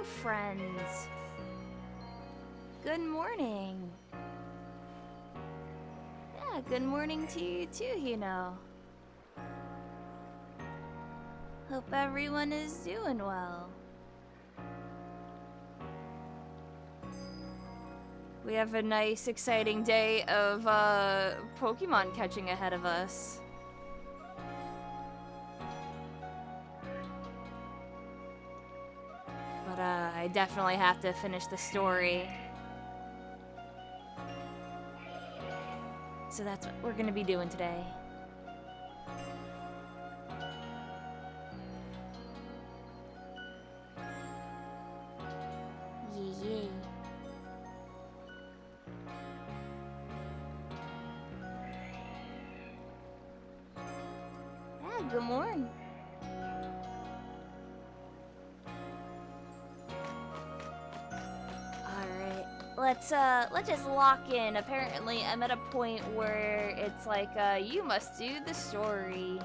Hello, friends. Good morning. Yeah, good morning to you too, you know. Hope everyone is doing well. We have a nice, exciting day of Pokemon catching ahead of us. But I definitely have to finish the story. So that's what we're gonna be doing today. Yeah. Ah, good morning. Let's just lock in. Apparently, I'm at a point where it's like, you must do the story.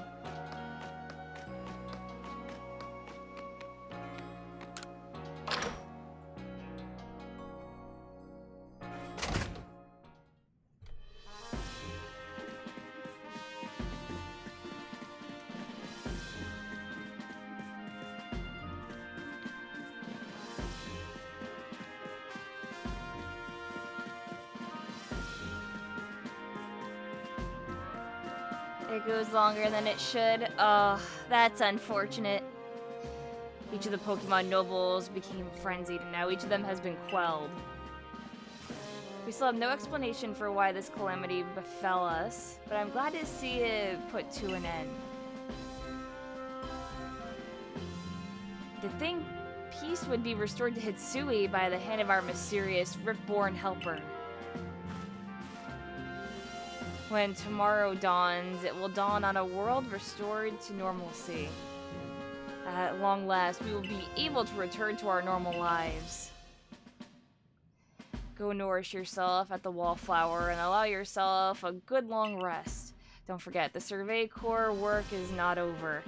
It goes longer than it should. Oh, that's unfortunate. Each of the Pokemon nobles became frenzied, and now each of them has been quelled. We still have no explanation for why this calamity befell us, but I'm glad to see it put to an end. To think peace would be restored to Hitsui by the hand of our mysterious Riftborn helper. When tomorrow dawns, it will dawn on a world restored to normalcy. At long last, we will be able to return to our normal lives. Go nourish yourself at the wallflower and allow yourself a good long rest. Don't forget, the Survey Corps work is not over.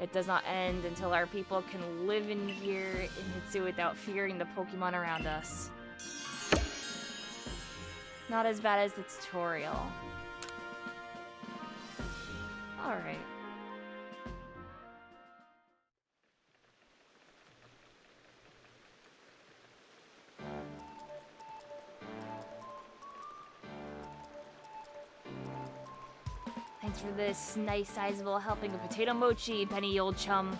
It does not end until our people can live in here in Hitsui without fearing the Pokemon around us. Not as bad as the tutorial. Alright. Thanks for this nice sizable helping of potato mochi, Penny old chum.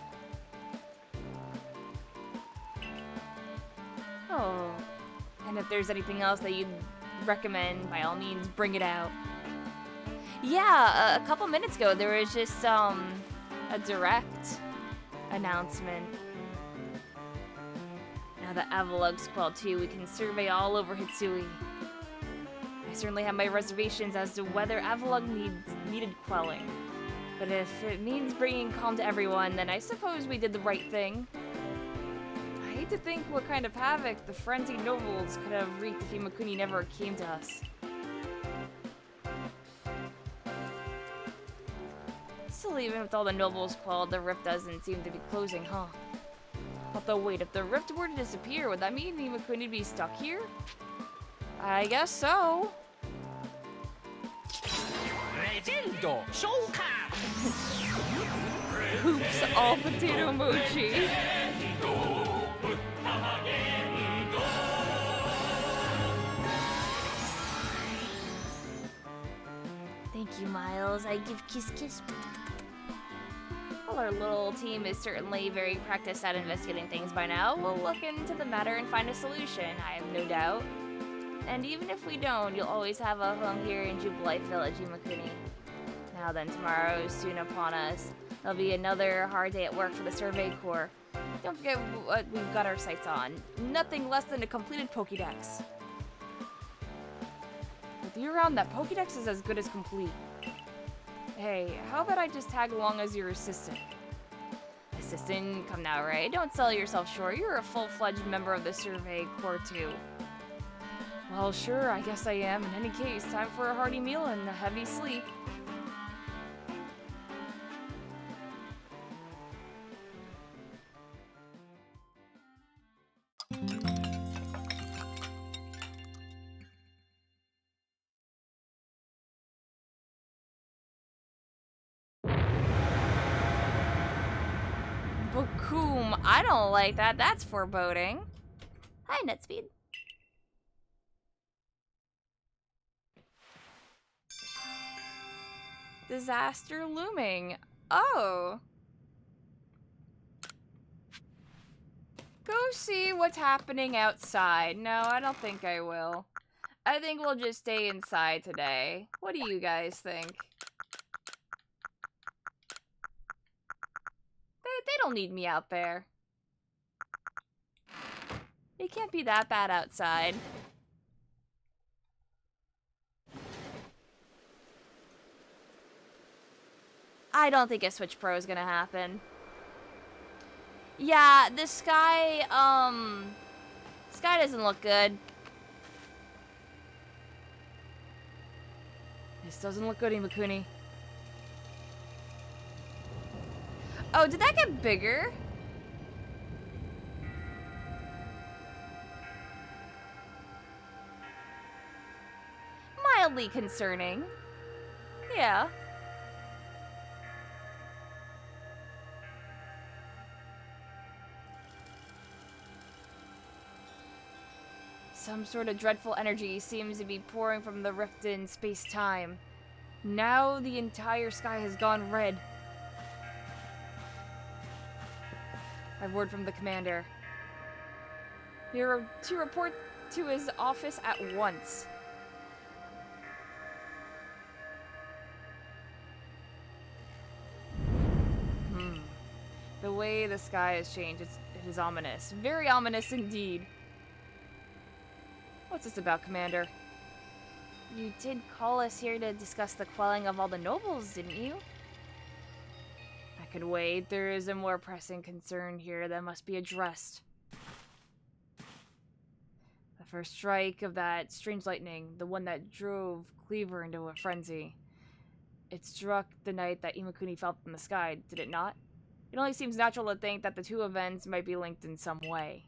Oh. And if there's anything else that you'd recommend, by all means, bring it out. Yeah, a couple minutes ago, there was just, a direct announcement. Now that Avalug's quelled too, we can survey all over Hitsui. I certainly have my reservations as to whether Avalug needed quelling. But if it means bringing calm to everyone, then I suppose we did the right thing. I hate to think what kind of havoc the frenzied nobles could have wreaked if Imakuni never came to us. Still, even with all the nobles quelled, the rift doesn't seem to be closing, huh? Although, wait, if the rift were to disappear, would that mean Imakuni would be stuck here? I guess so. Oops, all potato mochi. Thank you, Miles. I give kiss. Well, our little team is certainly very practiced at investigating things by now. We'll look into the matter and find a solution, I have no doubt. And even if we don't, you'll always have a home here in Jubilife Village, Imakuni. Now then, tomorrow is soon upon us. There'll be another hard day at work for the Survey Corps. Don't forget what we've got our sights on. Nothing less than a completed Pokédex. With you around, that Pokédex is as good as complete. Hey, how about I just tag along as your assistant? Assistant? Come now, Ray. Don't sell yourself short. You're a full-fledged member of the Survey Corps, too. Well, sure, I guess I am. In any case, time for a hearty meal and a heavy sleep. Bokum, I don't like that. That's foreboding. Hi, Netspeed. Disaster looming. Oh. Go see what's happening outside. No, I don't think I will. I think we'll just stay inside today. What do you guys think? They don't need me out there. It can't be that bad outside. I don't think a Switch Pro is gonna happen. Yeah, the sky doesn't look good. This doesn't look good, Imakuni. Oh, did that get bigger? Mildly concerning. Yeah. Some sort of dreadful energy seems to be pouring from the rift in space-time. Now the entire sky has gone red. I've word from the commander. You're to report to his office at once. The way the sky has changed, it is ominous. Very ominous indeed. What's this about, Commander? You did call us here to discuss the quelling of all the nobles, didn't you? I could wait. There is a more pressing concern here that must be addressed. The first strike of that strange lightning, the one that drove Cleaver into a frenzy. It struck the night that Imakuni fell from the sky, did it not? It only seems natural to think that the two events might be linked in some way.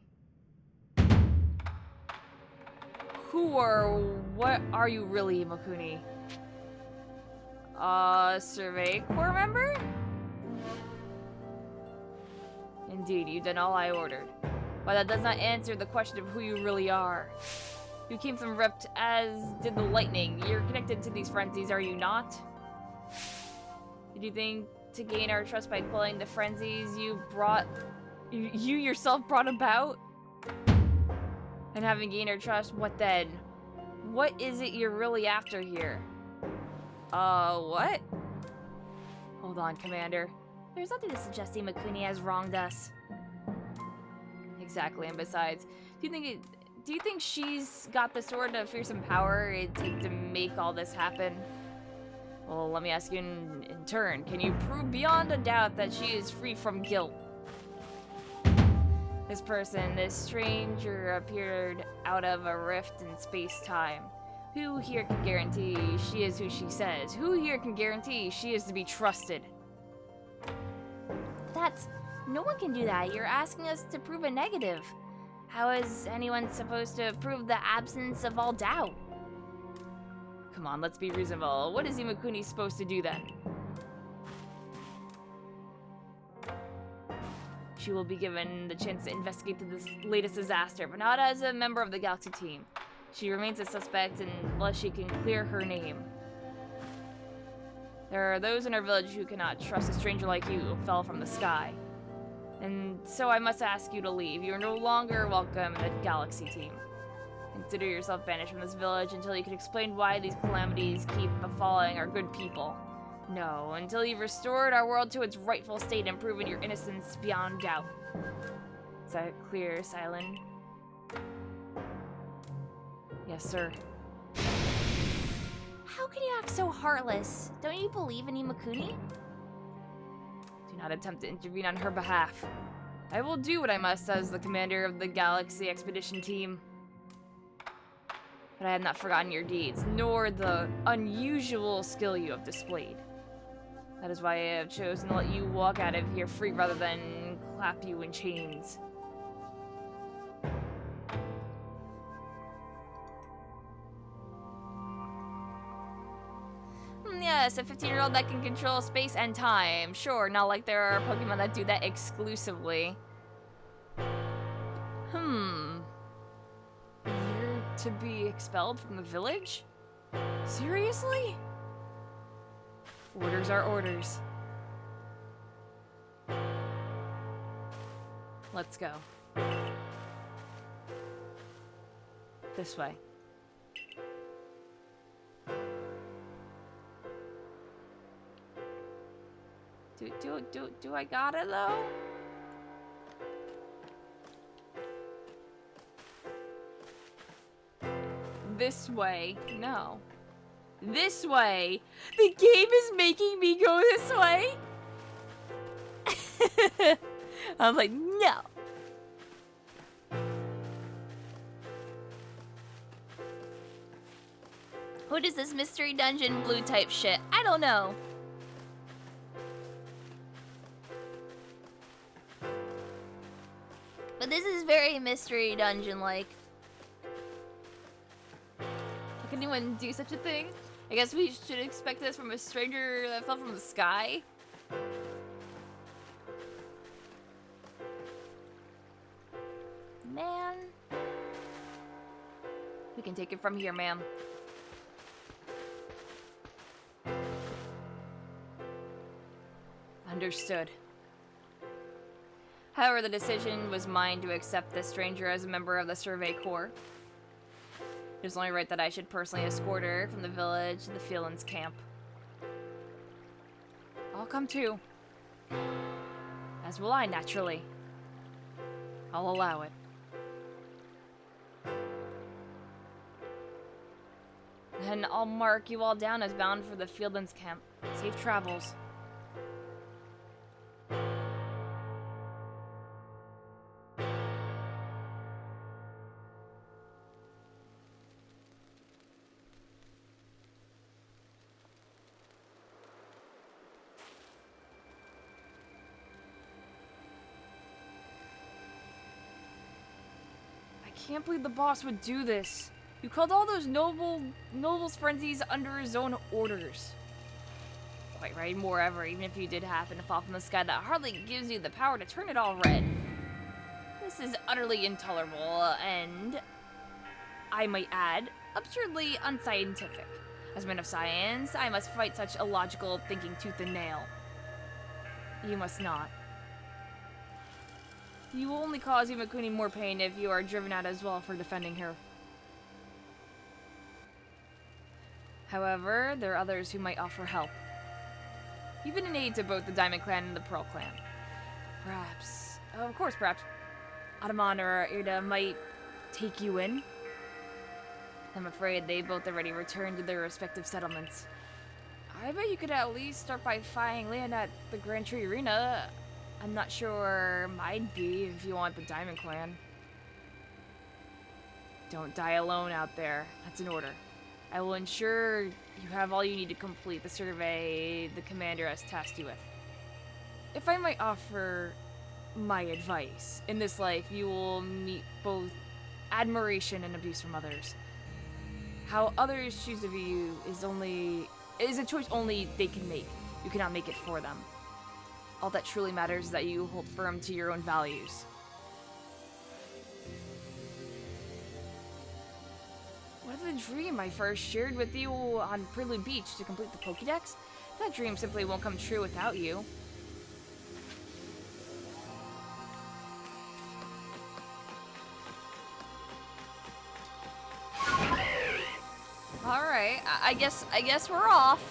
Who or what are you really, Imakuni? Survey Corps member? Indeed, you've done all I ordered. But that does not answer the question of who you really are. You came from Rift, as did the lightning. You're connected to these frenzies, are you not? Did you think to gain our trust by quelling the frenzies you yourself brought about? And having gained our trust, what then? What is it you're really after here? What? Hold on, Commander. There's nothing to suggest Imakuni has wronged us. Exactly, and besides, do you think she's got the sort of fearsome power it'd take to make all this happen? Well, let me ask you in turn, can you prove beyond a doubt that she is free from guilt? This person, this stranger, appeared out of a rift in space-time. Who here can guarantee she is who she says? Who here can guarantee she is to be trusted? No one can do that. You're asking us to prove a negative. How is anyone supposed to prove the absence of all doubt? Come on, let's be reasonable. What is Imakuni supposed to do then? She will be given the chance to investigate this latest disaster, but not as a member of the Galaxy team. She remains a suspect unless she can clear her name. There are those in our village who cannot trust a stranger like you who fell from the sky. And so I must ask you to leave. You are no longer welcome in the Galaxy team. Consider yourself banished from this village until you can explain why these calamities keep befalling our good people. No, until you've restored our world to its rightful state and proven your innocence beyond doubt. Is that clear, Silent? Yes, sir. How can you act so heartless? Don't you believe in Imakuni? Do not attempt to intervene on her behalf. I will do what I must as the commander of the Galaxy Expedition Team. But I have not forgotten your deeds, nor the unusual skill you have displayed. That is why I have chosen to let you walk out of here free rather than clap you in chains. yes, a 15-year-old that can control space and time. Sure, not like there are Pokemon that do that exclusively. You're to be expelled from the village? Seriously? Orders are orders. Let's go. This way. Do I got it though? This way. No. This way. The game is making me go this way. I'm like, no. What is this mystery dungeon blue type shit? I don't know. But this is very mystery dungeon-like. How can anyone do such a thing? I guess we should expect this from a stranger that fell from the sky? Man. We can take it from here, ma'am. Understood. However, the decision was mine to accept this stranger as a member of the Survey Corps. It was only right that I should personally escort her from the village to the Fieldlands camp. I'll come too. As will I, naturally. I'll allow it. Then I'll mark you all down as bound for the Fieldlands camp. Safe travels. I can't believe the boss would do this. You called all those nobles frenzies under his own orders. Quite right, moreover, even if you did happen to fall from the sky, that hardly gives you the power to turn it all red. This is utterly intolerable, and, I might add, absurdly unscientific. As a man of science, I must fight such illogical thinking tooth and nail. You must not. You will only cause Imakuni more pain if you are driven out as well for defending her. However, there are others who might offer help. You've been an aid to both the Diamond Clan and the Pearl Clan. Perhaps, Ataman or Ida might take you in. I'm afraid they both already returned to their respective settlements. I bet you could at least start by fighting land at the Grand Tree Arena. I'm not sure might be if you want the Diamond Clan. Don't die alone out there. That's an order. I will ensure you have all you need to complete the survey the commander has tasked you with. If I might offer my advice, in this life you will meet both admiration and abuse from others. How others choose to view you is a choice only they can make. You cannot make it for them. All that truly matters is that you hold firm to your own values. What if the dream I first shared with you on Prelude Beach to complete the Pokédex? That dream simply won't come true without you. Alright, I guess we're off.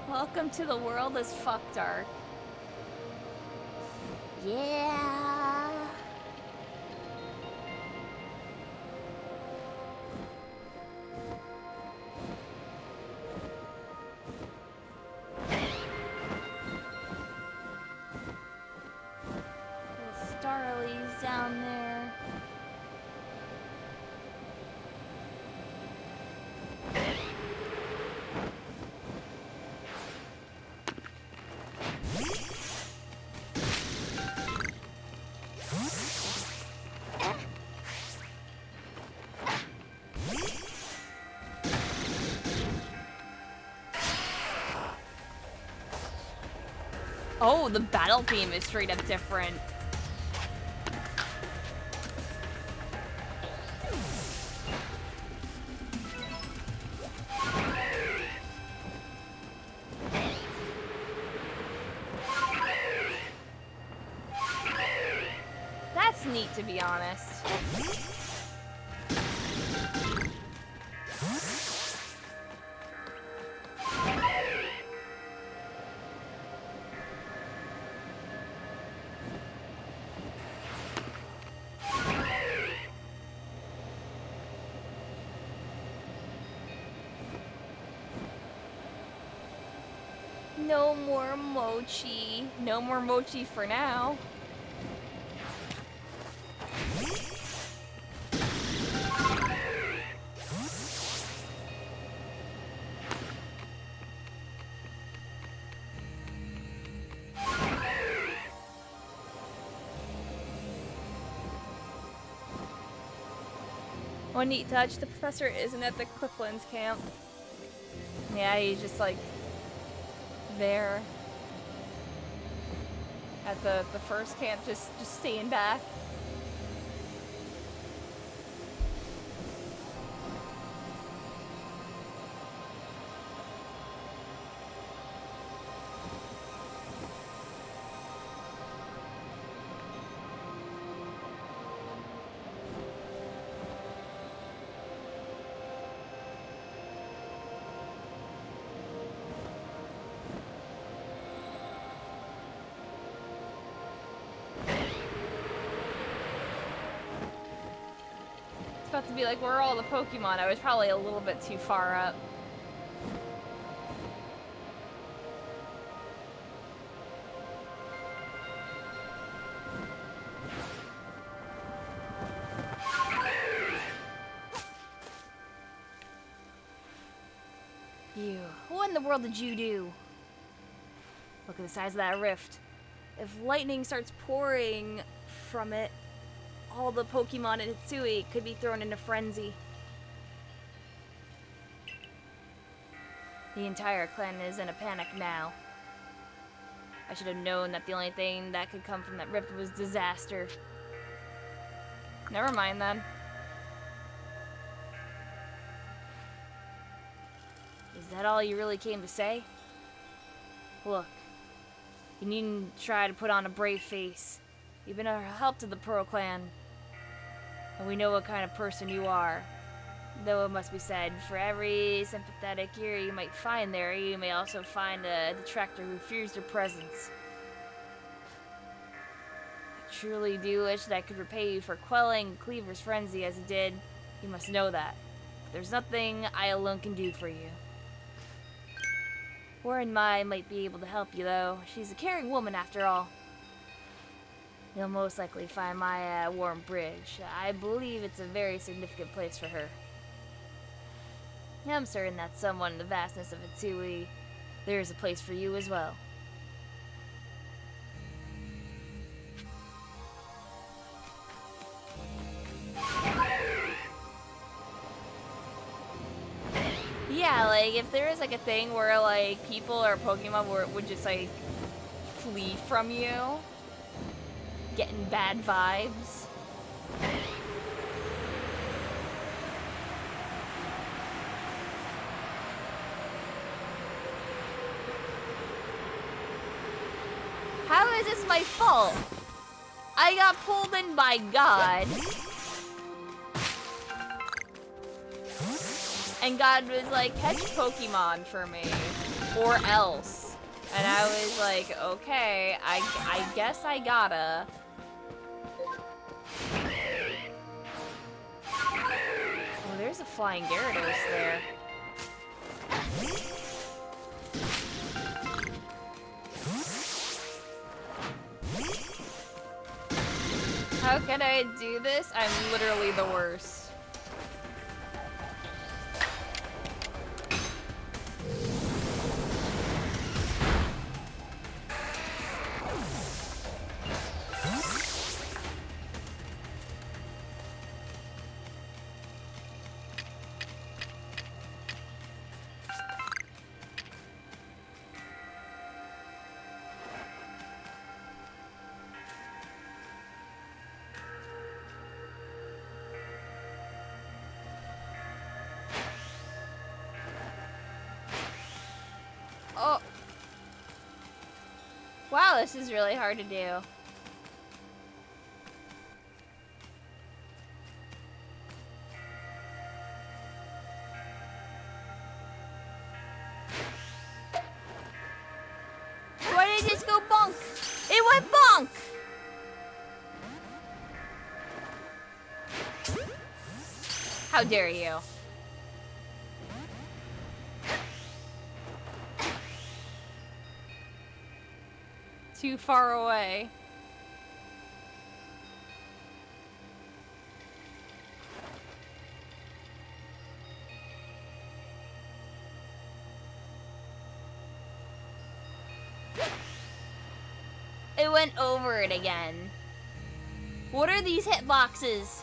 Welcome to the world as fuck dark. Yeah. Little starlies down there. Oh, the battle theme is straight up different. That's neat, to be honest. No more mochi. No more mochi for now. One neat touch, the professor isn't at the Clifflands camp. Yeah, he's just like there at the first camp, just staying back. About to be like, where are all the Pokemon? I was probably a little bit too far up. You. What in the world did you do? Look at the size of that rift. If lightning starts pouring from it, all the Pokemon in Hitsui could be thrown into frenzy. The entire clan is in a panic now. I should have known that the only thing that could come from that rift was disaster. Never mind then. Is that all you really came to say? Look, you needn't try to put on a brave face. You've been a help to the Pearl Clan. And we know what kind of person you are. Though it must be said, for every sympathetic ear you might find there, you may also find a detractor who fears your presence. I truly do wish that I could repay you for quelling Cleaver's frenzy as it did. You must know that. But there's nothing I alone can do for you. Warren Mai might be able to help you, though. She's a caring woman, after all. You'll most likely find Maya at Warren Bridge. I believe it's a very significant place for her. I'm certain that someone in the vastness of Hitsui, there is a place for you as well. Yeah, like, if there is, like, a thing where, like, people or Pokemon would just, like, flee from you, getting bad vibes. How is this my fault? I got pulled in by God. And God was like, catch Pokemon for me, or else. And I was like, okay, I guess I gotta. Oh, there's a flying Gyarados there. How can I do this? I'm literally the worst. Oh. Wow, this is really hard to do. Why did it just go bonk? It went bonk! How dare you? Too far away. It went over it again. What are these hitboxes?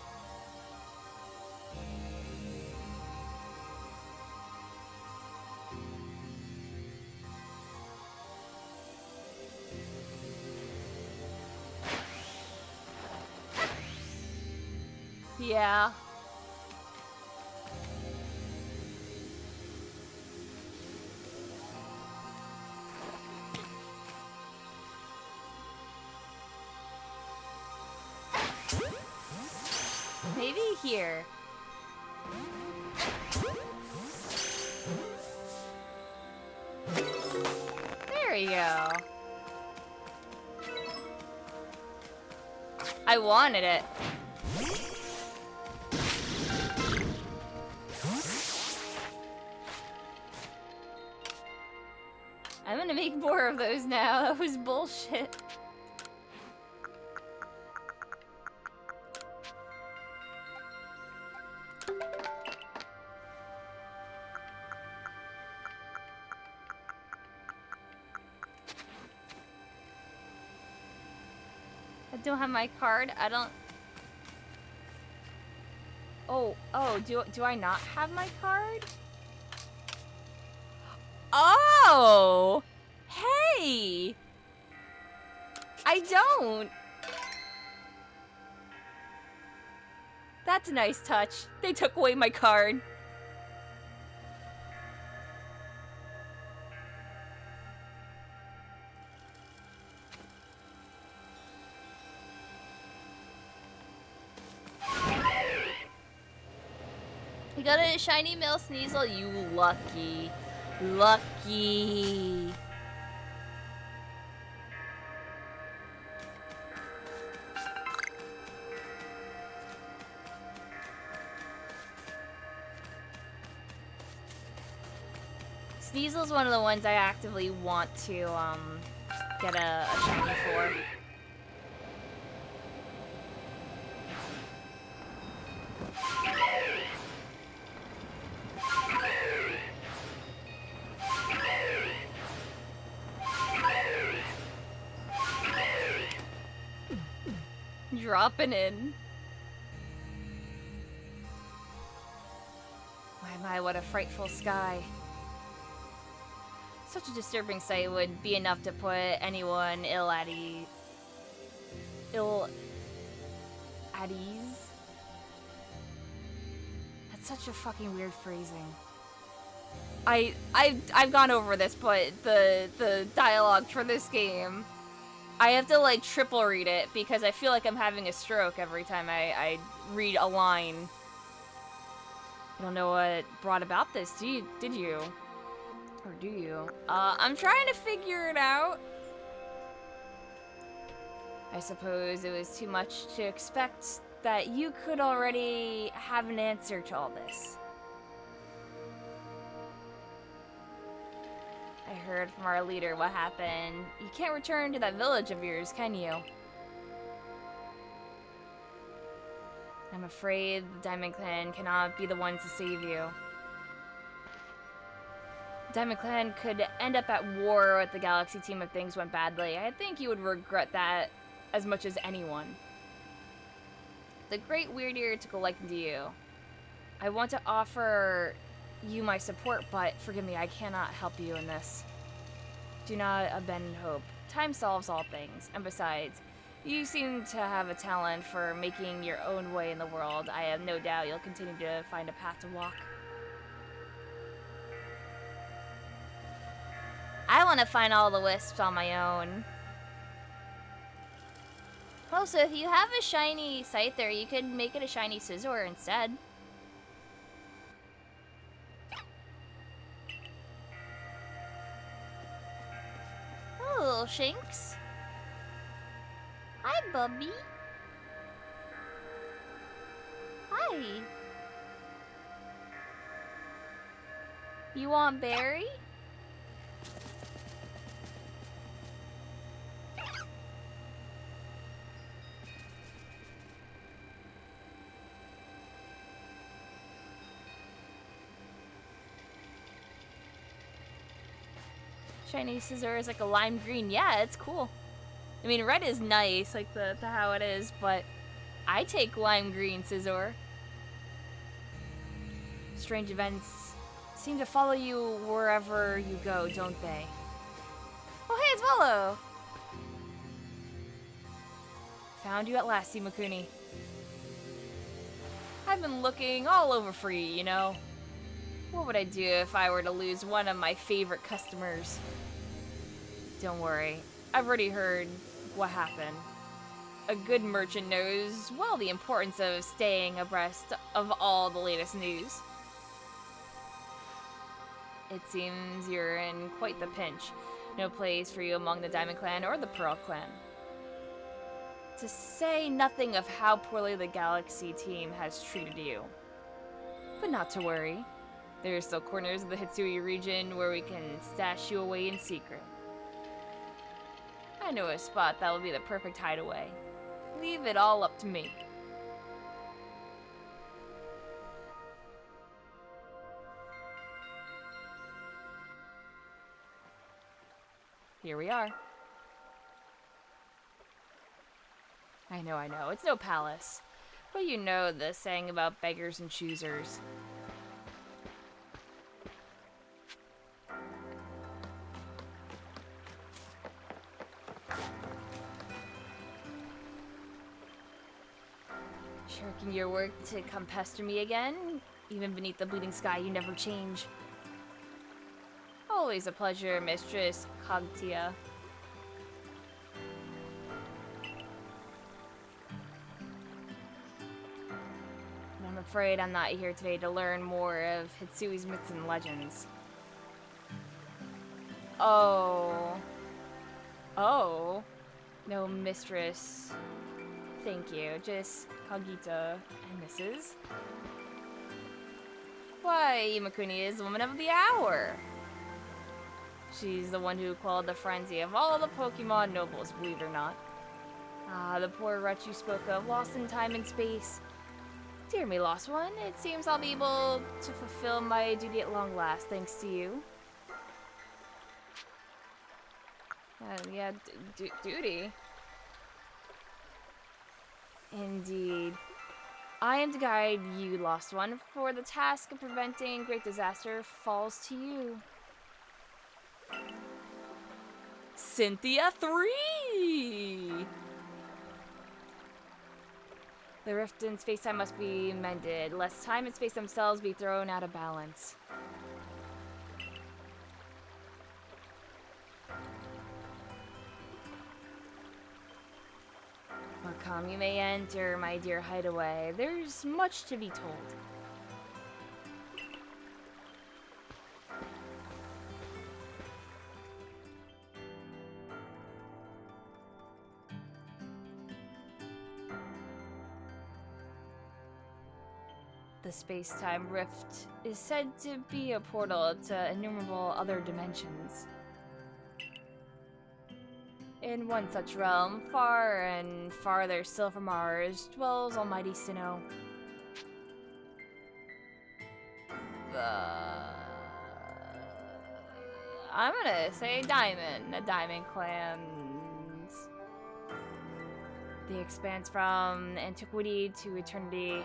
Yeah. Maybe here. There you go. I wanted it. I'm gonna make more of those now. That was bullshit. I don't have my card. I don't... Oh, do I not have my card? Oh! Hey! I don't! That's a nice touch. They took away my card. You got a shiny male Sneasel, you lucky. Lucky. Sneasel's one of the ones I actively want to get a shiny for. Dropping in. My, what a frightful sky. Such a disturbing sight would be enough to put anyone ill at ease. That's such a fucking weird phrasing. I've gone over this, but the dialogue for this game, I have to like triple read it because I feel like I'm having a stroke every time I read a line. I don't know what brought about this. Did you? Or do you? I'm trying to figure it out. I suppose it was too much to expect that you could already have an answer to all this. I heard from our leader what happened. You can't return to that village of yours, can you? I'm afraid the Diamond Clan cannot be the ones to save you. Diamond Clan could end up at war with the Galaxy team if things went badly. I think you would regret that as much as anyone. The Great Weird Ear took a liking to you. I want to offer you my support, but forgive me, I cannot help you in this. Do not abandon hope. Time solves all things, and besides, you seem to have a talent for making your own way in the world. I have no doubt you'll continue to find a path to walk. want to find all the wisps on my own. Also, if you have a shiny Scyther, you could make it a shiny Scizor instead. Oh, little Shinx. Hi, Bubby. Hi. You want berry? Shiny Scizor is like a lime green. Yeah, it's cool. I mean, red is nice, like the how it is, but I take lime green Scizor. Strange events seem to follow you wherever you go, don't they? Oh, hey, it's Valor! Found you at last, Imakuni. I've been looking all over for you, you know. What would I do if I were to lose one of my favorite customers? Don't worry, I've already heard what happened. A good merchant knows well the importance of staying abreast of all the latest news. It seems you're in quite the pinch. No place for you among the Diamond Clan or the Pearl Clan. To say nothing of how poorly the Galaxy team has treated you. But not to worry. There are still corners of the Hitsui region where we can stash you away in secret. I know a spot that will be the perfect hideaway. Leave it all up to me. Here we are. I know, it's no palace. But you know the saying about beggars and choosers. Shirking your work to come pester me again? Even beneath the bleeding sky, you never change. Always a pleasure, Mistress Cogtia. I'm afraid I'm not here today to learn more of Hitsui's myths and legends. Oh. Oh. No, Mistress. Thank you. Just Cogita and Mrs. Why, Imakuni is the woman of the hour. She's the one who quelled the frenzy of all the Pokemon nobles, believe it or not. Ah, the poor wretch you spoke of, lost in time and space. Dear me, lost one, it seems I'll be able to fulfill my duty at long last, thanks to you. Yeah, duty? Indeed. I am to guide you, lost one, for the task of preventing great disaster falls to you. Cynthia 3! The rift in space-time must be mended, lest time and space themselves be thrown out of balance. Well, come, you may enter, my dear hideaway. There's much to be told. The space-time rift is said to be a portal to innumerable other dimensions. In one such realm, far and farther still from ours, dwells almighty Sinnoh. I'm gonna say Diamond, the Diamond Clans. The expanse from antiquity to eternity,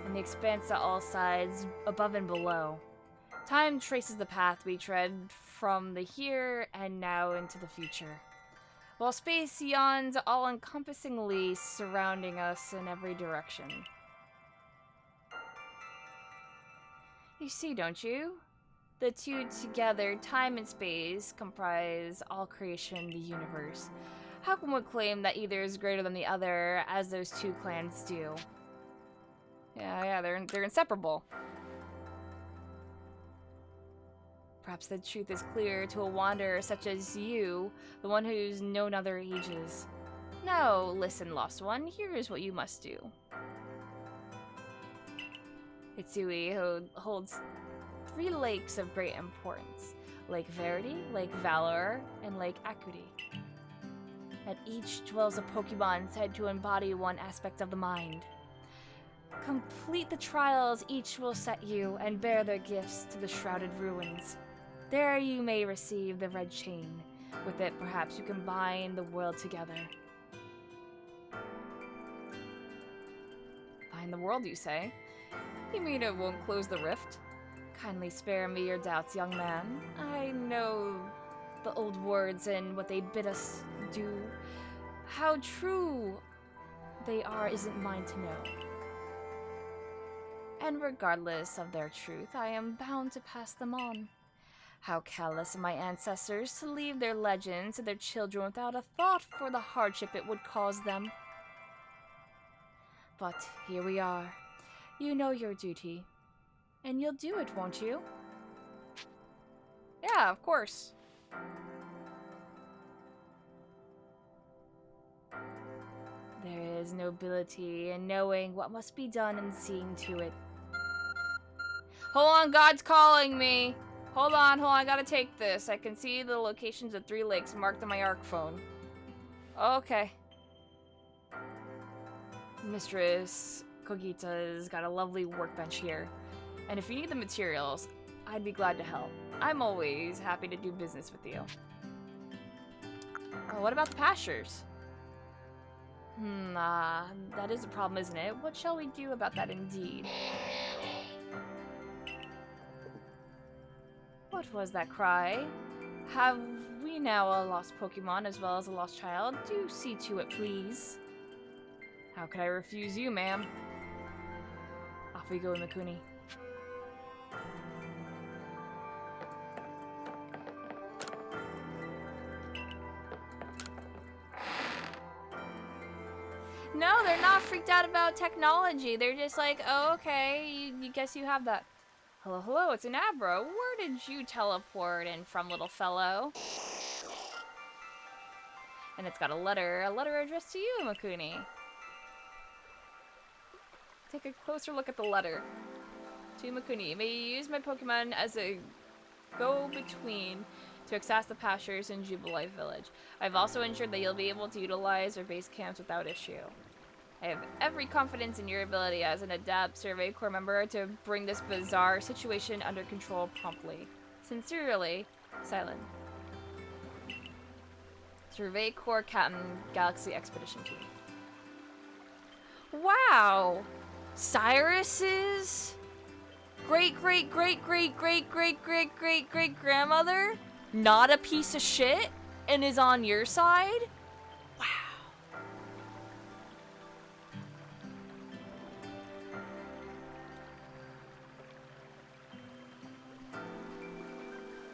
and the expanse to all sides, above and below. Time traces the path we tread from the here and now into the future, while space yawns all-encompassingly surrounding us in every direction. You see, don't you? The two together, time and space, comprise all creation in the universe. How can one claim that either is greater than the other, as those two clans do? Yeah, they're inseparable. Perhaps the truth is clear to a wanderer such as you, the one who's known other ages. Now, listen, Lost One, here is what you must do. Itsui holds 3 lakes of great importance. Lake Verity, Lake Valor, and Lake Acuity. At each dwells a Pokemon said to embody one aspect of the mind. Complete the trials each will set you, and bear their gifts to the shrouded ruins. There you may receive the red chain. With it, perhaps you can bind the world together. Bind the world, you say? You mean it won't close the rift? Kindly spare me your doubts, young man. I know the old words and what they bid us do. How true they are isn't mine to know. And regardless of their truth, I am bound to pass them on. How callous of my ancestors to leave their legends to their children without a thought for the hardship it would cause them. But here we are. You know your duty. And you'll do it, won't you? Yeah, of course. There is nobility in knowing what must be done and seeing to it. Hold on, God's calling me! Hold on, I gotta take this. I can see the locations of 3 lakes marked on my ARC phone. Okay. Mistress Kogita's got a lovely workbench here. And if you need the materials, I'd be glad to help. I'm always happy to do business with you. Oh, what about the pastures? That is a problem, isn't it? What shall we do about that indeed? What was that cry? Have we now a lost Pokemon as well as a lost child? Do see to it, please. How could I refuse you, ma'am? Off we go, Imakuni. No, they're not freaked out about technology. They're just like, oh, okay, you guess you have that. Hello, it's an Abra. Where did you teleport in from, little fellow? And it's got a letter addressed to you, Imakuni. Take a closer look at the letter. To Imakuni, may you use my Pokemon as a go-between to access the pastures in Jubilife Village. I've also ensured that you'll be able to utilize our base camps without issue. I have every confidence in your ability as an adept Survey Corps member to bring this bizarre situation under control promptly. Sincerely, Silent. Survey Corps Captain, Galaxy Expedition Team. Wow! Cyrus's great-great-great-great-great-great-great-great-grandmother? Not a piece of shit? And is on your side? Wow.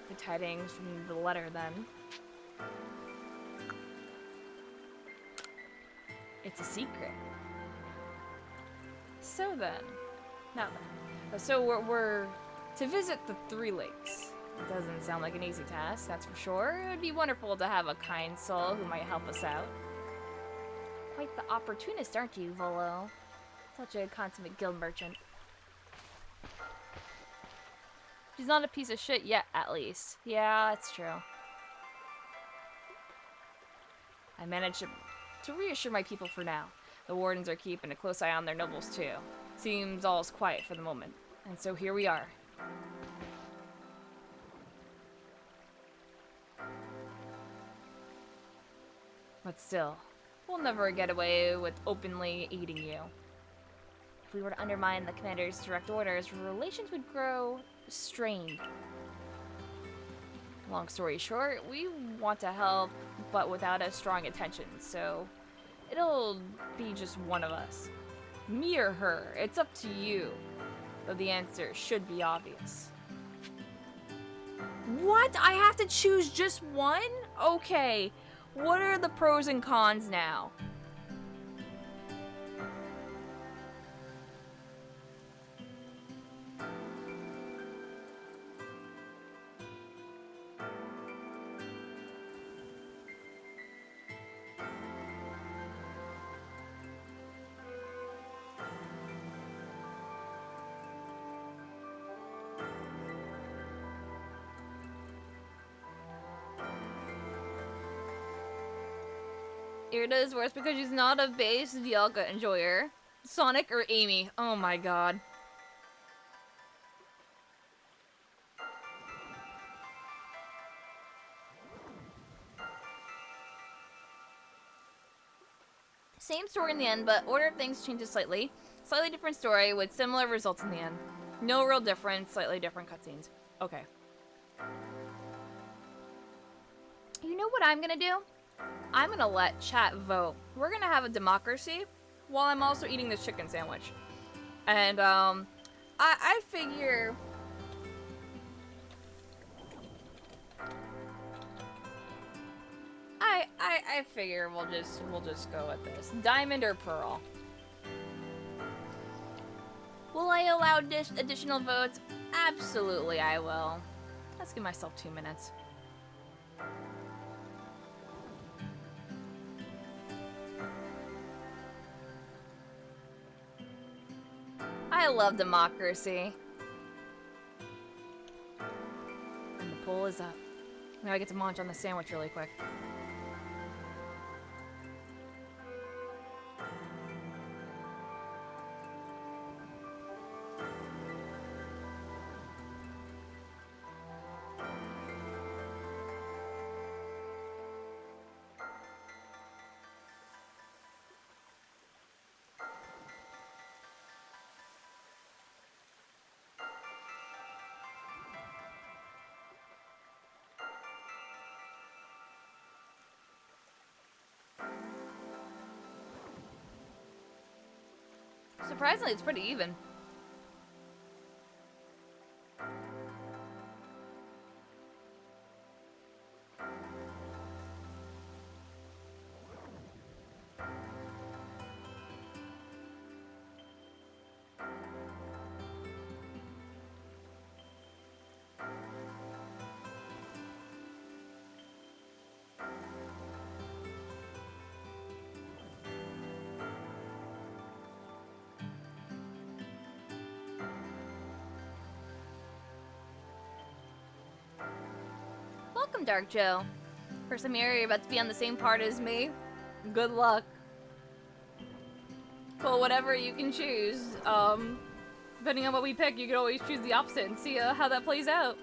The tidings from the letter, then. It's a secret. So then. Now then. So we're to visit the 3 lakes. It doesn't sound like an easy task, that's for sure. It would be wonderful to have a kind soul who might help us out. Quite the opportunist, aren't you, Volo? Such a consummate guild merchant. She's not a piece of shit yet, at least. Yeah, that's true. I managed to reassure my people for now. The wardens are keeping a close eye on their nobles, too. Seems all's quiet for the moment. And so here we are. But still, we'll never get away with openly aiding you. If we were to undermine the commander's direct orders, relations would grow strained. Long story short, we want to help, but without a strong intention, so it'll be just one of us. Me or her, it's up to you. Though the answer should be obvious. What? I have to choose just one? Okay. What are the pros and cons now? Irida is worse because she's not a base Dialga enjoyer. Sonic or Amy? Oh my god. Same story in the end, but order of things changes slightly. Slightly different story with similar results in the end. No real difference, slightly different cutscenes. Okay. You know what I'm gonna do? I'm gonna let chat vote. We're gonna have a democracy while I'm also eating this chicken sandwich. And, I figure... I figure we'll just go with this. Diamond or Pearl? Will I allow additional votes? Absolutely I will. Let's give myself 2 minutes. I love democracy. And the poll is up. Now I get to munch on the sandwich really quick. Surprisingly, it's pretty even. Welcome, Dark Joe. For some area, you're about to be on the same part as me. Good luck. Well, whatever you can choose. Depending on what we pick, you can always choose the opposite and see how that plays out.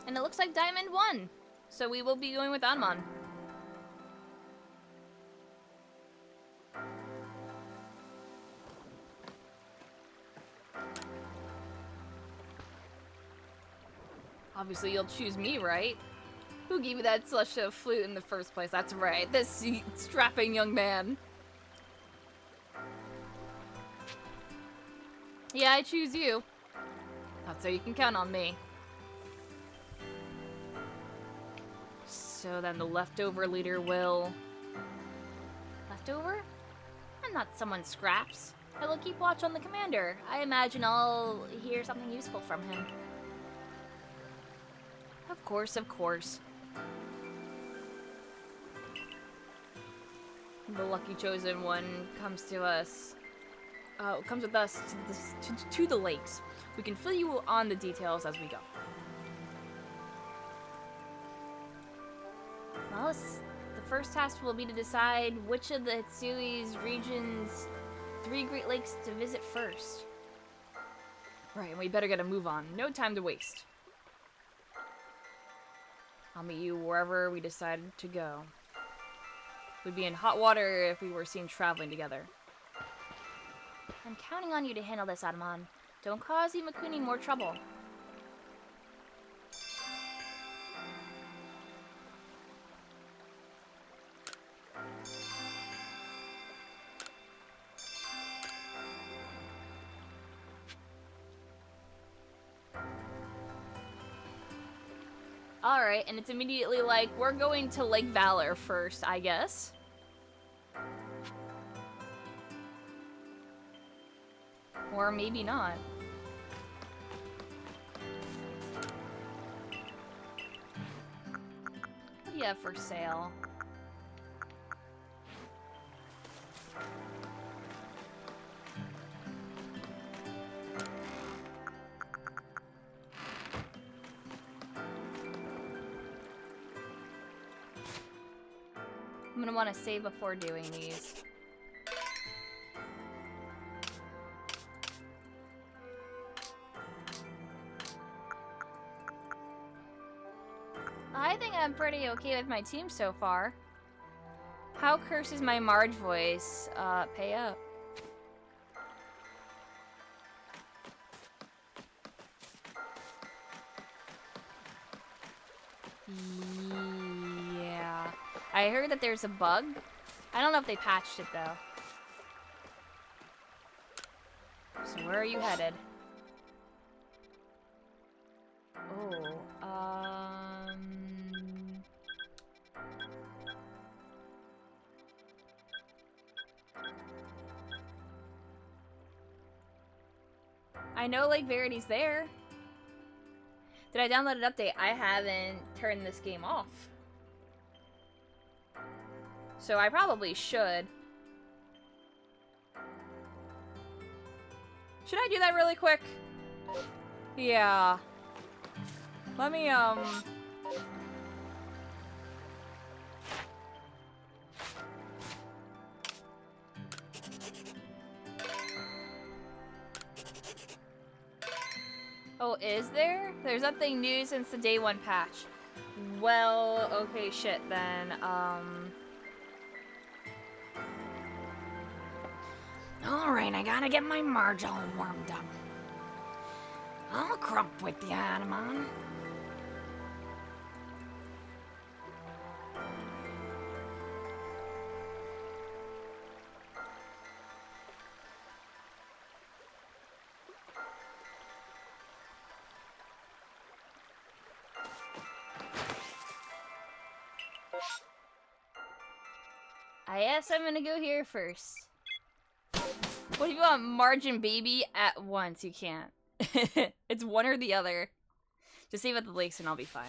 And it looks like Diamond won. So we will be going with Anmon. Obviously you'll choose me, right? Who gave you that slush of flute in the first place? That's right, this strapping young man. Yeah, I choose you. That's so you can count on me. So then the leftover leader will... Leftover? I'm not someone's scraps. I will keep watch on the commander. I imagine I'll hear something useful from him. Of course, of course. The lucky chosen one comes to us. Comes with us to the lakes. We can fill you on the details as we go. Well, the first task will be to decide which of the Hitsui's region's 3 Great Lakes to visit first. Right, we better get a move on. No time to waste. I'll meet you wherever we decide to go. We'd be in hot water if we were seen traveling together. I'm counting on you to handle this, Adamon. Don't cause Imakuni more trouble. Alright, and it's immediately like, we're going to Lake Valor first, I guess. Or maybe not. What do you have for sale? I'm gonna want to save before doing these. I think I'm pretty okay with my team so far. How curses my Marge voice? Pay up. Yeah. I heard that there's a bug. I don't know if they patched it though. So where are you headed? Oh, I know Lake Verity's there. Did I download an update? I haven't turned this game off. So I probably should. Should I do that really quick? Yeah. Let me, Oh, is there? There's nothing new since the day 1 patch. Well, okay, shit, then, Alright, I gotta get my Marge all warmed up. I'll crump with the Adamon. I guess I'm gonna go here first. What if you want Marge and Baby at once? You can't. It's one or the other. Just save at the lakes and I'll be fine.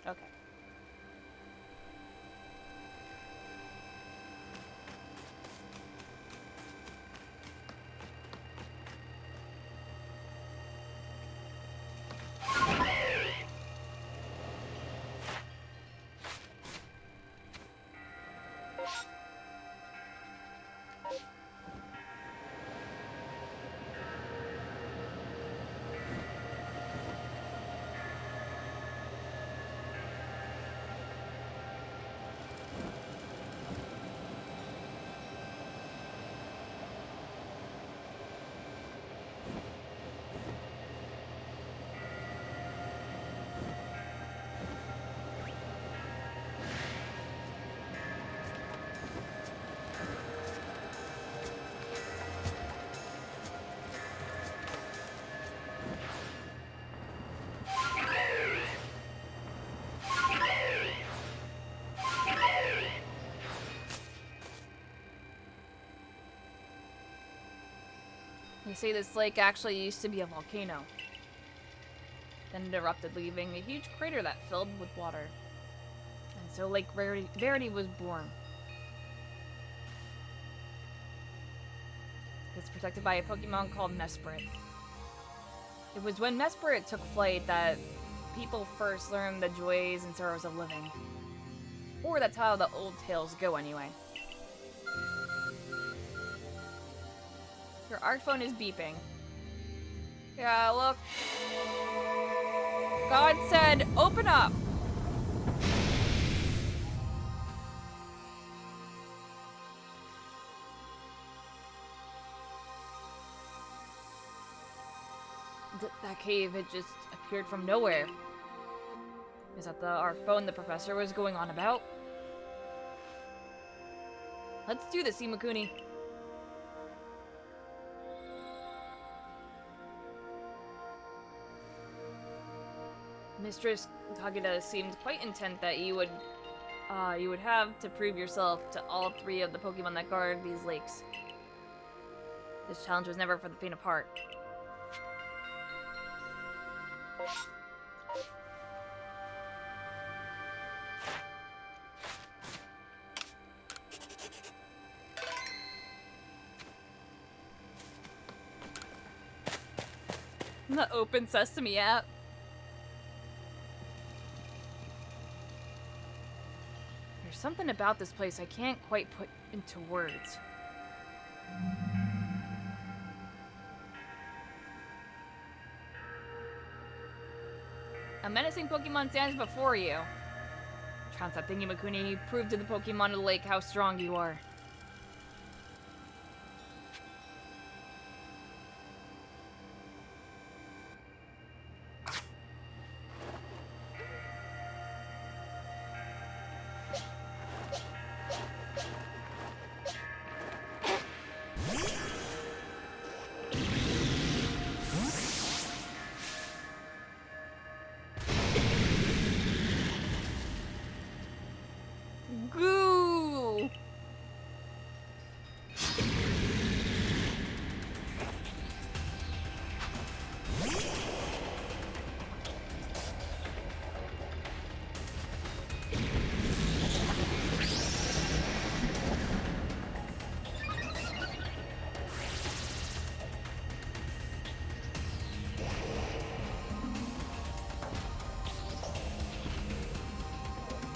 Okay. They say this lake actually used to be a volcano. Then it erupted, leaving a huge crater that filled with water. And so Lake Verity was born. It's protected by a Pokemon called Mesprit. It was when Mesprit took flight that people first learned the joys and sorrows of living. Or that's how the old tales go anyway. Your ARC phone is beeping. Yeah, look. God said, open up. That cave had just appeared from nowhere. Is that the arc bone the professor was going on about? Let's do this, Imakuni. Mistress Kageda seemed quite intent that you would have to prove yourself to all 3 of the Pokemon that guard these lakes. This challenge was never for the faint of heart. The Open Sesame app. There's something about this place I can't quite put into words. A menacing Pokemon stands before you. Trounce that thing, Imakuni. Prove to the Pokemon of the lake how strong you are. Goo!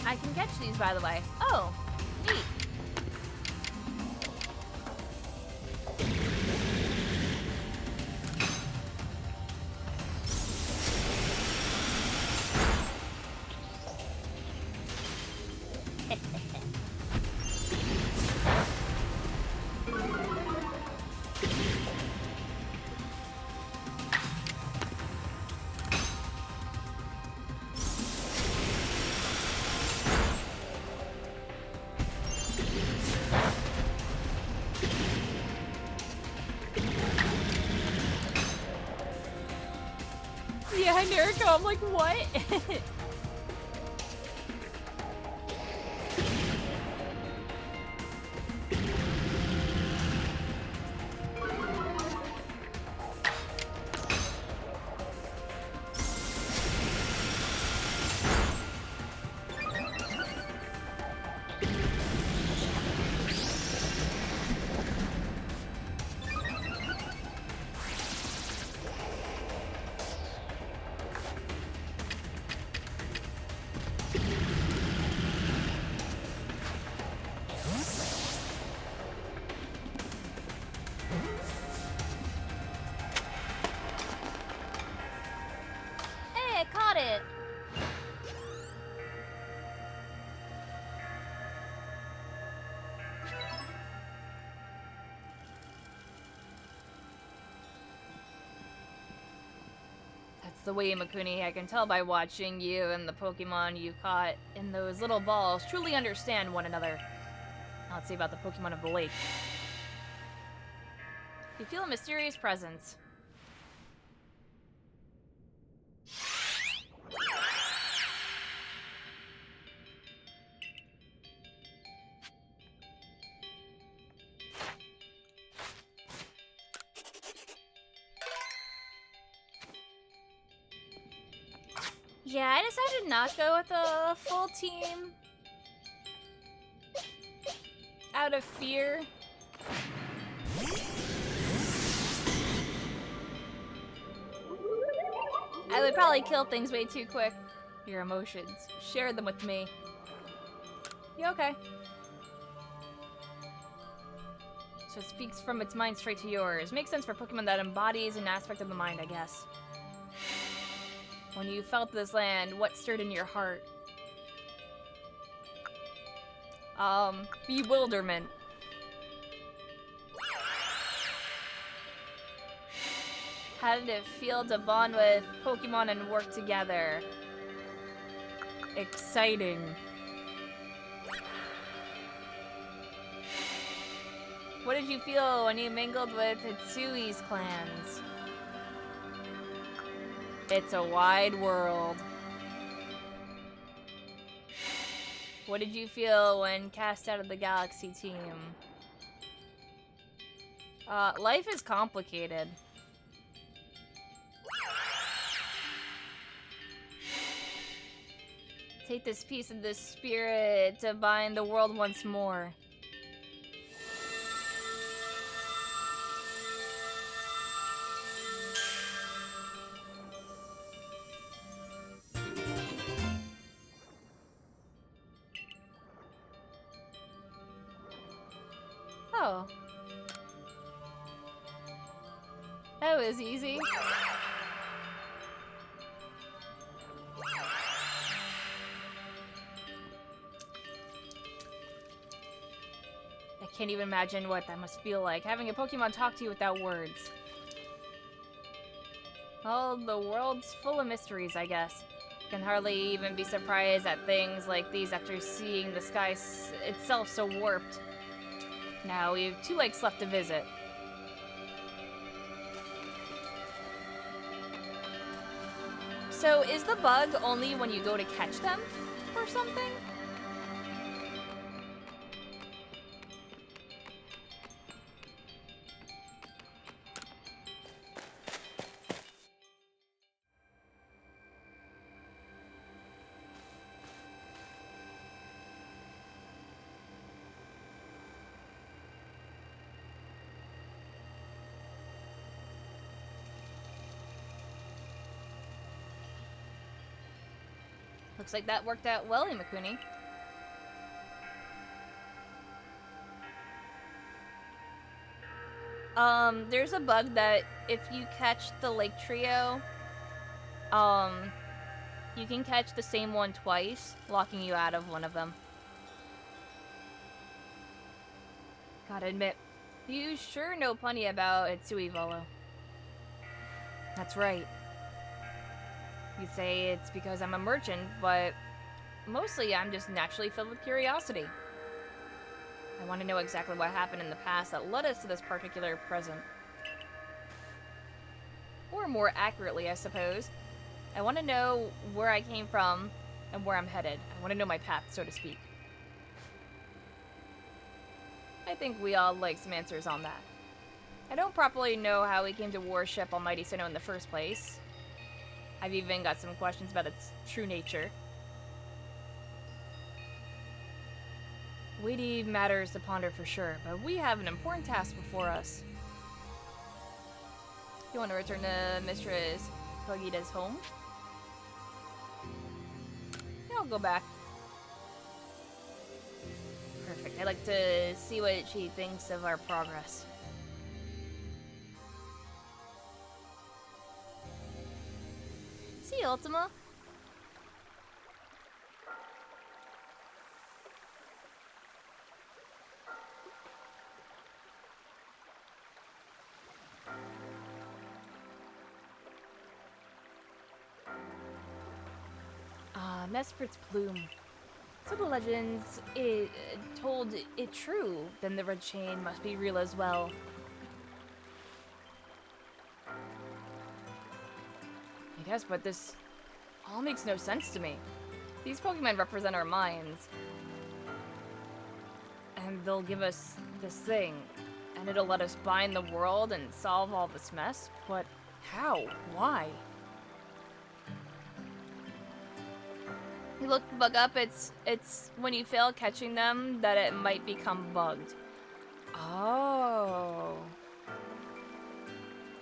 I can catch these, by the way. Oh, neat. Yeah, Naruto, I'm like, what? Hey, I caught it. That's the way, Imakuni. I can tell by watching you and the Pokemon you caught in those little balls truly understand one another. Now let's see about the Pokemon of the lake. You feel a mysterious presence. Yeah, I decided not to go with a full team out of fear. I would probably kill things way too quick. Your emotions. Share them with me. You okay? so it speaks from its mind straight to yours. Makes sense for Pokemon that embodies an aspect of the mind, I guess. When you felt this land, what stirred in your heart? Bewilderment. How did it feel to bond with Pokemon and work together? Exciting. What did you feel when you mingled with Hitsui's clans? It's a wide world. What did you feel when cast out of the Galaxy team? Life is complicated. Take this piece of the spirit to bind the world once more. Oh. That was easy. I can't even imagine what that must feel like, having a Pokemon talk to you without words. Well, the world's full of mysteries, I guess. Can hardly even be surprised at things like these after seeing the sky itself so warped. Now we have 2 lakes left to visit. So is the bug only when you go to catch them or something? Looks like that worked out well, Imakuni. There's a bug that if you catch the Lake Trio, you can catch the same one twice, locking you out of one of them. Gotta admit, you sure know plenty about Itsui Volo. That's right. You'd say it's because I'm a merchant, but mostly I'm just naturally filled with curiosity. I want to know exactly what happened in the past that led us to this particular present. Or more accurately, I suppose, I want to know where I came from and where I'm headed. I want to know my path, so to speak. I think we all like some answers on that. I don't properly know how we came to worship Almighty Sinnoh in the first place. I've even got some questions about its true nature. Weighty matters to ponder for sure, but we have an important task before us. You want to return to Mistress Kogida's home? Yeah, I'll go back. Perfect. I'd like to see what she thinks of our progress. See you, Ultima. Mespert's plume. So the legends told it true, then the red chain must be real as well. Yes, but this all makes no sense to me. These Pokemon represent our minds. And they'll give us this thing, and it'll let us bind the world and solve all this mess. But how? Why? You look the bug up, it's when you fail catching them that it might become bugged. Oh.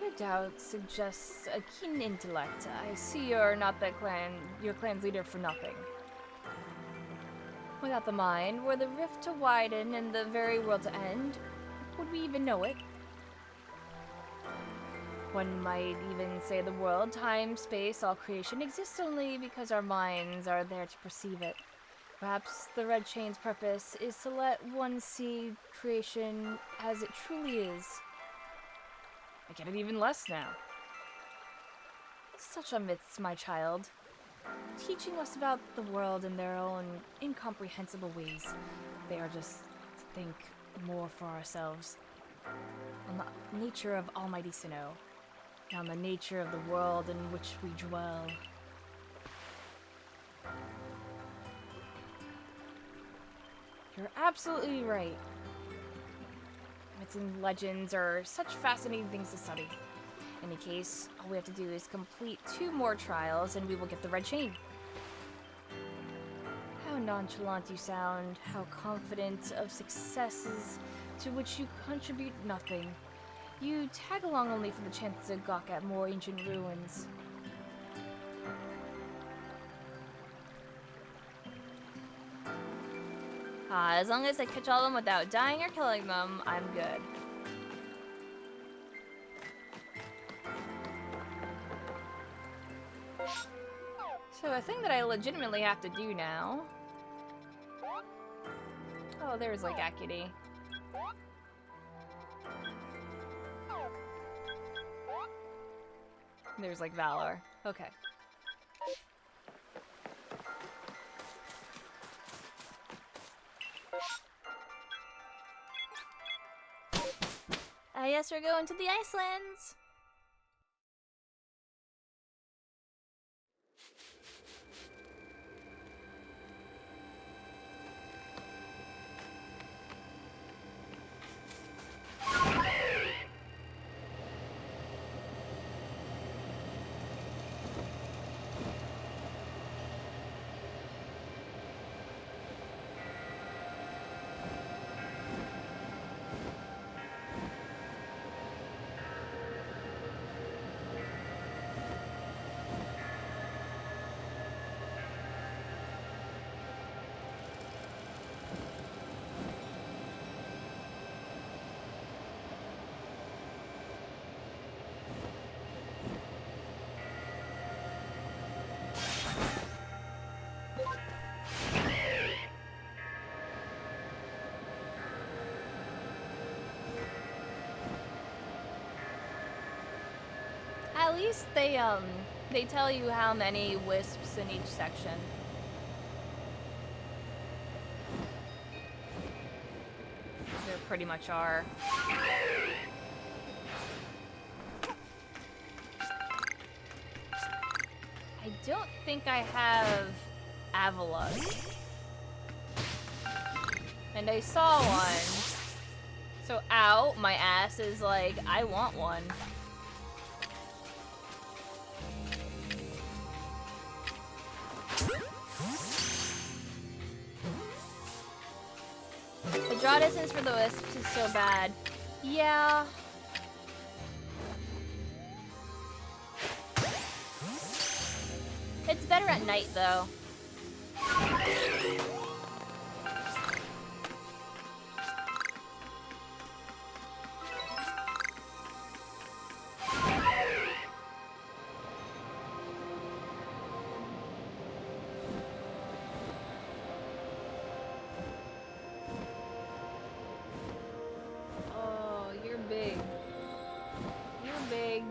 Your doubt suggests a keen intellect. I see you're not your clan's leader for nothing. Without the mind, were the rift to widen and the very world to end, Would we even know it? One might even say the world, time, space, all creation exists only because our minds are there to perceive it. Perhaps the Red Chain's purpose is to let one see creation as it truly is. I get it even less now. Such are myths, my child, teaching us about the world in their own incomprehensible ways. They are just to think more for ourselves. On the nature of Almighty Sinnoh, and on the nature of the world in which we dwell. You're absolutely right. Myths and legends are such fascinating things to study. In any case, all we have to do is complete 2 more trials and we will get the Red Chain. How nonchalant you sound, how confident of successes to which you contribute nothing. You tag along only for the chance to gawk at more ancient ruins. As long as I catch all of them without dying or killing them, I'm good. So a thing that I legitimately have to do now... Oh, there's like Acuity. There's like Valor. Okay. I guess we're going to the Icelands. At least they tell you how many wisps in each section. There pretty much are. I don't think I have Avalus. And I saw one. So ow, my ass is like, I want one. The draw distance for the wisps is so bad. Yeah. It's better at night, though. Oh, you're big. You're big.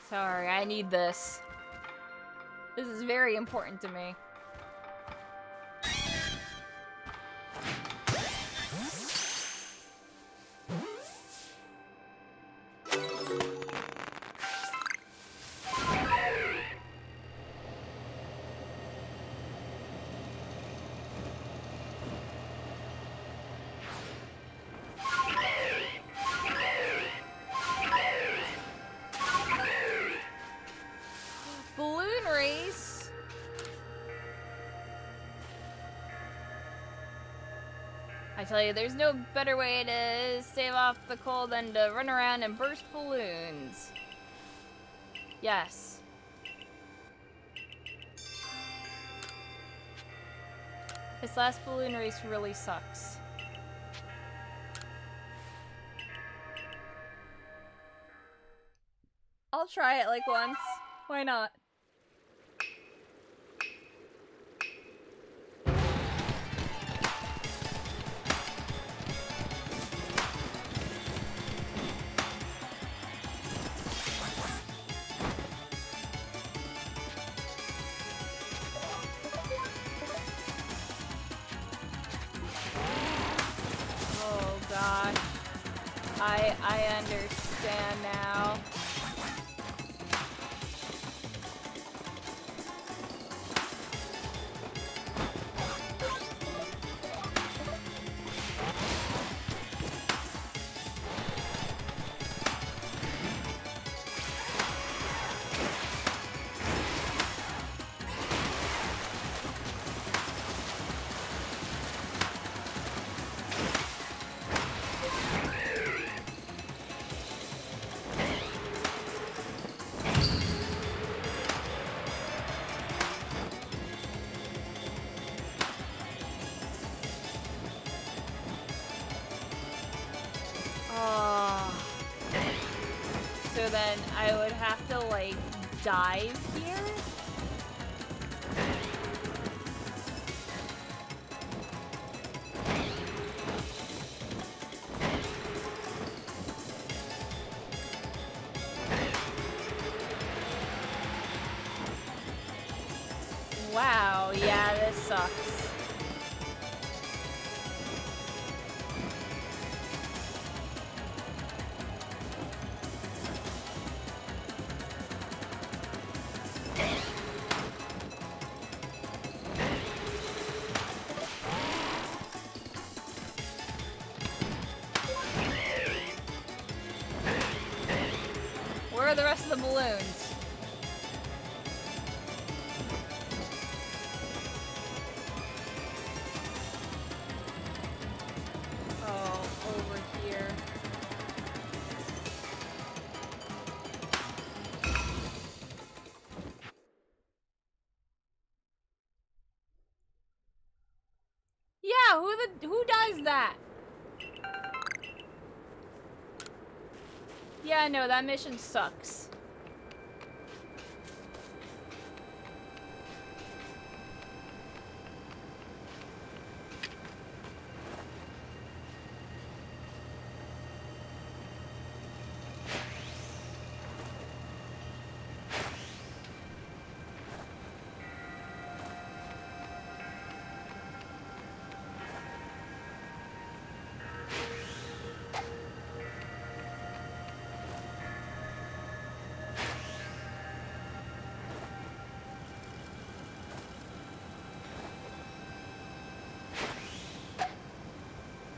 Sorry, I need this. This is very important to me. Balloon race? I tell you, there's no better way to stave off the cold than to run around and burst balloons. Yes. This last balloon race really sucks. I'll try it like once. Why not? Oh gosh. I understand now. So then I would have to, like, dive here? Wow, yeah, this sucks. Where are the rest of the balloons? Oh, over here. Yeah, who does that? Yeah, no, that mission sucks.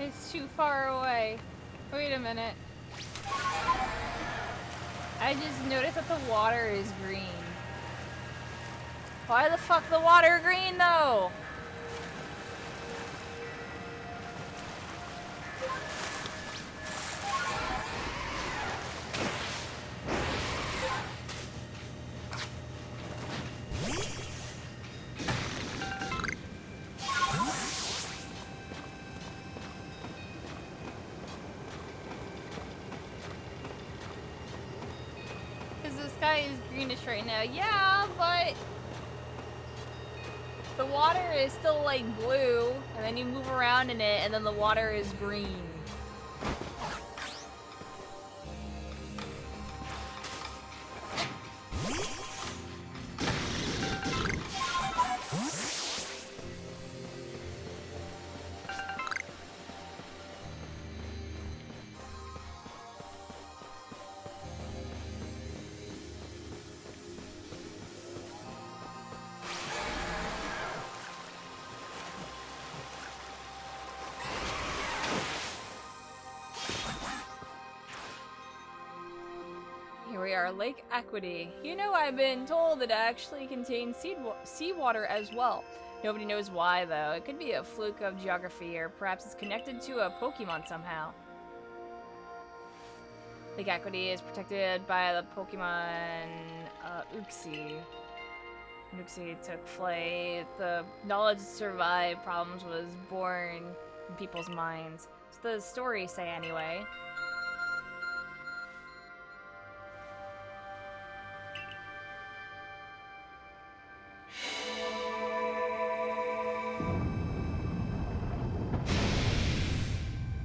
It's too far away. Wait a minute. I just noticed that the water is green. Why the fuck the water green though? Sky is greenish right now. Yeah, but the water is still like blue, and then you move around in it, and then the water is green. Here we are, Lake Equity. You know, I've been told it actually contains seawater as well. Nobody knows why, though. It could be a fluke of geography, or perhaps it's connected to a Pokemon somehow. Lake Equity is protected by the Pokemon Uxie. Uxie took flight. The knowledge to survive problems was born in people's minds. That's the stories say anyway.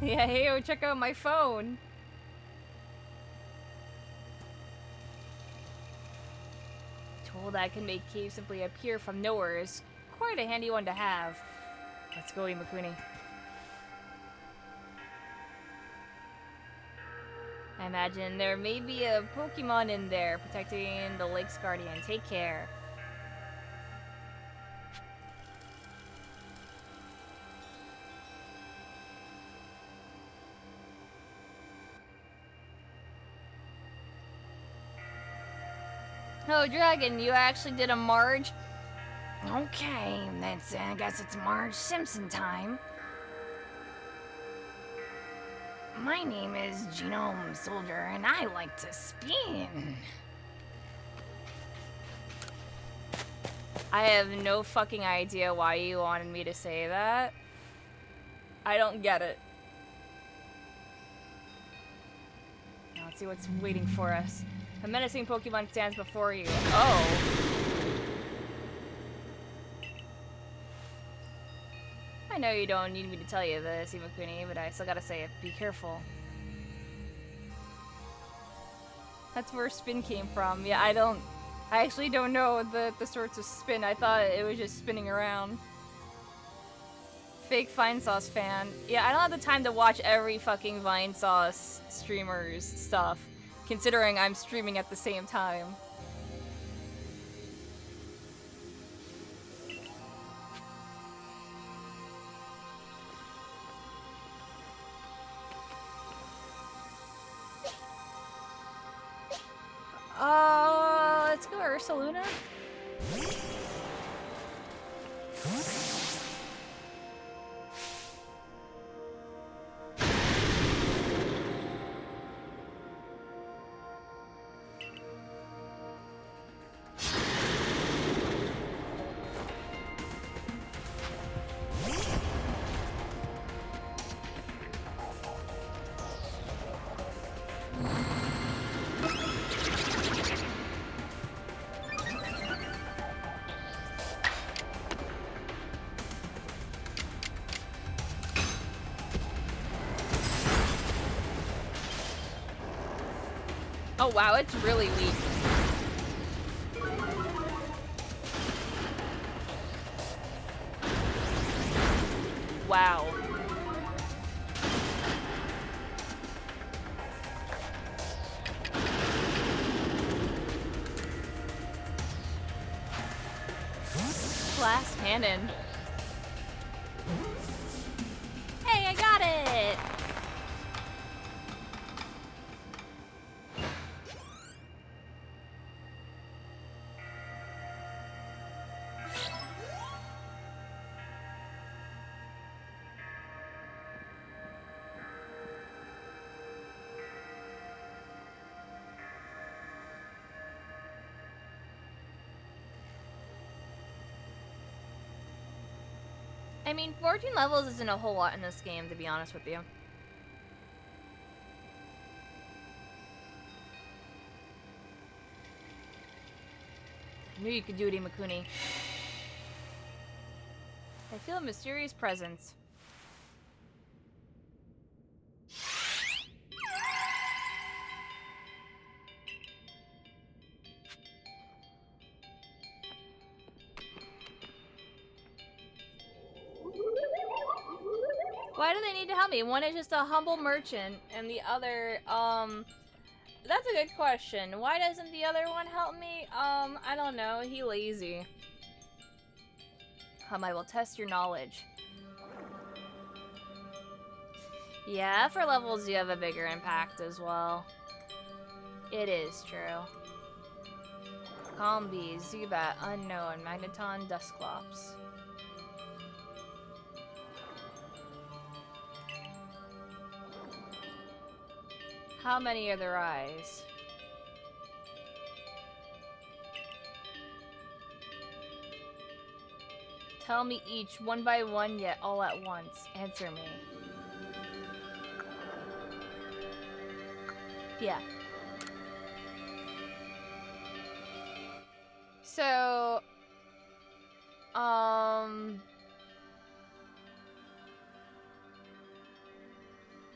Yeah, hey, check out my phone. Tool that can make caves simply appear from nowhere is quite a handy one to have. Let's go, Imakuni. I imagine there may be a Pokemon in there protecting the lake's guardian. Take care. Oh, Dragon, you actually did a Marge? Okay, that's, I guess it's Marge Simpson time. My name is Genome Soldier, and I like to spin. I have no fucking idea why you wanted me to say that. I don't get it. Now let's see what's waiting for us. A menacing Pokemon stands before you. Oh. I know you don't need me to tell you this, Imakuni, but I still gotta say it. Be careful. That's where spin came from. Yeah, I actually don't know the sorts of spin. I thought it was just spinning around. Fake Vinesauce fan. Yeah, I don't have the time to watch every fucking Vinesauce streamer's stuff, considering I'm streaming at the same time. Let's go Ursaluna. Oh wow, it's really weak. Wow. Blast cannon. Hey, I got it! I mean, 14 levels isn't a whole lot in this game, to be honest with you. I knew you could do it, Imakuni. I feel a mysterious presence. Why do they need to help me? One is just a humble merchant, and the other, that's a good question. Why doesn't the other one help me? I don't know. He lazy. I will test your knowledge. Yeah, for levels you have a bigger impact as well. It is true. Combi, Zubat, Unknown, Magneton, Dusclops. How many are their eyes? Tell me each, one by one, yet all at once. Answer me. Yeah. So,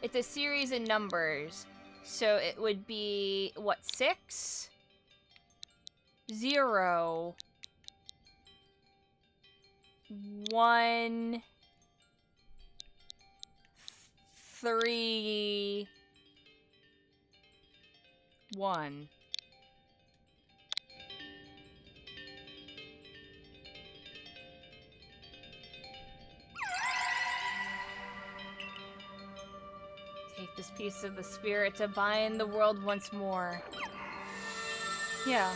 it's a series of numbers. So it would be, what, 6? 0. 1. 3. 1. Take this piece of the spirit to bind the world once more. Yeah.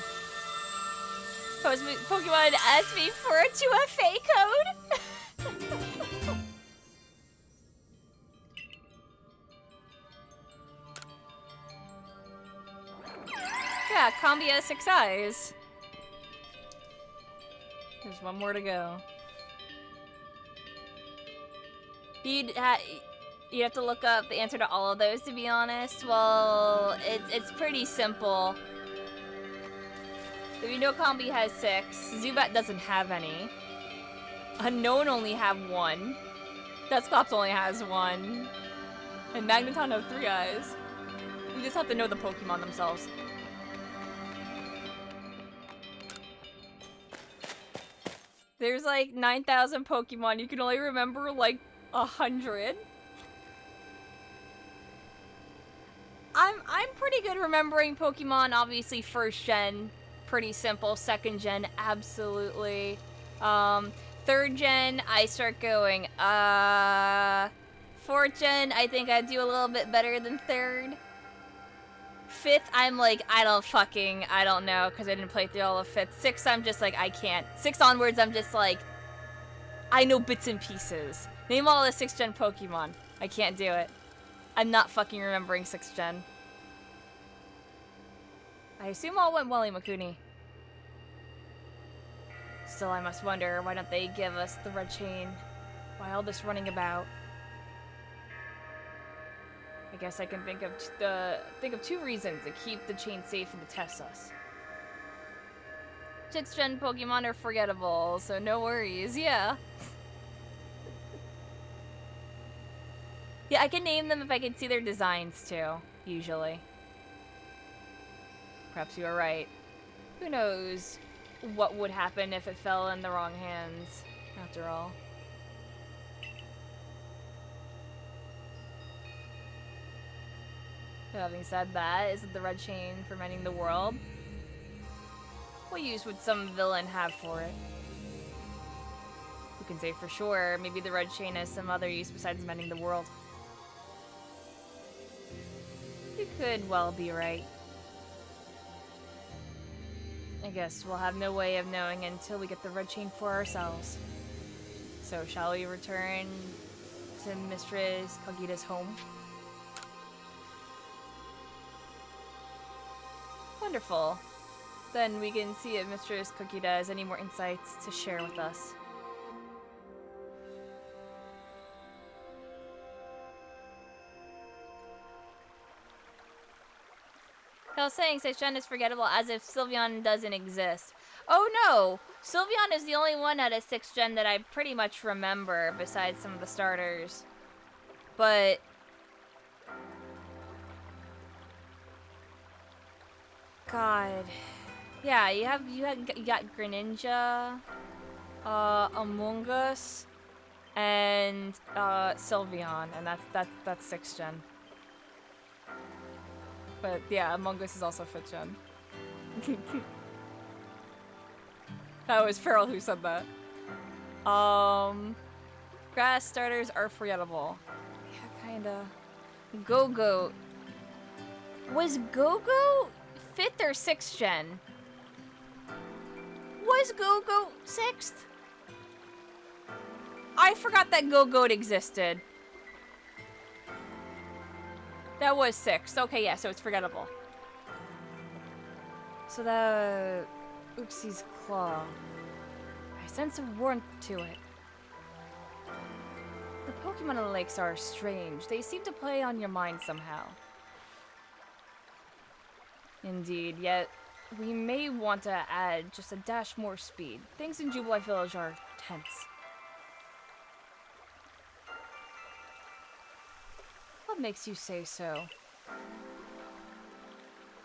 Pokemon asked me for a 2FA code? Yeah, Combi has 6 eyes. There's one more to go. You'd have to look up the answer to all of those, to be honest. Well, it's pretty simple. If you know Combi has 6, Zubat doesn't have any. Unknown only have 1. Dusclops only has 1. And Magneton have 3 eyes. You just have to know the Pokemon themselves. There's like 9,000 Pokemon. You can only remember like 100. I'm pretty good remembering Pokemon. Obviously, first gen, pretty simple. Second gen, absolutely. Third gen, I start going. Fourth gen, I think I do a little bit better than third. Fifth, I'm like, I don't know, because I didn't play through all of fifth. Sixth, I'm just like, I can't. Sixth onwards, I'm just like, I know bits and pieces. Name all the 6th gen Pokemon. I can't do it. I'm not fucking remembering 6th gen. I assume all went well, Imakuni. Still, I must wonder, why don't they give us the red chain? Why all this running about? I guess I can think of 2 reasons to keep the chain safe and to test us. 6th gen Pokemon are forgettable, so no worries, yeah. Yeah, I can name them if I can see their designs too, usually. Perhaps you are right. Who knows what would happen if it fell in the wrong hands, after all. Having said that, is it the red chain for mending the world? What use would some villain have for it? Who can say for sure? Maybe the red chain has some other use besides mending the world. You could well be right. I guess we'll have no way of knowing until we get the red chain for ourselves. So shall we return to Mistress Kagita's home? Wonderful. Then we can see if Mistress Kagita has any more insights to share with us. I was saying 6th gen is forgettable as if Sylveon doesn't exist. Oh no! Sylveon is the only one out of 6th gen that I pretty much remember, besides some of the starters. But God. Yeah, you got Greninja, Among Us, and Sylveon, and that's 6th gen. But yeah, Among Us is also 5th gen. That was Farrell who said that. Grass starters are forgettable. Yeah, kinda. Go-Go. Was Go-Go 5th or 6th gen? Was Go-Go 6th? I forgot that Go-Goat existed. That was 6. Okay, yeah, so it's forgettable. So the Oopsie's claw. I sense a warmth to it. The Pokemon in the lakes are strange. They seem to play on your mind somehow. Indeed, yet we may want to add just a dash more speed. Things in Jubilife Village are tense. What makes you say so?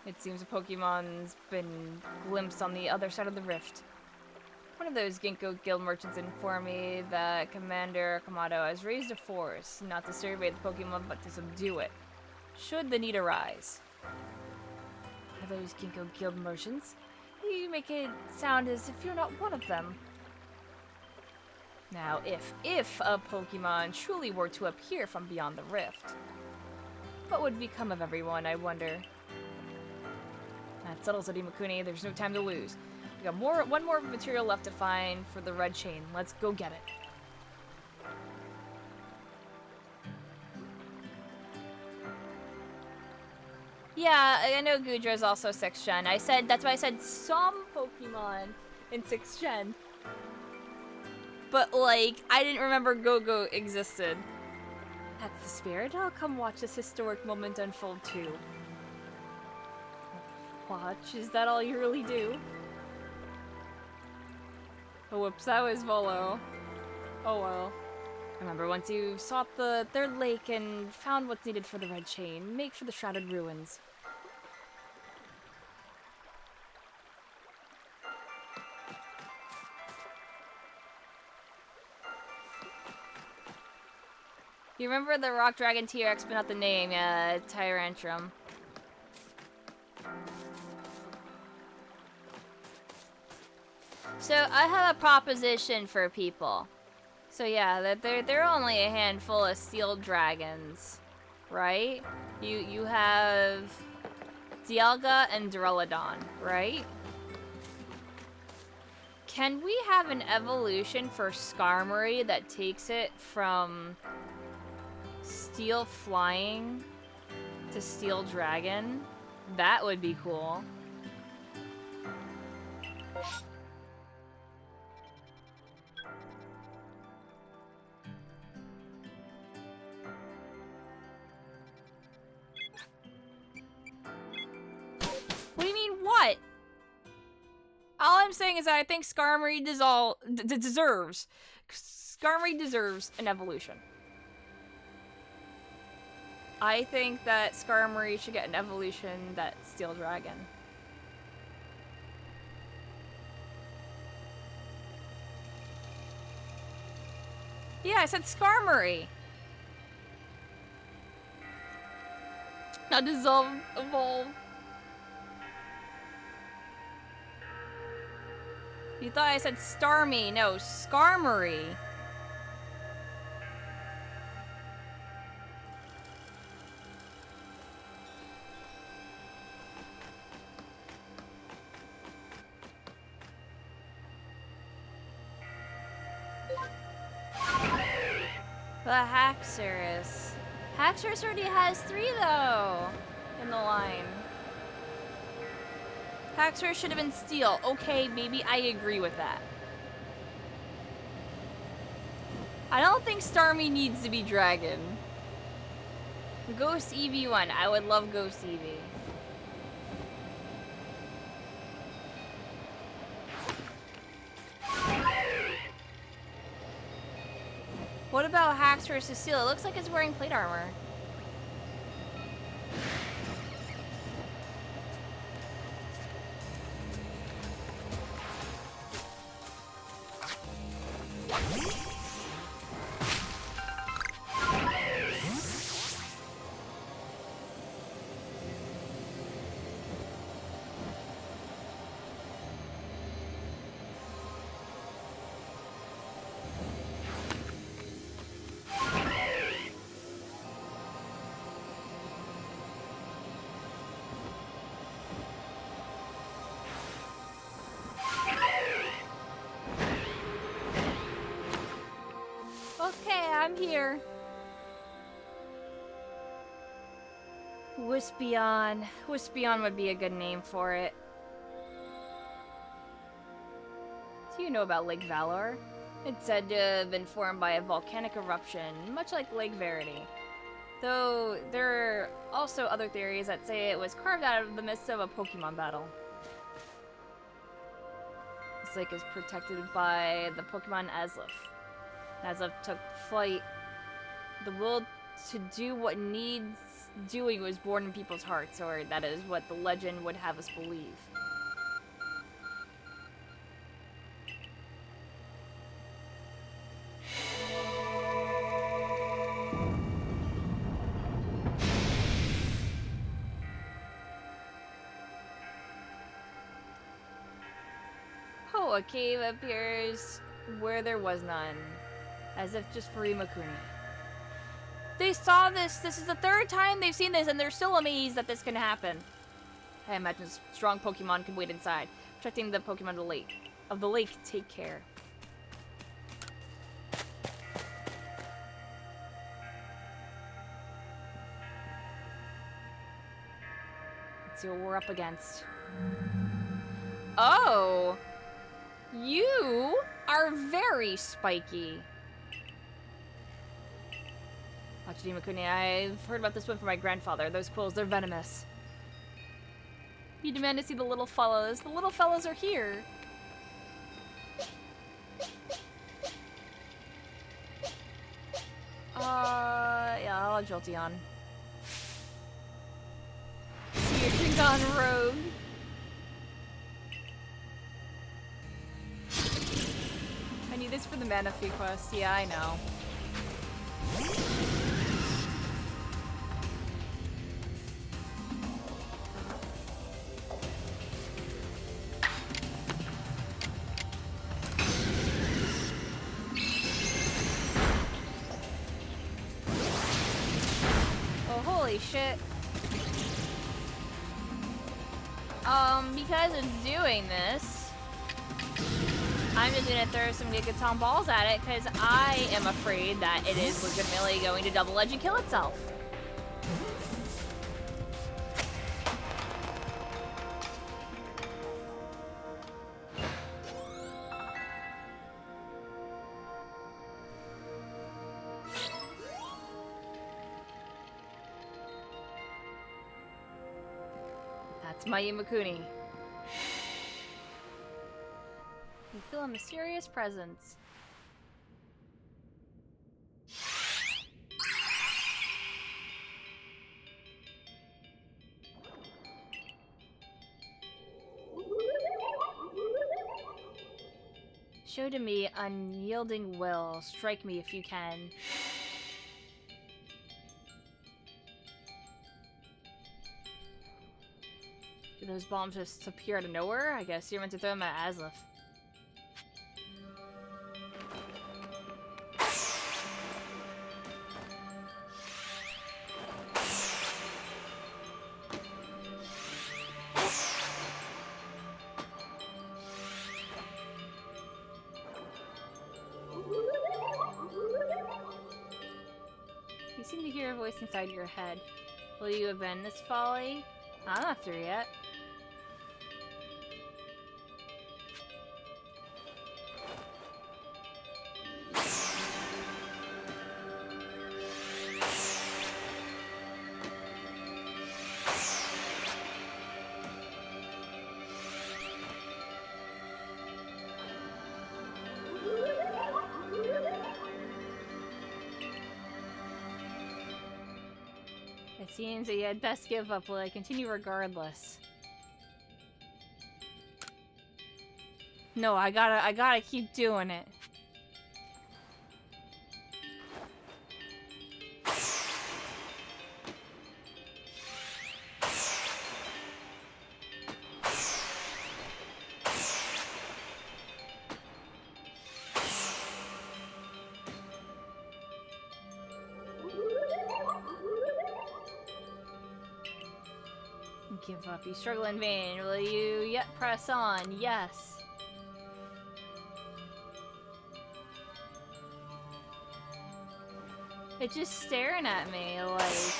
It seems a Pokemon's been glimpsed on the other side of the rift. One of those Ginkgo Guild merchants informed me that Commander Kamado has raised a force, not to survey the Pokemon, but to subdue it, should the need arise. Are those Ginkgo Guild merchants? You make it sound as if you're not one of them. Now, if a Pokemon truly were to appear from beyond the rift, what would become of everyone, I wonder? That settles it, Imakuni. There's no time to lose. We got one more material left to find for the red chain. Let's go get it. Yeah, I know Gudra is also 6th gen. That's why I said some Pokemon in 6th gen. But, like, I didn't remember Go-Go existed. That's the spirit. I'll come watch this historic moment unfold too. Watch? Is that all you really do? Oh, whoops, that was Volo. Oh well. Remember, once you sought their lake and found what's needed for the red chain, make for the shrouded ruins. You remember the Rock Dragon T-Rex, but not the name, Tyrantrum. So, I have a proposition for people. So yeah, that they're only a handful of steel dragons, right? You have Dialga and Duraludon, right? Can we have an evolution for Skarmory that takes it from steel flying to steel dragon? That would be cool. What do you mean, what? All I'm saying is that I think Skarmory deserves an evolution. I think that Skarmory should get an evolution that's Steel Dragon. Yeah, I said Skarmory. Not evolve. You thought I said Starmie. No, Skarmory. The Haxorus. Haxorus already has 3 though in the line. Haxorus should have been steel. Okay, maybe I agree with that. I don't think Starmie needs to be dragon. Ghost Eevee 1. I would love Ghost Eevee. What about Haxorus steel? It looks like it's wearing plate armor. Okay, I'm here. Wispion. Wispion would be a good name for it. Do you know about Lake Valor? It's said to have been formed by a volcanic eruption, much like Lake Verity. Though there are also other theories that say it was carved out of the midst of a Pokemon battle. This lake is protected by the Pokemon Azelf. Azelf took flight. The will to do what needs doing was born in people's hearts, or that is what the legend would have us believe. Oh, a cave appears where there was none, as if just for Imakuni. They saw this. This is the third time they've seen this, and they're still amazed that this can happen. I imagine strong Pokemon could wait inside, protecting the Pokemon of the lake. Take care. Let's see what we're up against. Oh! You are very spiky. Watch Imakuni. I've heard about this one from my grandfather. Those quills, they're venomous. You demand to see the little fellows. The little fellows are here. Yeah, I'll Jolteon. See your Klingon rogue. I need this for the Manaphy quest. Yeah, I know. Oh, holy shit. Because it's doing this, I'm just gonna throw some Gigaton balls at it, because I am afraid that it is legitimately going to double edge and kill itself. That's my Imakuni. You feel a mysterious presence. Show to me unyielding will. Strike me if you can. Do those bombs just appear out of nowhere? I guess you're meant to throw them at Azelf. You seem to hear a voice inside your head. Will you abandon this folly? I'm not through yet. It seems that you had best give up. Will I continue regardless? No, I gotta keep doing it. Give up. You struggle in vain. Will you yet press on? Yes. It's just staring at me like...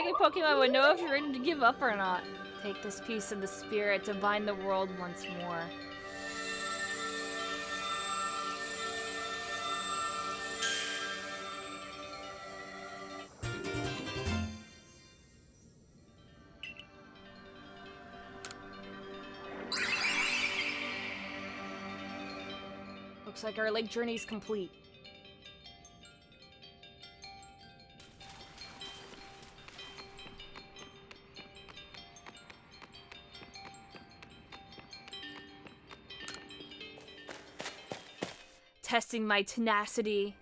psychic Pokemon would know if you're ready to give up or not. Take this piece of the spirit to bind the world once more. Looks like our lake journey's complete. Testing my tenacity.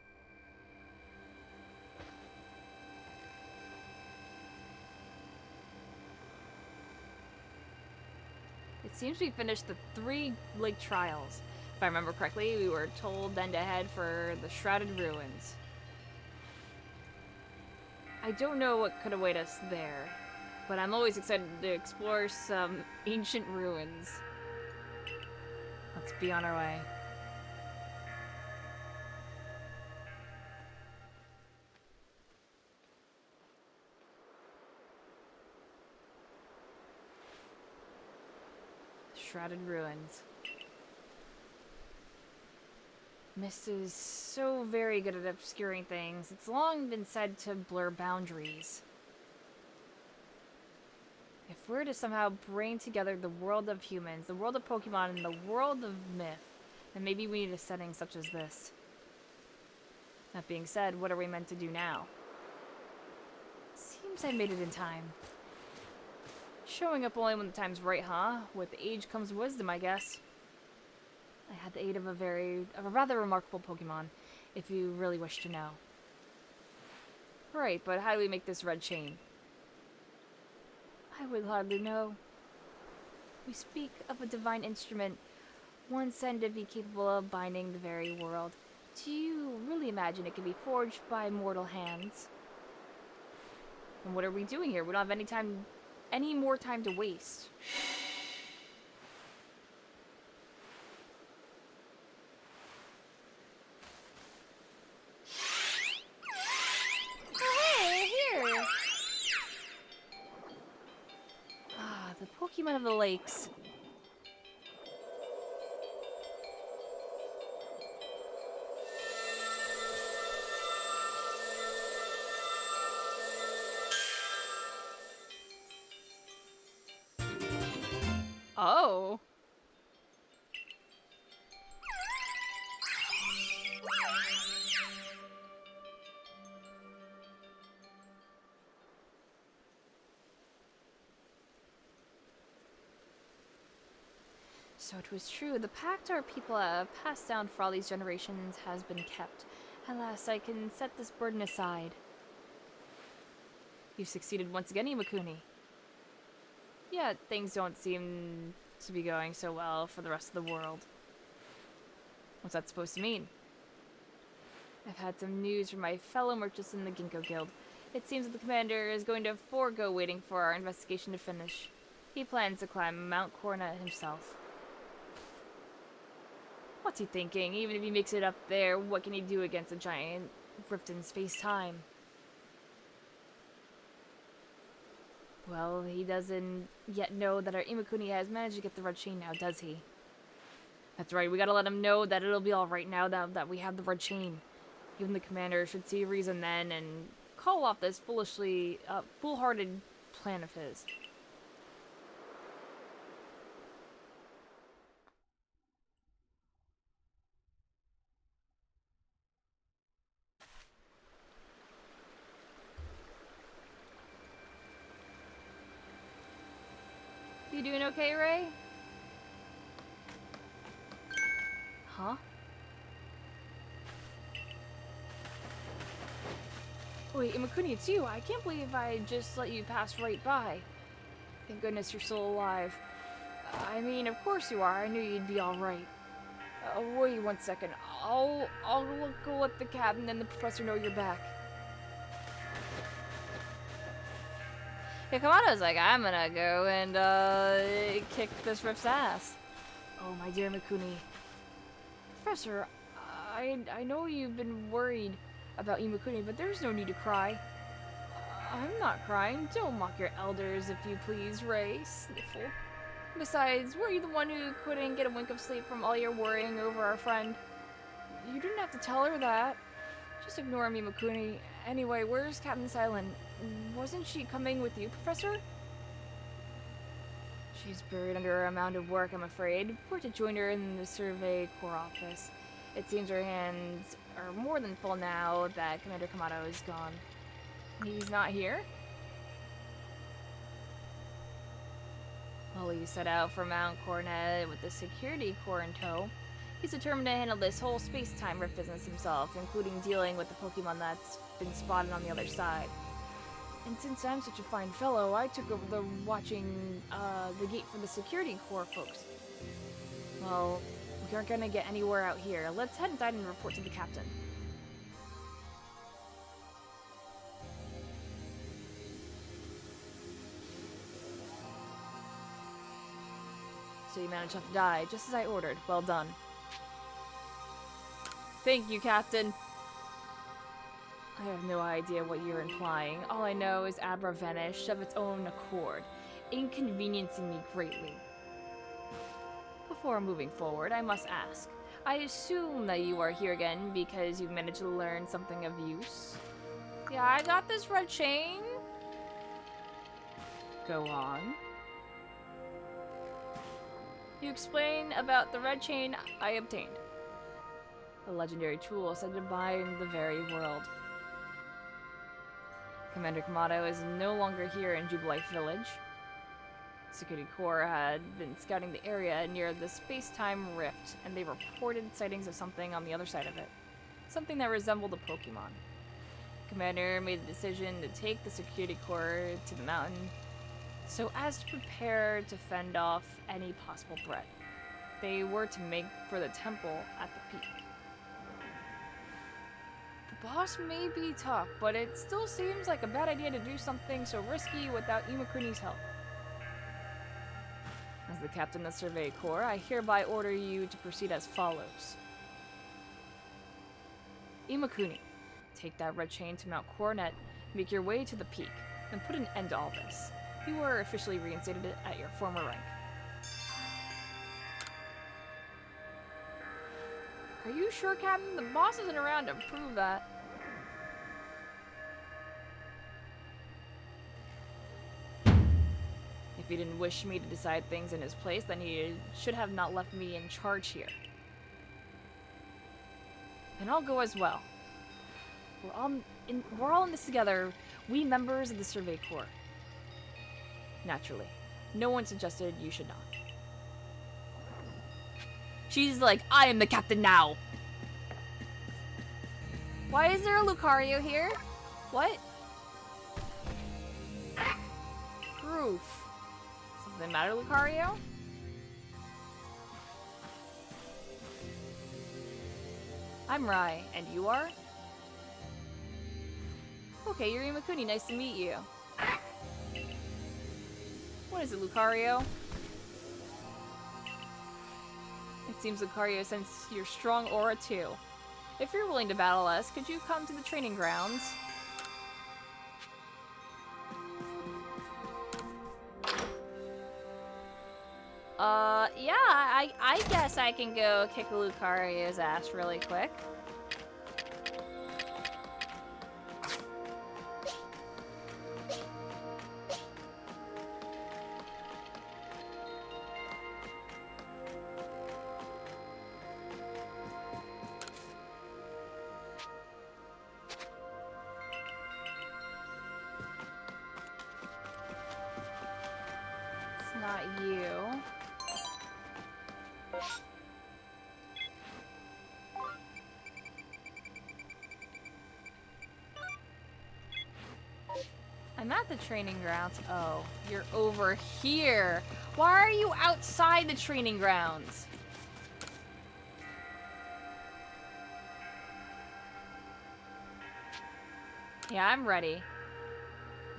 It seems we finished the 3 lake trials. If I remember correctly, we were told then to head for the Shrouded Ruins. I don't know what could await us there, but I'm always excited to explore some ancient ruins. Let's be on our way. Shrouded Ruins. Mist is so very good at obscuring things. It's long been said to blur boundaries. If we're to somehow bring together the world of humans, the world of Pokemon, and the world of myth, then maybe we need a setting such as this. That being said, what are we meant to do now? Seems I made it in time. Showing up only when the time's right, huh? With age comes wisdom, I guess. I had the aid of a rather remarkable Pokemon, if you really wish to know. Right, but how do we make this red chain? I would hardly know. We speak of a divine instrument, one said to be capable of binding the very world. Do you really imagine it can be forged by mortal hands? And what are we doing here? We don't have any more time to waste. Oh, hey, here! Ah, the Pokemon of the lakes. Oh. So it was true. The pact our people have passed down for all these generations has been kept. At last, I can set this burden aside. You've succeeded once again, Imakuni. Yeah, things don't seem to be going so well for the rest of the world. What's that supposed to mean? I've had some news from my fellow merchants in the Ginkgo Guild. It seems that the commander is going to forego waiting for our investigation to finish. He plans to climb Mount Coronet himself. What's he thinking? Even if he makes it up there, what can he do against a giant rift in space-time? Well, he doesn't yet know that our Imakuni has managed to get the red chain now, does he? That's right, we gotta let him know that it'll be alright now that we have the red chain. Even the commander should see a reason then and call off this foolhardy plan of his. You doing okay, Ray? Huh? Wait, Imakuni, it's you. I can't believe I just let you pass right by. Thank goodness you're still alive. I mean, of course you are. I knew you'd be alright. Wait 1 second. I'll go let the captain and the professor know you're back. Yakamato's like, I'm gonna go and kick this riff's ass. Oh, my dear Imakuni. Professor, I know you've been worried about Imakuni, but there's no need to cry. I'm not crying. Don't mock your elders, if you please, Ray. Sniffle. Besides, were you the one who couldn't get a wink of sleep from all your worrying over our friend? You didn't have to tell her that. Just ignore me, Imakuni. Anyway, where's Captain Silent? Wasn't she coming with you, Professor? She's buried under a mound of work, I'm afraid. We're to join her in the Survey Corps office. It seems her hands are more than full now that Commander Kamado is gone. He's not here? Well, he set out for Mount Coronet with the security corps in tow. He's determined to handle this whole space-time rift business himself, including dealing with the Pokemon that's been spotted on the other side. And since I'm such a fine fellow, I took over the watching the gate for the security corps folks. Well, we aren't gonna get anywhere out here. Let's head inside and report to the captain. So you managed not to die, just as I ordered. Well done. Thank you, Captain. I have no idea what you're implying. All I know is Abra vanished of its own accord, inconveniencing me greatly. Before moving forward, I must ask. I assume that you are here again because you managed to learn something of use? Yeah, I got this red chain. Go on. You explain about the red chain I obtained. A legendary tool said to bind the very world. Commander Kamado is no longer here in Jubilife Village. Security Corps had been scouting the area near the space-time rift, and they reported sightings of something on the other side of it. Something that resembled a Pokemon. Commander made the decision to take the Security Corps to the mountain so as to prepare to fend off any possible threat. They were to make for the temple at the peak. The boss may be tough, but it still seems like a bad idea to do something so risky without Imakuni's help. As the captain of the Survey Corps, I hereby order you to proceed as follows. Imakuni, take that red chain to Mount Coronet, make your way to the peak, and put an end to all this. You are officially reinstated at your former rank. Are you sure, Captain? The boss isn't around to prove that. If he didn't wish me to decide things in his place, then he should have not left me in charge here. And I'll go as well. We're all in this together, we members of the Survey Corps. Naturally, no one suggested you should not. She's like, I am the captain now! Why is there a Lucario here? What? Proof. Something matter, Lucario? I'm Rai, and you are? Okay, you're Imakuni, nice to meet you. What is it, Lucario? It seems Lucario sensed your strong aura too. If you're willing to battle us, could you come to the training grounds? Yeah, I guess I can go kick Lucario's ass really quick. Not you. I'm at the training grounds. Oh, you're over here. Why are you outside the training grounds? Yeah, I'm ready.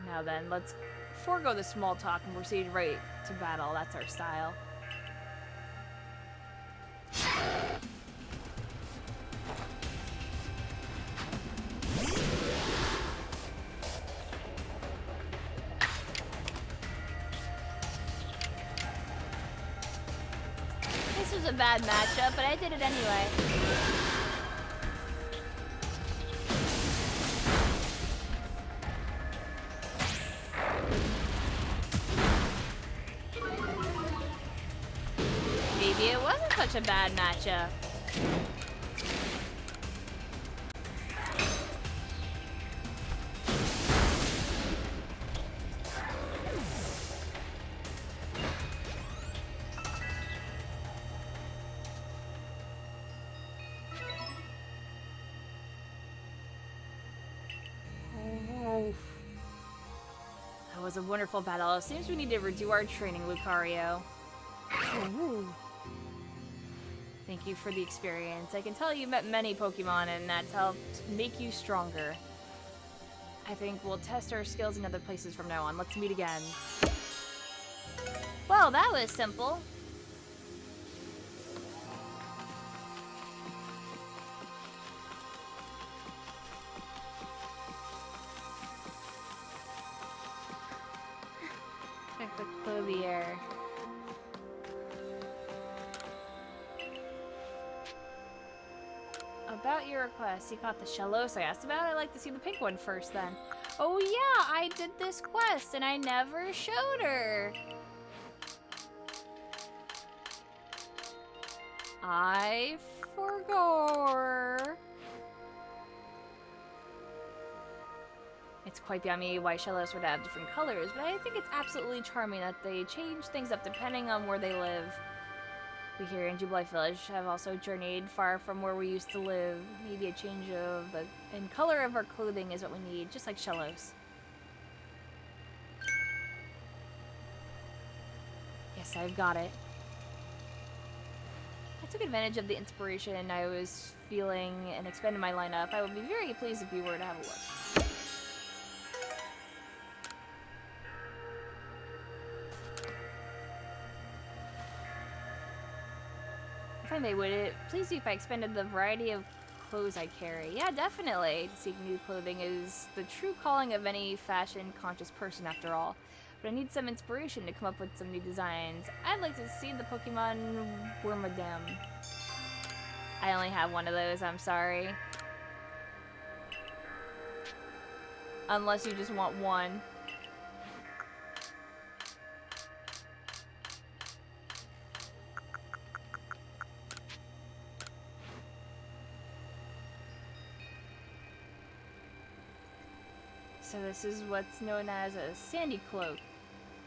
Now then, let's forego the small talk and proceed right to battle. That's our style. this was a bad matchup, but I did it anyway. Maybe it wasn't such a bad matchup. That was a wonderful battle. It seems we need to redo our training, Lucario. Ooh. Thank you for the experience. I can tell you met many Pokemon and that's helped make you stronger. I think we'll test our skills in other places from now on. Let's meet again. Well, that was simple. Check the Clothier. About your request, you caught the Shellos I asked about? I'd like to see the pink one first then. Oh yeah, I did this quest and I never showed her. I forgot. It's quite beyond me why Shellos would have different colors, but I think it's absolutely charming that they change things up depending on where they live. We here in Jubilee Village have also journeyed far from where we used to live. Maybe a change of the color of our clothing is what we need, just like Shellos. Yes, I've got it. I took advantage of the inspiration I was feeling and expanded my lineup. I would be very pleased if you were to have a look. If I may, would it please you if I expanded the variety of clothes I carry? Yeah, definitely. To seek new clothing is the true calling of any fashion-conscious person, after all. But I need some inspiration to come up with some new designs. I'd like to see the Pokemon Wormadam. I only have one of those, I'm sorry. Unless you just want one. So this is what's known as a sandy cloak.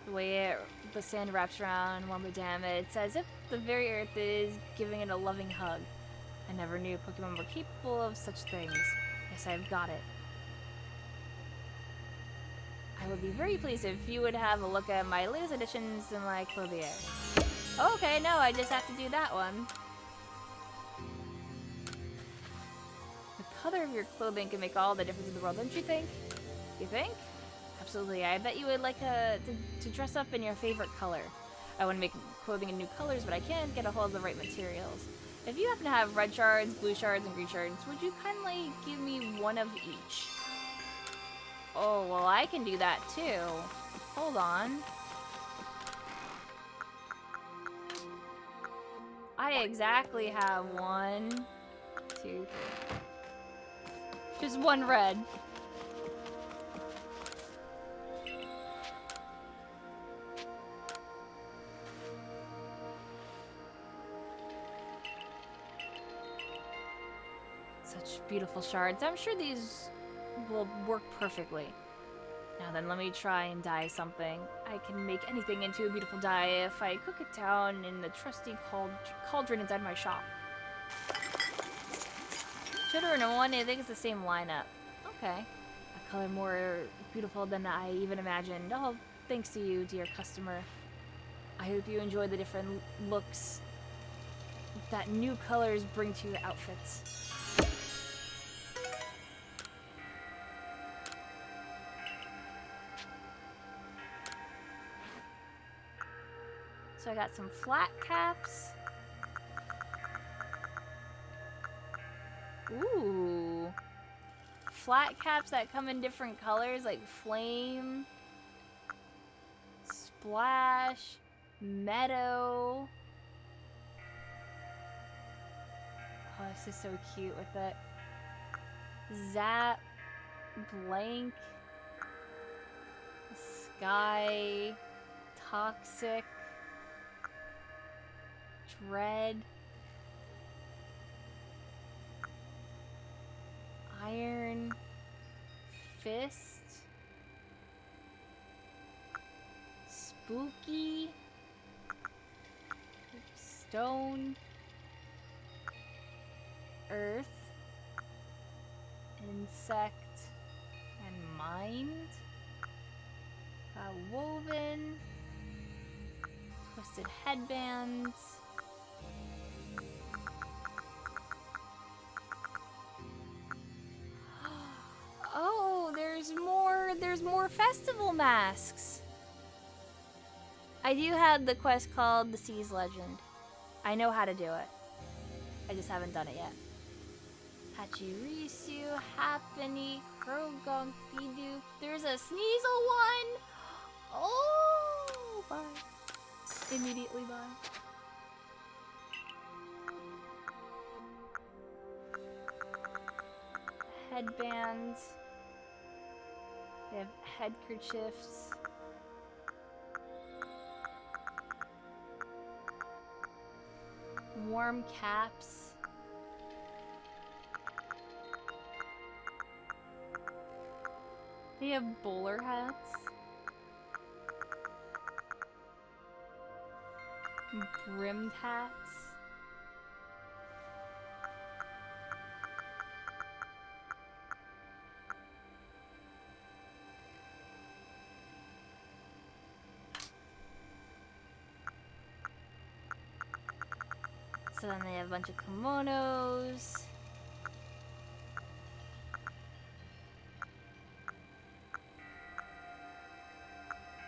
The way the sand wraps around Wormadam, it's as if the very earth is giving it a loving hug. I never knew Pokemon were capable of such things. Yes, I've got it. I would be very pleased if you would have a look at my latest additions in my clothier. Okay, no, I just have to do that one. The color of your clothing can make all the difference in the world, don't you think? You think? Absolutely. I bet you would like to dress up in your favorite color. I want to make clothing in new colors, but I can't get a hold of the right materials. If you happen to have red shards, blue shards, and green shards, would you kindly give me one of each? Oh, well, I can do that too. Hold on. I exactly have 1, 2, 3. Just one red. Such beautiful shards. I'm sure these will work perfectly. Now then, let me try and dye something. I can make anything into a beautiful dye if I cook it down in the trusty cauldron inside my shop. Should or no one, I think it's the same lineup. Okay. A color more beautiful than I even imagined. All thanks to you, dear customer. I hope you enjoy the different looks that new colors bring to your outfits. So I got some flat caps. Ooh. Flat caps that come in different colors like flame, splash, meadow. is so cute with it. Zap, Blank, Sky, Toxic, Dread, Iron, Fist, Spooky, Stone, Earth, Insect, and Mind. Woven, Twisted Headbands. Oh, there's more festival masks. I do have the quest called The Sea's Legend. I know how to do it. I just haven't done it yet. Hachirisu, Happiny, Krogunk, Bidoof. There's a Sneasel one! Oh, bye. Immediately bye. Headbands. They have headkerchiefs. Warm caps. They have bowler hats. Brimmed hats. So then they have a bunch of kimonos.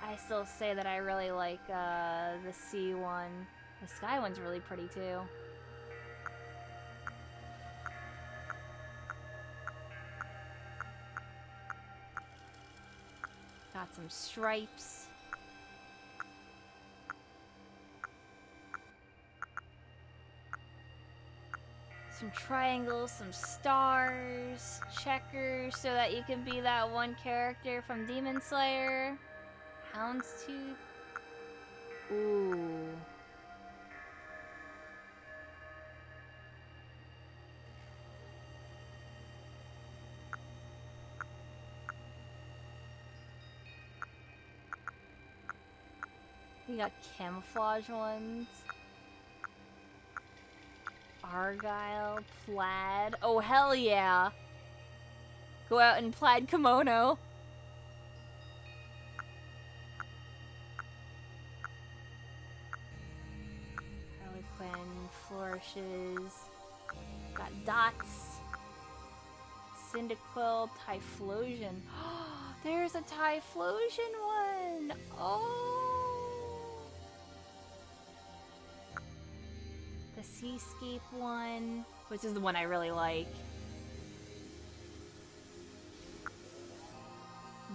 I still say that I really like the sea one. The sky one's really pretty too. Got some stripes. Some triangles, some stars, checkers, so that you can be that one character from Demon Slayer. Houndstooth. Ooh. You got camouflage ones. Argyle, plaid. Oh, hell yeah. Go out in plaid kimono. Harlequin, flourishes. Got dots. Cyndaquil, Typhlosion. There's a Typhlosion one. Oh. The Seascape one, which is the one I really like.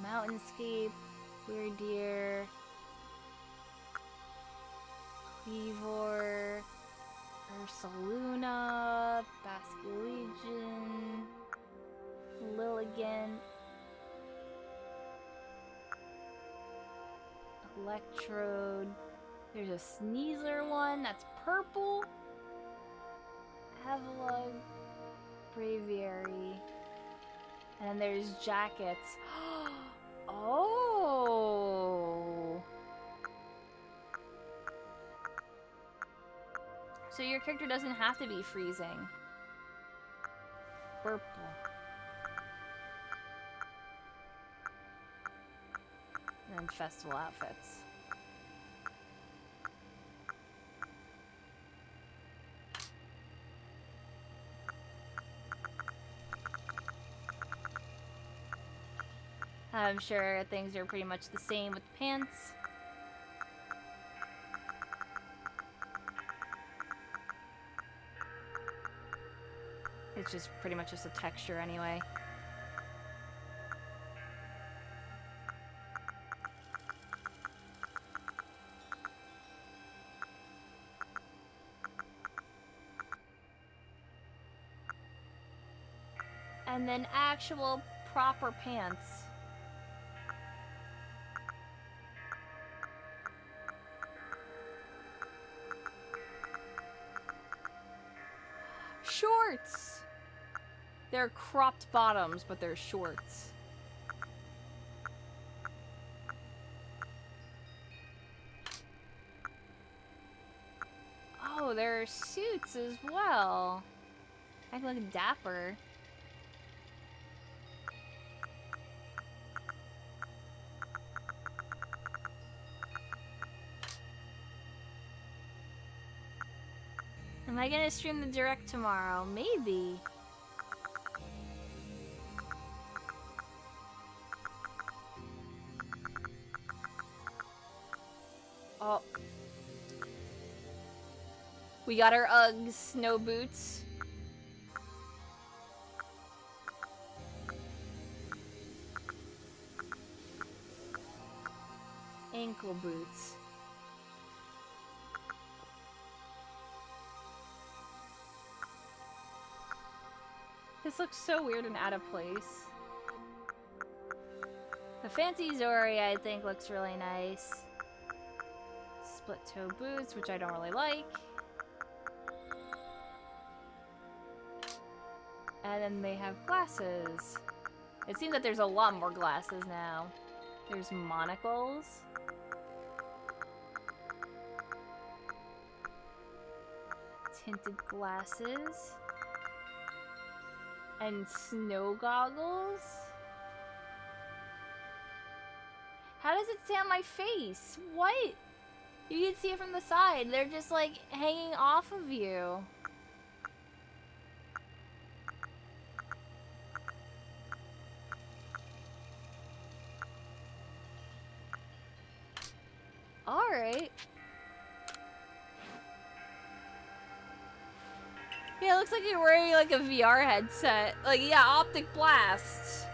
Mountainscape, Weird Deer, Cleavor, Ursaluna, Basculegion, Lilligant, Electrode. There's a Sneasler one that's purple. Avalug, Braviary, and then there's jackets. Oh! So your character doesn't have to be freezing. Purple. And then festival outfits. I'm sure things are pretty much the same with the pants. It's just pretty much just a texture anyway. And then actual proper pants. Shorts! They're cropped bottoms, but they're shorts. Oh, there are suits as well. I look dapper. Am I gonna stream the direct tomorrow? Maybe. Oh. We got our Uggs snow boots. Ankle boots. This looks so weird and out of place. The fancy Zori, I think, looks really nice. Split toe boots, which I don't really like. And then they have glasses. It seems that there's a lot more glasses now. There's monocles. Tinted glasses. And snow goggles? How does it stay on my face? What? You can see it from the side. They're just like hanging off of you. Alright. Yeah, it looks like you're wearing like a VR headset. Like, yeah, optic blasts.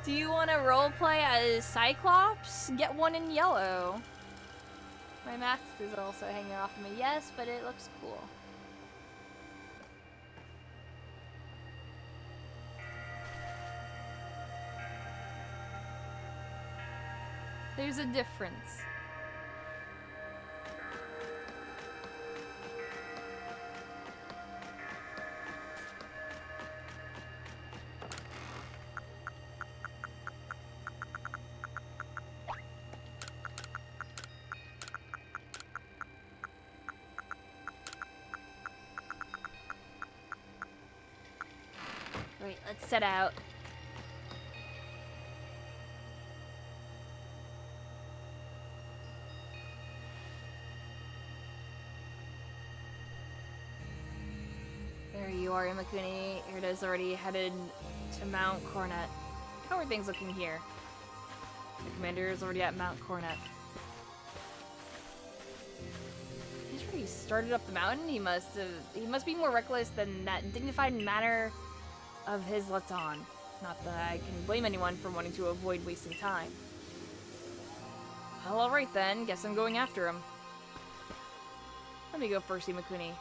Do you want to roleplay as Cyclops? Get one in yellow. My mask is also hanging off of me. Yes, but it looks cool. There's a difference. Wait, let's set out. There you are, Imakuni. Irda's already headed to Mount Coronet. How are things looking here? The commander is already at Mount Coronet. He's already started up the mountain. He must be more reckless than that dignified manner of his lets on. Not that I can blame anyone for wanting to avoid wasting time. Well, alright then. Guess I'm going after him. Let me go first, Imakuni.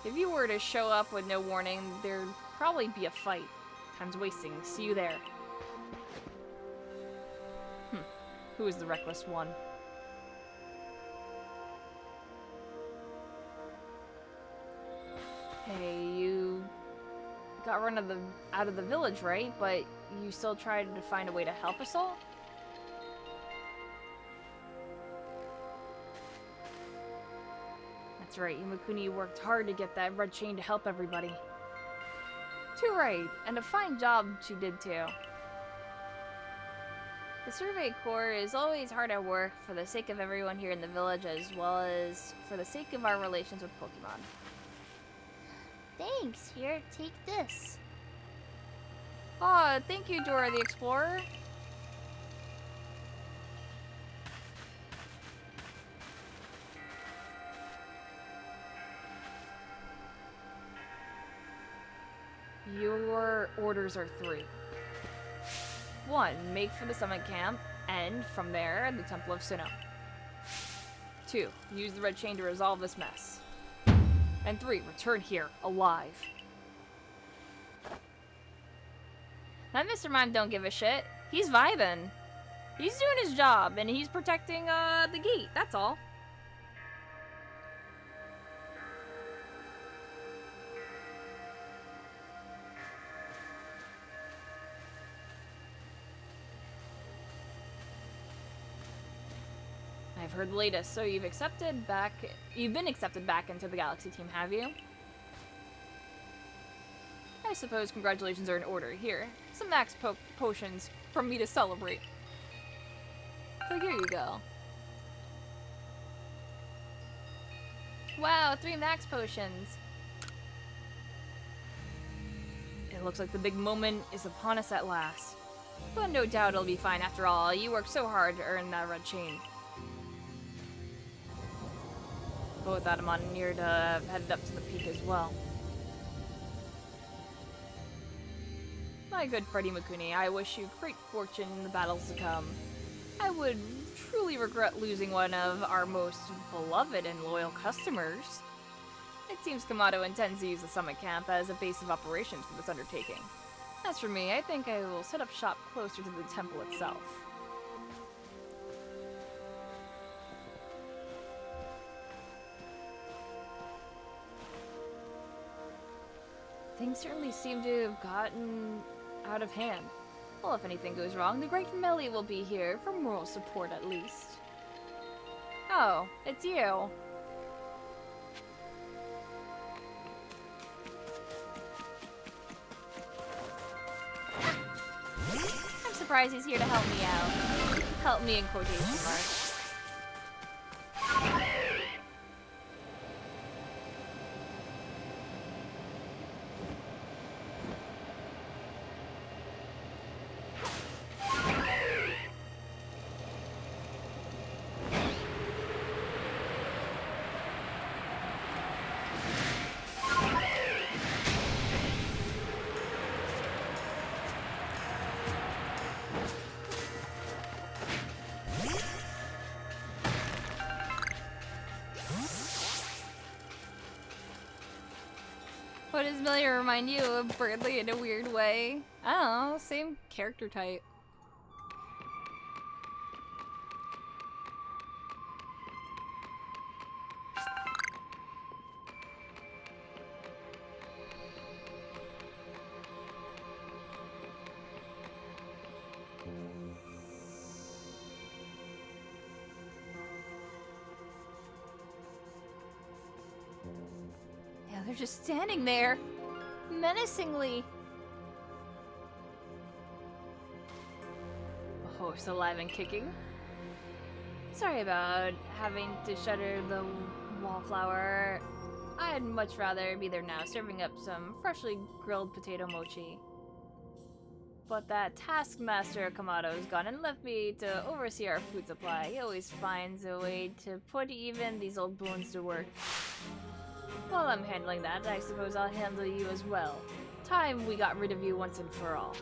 If you were to show up with no warning, there'd probably be a fight. Time's wasting. See you there. Who is the reckless one? Hey, you got run out of the village, right? But you still tried to find a way to help us all? That's right, Imakuni worked hard to get that red chain to help everybody. Too right, and a fine job she did too. The Survey Corps is always hard at work for the sake of everyone here in the village as well as for the sake of our relations with Pokemon. Thanks. Here, take this. Aw, thank you, Dora the Explorer. Your orders are 3. 1. Make for the summit camp, and from there, the Temple of Sinnoh. 2. Use the red chain to resolve this mess. And 3. Return here, alive. That Mr. Mime don't give a shit. He's vibing. He's doing his job, and he's protecting, the gate. That's all. I've heard the latest, so you've been accepted back into the Galaxy team, have you? I suppose congratulations are in order. Here, some max potions from me to celebrate. So here you go. Wow, 3 max potions. It looks like the big moment is upon us at last. But no doubt it'll be fine after all. You worked so hard to earn that red chain. But with that, I'm on near to headed up to the peak as well. My good friend Imakuni, I wish you great fortune in the battles to come. I would truly regret losing one of our most beloved and loyal customers. It seems Kamado intends to use the summit camp as a base of operations for this undertaking. As for me, I think I will set up shop closer to the temple itself. Things certainly seem to have gotten out of hand. Well, if anything goes wrong, the Great Melly will be here for moral support at least. Oh, it's you. I'm surprised he's here to help me out. Help me in quotation marks. What does Melia remind you of Bradley in a weird way? I don't know, same character type. They're just standing there, menacingly. Oh, it's alive and kicking. Sorry about having to shutter the wallflower. I'd much rather be there now, serving up some freshly grilled potato mochi. But that taskmaster Kamado's gone and left me to oversee our food supply. He always finds a way to put even these old bones to work. While I'm handling that, I suppose I'll handle you as well. Time we got rid of you once and for all.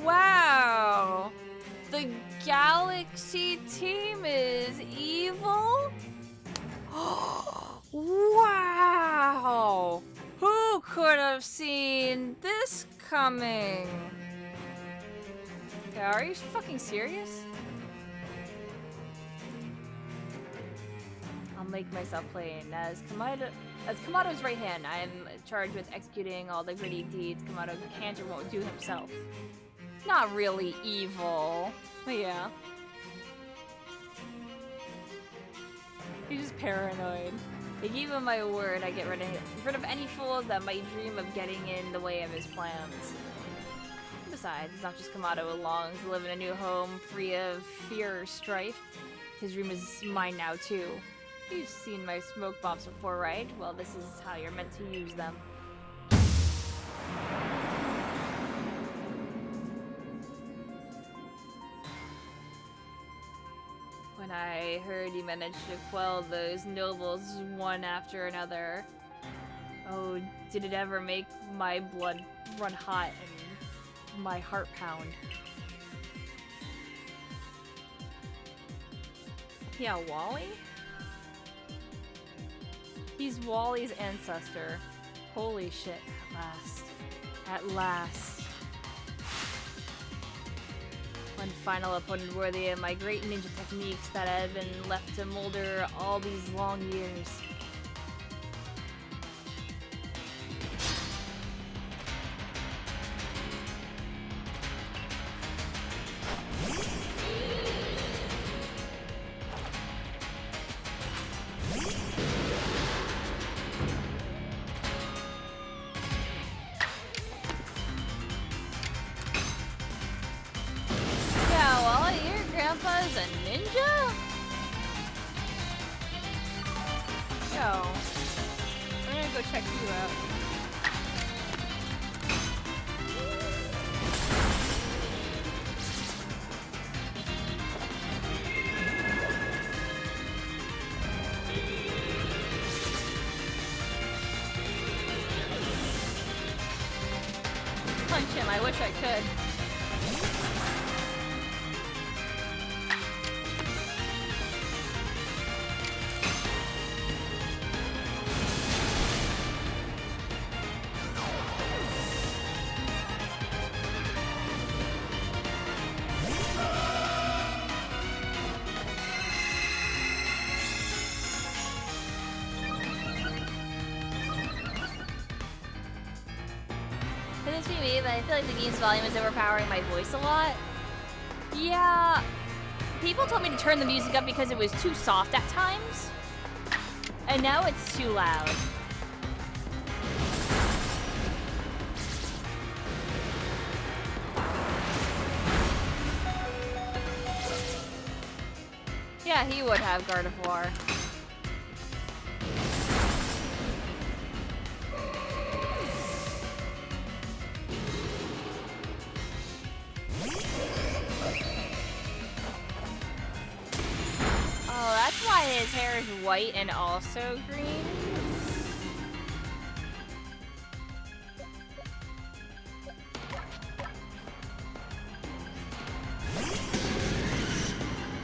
Wow! The Galaxy team is evil? Wow! Who could have seen this coming? Okay, are you fucking serious? Make myself plain. As Kamado's right hand, I am charged with executing all the gritty deeds Kamado can't or won't do himself. Not really evil, but yeah. He's just paranoid. I gave him my word I get rid of any fools that might dream of getting in the way of his plans. Besides, it's not just Kamado who longs to live in a new home free of fear or strife. His dream is mine now too. You've seen my smoke bombs before, right? Well, this is how you're meant to use them. When I heard you managed to quell those nobles one after another, oh, did it ever make my blood run hot and my heart pound. Yeah, Wally? He's Wally's ancestor. Holy shit, at last. At last. One final opponent worthy of my great ninja techniques that have been left to molder all these long years. Grandpa's a ninja? Yo, I'm gonna go check you out. Punch him, I wish I could. I feel like the game's volume is overpowering my voice a lot. Yeah, people told me to turn the music up because it was too soft at times. And now it's too loud. Yeah, he would have Gardevoir. His hair is white and also green.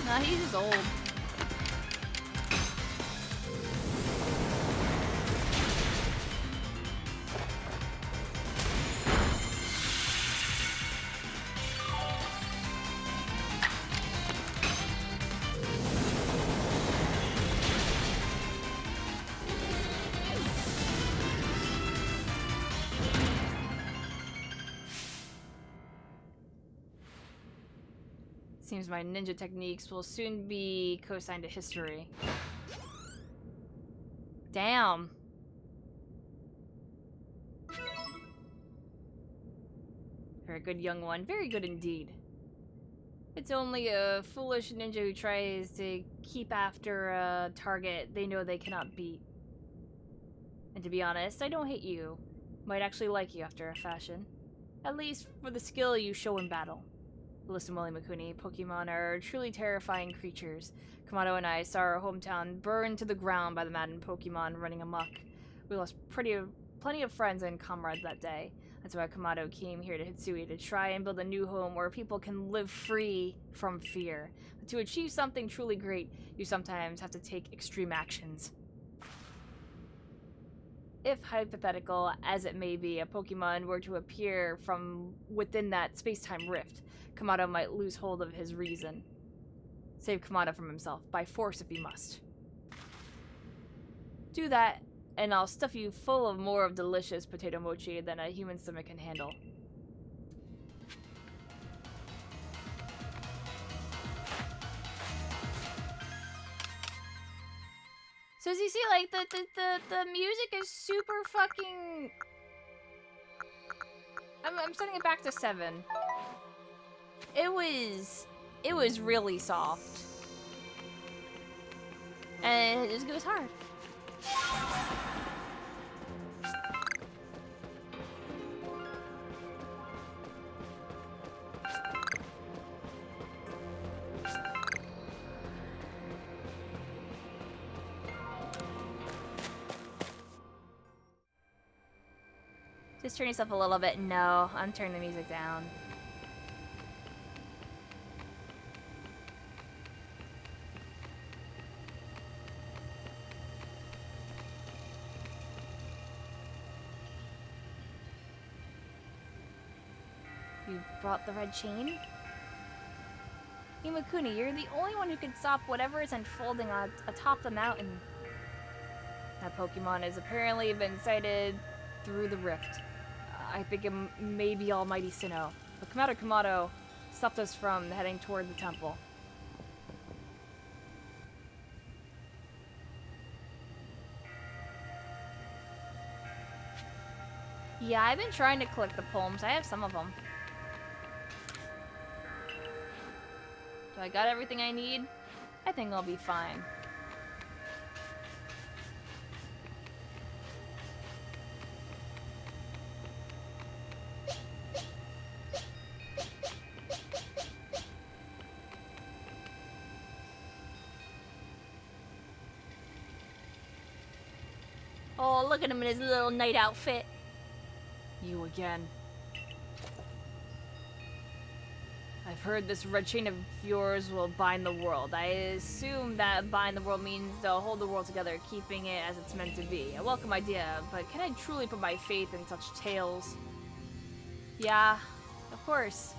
Nah, he's just old. Seems my ninja techniques will soon be co-signed to history. Damn. Very good, young one. Very good indeed. It's only a foolish ninja who tries to keep after a target they know they cannot beat. And to be honest, I don't hate you. Might actually like you after a fashion. At least for the skill you show in battle. Listen, Willie Mikuni, Pokemon are truly terrifying creatures. Kamado and I saw our hometown burned to the ground by the maddened Pokemon running amok. We lost plenty of friends and comrades that day. That's why Kamado came here to Hitsui to try and build a new home where people can live free from fear. But to achieve something truly great, you sometimes have to take extreme actions. If hypothetical as it may be, a Pokemon were to appear from within that space-time rift, Kamado might lose hold of his reason. Save Kamado from himself, by force if you must. Do that, and I'll stuff you full of more of delicious potato mochi than a human stomach can handle. So as you see, like, the music is super fucking... I'm setting it back to 7. It was really soft. And it just goes hard. Just turn yourself a little bit. No, I'm turning the music down. You brought the red chain? Imakuni, you're the only one who can stop whatever is unfolding atop the mountain. That Pokemon has apparently been sighted through the rift. I think it may be Almighty Sinnoh. But Kamado stopped us from heading toward the temple. Yeah, I've been trying to collect the poems. I have some of them. Do I got everything I need? I think I'll be fine. Oh, look at him in his little night outfit. You again. I've heard this red chain of yours will bind the world. I assume that bind the world means they'll hold the world together, keeping it as it's meant to be. A welcome idea, but can I truly put my faith in such tales? Yeah, of course.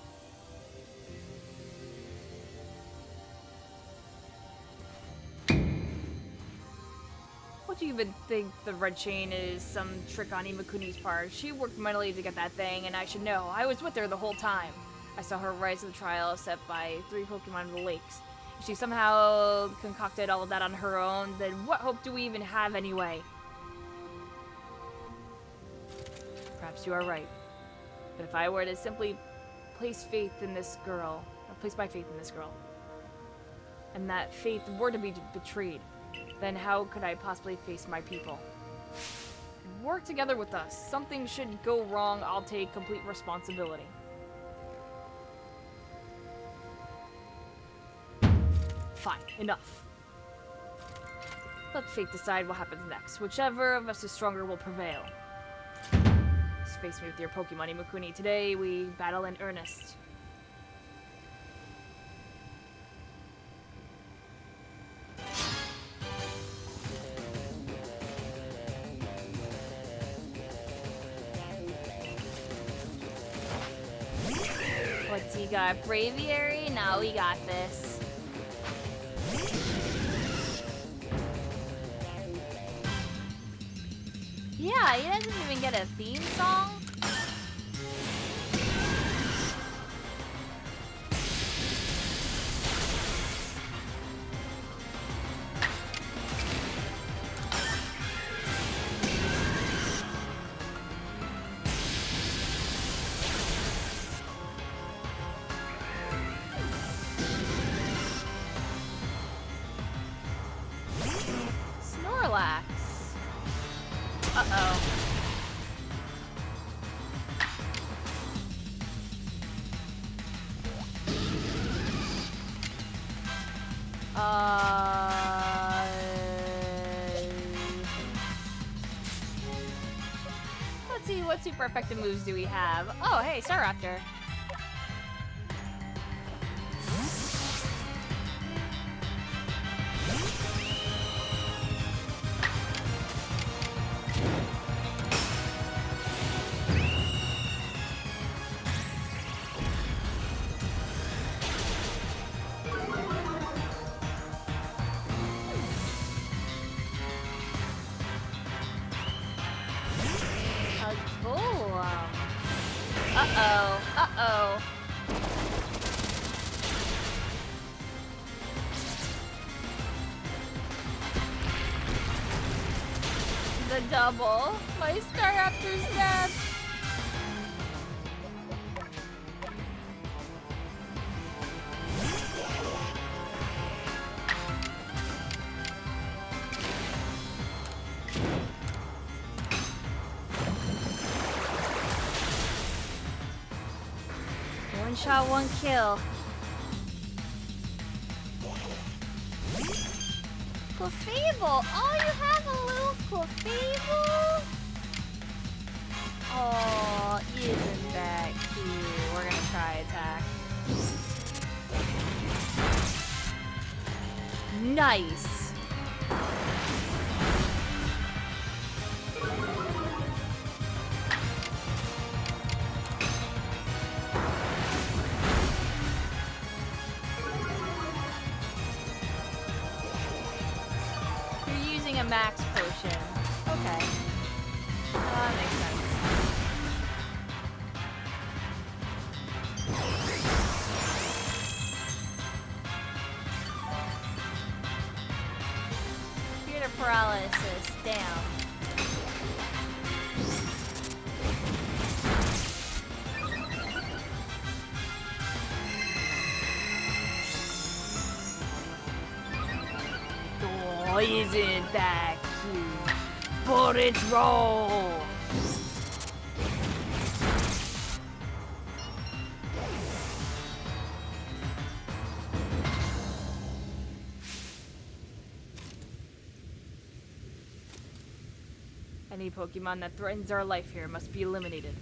What do you even think the red chain is some trick on Imakuni's part? She worked mightily to get that thing, and I should know. I was with her the whole time. I saw her rise to the trial set by 3 Pokemon in the lakes. If she somehow concocted all of that on her own, then what hope do we even have anyway? Perhaps you are right. But if I were to simply place faith in this girl, or place my faith in this girl, and that faith were to be betrayed, then how could I possibly face my people? Work together with us. Something should go wrong, I'll take complete responsibility. Fine, enough. Let fate decide what happens next. Whichever of us is stronger will prevail. Just face me with your Pokemon, Imakuni. Today we battle in earnest. What's he got? Braviary? No, we got this. Yeah, he doesn't even get a theme song. Snorlax. Uh-oh. Let's see, what super effective moves do we have? Oh, hey, Staraptor. Uh-oh. Uh-oh. The double. My Staraptor's dead. One shot, one kill. Clefable! Oh, you have a little Clefable? Oh, isn't that cute? We're gonna try attack. Nice! using a max potion. Okay. That makes sense. Theater paralysis down. Oh, isn't that cute? But it's roll. Any Pokemon that threatens our life here must be eliminated.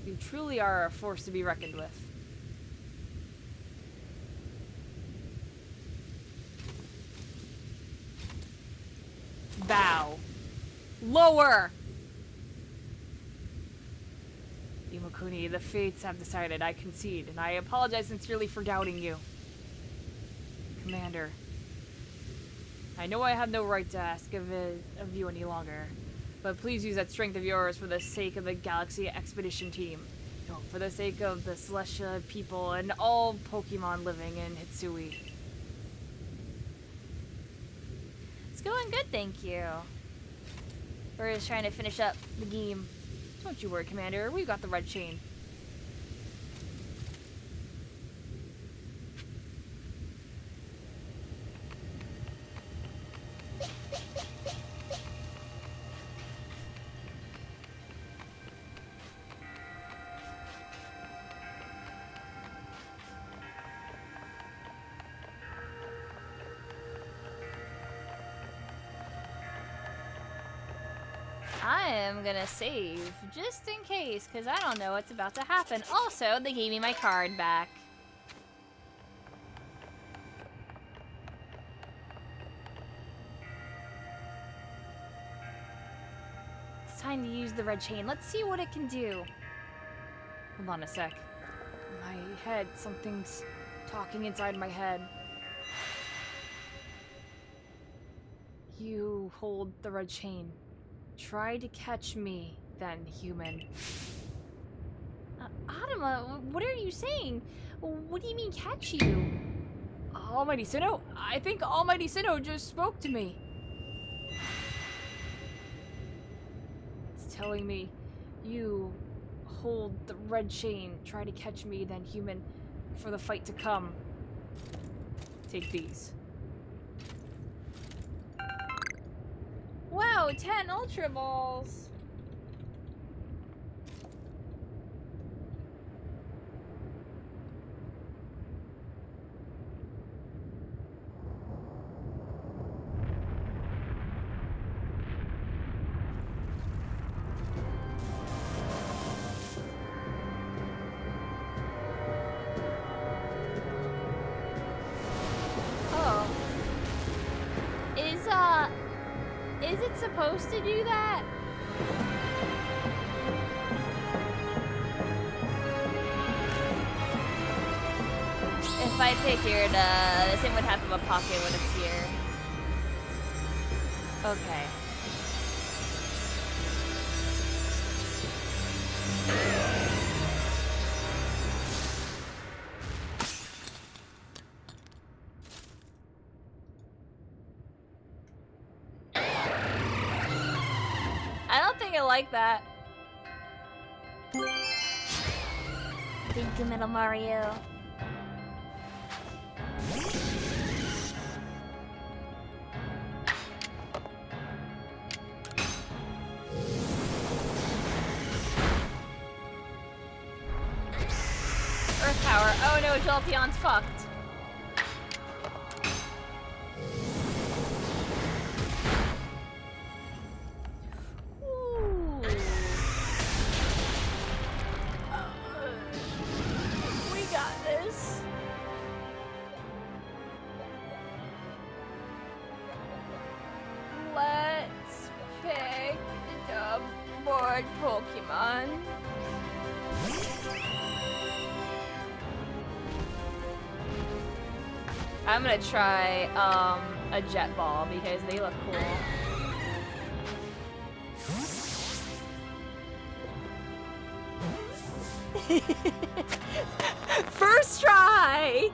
You truly are a force to be reckoned with. Bow. Lower! Imakuni, the fates have decided. I concede, and I apologize sincerely for doubting you. Commander, I know I have no right to ask of you any longer, but please use that strength of yours for the sake of the Galaxy Expedition team. No, for the sake of the Celestia people and all Pokemon living in Hitsui. It's going good, thank you. We're just trying to finish up the game. Don't you worry, Commander. We've got the red chain. I am gonna save, just in case, because I don't know what's about to happen. Also, they gave me my card back. It's time to use the red chain. Let's see what it can do. Hold on a sec. My head, something's talking inside my head. You hold the red chain. Try to catch me, then, human. Adama, what are you saying? What do you mean, catch you? Almighty Sinnoh? I think Almighty Sinnoh just spoke to me. It's telling me, you hold the red chain, try to catch me, then, human, for the fight to come. Take these. Wow, 10 Ultra Balls! Oh. Is it supposed to do that? If I figured, the same would happen, a pocket would appear. Okay. I don't think I like that. Thank you, Metal Mario. Earth power. Oh no, Jolteon's fucked. Ooh. We got this. Let's pick the board Pokemon. I'm gonna try a jet ball because they look cool. First try!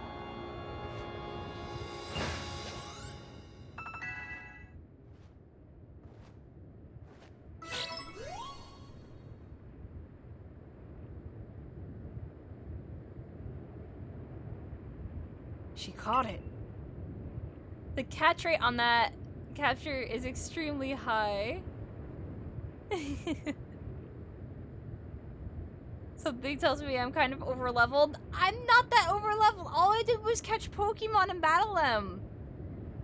She caught it. The catch rate on that capture is extremely high. Something tells me I'm kind of overleveled. I'm not that overleveled. All I did was catch Pokemon and battle them.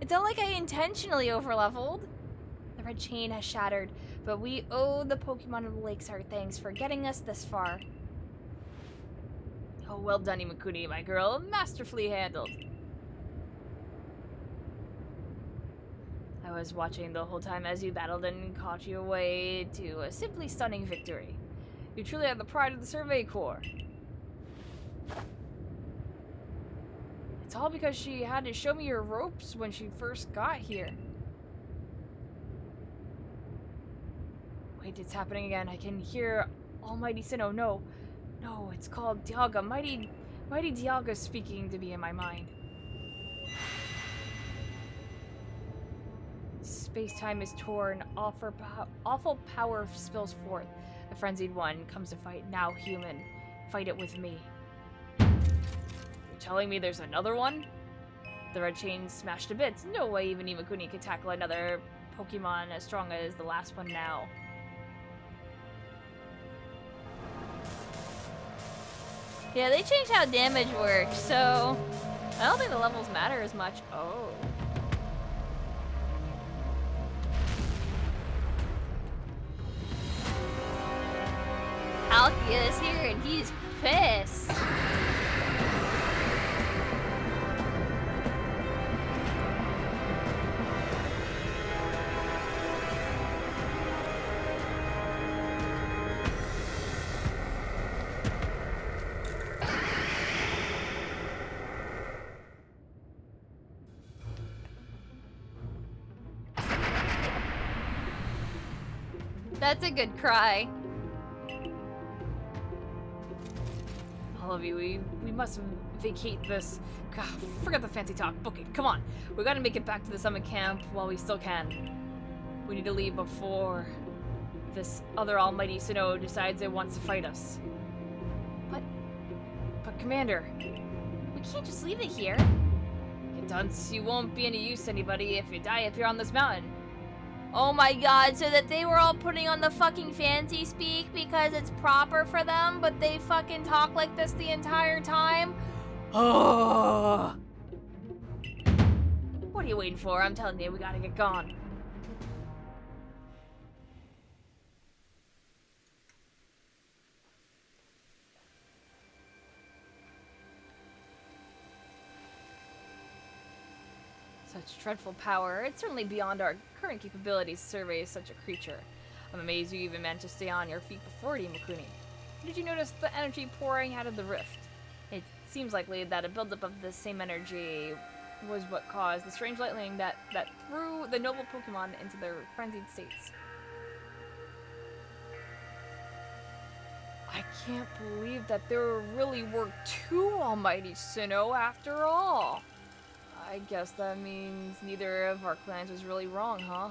It's not like I intentionally overleveled. The red chain has shattered, but we owe the Pokemon of the Lakes our thanks for getting us this far. Oh, well done, Imakuni, my girl. Masterfully handled. I was watching the whole time as you battled and caught your way to a simply stunning victory. You truly are the pride of the Survey Corps. It's all because she had to show me her ropes when she first got here. Wait, it's happening again. I can hear Almighty Sinnoh. No, it's called Dialga. Mighty Dialga speaking to me in my mind. Space-time is torn. Awful power spills forth. The frenzied one comes to fight. Now human. Fight it with me. You're telling me there's another one? The red chain smashed to bits. No way even Imakuni could tackle another Pokemon as strong as the last one now. Yeah, they changed how damage works, so I don't think the levels matter as much. Oh. Alkia is here and he's pissed. That's a good cry. All of you, we must vacate this. God, forget the fancy talk. Book it. Come on. We gotta make it back to the summit camp while we still can. We need to leave before this other almighty Sinnoh decides it wants to fight us. But Commander, we can't just leave it here. You dunce, you won't be any use to anybody if you die up here on this mountain. Oh my god, so that they were all putting on the fucking fancy speak because it's proper for them, but they fucking talk like this the entire time? Oh. What are you waiting for? I'm telling you, we gotta get gone. Such dreadful power. It's certainly beyond our current capabilities to survey such a creature. I'm amazed you even managed to stay on your feet before it, Imakuni. Did you notice the energy pouring out of the rift? It seems likely that a buildup of the same energy was what caused the strange lightning that threw the noble Pokemon into their frenzied states. I can't believe that there really were two almighty Sinnoh after all. I guess that means neither of our clans was really wrong, huh?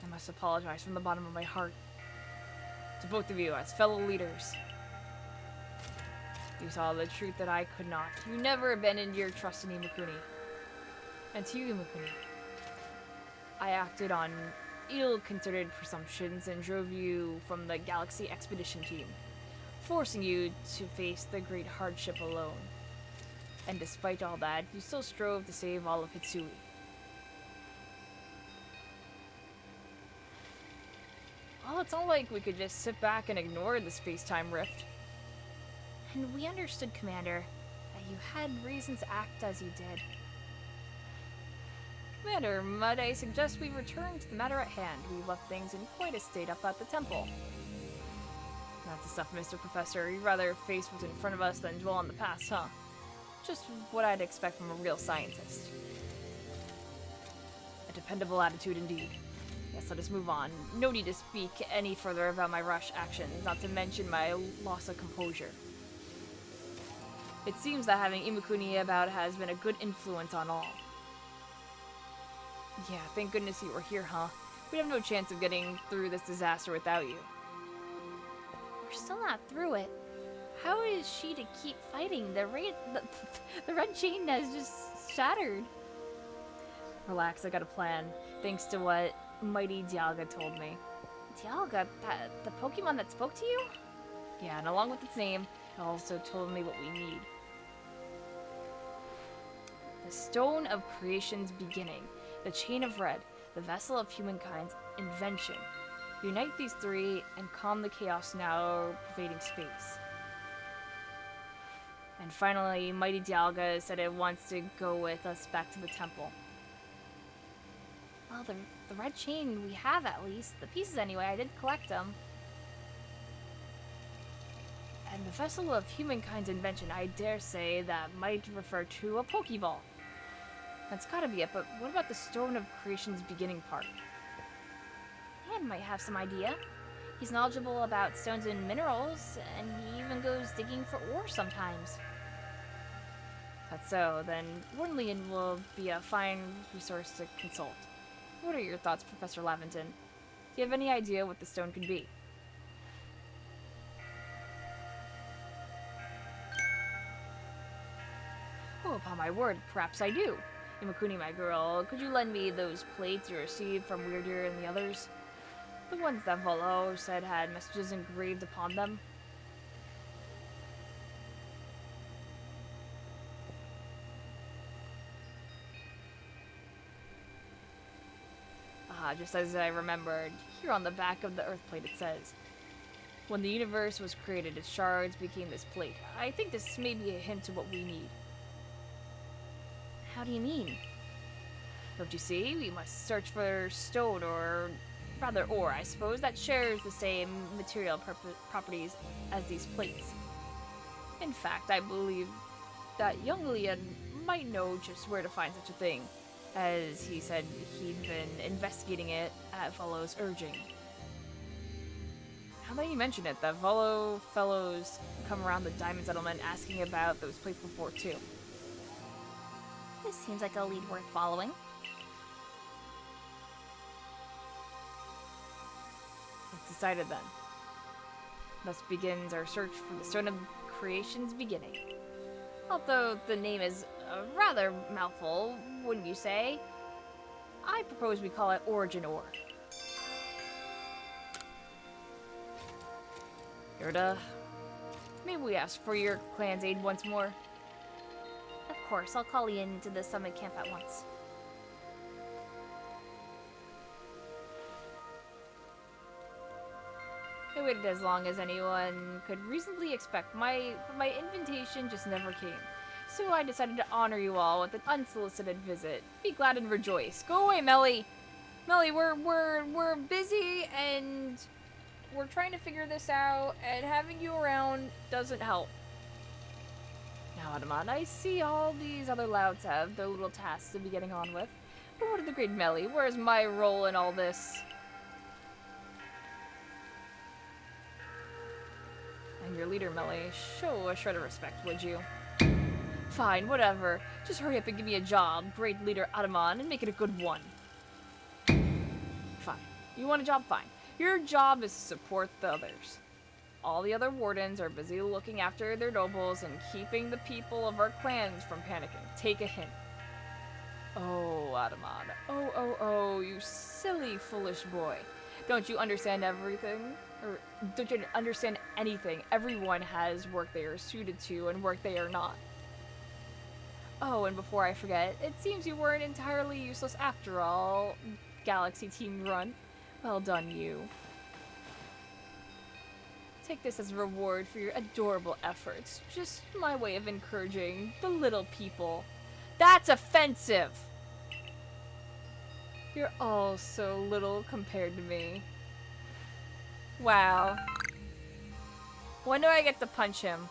I must apologize from the bottom of my heart to both of you as fellow leaders. You saw the truth that I could not. You never abandoned your trust in Imakuni. And to you, Imakuni, I acted on ill-considered presumptions and drove you from the Galaxy Expedition team, forcing you to face the great hardship alone. And despite all that, you still strove to save all of Hitsui. Well, it's not like we could just sit back and ignore the space-time rift. And we understood, Commander, that you had reasons to act as you did. Commander, might I suggest we return to the matter at hand? We left things in quite a state up at the temple. That's the stuff, Mr. Professor. You'd rather face what's in front of us than dwell on the past, huh? Just what I'd expect from a real scientist. A dependable attitude indeed. Yes, let us move on. No need to speak any further about my rush actions, not to mention my loss of composure. It seems that having Imakuni about has been a good influence on all. Yeah, thank goodness you were here, huh? We'd have no chance of getting through this disaster without you. We're still not through it. How is she to keep fighting? The red chain has just shattered. Relax, I got a plan. Thanks to what Mighty Dialga told me. Dialga, the Pokemon that spoke to you? Yeah, and along with its name, it also told me what we need. The Stone of Creation's beginning, the Chain of Red, the Vessel of Humankind's invention. Unite these three and calm the chaos now pervading space. And finally, Mighty Dialga said it wants to go with us back to the temple. Well, the red chain we have at least. The pieces anyway, I did collect them. And the Vessel of Humankind's invention, I dare say that might refer to a Pokeball. That's gotta be it, but what about the Stone of Creation's beginning part? Dan might have some idea. He's knowledgeable about stones and minerals, and he even goes digging for ore sometimes. That's so, then Warnleyan will be a fine resource to consult. What are your thoughts, Professor Laventon? Do you have any idea what the stone could be? Oh, upon my word, perhaps I do. Imakuni, my girl, could you lend me those plates you received from Weirdeer and the others? The ones that Valor said had messages engraved upon them? Just as I remembered, here on the back of the Earth plate it says, when the universe was created, its shards became this plate. I think this may be a hint to what we need. How do you mean? Don't you see? We must search for stone, or rather ore, I suppose, that shares the same material properties as these plates. In fact, I believe that young Leon might know just where to find such a thing, as he said he'd been investigating it at Volo's urging. Now that you mention it, that Volo fellows come around the Diamond Settlement asking about those plates before, too. This seems like a lead worth following. It's decided then. Thus begins our search for the Stone of Creation's beginning. Although the name is a rather mouthful, wouldn't you say? I propose we call it Origin Ore. Yerda, may we ask for your clan's aid once more? Of course, I'll call you into the summit camp at once. I waited as long as anyone could reasonably expect. My invitation just never came. So I decided to honor you all with an unsolicited visit. Be glad and rejoice. Go away, Melly! Melly, we're busy and we're trying to figure this out, and having you around doesn't help. Now, Adamant, I see all these other louds have their little tasks to be getting on with. But what of the great Melly? Where's my role in all this? And your leader, Melly, show a shred of respect, would you? Fine, whatever. Just hurry up and give me a job, great leader Adamant, and make it a good one. Fine. You want a job? Fine. Your job is to support the others. All the other wardens are busy looking after their nobles and keeping the people of our clans from panicking. Take a hint. Oh, Adamant. Oh, you silly, foolish boy. Don't you understand everything? Or don't you understand anything? Everyone has work they are suited to and work they are not. Oh, and before I forget, it seems you weren't entirely useless after all, Galaxy Team Grunt. Well done, you. Take this as a reward for your adorable efforts. Just my way of encouraging the little people. That's offensive! You're all so little compared to me. Wow. When do I get to punch him?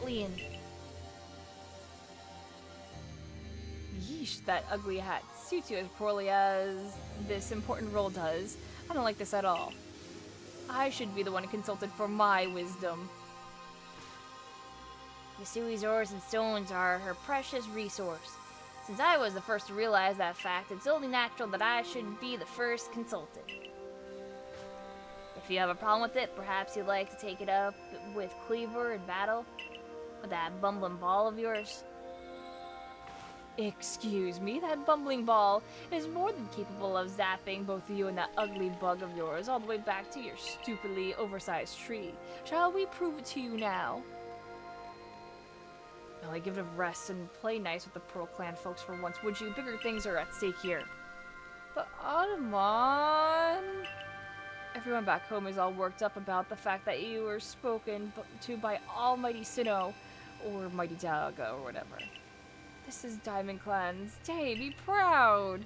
Jolteon. Yeesh, that ugly hat suits you as poorly as this important role does. I don't like this at all. I should be the one consulted for my wisdom. Yasui's ores and stones are her precious resource. Since I was the first to realize that fact, it's only natural that I should be the first consulted. If you have a problem with it, perhaps you'd like to take it up with Cleaver in battle? With that bumbling ball of yours? Excuse me, that bumbling ball is more than capable of zapping both you and that ugly bug of yours all the way back to your stupidly oversized tree. Shall we prove it to you now? Well, I give it a rest and play nice with the Pearl Clan folks for once, would you? Bigger things are at stake here. But Autumon... Everyone back home is all worked up about the fact that you were spoken to by Almighty Sinnoh, or Mighty Daga, or whatever. This is Diamond Clan's day. Be proud.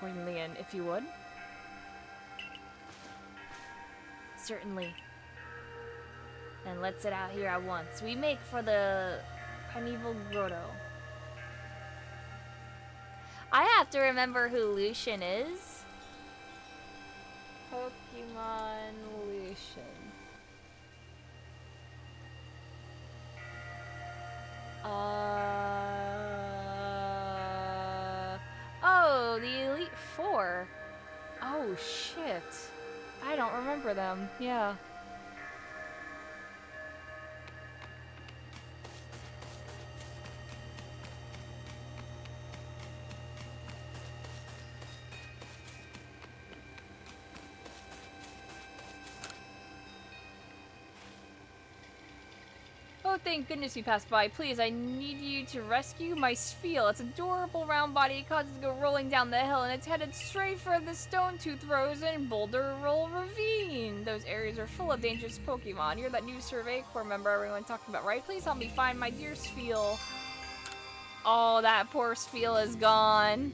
Lian, if you would. Certainly. Then let's sit out here at once. We make for the Primeval Grotto. I have to remember who Lucian is. Pokemon Lucian. Oh, the Elite Four. Oh, shit. I don't remember them. Yeah. Oh, thank goodness you passed by. Please, I need you to rescue my Spheal. Its adorable round body causes it to go rolling down the hill, and it's headed straight for the Stone Tooth Rose and Boulder Roll Ravine. Those areas are full of dangerous Pokemon. You're that new Survey Corps member everyone's talking about, right? Please help me find my dear Spheal. Oh, that poor Spheal is gone.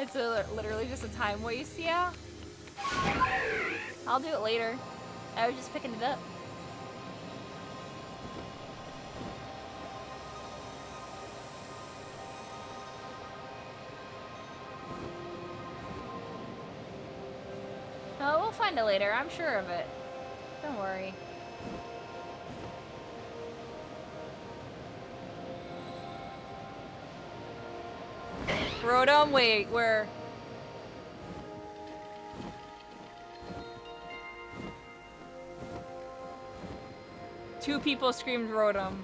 It's literally just a time waste, yeah? I'll do it later. I was just picking it up. Oh, we'll find it later. I'm sure of it. Don't worry. Rotom, wait, where? Two people screamed Rotom.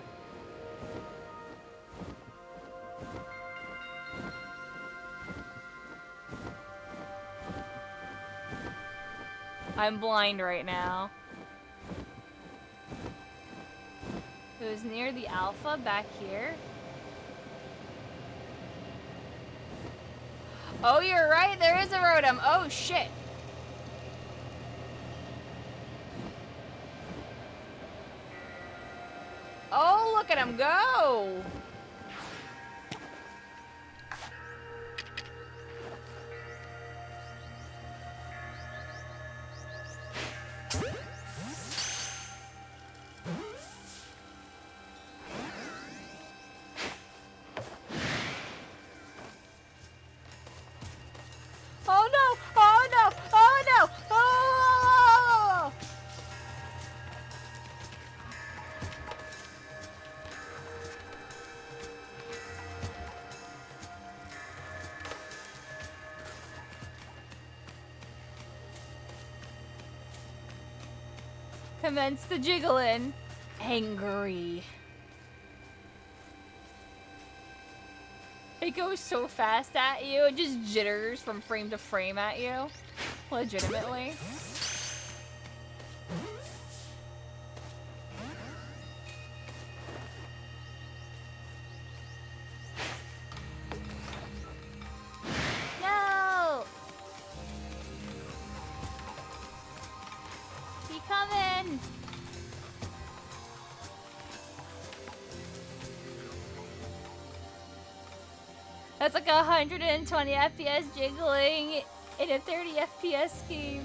I'm blind right now. It was near the Alpha back here. Oh, you're right, there is a Rotom. Oh, shit. Oh, look at him go. Oh no! Oh no! Oh no! Oh! Commence the jiggling. Angry. It goes so fast at you, it just jitters from frame to frame at you. Legitimately. No! He coming! That's like 120 FPS jiggling in a 30 FPS game.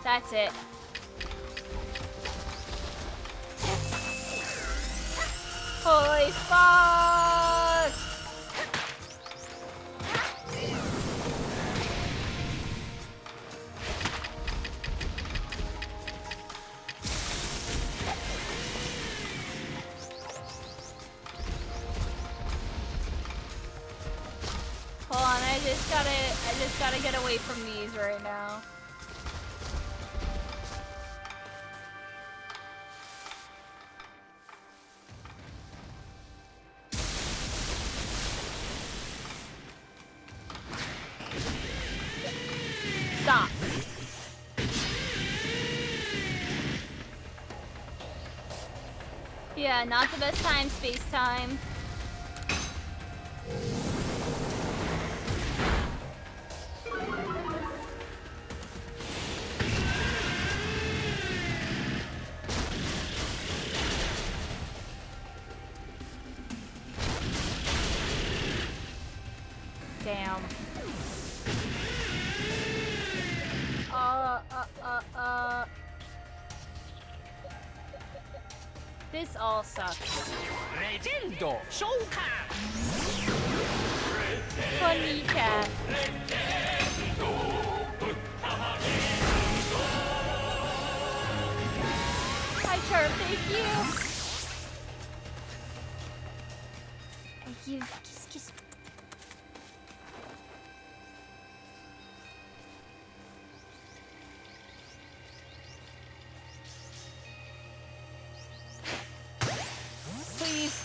That's it. Holy fuck! Hold on, I just gotta get away from these right now. Stop. Yeah, not the best time, space time. Damn. This all sucks. Funny cat. Hi, Charm, thank you. Thank you. Kiss, kiss. Please.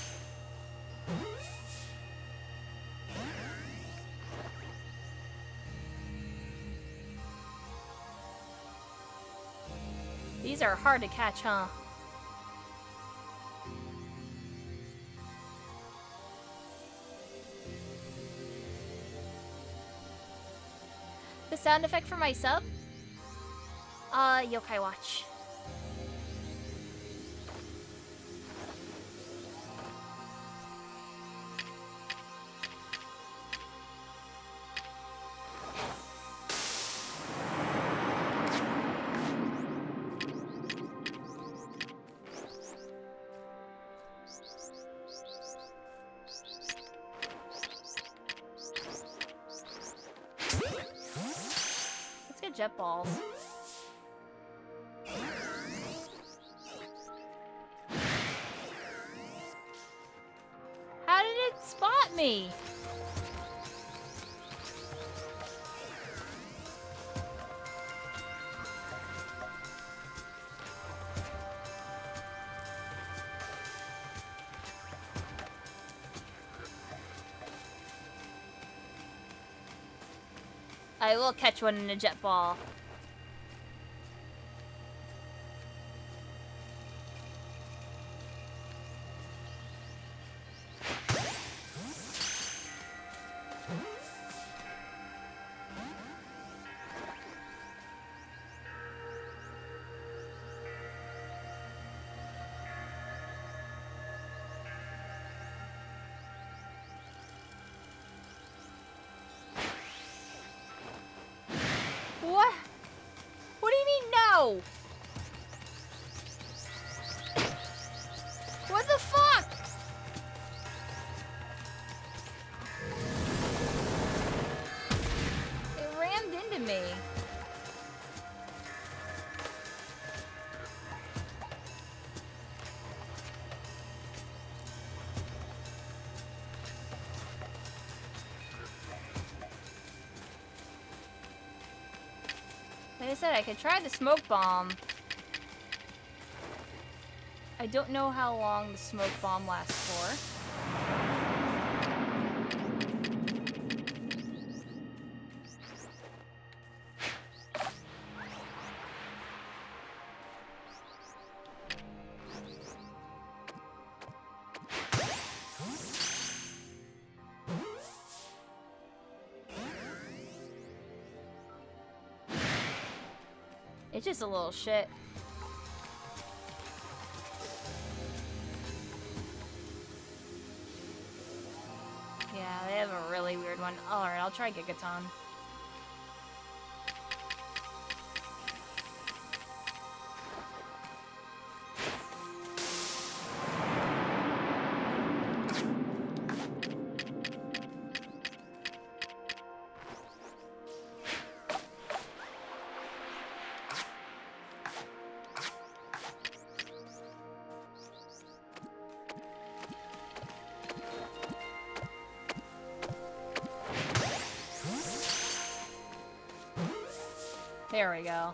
These are hard to catch, huh? The sound effect for my sub? Yokai Watch. Let's get jet balls. How did it spot me? I will catch one in a jet ball. What? What do you mean no? What the fuck? It rammed into me. Like I said, I could try the smoke bomb. I don't know how long the smoke bomb lasts for. It's just a little shit. Yeah, they have a really weird one. Alright, I'll try Gigaton. There we go.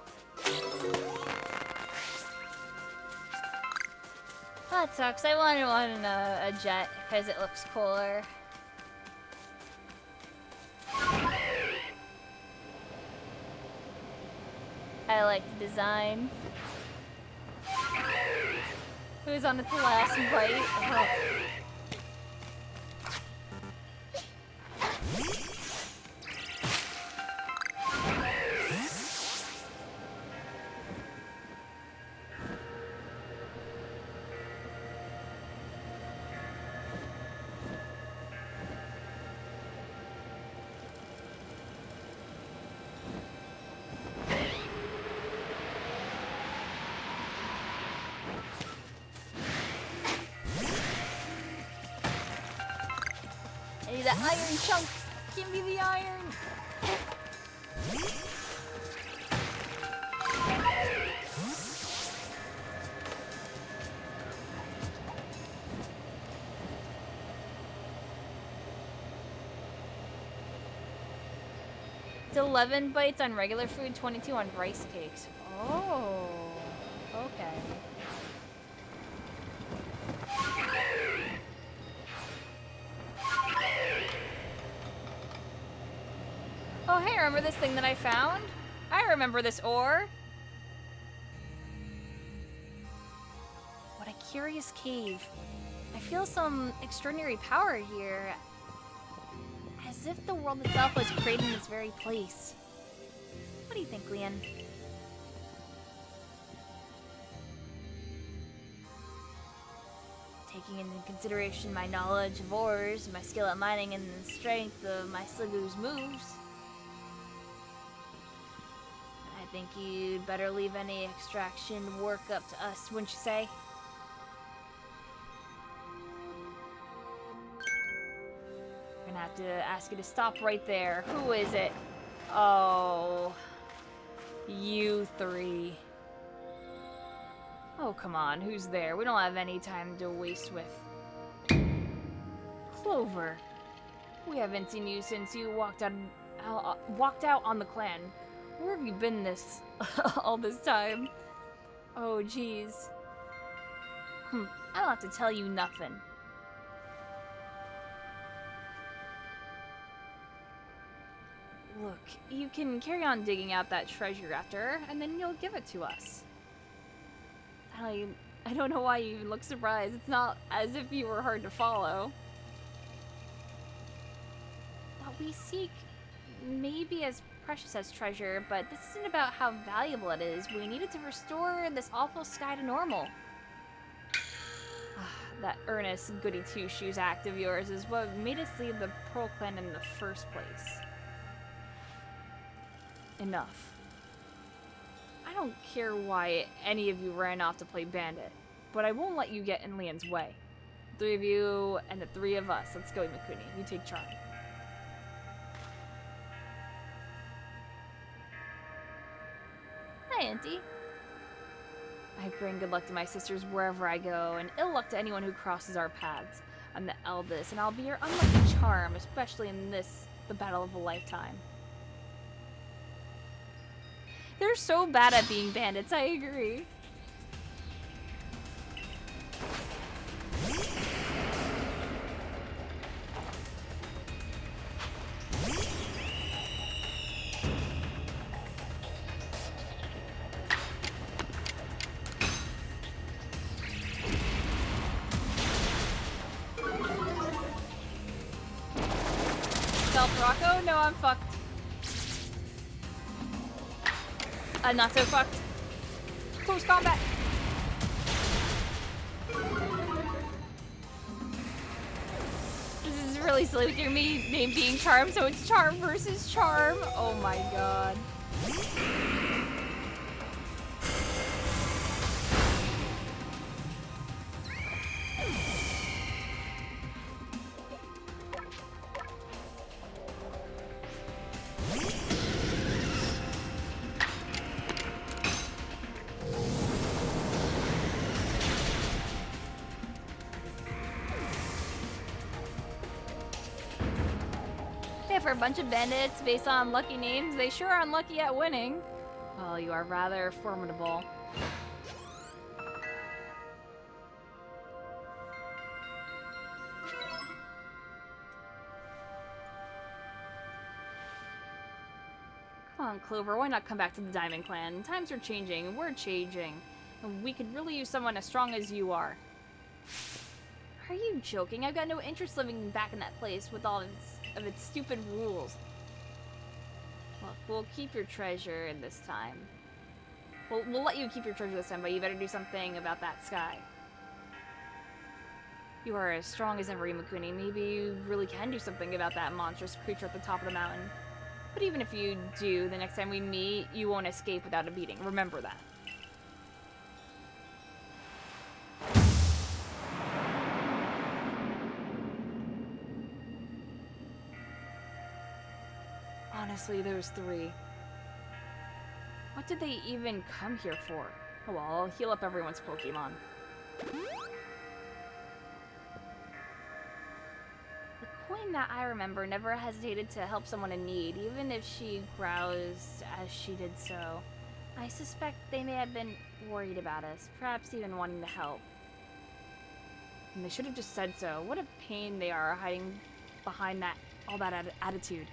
That sucks. I wanted one in a jet because it looks cooler. I like the design. Who's on its last bite? Oh. 'Hey, the iron chunk! Give me the iron! It's 11 bites on regular food, 22 on rice cakes. Oh, okay. Oh, hey, remember this thing that I found? I remember this ore. What a curious cave. I feel some extraordinary power here. As if the world itself was created in this very place. What do you think, Leon? Taking into consideration my knowledge of ores, my skill at mining, and the strength of my Sliggoo's moves, I think you'd better leave any extraction work up to us, wouldn't you say? I'm gonna have to ask you to stop right there. Who is it? Oh, you three. Oh, come on, who's there? We don't have any time to waste with. Clover, we haven't seen you since you walked out on the clan. Where have you been all this time? Oh, jeez. I don't have to tell you nothing. Look, you can carry on digging out that treasure after, and then you'll give it to us. I don't know why you even look surprised. It's not as if you were hard to follow. What we seek may be as precious as treasure, but this isn't about how valuable it is. We needed to restore this awful sky to normal. That earnest goody two-shoes act of yours is what made us leave the Pearl Clan in the first place. Enough. I don't care why any of you ran off to play bandit, but I won't let you get in Leon's way. The three of you and the three of us. Let's go, Imakuni. You take charge. Hi, Auntie. I bring good luck to my sisters wherever I go, and ill luck to anyone who crosses our paths. I'm the eldest, and I'll be your unlucky charm, especially in the battle of a lifetime. They're so bad at being bandits, I agree. Stealth Rocco? No, I'm fucked. Not so fucked. Close combat. This is really silly with your name being Charm, so it's Charm versus Charm. Oh my god. For a bunch of bandits based on lucky names, they sure are unlucky at winning. Well, you are rather formidable. Come on, Clover, why not come back to the Diamond Clan? Times are changing, we're changing, and we could really use someone as strong as you are. Are you joking? I've got no interest living back in that place with all of its stupid rules. Look, we'll keep your treasure this time. We'll let you keep your treasure this time, but you better do something about that sky. You are as strong as ever, Imakuni. Maybe you really can do something about that monstrous creature at the top of the mountain. But even if you do, the next time we meet, you won't escape without a beating. Remember that. Honestly, those three. What did they even come here for? Oh well, I'll heal up everyone's Pokemon. The coin that I remember never hesitated to help someone in need, even if she groused as she did so. I suspect they may have been worried about us, perhaps even wanting to help. And they should have just said so. What a pain they are hiding behind all that attitude.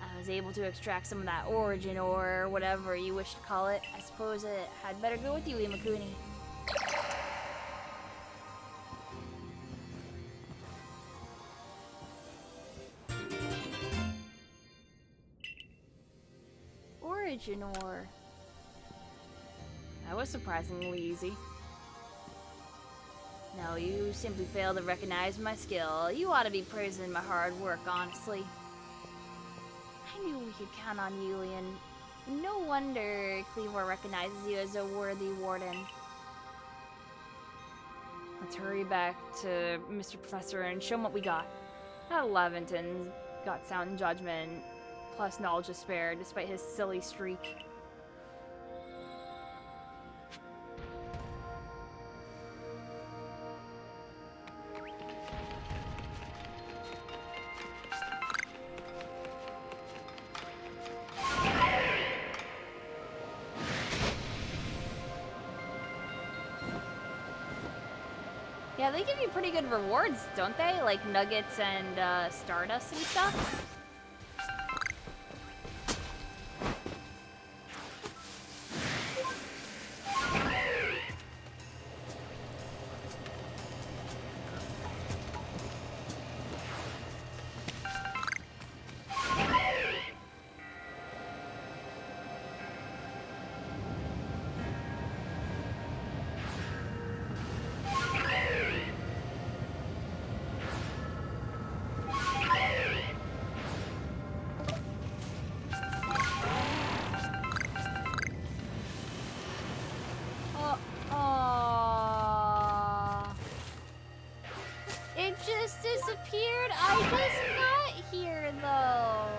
I was able to extract some of that origin, or whatever you wish to call it. I suppose it had better go with you, Imakuni. Origin ore. That was surprisingly easy. No, you simply failed to recognize my skill. You ought to be praising my hard work, honestly. I knew we could count on you, and no wonder Cleavor recognizes you as a worthy warden. Let's hurry back to Mr. Professor and show him what we got. That Leventon got sound judgment, plus knowledge to spare, despite his silly streak. Yeah, they give you pretty good rewards, don't they? Like nuggets and stardust and stuff. It just disappeared. I just got here, though.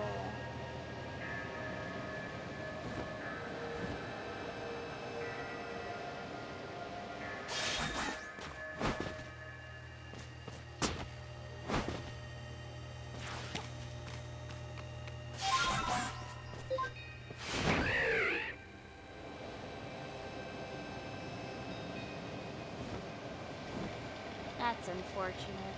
That's unfortunate.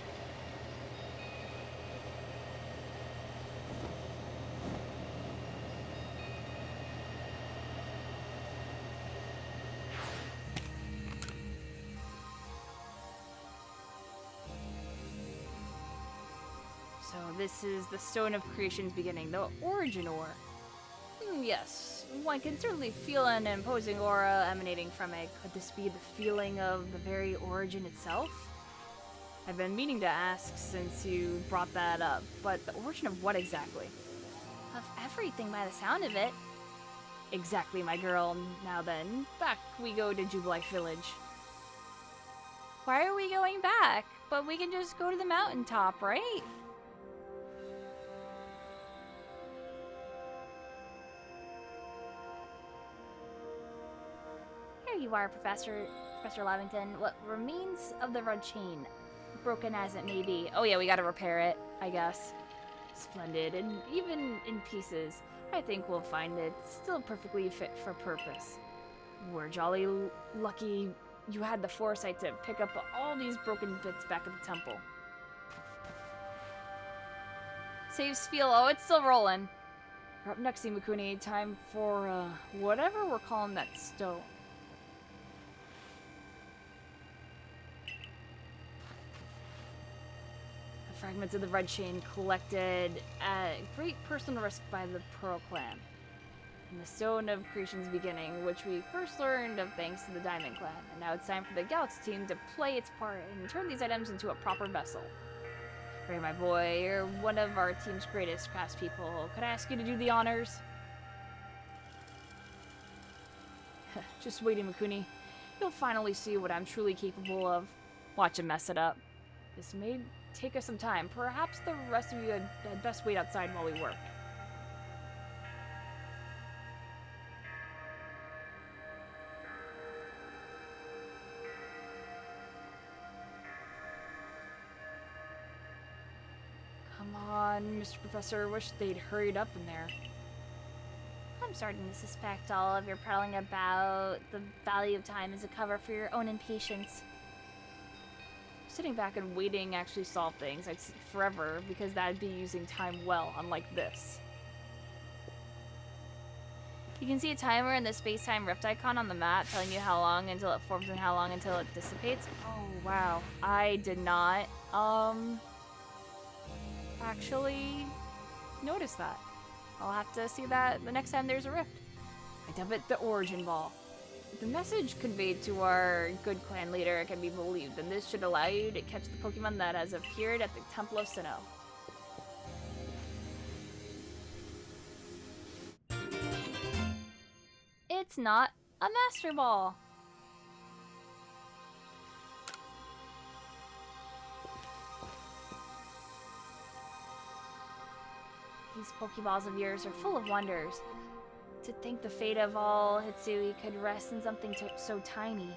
this is the Stone of Creation's beginning, the Origin Ore. Yes, one can certainly feel an imposing aura emanating from it. Could this be the feeling of the very origin itself? I've been meaning to ask since you brought that up, but the origin of what exactly? Of everything by the sound of it. Exactly, my girl. Now then, back we go to Jubilife Village. Why are we going back? But we can just go to the mountaintop, right? Here you are, Professor Lavington. What remains of the red chain, broken as it may be. Oh yeah, we gotta repair it, I guess. Splendid, and even in pieces, I think we'll find it still perfectly fit for purpose. We're jolly lucky you had the foresight to pick up all these broken bits back at the temple. Save Spiel, oh, it's still rolling. We're up next, Imakuni. Time for, whatever we're calling that stone. The fragments of the red chain collected at great personal risk by the Pearl Clan. And the Stone of Creation's beginning, which we first learned of thanks to the Diamond Clan. And now it's time for the Galaxy team to play its part and turn these items into a proper vessel. Ray, my boy, you're one of our team's greatest craftspeople. Could I ask you to do the honors? Just wait, Imakuni. You'll finally see what I'm truly capable of. Watch him mess it up. This may take us some time. Perhaps the rest of you had best wait outside while we work. Come on, Mr. Professor. Wish they'd hurried up in there. I'm starting to suspect all of your prattling about the value of time is a cover for your own impatience. Sitting back and waiting actually solve things. I'd sit forever because that'd be using time well, unlike this. You can see a timer in the space-time rift icon on the map telling you how long until it forms and how long until it dissipates. Oh, wow. I did not, actually notice that. I'll have to see that the next time there's a rift. I dub it the Origin Ball. If the message conveyed to our good clan leader can be believed, then this should allow you to catch the Pokemon that has appeared at the Temple of Sinnoh. It's not a Master Ball. These Pokeballs of yours are full of wonders. To think the fate of all Hitsui could rest in something so tiny.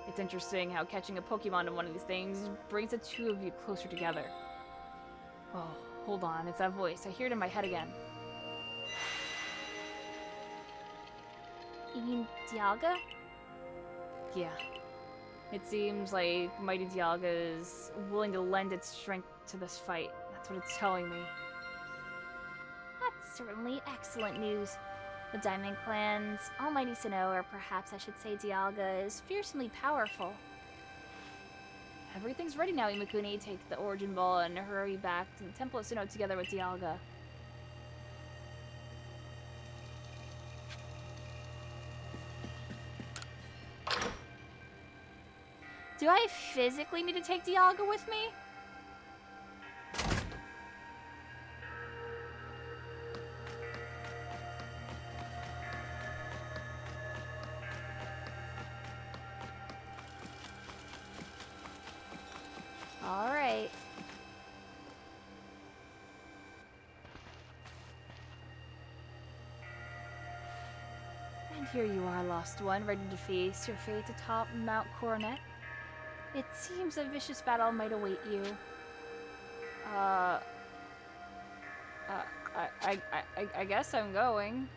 It's interesting how catching a Pokemon in one of these things brings the two of you closer together. Oh, hold on, it's that voice. I hear it in my head again. You mean Dialga? Yeah. It seems like Mighty Dialga is willing to lend its strength to this fight. That's what it's telling me. That's certainly excellent news. The Diamond Clan's almighty Sinnoh, or perhaps I should say Dialga, is fearsomely powerful. Everything's ready now, Imakuni. Take the Origin Ball and hurry back to the Temple of Sinnoh together with Dialga. Do I physically need to take Dialga with me? Alright. And here you are, Lost One, ready to face your fate atop Mount Coronet. It seems a vicious battle might await you. I guess I'm going.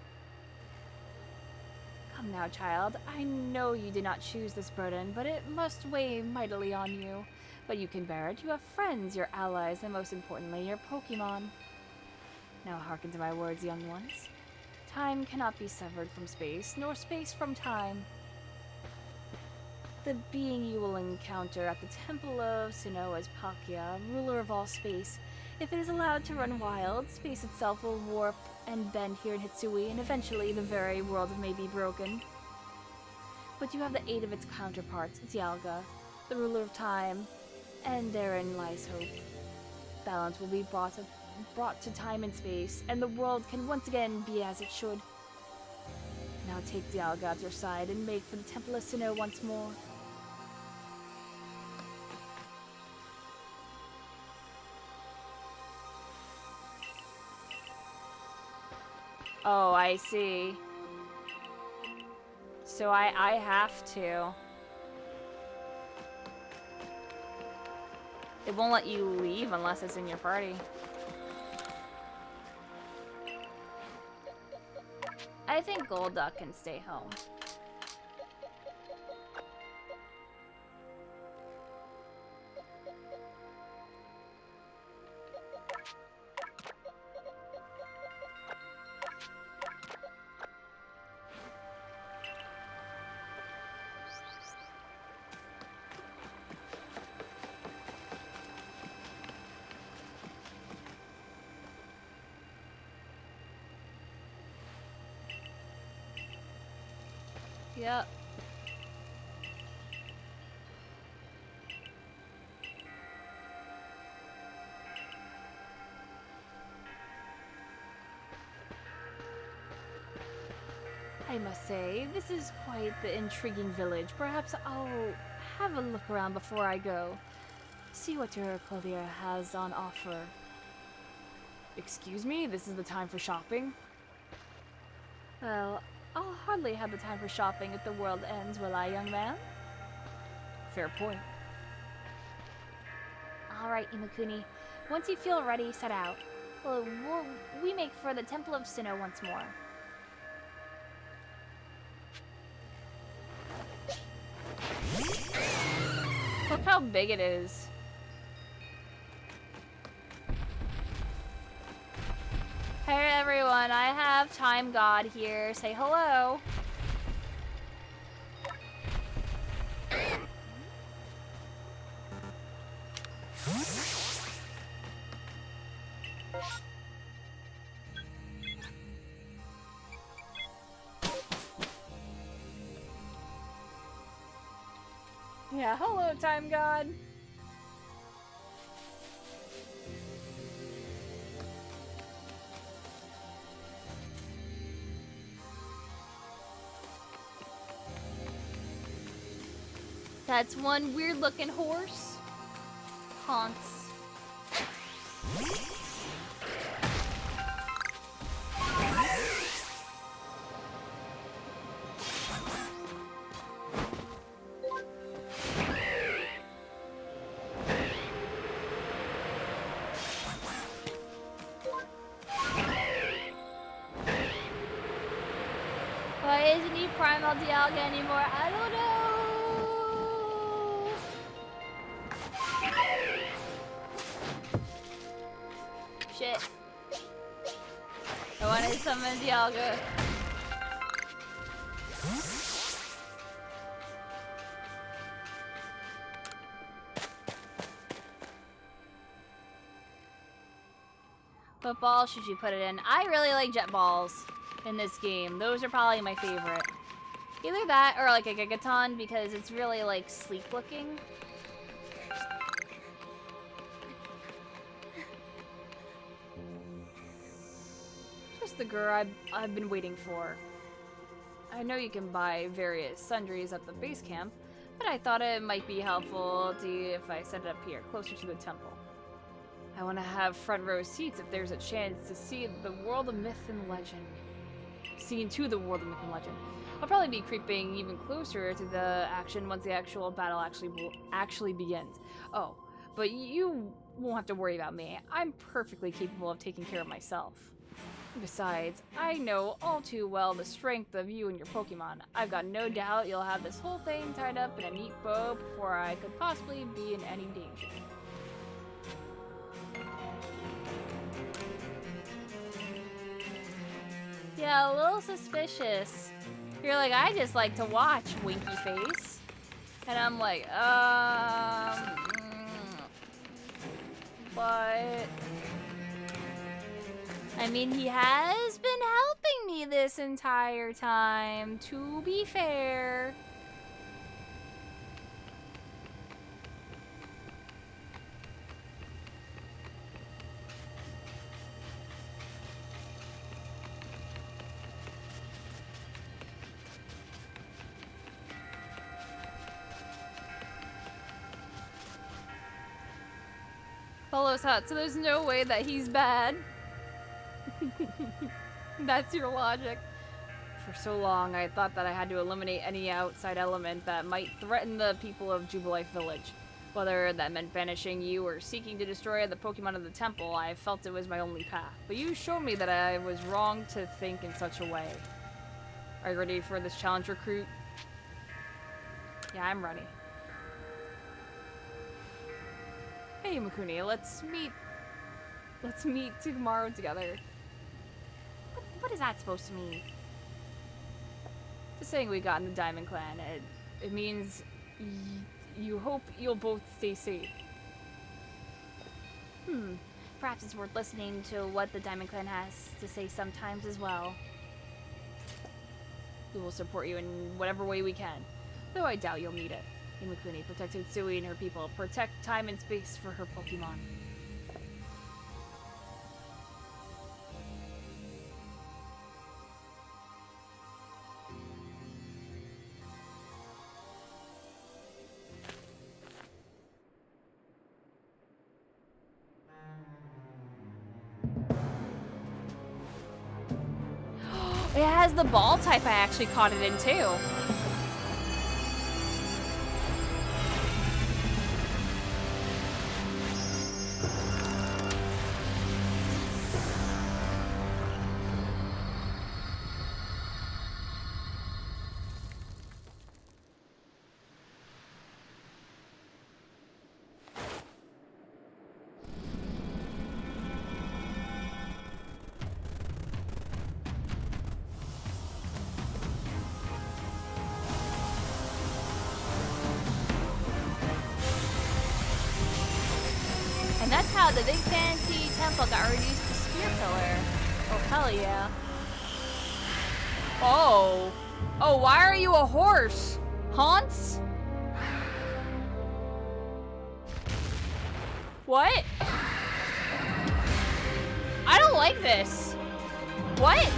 Come now, child. I know you did not choose this burden, but it must weigh mightily on you. But you can bear it. You have friends, your allies, and most importantly, your Pokemon. Now hearken to my words, young ones. Time cannot be severed from space, nor space from time. The being you will encounter at the Temple of Sinnoh as Palkia, ruler of all space, If it is allowed to run wild, space itself will warp and bend here in Hitsui, and eventually the very world may be broken. But you have the aid of its counterpart, Dialga, the ruler of time, and therein lies hope. Balance will be brought to time and space, and the world can once again be as it should. Now take Dialga at your side and make for the Temple of Sinnoh once more. Oh, I see. So I have to. It won't let you leave unless it's in your party. I think Golduck can stay home. Yep. I must say, this is quite the intriguing village. Perhaps I'll have a look around before I go. See what your clothier has on offer. Excuse me? This is the time for shopping? Well, I'll hardly have the time for shopping if the world ends, will I, young man? Fair point. Alright, Imakuni. Once you feel ready, set out. Well, we make for the Temple of Sinnoh once more. Look how big it is. Hey everyone, I have Time God here. Say hello. Yeah, hello, Time God. That's one weird-looking horse. Haunts. Why isn't he Primal Dialga anymore? I don't know. Shit. I wanted to summon Dialga. What ball should you put it in? I really like jet balls in this game. Those are probably my favorite. Either that or like a Gigaton because it's really like sleek looking. Just the girl I've been waiting for. I know you can buy various sundries at the base camp, but I thought it might be helpful if I set it up here, closer to the temple. I want to have front row seats if there's a chance to see the world of myth and legend. See into the world of myth and legend. I'll probably be creeping even closer to the action once the actual battle actually begins. Oh, but you won't have to worry about me. I'm perfectly capable of taking care of myself. Besides, I know all too well the strength of you and your Pokemon. I've got no doubt you'll have this whole thing tied up in a neat bow before I could possibly be in any danger. Yeah, a little suspicious. You're like, I just like to watch, winky face. And I'm like, but I mean, he has been helping me this entire time, to be fair. Follows hot, so there's no way that he's bad. That's your logic. For so long, I thought that I had to eliminate any outside element that might threaten the people of Jubilife Village. Whether that meant banishing you or seeking to destroy the Pokemon of the temple, I felt it was my only path. But you showed me that I was wrong to think in such a way. Are you ready for this challenge, recruit? Yeah, I'm ready. Hey, Imakuni, let's meet tomorrow together. What is that supposed to mean? Just saying we got in the Diamond Clan. It means you hope you'll both stay safe. Perhaps it's worth listening to what the Diamond Clan has to say sometimes as well. We will support you in whatever way we can, though I doubt you'll need it. Imakuni, protect Utsui and her people. Protect time and space for her Pokemon. It has the ball type I actually caught it in too. And that's how the big fancy temple got reduced to spear pillar. Oh, hell yeah. Oh. Oh, why are you a horse? Haunts? What? I don't like this. What?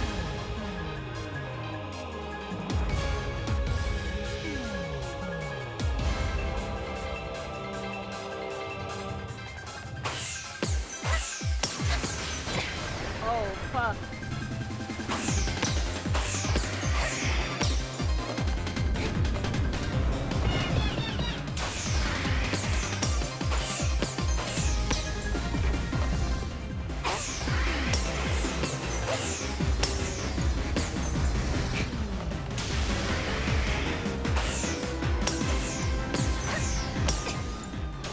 Oh, fuck.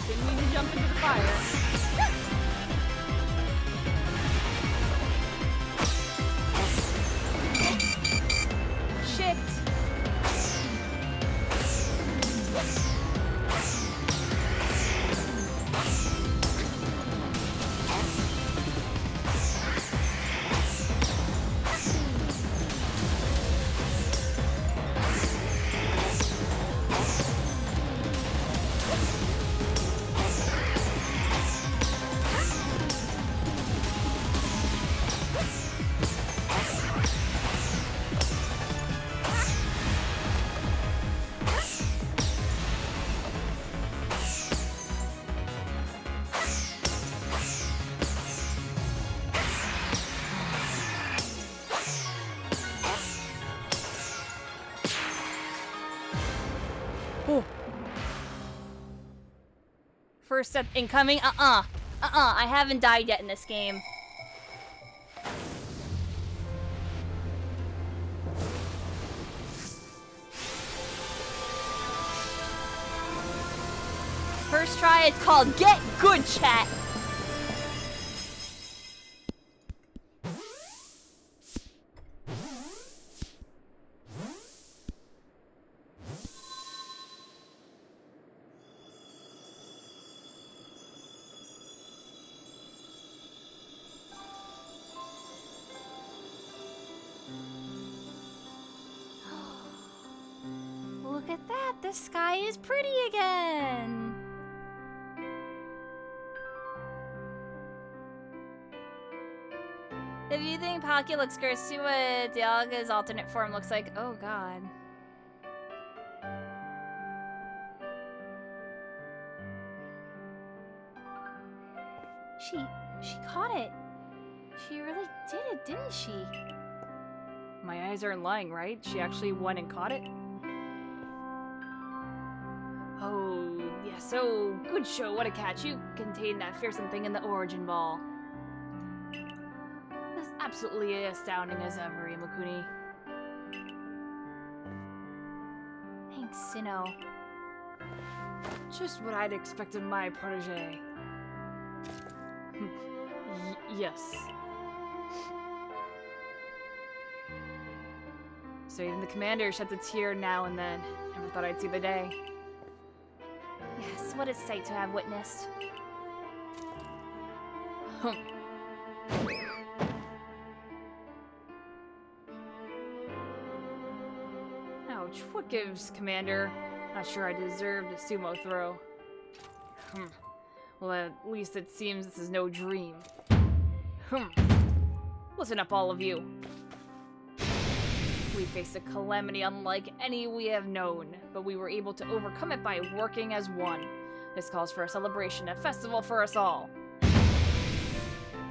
Didn't mean to jump into the fire. Shit. Oh. First step incoming. I haven't died yet in this game. First try, it's called Get Good, chat. Look at that! The sky is pretty again! If you think Palkia looks gross, see what Dialga's alternate form looks like. Oh god. She caught it. She really did it, didn't she? My eyes aren't lying, right? She actually went and caught it? Oh, yeah, so good show. What a catch. You contained that fearsome thing in the Origin Ball. That's absolutely astounding as ever, Imakuni. Thanks, Sinnoh. Just what I'd expect of my protege. Yes. So even the commander sheds a tear now and then. Never thought I'd see the day. Yes, what a sight to have witnessed. Ouch, what gives, Commander? Not sure I deserved a sumo throw. Well, at least it seems this is no dream. Listen up, all of you. We faced a calamity unlike any we have known, but we were able to overcome it by working as one. This calls for a celebration, a festival for us all.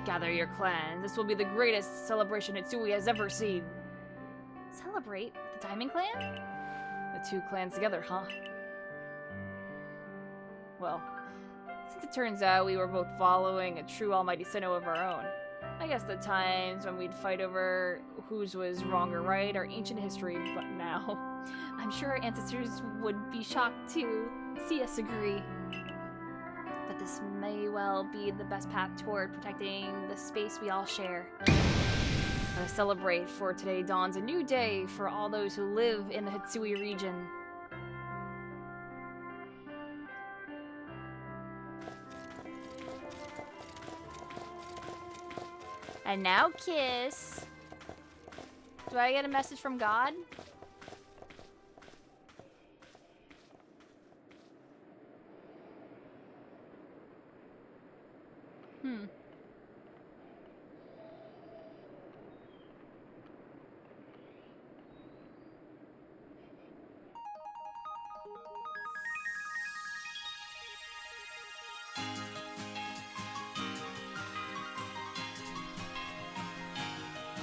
Gather your clans. This will be the greatest celebration Hitsui has ever seen. Celebrate with the Diamond Clan? The two clans together, huh? Well, since it turns out we were both following a true almighty Sinnoh of our own, I guess the times when we'd fight over whose was wrong or right are ancient history, but now, I'm sure our ancestors would be shocked to see us agree. But this may well be the best path toward protecting the space we all share. Let us celebrate, for today dawns a new day for all those who live in the Hitsui region. And now kiss. Do I get a message from God?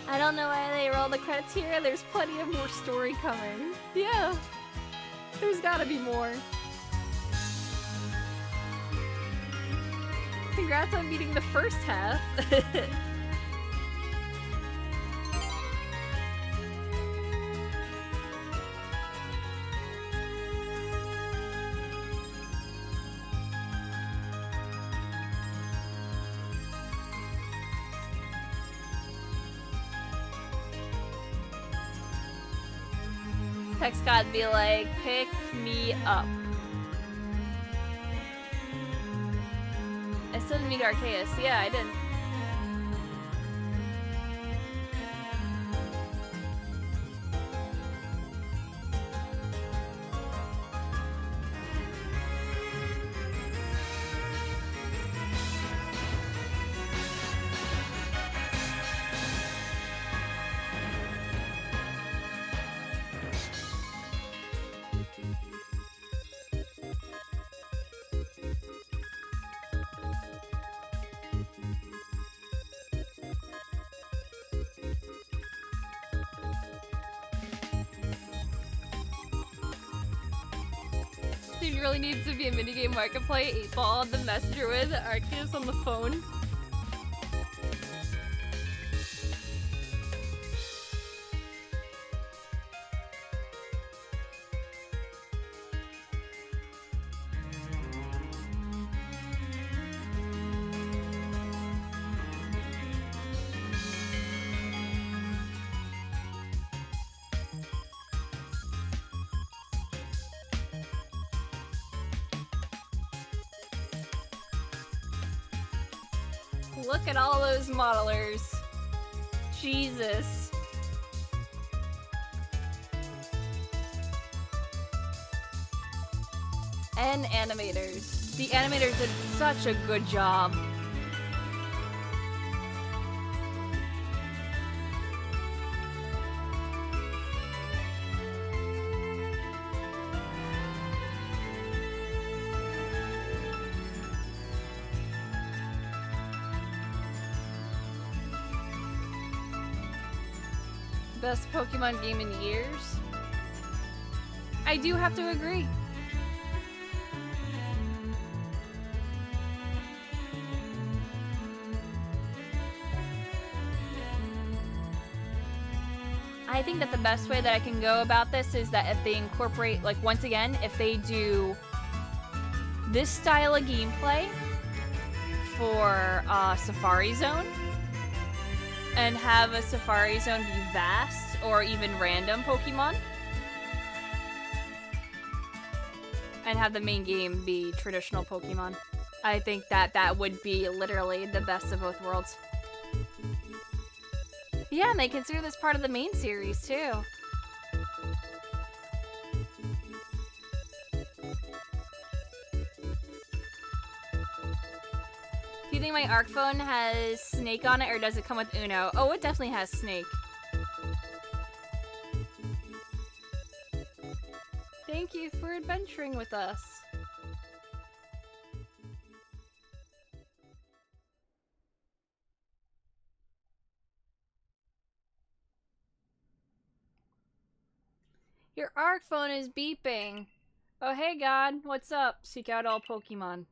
I don't know why they roll the credits here. There's plenty of more story coming. Yeah, there's gotta be more. Congrats on beating the first half. Text God be like, pick me up. I still didn't meet Arceus. Yeah, I didn't. There really needs to be a minigame where I can play 8-Ball on the messenger with Arceus on the phone. Look at all those modelers. Jesus. And animators. The animators did such a good job. Best Pokemon game in years? I do have to agree. I think that the best way that I can go about this is that if they incorporate, like, once again, if they do this style of gameplay for Safari Zone, and have a Safari Zone be vast or even random Pokemon, and have the main game be traditional Pokemon. I think that that would be literally the best of both worlds. Yeah, and they consider this part of the main series too. Do you think my Arc phone has Snake on it, or does it come with Uno? Oh, it definitely has Snake. Thank you for adventuring with us. Your Arc phone is beeping. Oh, hey God, what's up? Seek out all Pokemon.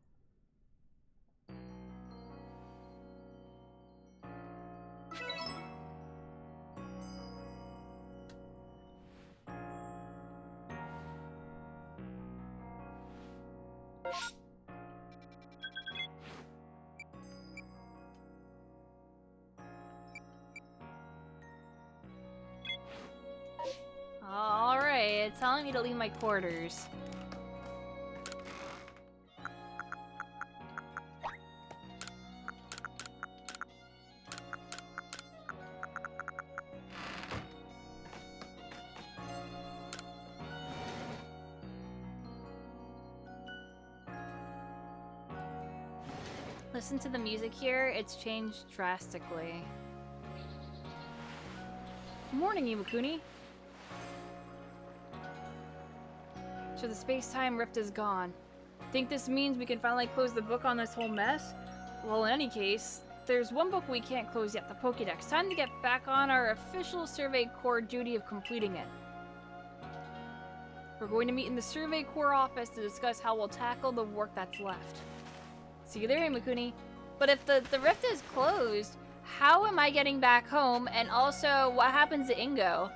Alright, it's telling me to leave my quarters. Listen to the music here, it's changed drastically. Morning, Imakuni. So the space-time rift is gone. Think this means we can finally close the book on this whole mess? Well, in any case, there's one book we can't close yet, the Pokédex. Time to get back on our official Survey Corps duty of completing it. We're going to meet in the Survey Corps office to discuss how we'll tackle the work that's left. See you there, Imakuni. But if the rift is closed, how am I getting back home? And also, what happens to Ingo?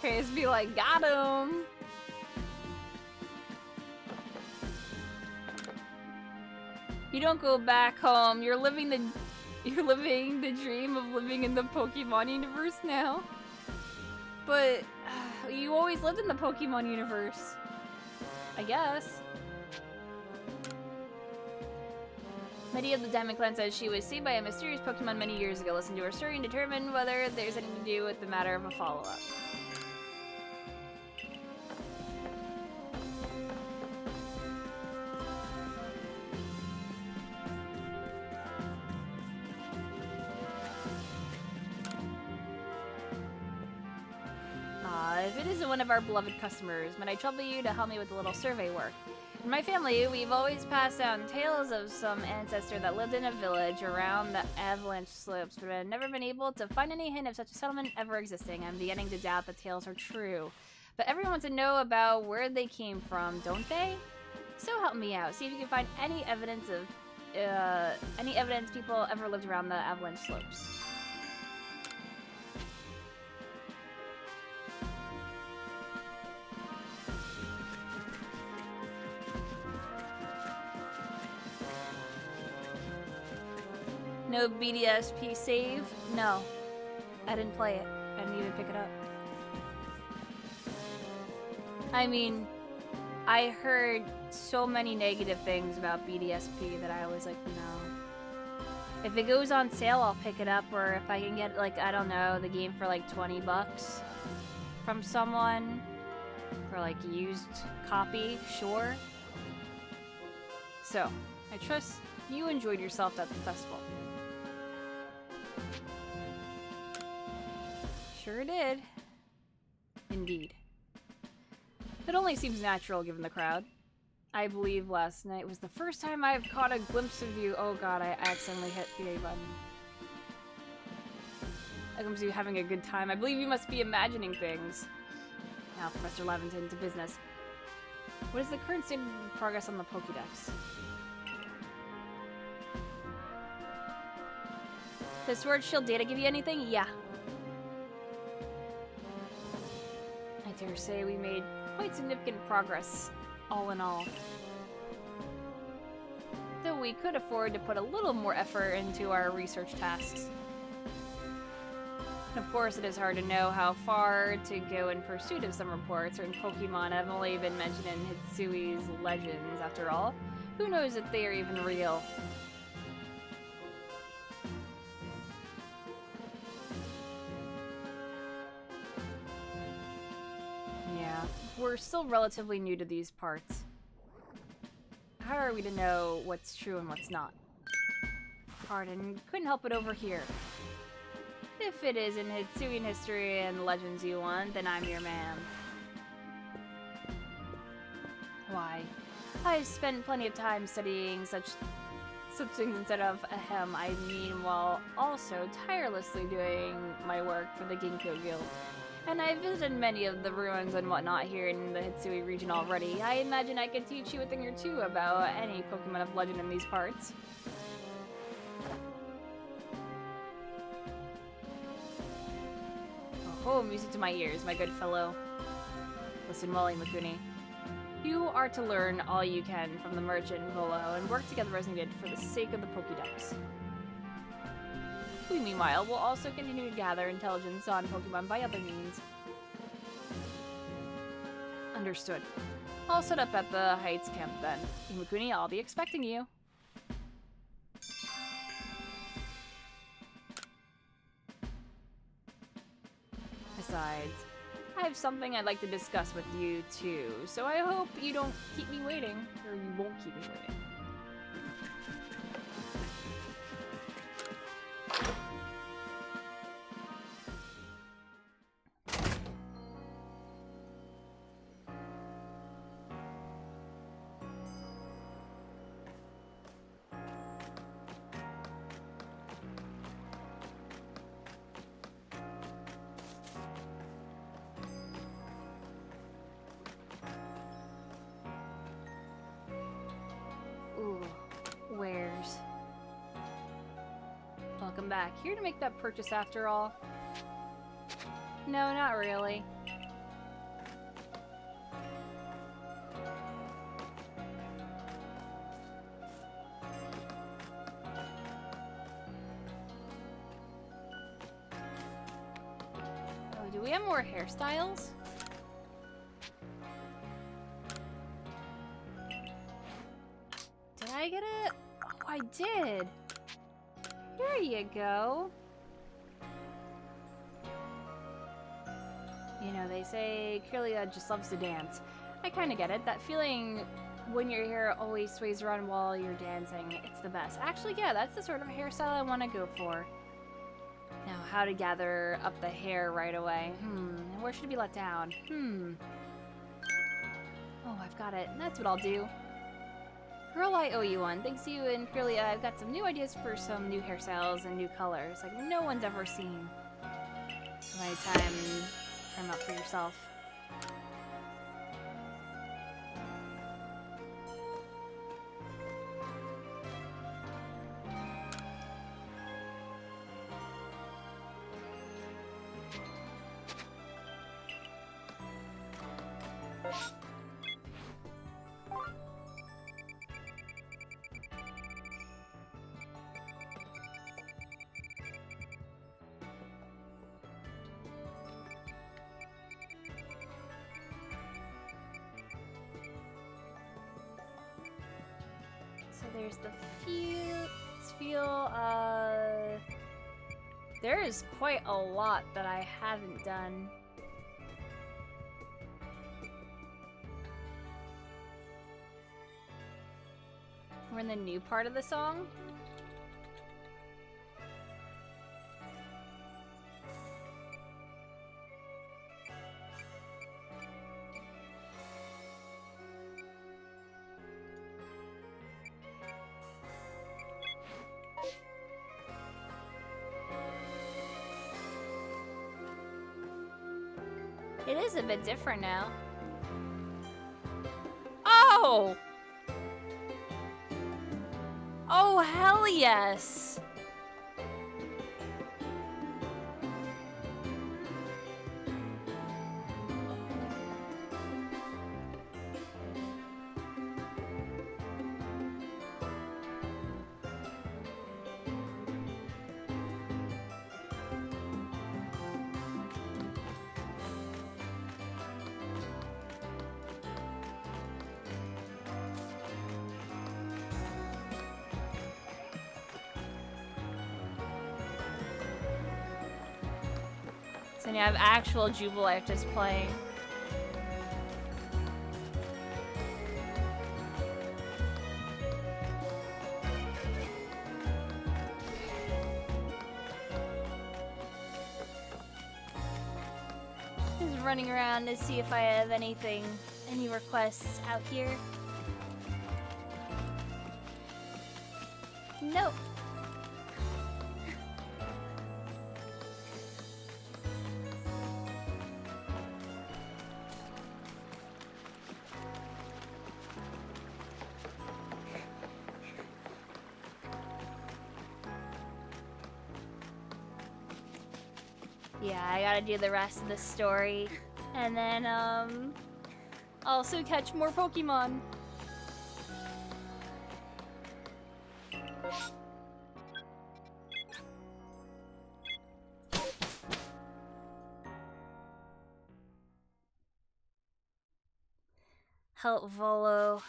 Okay, just be like, got him! You don't go back home. You're living the dream of living in the Pokemon universe now. But you always lived in the Pokemon universe, I guess. Medea of the Diamond Clan says she was saved by a mysterious Pokemon many years ago. Listen to her story and determine whether there's anything to do with the matter of a follow-up. If it isn't one of our beloved customers, might I trouble you to help me with a little survey work? In my family, we've always passed down tales of some ancestor that lived in a village around the avalanche slopes, but I've never been able to find any hint of such a settlement ever existing. I'm beginning to doubt the tales are true. But everyone wants to know about where they came from, don't they? So help me out. See if you can find any evidence people ever lived around the avalanche slopes. No BDSP save? No. I didn't play it. I didn't even pick it up. I mean, I heard so many negative things about BDSP that I was like, no. If it goes on sale, I'll pick it up, or if I can get, like, I don't know, the game for like 20 bucks from someone, for like used copy, sure. So, I trust you enjoyed yourself at the festival. Sure did. Indeed. It only seems natural given the crowd. I believe last night was the first time I've caught a glimpse of you. Oh god, I accidentally hit the A button. A glimpse of you having a good time. I believe you must be imagining things. Now, Professor Lavington, to business. What is the current state of progress on the Pokédex? Does Sword Shield data give you anything? Yeah. I dare say we made quite significant progress, all in all. Though we could afford to put a little more effort into our research tasks. And of course, it is hard to know how far to go in pursuit of some reports. Certain Pokemon have only been mentioned in Hitsui's legends, after all. Who knows if they are even real? Yeah, we're still relatively new to these parts. How are we to know what's true and what's not? Pardon, couldn't help it over here. If it is in Hitsuian history and legends you want, then I'm your man. Why, I've spent plenty of time studying such things instead of ahem, I mean, while also tirelessly doing my work for the Ginkgo Guild. And I've visited many of the ruins and whatnot here in the Hitsui region already. I imagine I could teach you a thing or two about any Pokemon of legend in these parts. Oh, music to my ears, my good fellow. Listen well, Imakuni. You are to learn all you can from the merchant Volo and work together as needed for the sake of the Pokédex. We, meanwhile, will also continue to gather intelligence on Pokemon by other means. Understood. I'll set up at the Heights camp then. Imakuni, I'll be expecting you. Besides, I have something I'd like to discuss with you too, so I hope you don't keep me waiting, or you won't keep me waiting. Wares. Welcome back. Here to make that purchase after all? No, not really. Oh, do we have more hairstyles? Did I get it? Oh, I did. There you go. You know, they say Kirlia just loves to dance. I kind of get it. That feeling when your hair always sways around while you're dancing. It's the best. Actually, yeah, that's the sort of hairstyle I want to go for. Now, how to gather up the hair right away. Where should it be let down? Oh, I've got it. That's what I'll do. Girl, I owe you one. Thanks to you and Kirlia, I've got some new ideas for some new hairstyles and new colors, like no one's ever seen. My time, try them out for yourself. there's the feel, there is quite a lot that I haven't done. We're in the new part of the song. It is a bit different now. Oh! Oh, hell yes! So now I have actual Jubilife just playing. Just running around to see if I have any requests out here. Nope. Yeah, I gotta do the rest of the story. And then, also catch more Pokemon. Help Volo.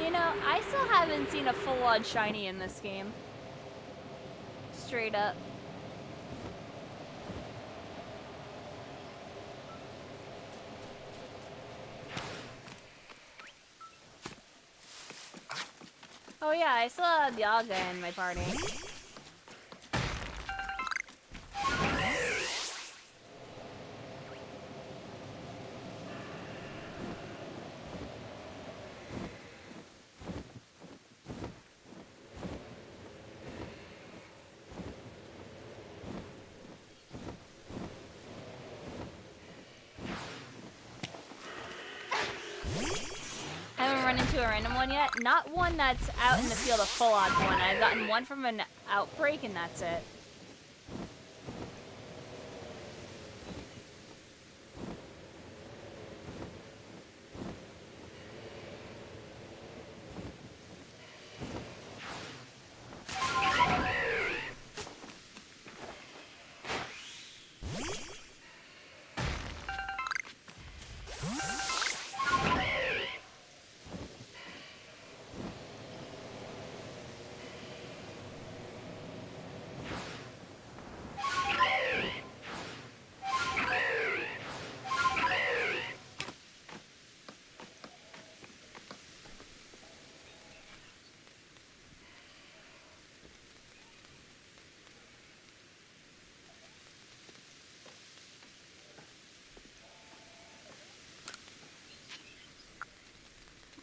You know, I still haven't seen a full-on shiny in this game. Straight up. Oh yeah, I still have Dialga in my party. Run into a random one yet? Not one that's out in the field, a full odds one. I've gotten one from an outbreak and that's it.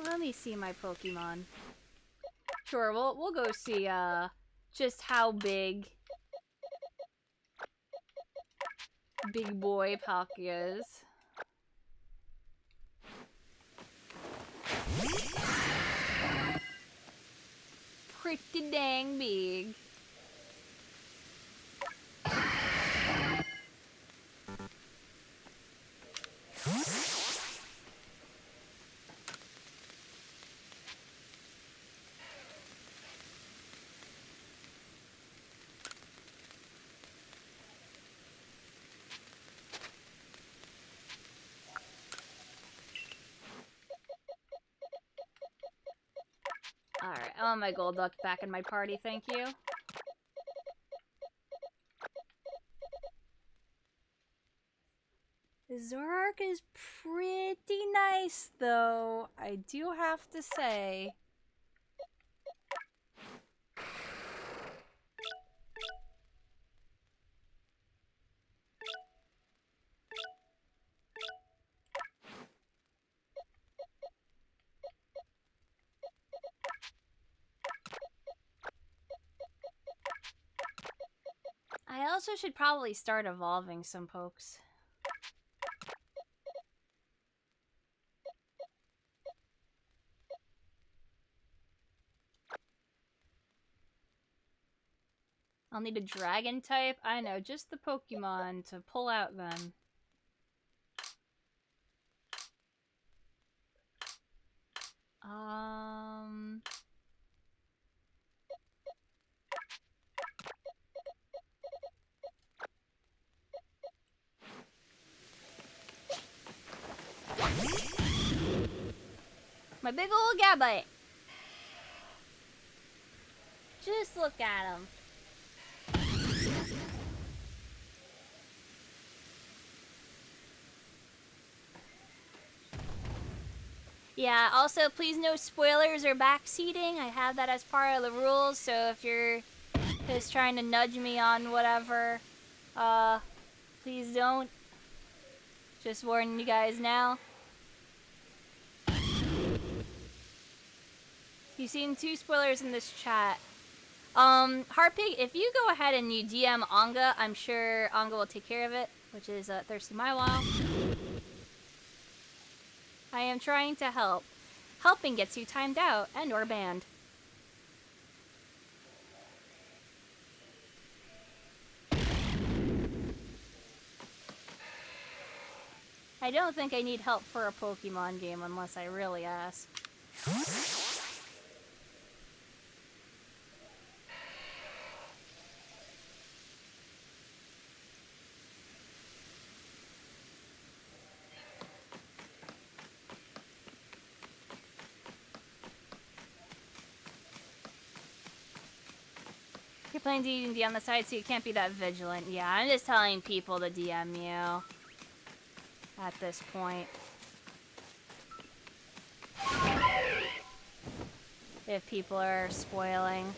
Let me see my Pokemon. Sure, we'll go see just how big Big Boy Palkia is. Pretty dang big. I want my Golduck back in my party, thank you. Zoroark is pretty nice, though, I do have to say. I also should probably start evolving some pokes. I'll need a dragon type. I know, just the Pokemon to pull out then. My big old Gabite. Just look at him. Yeah, also please no spoilers or backseating. I have that as part of the rules, so if you're just trying to nudge me on whatever, please don't. Just warning you guys now. You've seen 2 spoilers in this chat. Heartpig, if you go ahead and you DM Anga, I'm sure Anga will take care of it, which is Thirsty My While. I am trying to help. Helping gets you timed out and or banned. I don't think I need help for a Pokemon game unless I really ask. You're playing D&D on the side, so you can't be that vigilant. Yeah, I'm just telling people to DM you at this point. If people are spoiling.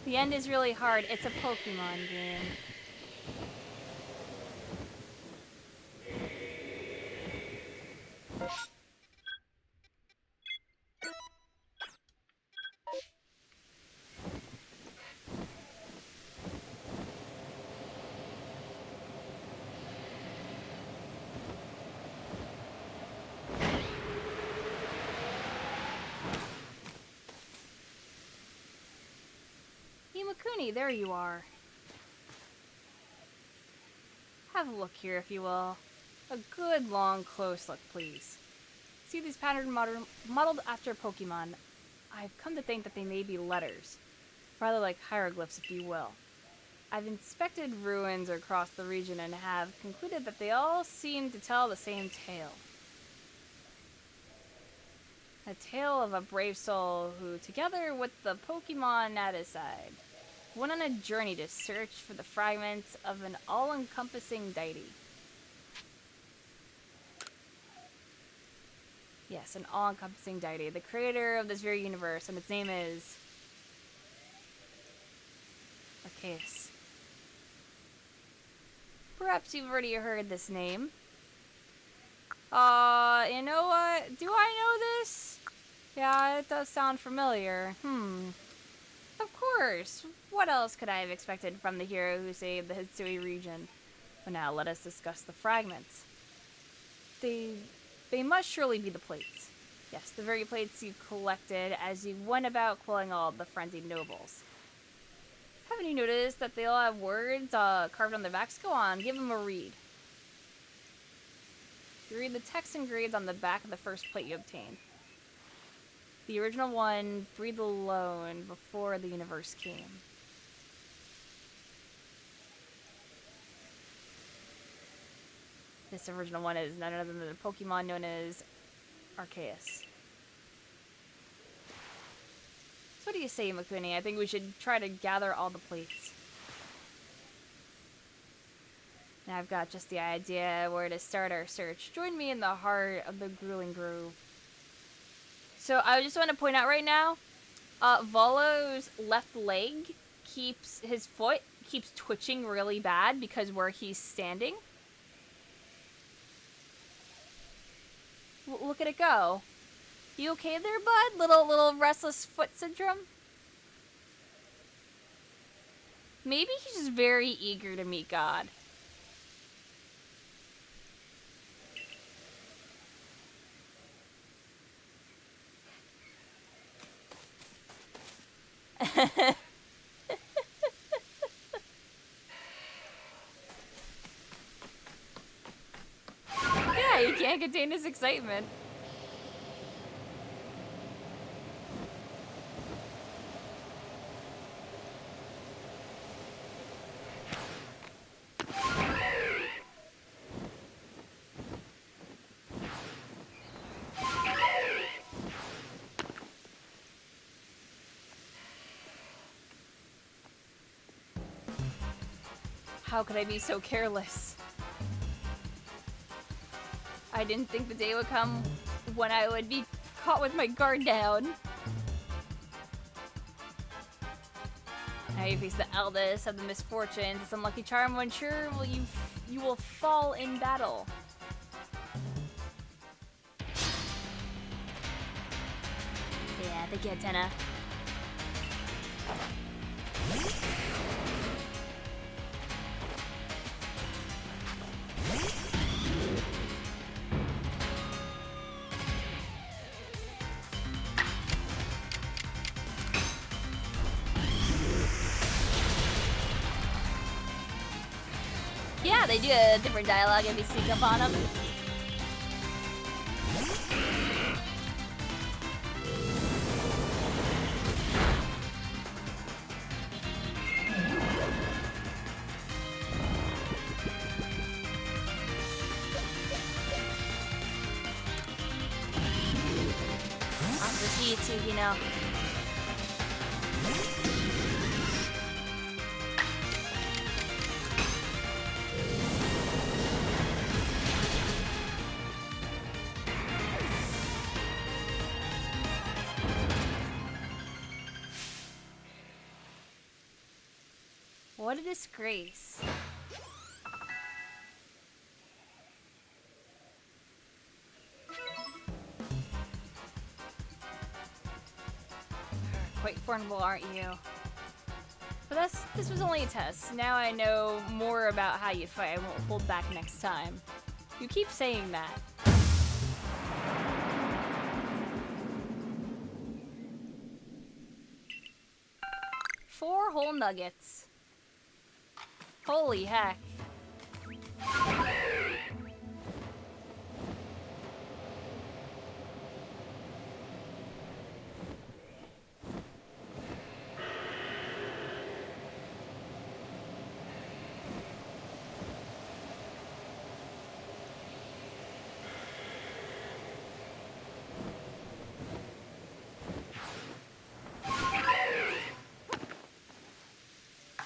The end is really hard. It's a Pokemon game. Imakuni, there you are. Have a look here, if you will. A good, long, close look, please. See these patterned modeled after Pokemon. I've come to think that they may be letters. Rather like hieroglyphs, if you will. I've inspected ruins across the region and have concluded that they all seem to tell the same tale. A tale of a brave soul who, together with the Pokemon at his side, went on a journey to search for the fragments of an all-encompassing deity. Yes, an all-encompassing deity, the creator of this very universe, and its name is Arceus. Perhaps you've already heard this name. You know what? Do I know this? Yeah, it does sound familiar. Of course. What else could I have expected from the hero who saved the Hisui region? But now let us discuss the fragments. They must surely be the plates. Yes, the very plates you collected as you went about killing all the frenzied nobles. Haven't you noticed that they all have words carved on their backs? Go on, give them a read. You read the text engraved on the back of the first plate you obtained. The original one, breathed alone before the universe came. this original one is none other than the Pokemon known as Arceus. So what do you say, Imakuni? I think we should try to gather all the plates. Now I've got just the idea where to start our search. Join me in the heart of the grueling grove. So I just want to point out right now, Volo's left leg his foot keeps twitching really bad because where he's standing. Look at it go. You okay there, bud? Little restless foot syndrome? Maybe he's just very eager to meet God. Yeah, he can't contain his excitement. How could I be so careless? I didn't think the day would come when I would be caught with my guard down. Now you face the eldest of the misfortunes. It's unlucky charm when sure you will fall in battle. Yeah, thank you, Antenna. Yeah, they do a different dialogue if you sneak up on them. I'm just here too, you know. What a disgrace. Quite formidable, aren't you? But this was only a test. Now I know more about how you fight. I won't hold back next time. You keep saying that. Four whole nuggets. Holy heck.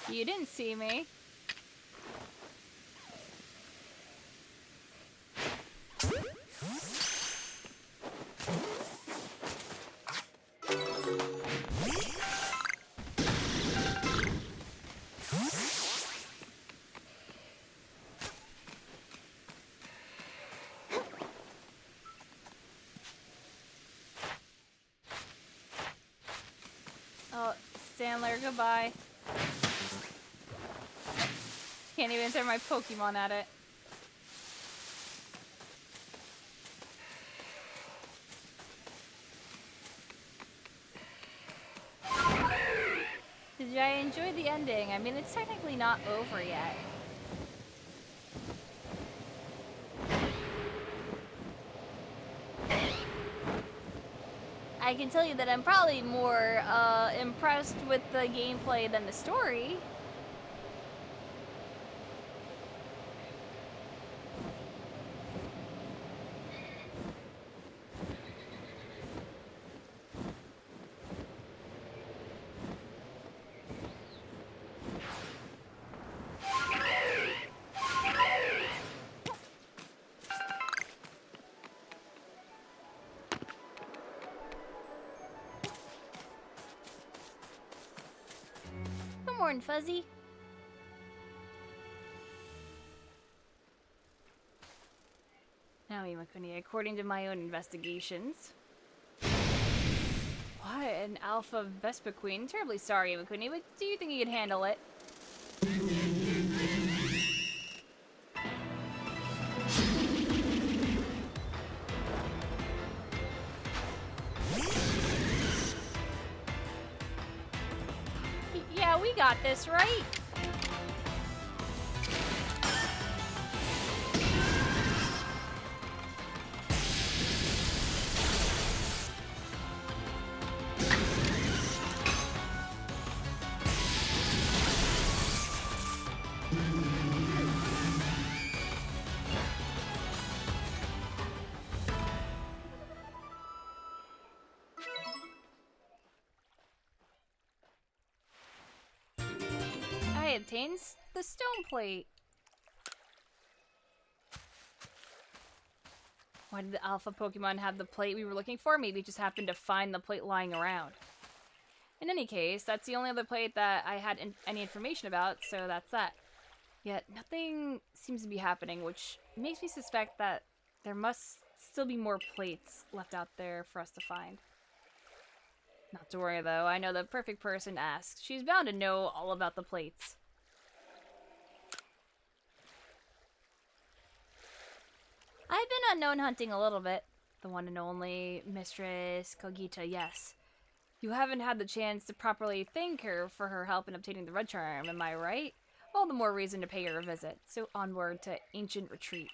You didn't see me. Oh, Sandler, goodbye. Can't even throw my Pokemon at it. Did I enjoy the ending? I mean, it's technically not over yet. I can tell you that I'm probably more impressed with the gameplay than the story. morning, Fuzzy. Now, Imakuni, according to my own investigations... What? An alpha Vespa Queen? Terribly sorry, Imakuni, but do you think you can handle it? Yeah, we got this, right? I obtained the stone plate. Why did the alpha Pokemon have the plate we were looking for? Maybe we just happened to find the plate lying around. In any case, that's the only other plate that I had any information about, so that's that. Yet nothing seems to be happening, which makes me suspect that there must still be more plates left out there for us to find. Not to worry though, I know the perfect person to ask. She's bound to know all about the plates. I've been unknown hunting a little bit. The one and only Mistress Kogita, yes. You haven't had the chance to properly thank her for her help in obtaining the red charm, am I right? All the more reason to pay her a visit. So onward to Ancient Retreat.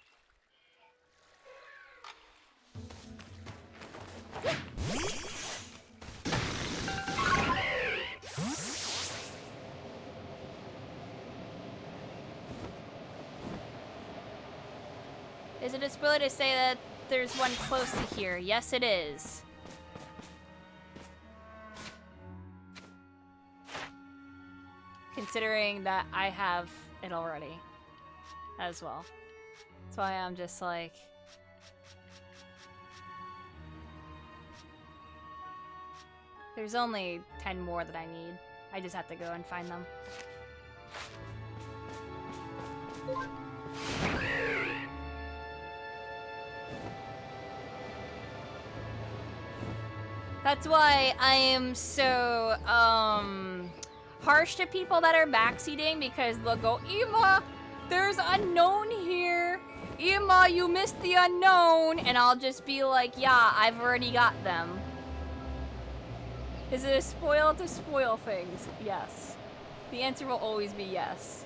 Is it a spoiler to say that there's one close to here? Yes, it is. Considering that I have it already as well. That's why I'm just like... There's only 10 more that I need. I just have to go and find them. That's why I am so, harsh to people that are backseating, because they'll go, Ima, there's unknown here. Ima, you missed the unknown. And I'll just be like, yeah, I've already got them. Is it a spoil to spoil things? Yes. The answer will always be yes.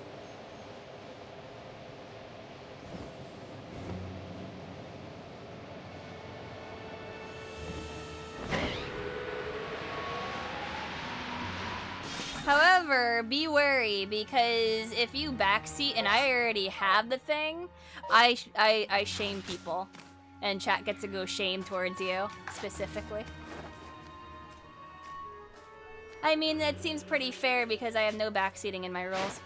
However, be wary, because if you backseat and I already have the thing, I shame people. And chat gets to go shame towards you, specifically. I mean, it seems pretty fair because I have no backseating in my rules.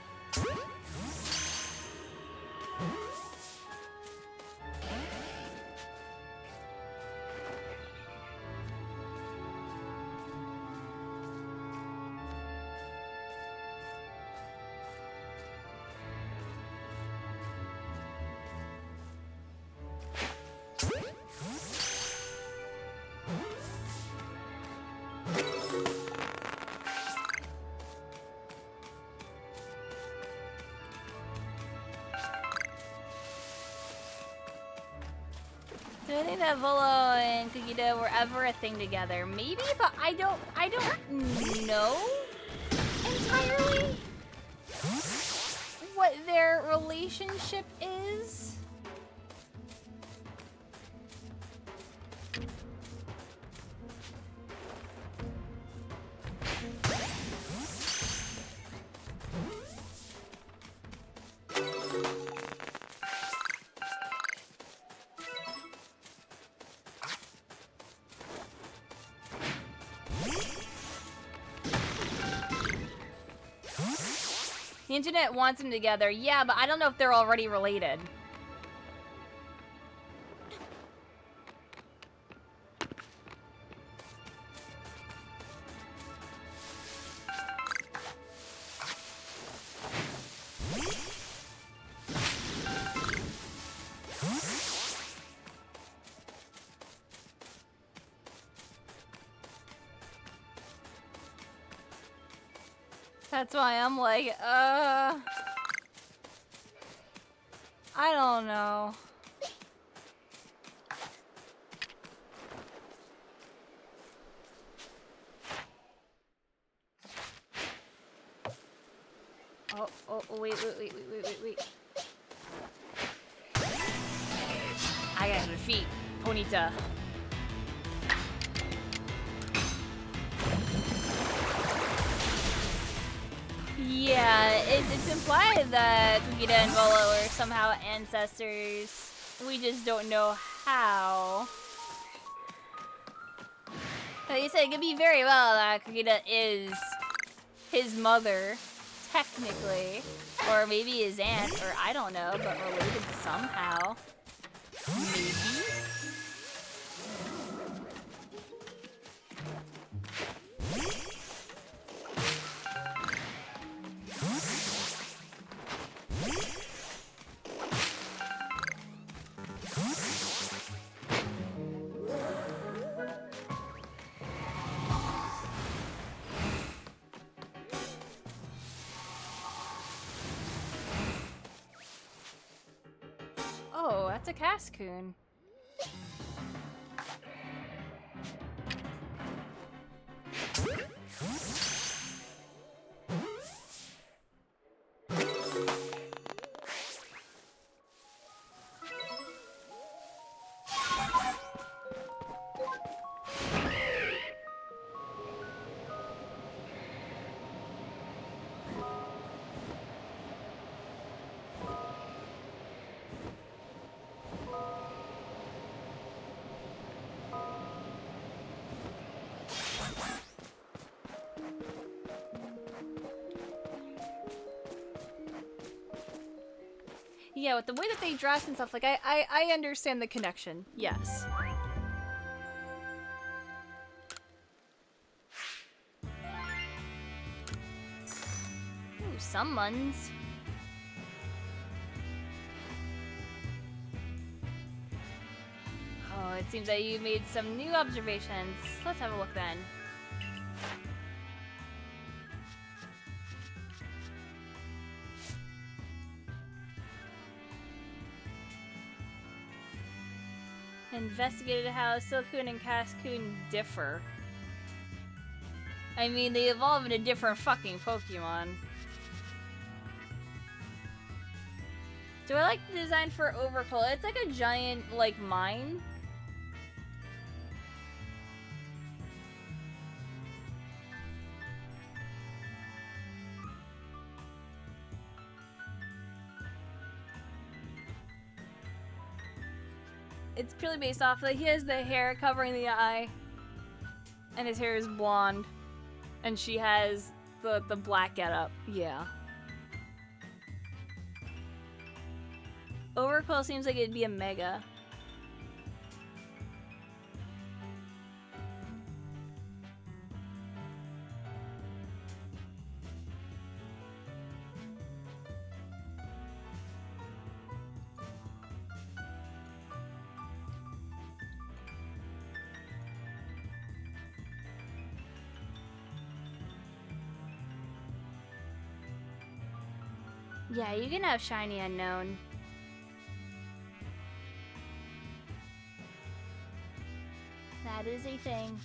Do I think that Volo and Kogita were ever a thing together? Maybe, but I don't know entirely what their relationship is. The internet wants them together, yeah, but I don't know if they're already related. That's why I'm like, I don't know. Oh, wait. I gotta defeat Ponyta. Yeah, it's implied that Ponyta and Valor are somehow ancestors. We just don't know how. Like you said, it could be very well that Kagita is his mother, technically. Or maybe his aunt, or I don't know, but related somehow. Maybe? Oh, that's a Cascoon. Yeah, with the way that they dress and stuff, like, I understand the connection. Yes. Ooh, summons. Oh, it seems that you made some new observations. Let's have a look then. Investigated how Silcoon and Cascoon differ. I mean, they evolve into different fucking Pokemon. Do I like the design for Overclow? It's like a giant, like, mine. It's purely based off, like, he has the hair covering the eye. And his hair is blonde. And she has the black getup. Yeah. Overclow seems like it'd be a mega. Yeah, you can have Shiny Unknown. That is a thing.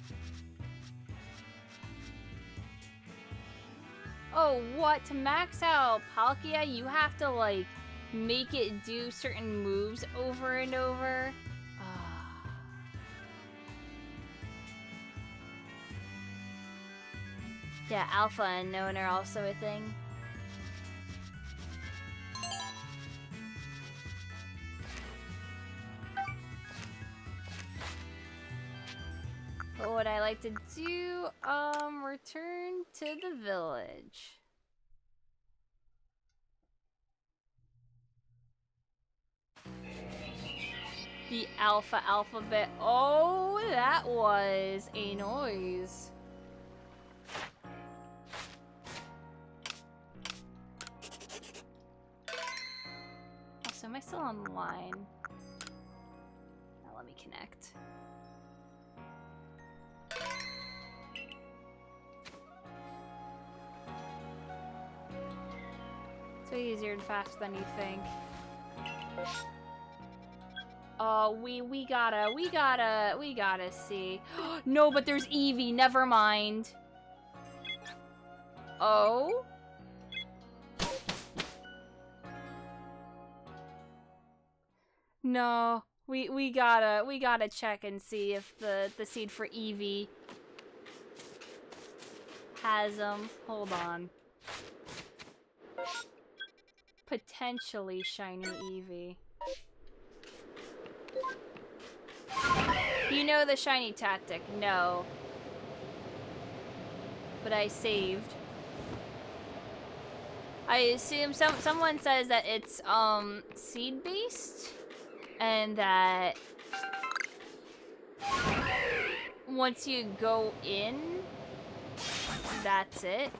Oh, what? To max out Palkia, you have to, like, make it do certain moves over and over? Yeah, Alpha Unknown are also a thing. What would I like to do? Return to the village. The alpha alphabet. Oh, that was a noise. Also, am I still online? Now let me connect. It's way easier and faster than you think. Oh, we gotta see. No, but there's Eevee, never mind. Oh? No, we gotta check and see if the seed for Eevee has them. Hold on. Potentially shiny Eevee. You know the shiny tactic? No. But I saved. I assume someone says that it's seed based and that once you go in, that's it.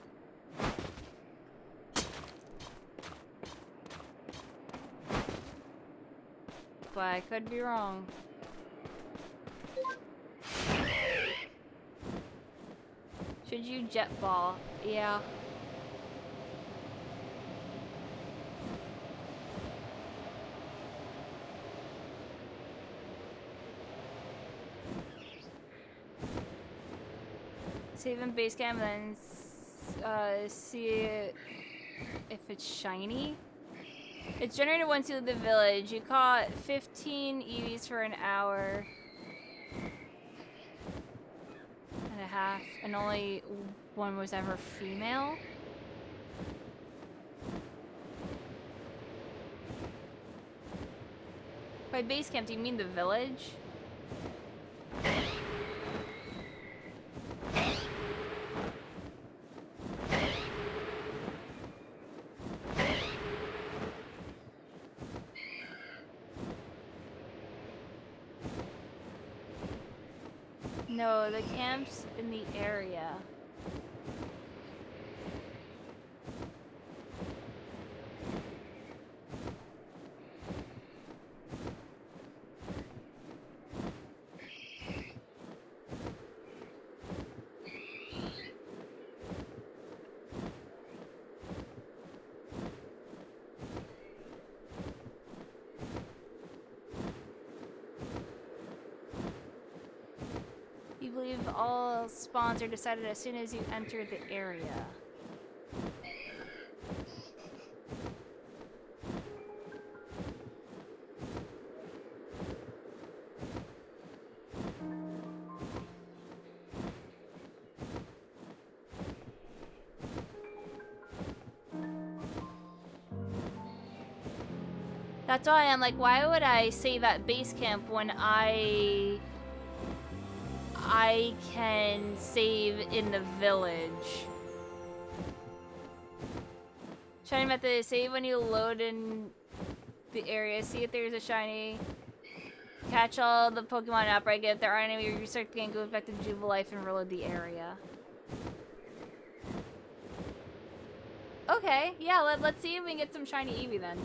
But I could be wrong. Should you jet ball? Yeah. Save in base camp and then see if it's shiny. It's generated once you leave the village. You caught 15 EVs for an hour and a half, and only one was ever female. By base camp, do you mean the village? No, the camp's in the area. You believe all spawns are decided as soon as you enter the area. That's why I'm like, why would I save at base camp when I can save in the village? Shiny method, save when you load in the area, see if there's a shiny, catch all the Pokemon outbreak. If there aren't any, you restart the game, go back to Jubilife and reload the area. Okay, yeah, let's see if we can get some shiny Eevee then.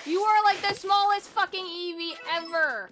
You are like the smallest fucking Eevee ever!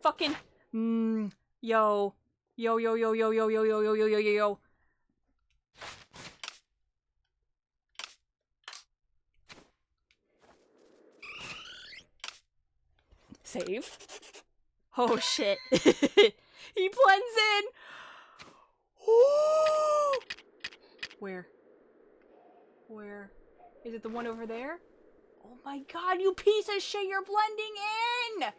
fucking... yo. Yo, yo, yo, yo, yo, yo, yo, yo, yo, yo, yo, yo. Save. Oh shit. He blends in! Where? Where? Is it the one over there? Oh my god, you piece of shit, you're blending in!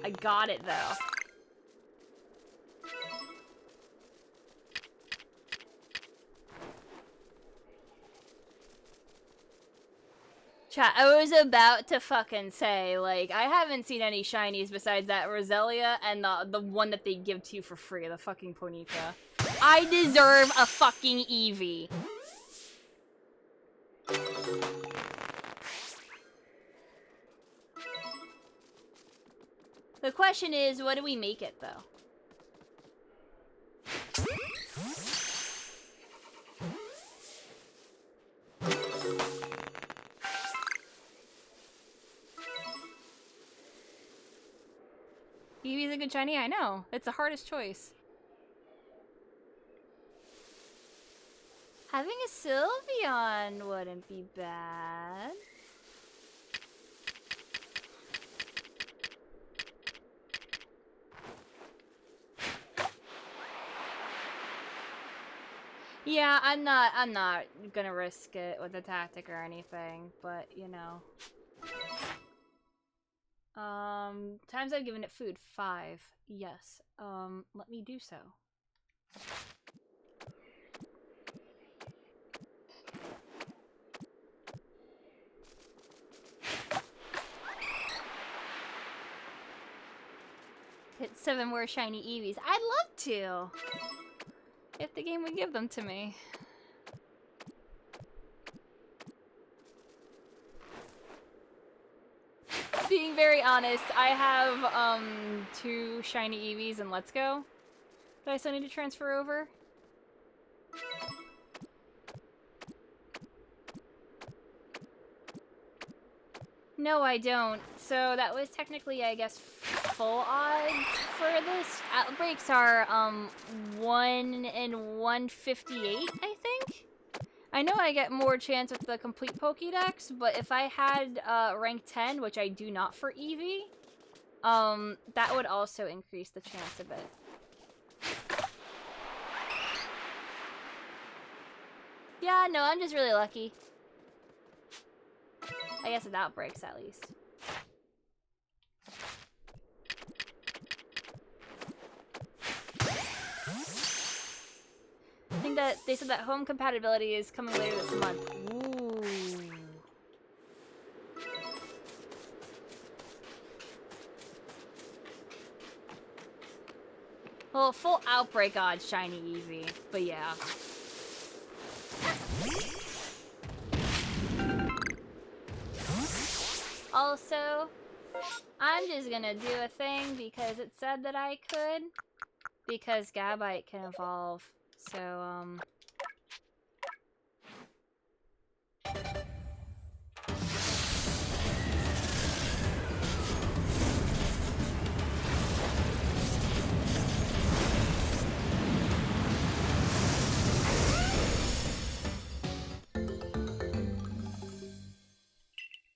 I got it though. Chat, I was about to fucking say, like, I haven't seen any shinies besides that Roselia and the one that they give to you for free, the fucking Ponyta. I deserve a fucking Eevee. The question is, what do we make it, though? Eevee's a good shiny? I know. It's the hardest choice. Having a Sylveon wouldn't be bad. Yeah, I'm not gonna risk it with a tactic or anything, but you know. Times I've given it food, 5. Yes. Let me do so. Hit 7 more shiny Eevees. I'd love to! If the game would give them to me. Being very honest, I have 2 shiny Eevees in Let's Go that I still need to transfer over. No, I don't. So that was technically, I guess, full odds for this. Outbreaks are 1 in 158, I think. I know I get more chance with the complete Pokédex, but if I had rank 10, which I do not for Eevee, that would also increase the chance a bit. Yeah, no, I'm just really lucky. I guess with outbreaks, at least. I think that they said that home compatibility is coming later this month. Ooh. Well, full outbreak odds, shiny Eevee, but yeah. Also, I'm just gonna do a thing because it said that I could, because Gabite can evolve. So,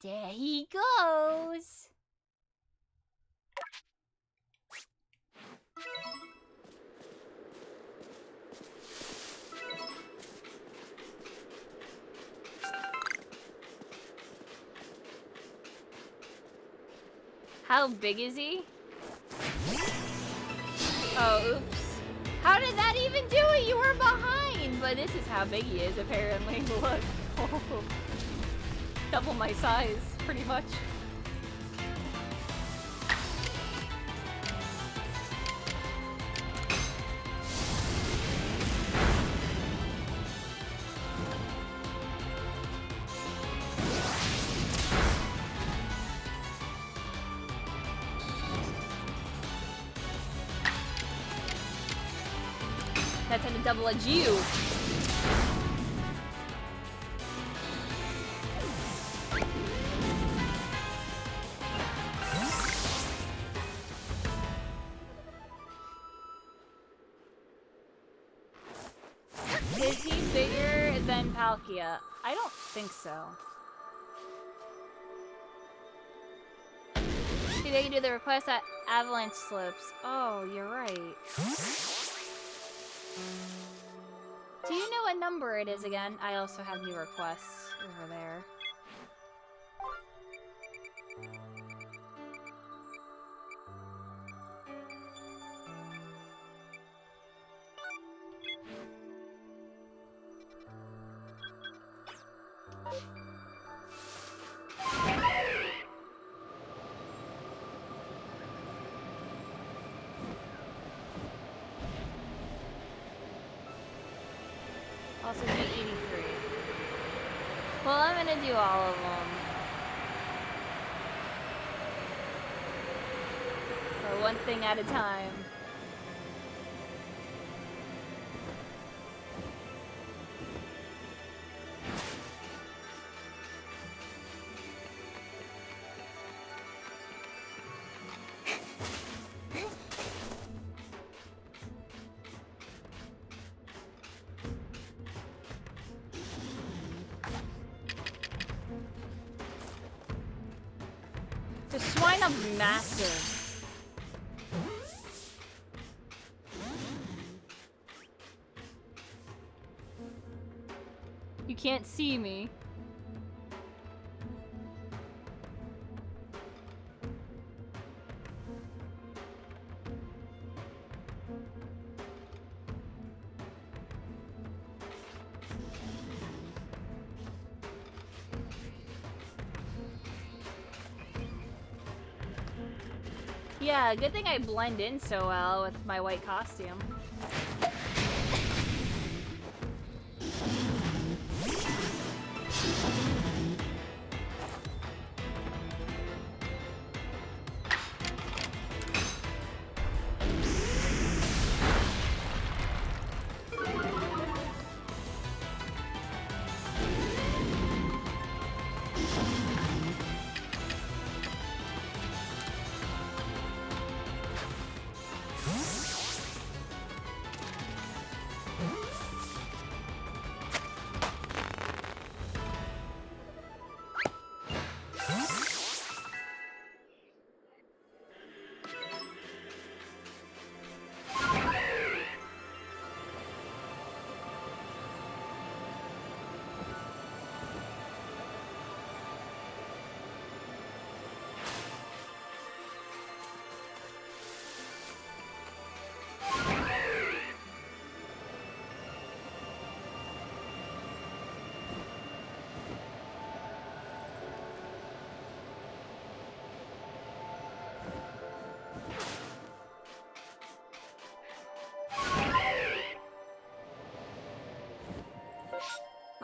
there he goes! How big is he? Oh, oops. How did that even do it? You were behind! But this is how big he is, apparently. Look. Oh. Double my size, pretty much. That's gonna double edge you. Is he bigger than Palkia? I don't think so. See, they can do the request at Avalanche Slopes. Oh, you're right. Do you know what number it is again? I also have new requests over there. Also do 83. Well, I'm gonna do all of them. Or one thing at a time. The swine are massive. You can't see me. Yeah, good thing I blend in so well with my white costume.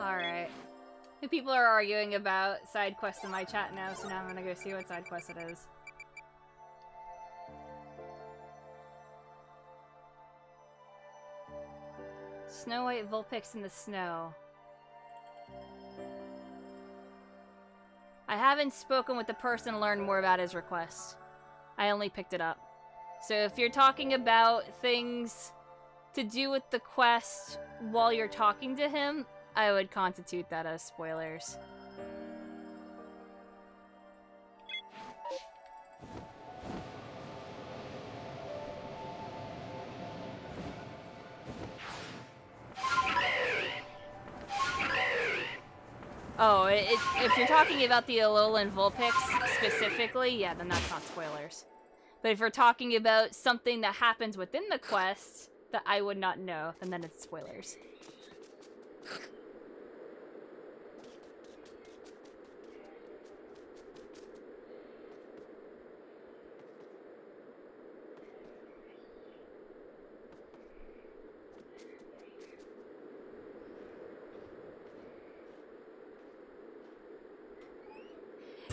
Alright. People are arguing about side quests in my chat now, so now I'm gonna go see what side quest it is. Snow White Vulpix in the snow. I haven't spoken with the person to learn more about his request. I only picked it up. So if you're talking about things to do with the quest while you're talking to him, I would constitute that as spoilers. Oh, if you're talking about the Alolan Vulpix specifically, yeah, then that's not spoilers. But if you're talking about something that happens within the quest that I would not know, then it's spoilers.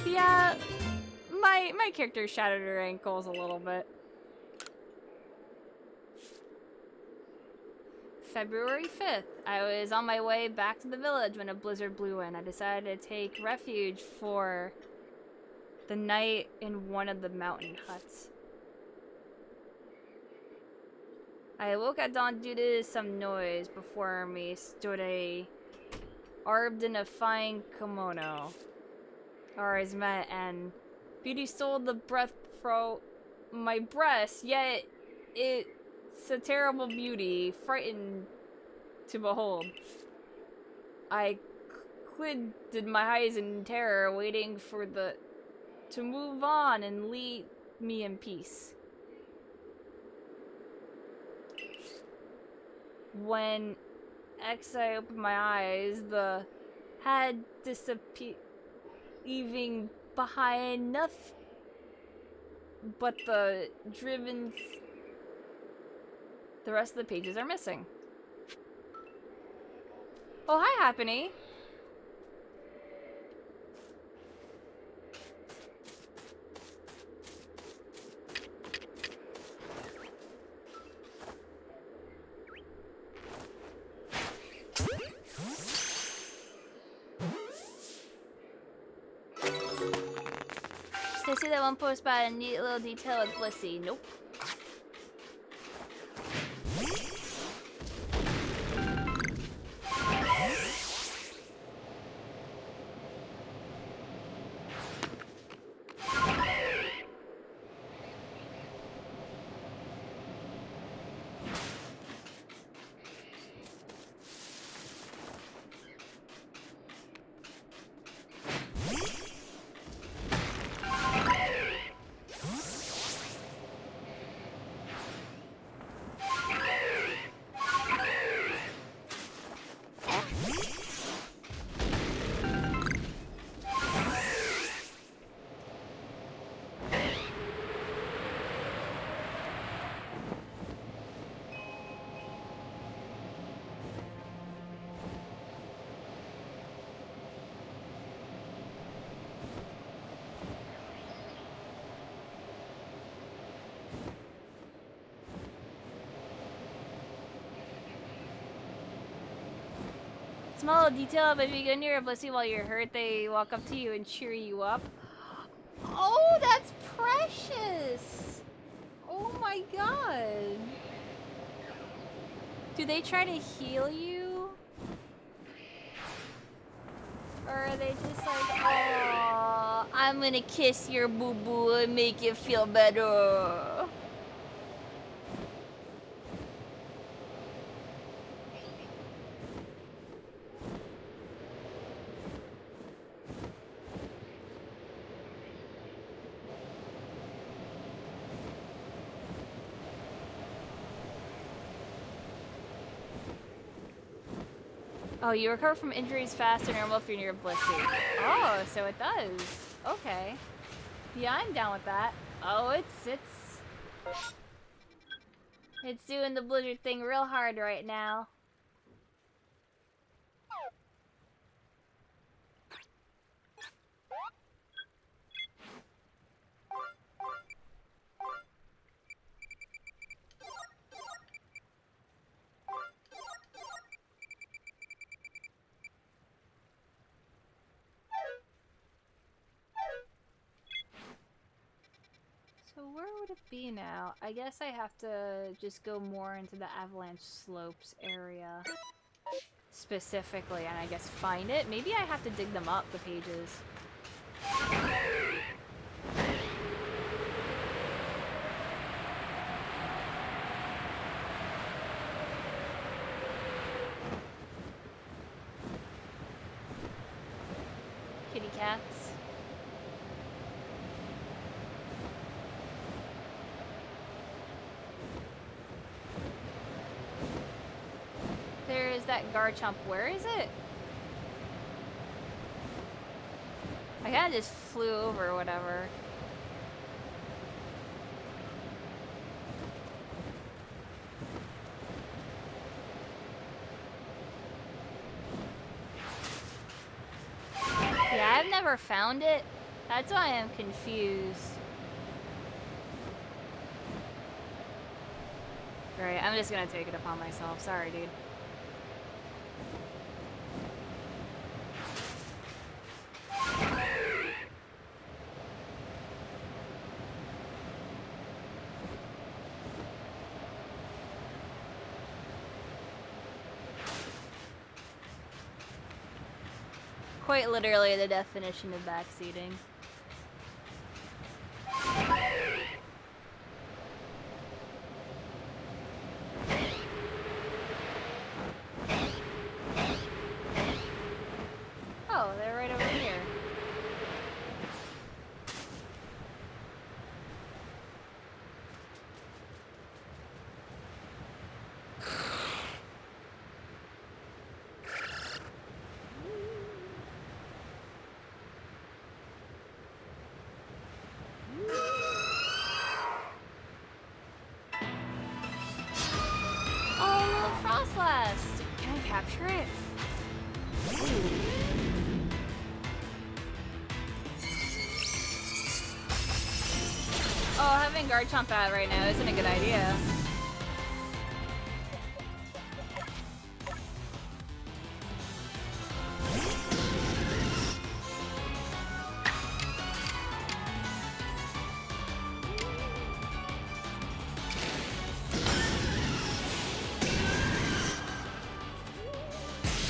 Yeah, my character shattered her ankles a little bit. February 5th. I was on my way back to the village when a blizzard blew in. I decided to take refuge for the night in one of the mountain huts. I awoke at dawn due to some noise. Before me stood a arbed in a fine kimono. Ours met, and beauty stole the breath from my breast, yet it's a terrible beauty, frightened to behold. I quitted my eyes in terror, waiting for to move on and leave me in peace. When I opened my eyes, the had disappeared, leaving behind nothing but the driven. The rest of the pages are missing. Oh, hi, Happiny. Did I see that one post about a neat little detail with Blissey? Nope. Small detail, but if you get near a Blissey while you're hurt, they walk up to you and cheer you up. Oh, that's precious! Oh my god. Do they try to heal you? Or are they just like, oh, I'm gonna kiss your boo-boo and make you feel better? Oh, you recover from injuries faster than normal if you're near Blissey. Oh, so it does. Okay. Yeah, I'm down with that. Oh, it's doing the blizzard thing real hard right now. So where would it be now? I guess I have to just go more into the Avalanche Slopes area. Specifically, and I guess find it. Maybe I have to dig them up, the pages. Kitty cats. There is that Garchomp. Where is it? I kinda just flew over whatever. Yeah, I've never found it. That's why I'm confused. Right, I'm just gonna take it upon myself. Sorry, dude. Quite literally the definition of backseating. Oh, they're right over here. Oh, little Frostlass! Can I capture it? Oh, having Garchomp out right now isn't a good idea.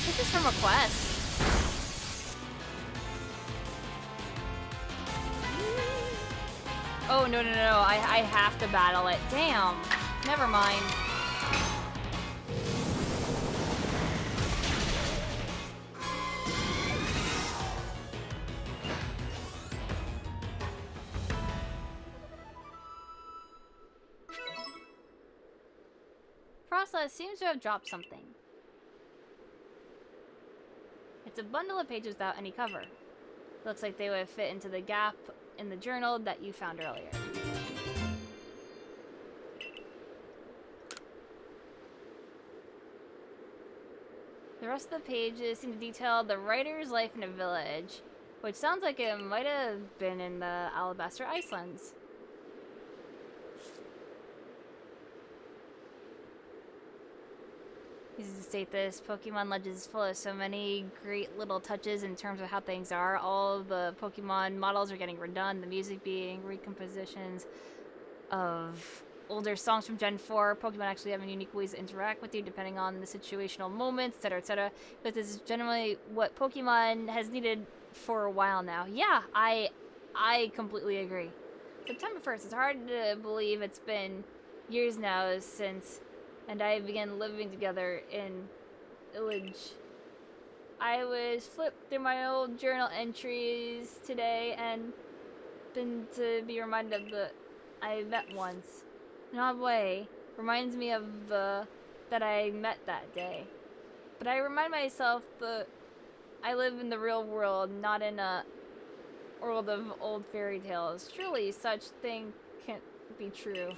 This is from a quest. Oh, no, no, no, I have to battle it. Damn. Never mind. Frostlass seems to have dropped something. It's a bundle of pages without any cover. Looks like they would fit into the gap in the journal that you found earlier. The rest of the pages seem to detail the writer's life in a village, which sounds like it might have been in the Alabaster Icelands. Easy to state this, Pokemon Legends is full of so many great little touches in terms of how things are. All the Pokemon models are getting redone, the music being recompositions of older songs from Gen 4. Pokemon actually having unique ways to interact with you depending on the situational moments, etc., etc. But this is generally what Pokemon has needed for a while now. Yeah, I completely agree. September 1st, it's hard to believe it's been years now since and I began living together in village. I was flipped through my old journal entries today and been to be reminded of the I met once. An odd way reminds me of the that I met that day. But I remind myself that I live in the real world, not in a world of old fairy tales. Surely such thing can't be true.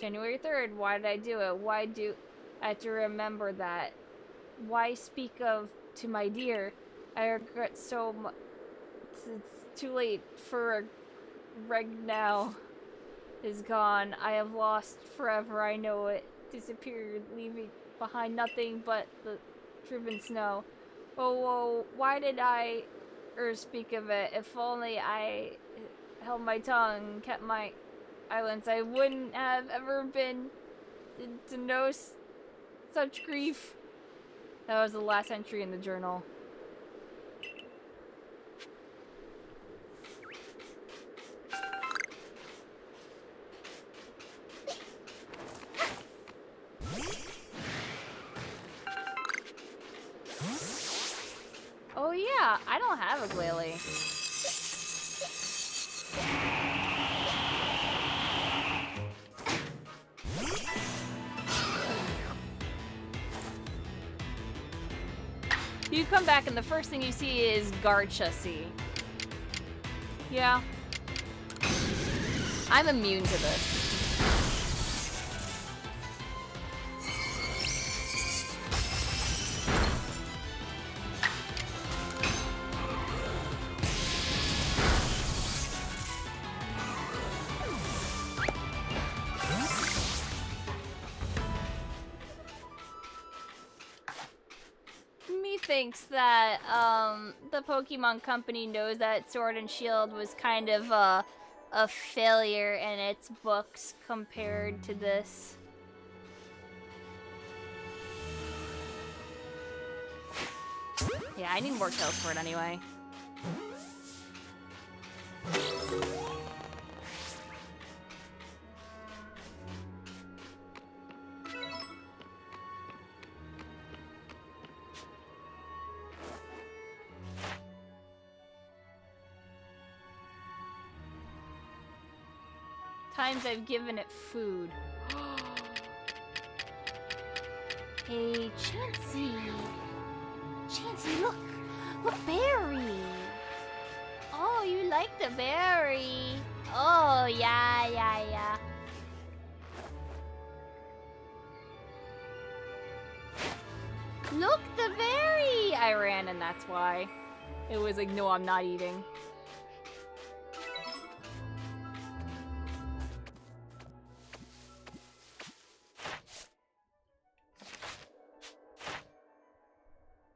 January 3rd, why did I do it? Why do I have to remember that? Why speak of to my dear? I regret so much. It's too late for Reg now is gone. I have lost forever, I know it. Disappeared, leaving behind nothing but the driven snow. Oh, why did I speak of it? If only I held my tongue, kept my silence, I wouldn't have ever been to know such grief. That was the last entry in the journal. Oh yeah, I don't have a Glalie. You come back and the first thing you see is Garchusy. Yeah. I'm immune to this. Thinks that the Pokemon Company knows that Sword and Shield was kind of a failure in its books compared to this. Yeah, Yeah, I need more kills for it anyway. Times I've given it food. Hey, Chansey. Chansey, look! Look, berry! Oh, you like the berry. Oh, yeah. Look, the berry! I ran and that's why. It was like, no, I'm not eating.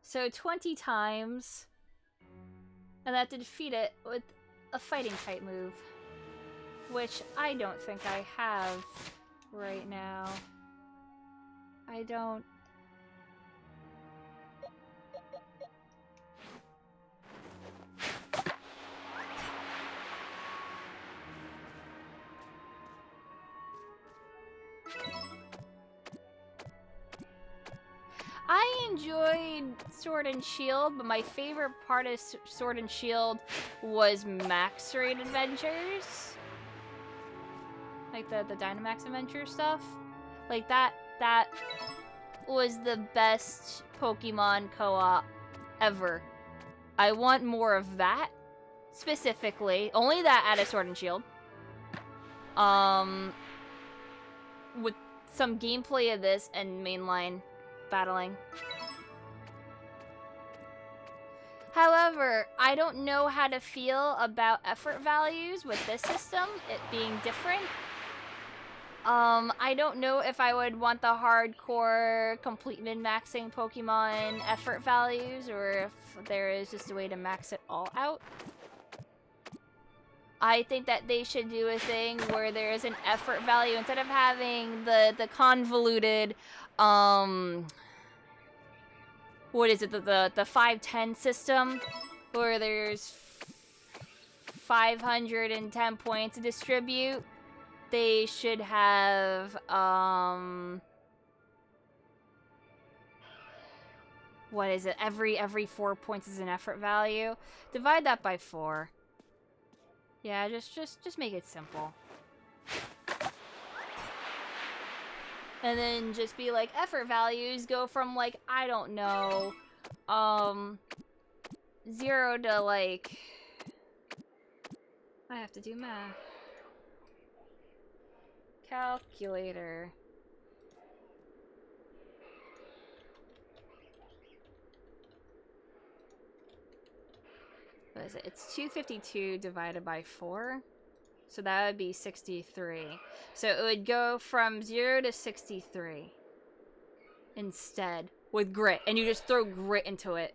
So 20 times. And that to defeat it with a fighting type move. Which I don't think I have right now. I don't. I enjoyed Sword and Shield, but my favorite part of Sword and Shield was Max Raid Adventures. Like the Dynamax Adventure stuff. Like that was the best Pokemon co-op ever. I want more of that, specifically. Only that out of Sword and Shield. With some gameplay of this and mainline battling. However, I don't know how to feel about effort values with this system, it being different. I don't know if I would want the hardcore complete min-maxing Pokemon effort values, or if there is just a way to max it all out. I think that they should do a thing where there is an effort value instead of having the convoluted, what is it, the 5-10 system, where there's 510 points to distribute. They should have, what is it, every 4 points is an effort value. Divide that by 4. Yeah, just make it simple. And then just be like, effort values go from, like, I don't know, 0 to, like, I have to do math. Calculator. What is it? It's 252 divided by 4. So that would be 63. So it would go from 0 to 63 instead with grit. And you just throw grit into it.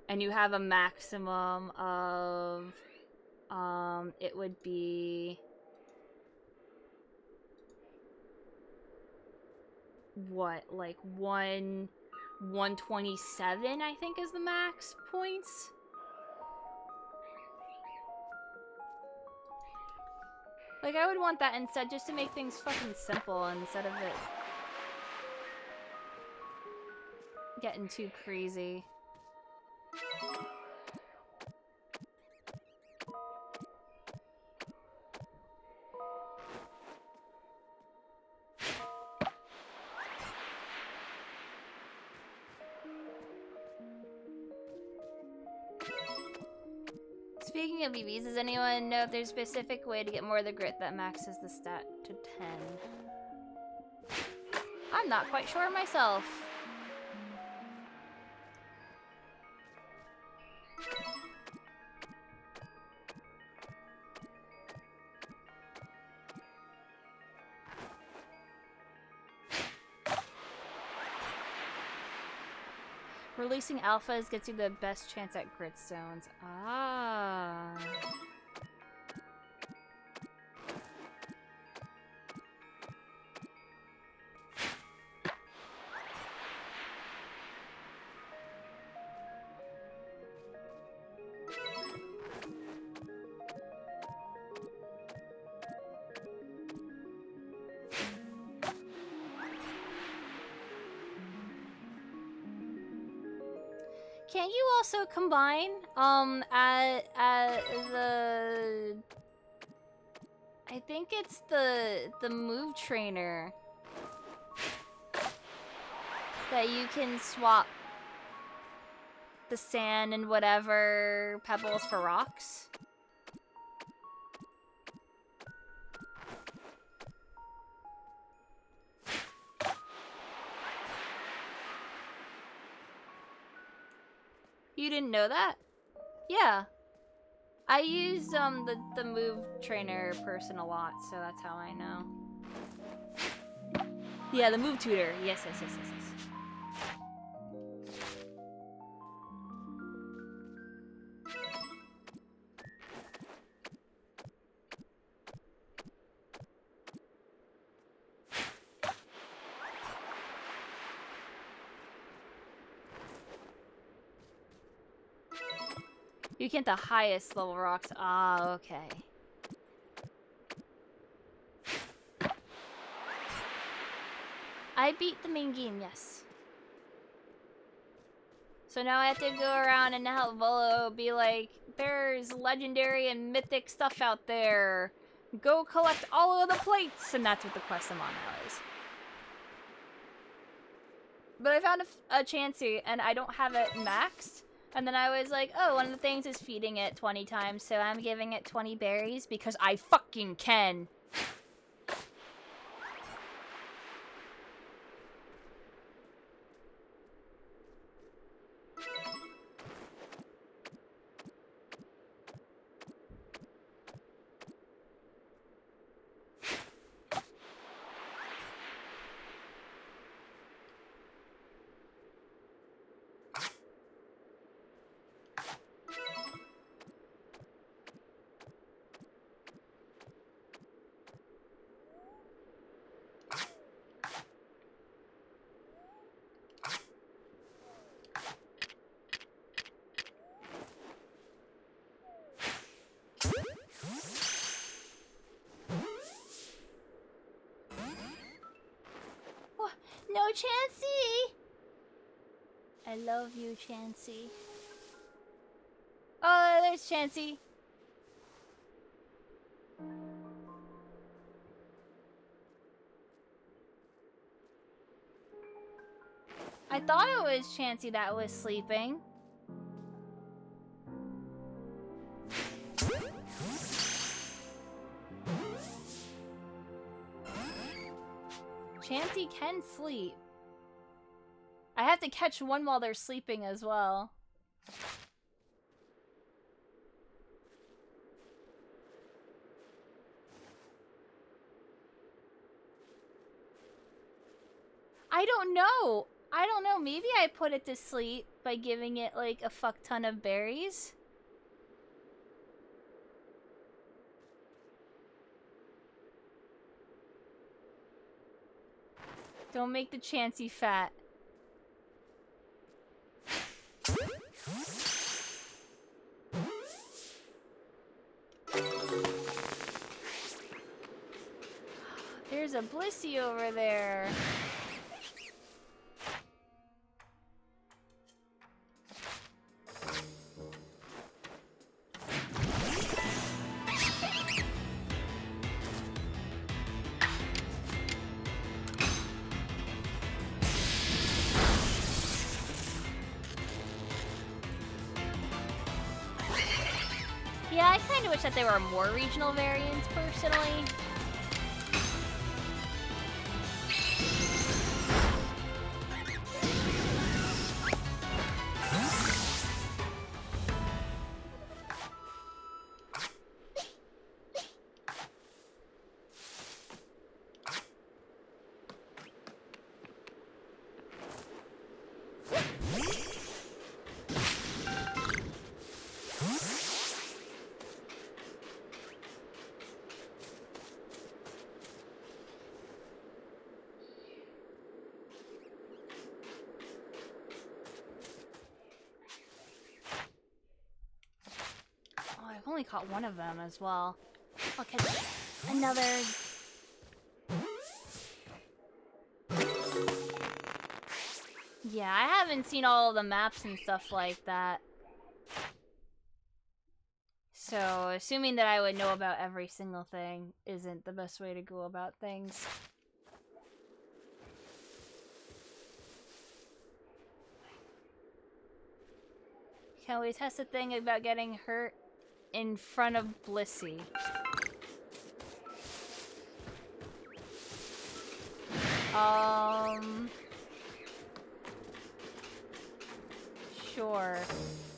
And you have a maximum of, it would be, what, like 127, I think is the max points. Like, I would want that instead, just to make things fucking simple instead of it getting too crazy. Speaking of EVs, does anyone know if there's a specific way to get more of the grit that maxes the stat to 10? I'm not quite sure myself. Releasing alphas gets you the best chance at grit zones. Ah. Can't you also combine at the I think it's the move trainer that you can swap the sand and whatever pebbles for rocks? You didn't know that? Yeah. I use the move trainer person a lot, so that's how I know. Yeah, the move tutor. Yes. You can't the highest level rocks. Ah, okay. I beat the main game, yes. So now I have to go around and help Volo be like, there's legendary and mythic stuff out there. Go collect all of the plates! And that's what the quest I'm on now is. But I found a Chansey, and I don't have it maxed. And then I was like, oh, one of the things is feeding it 20 times, so I'm giving it 20 berries because I fucking can. No, Chansey! I love you, Chansey. Oh, there's Chansey. I thought it was Chansey that was sleeping. Chansey can sleep. I have to catch one while they're sleeping as well. I don't know. Maybe I put it to sleep by giving it like a fuck ton of berries. Don't make the Chansey fat. There's a Blissey over there. Yeah, I kind of wish that there were more regional variants, personally. I've only caught one of them as well. I'll catch another. Yeah, I haven't seen all of the maps and stuff like that. So, assuming that I would know about every single thing isn't the best way to go about things. Can we test the thing about getting hurt in front of Blissey? Sure.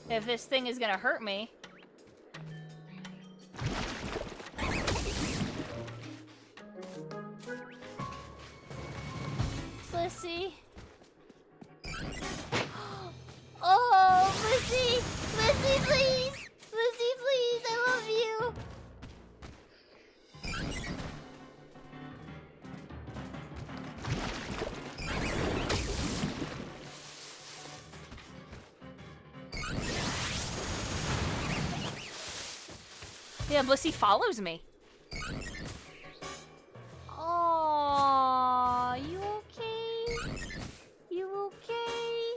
If this thing is gonna hurt me. Blissey. Oh, Blissey! Blissey, please! Blissey, please! I love you! Yeah, Blissey follows me. Oh, you okay? You okay?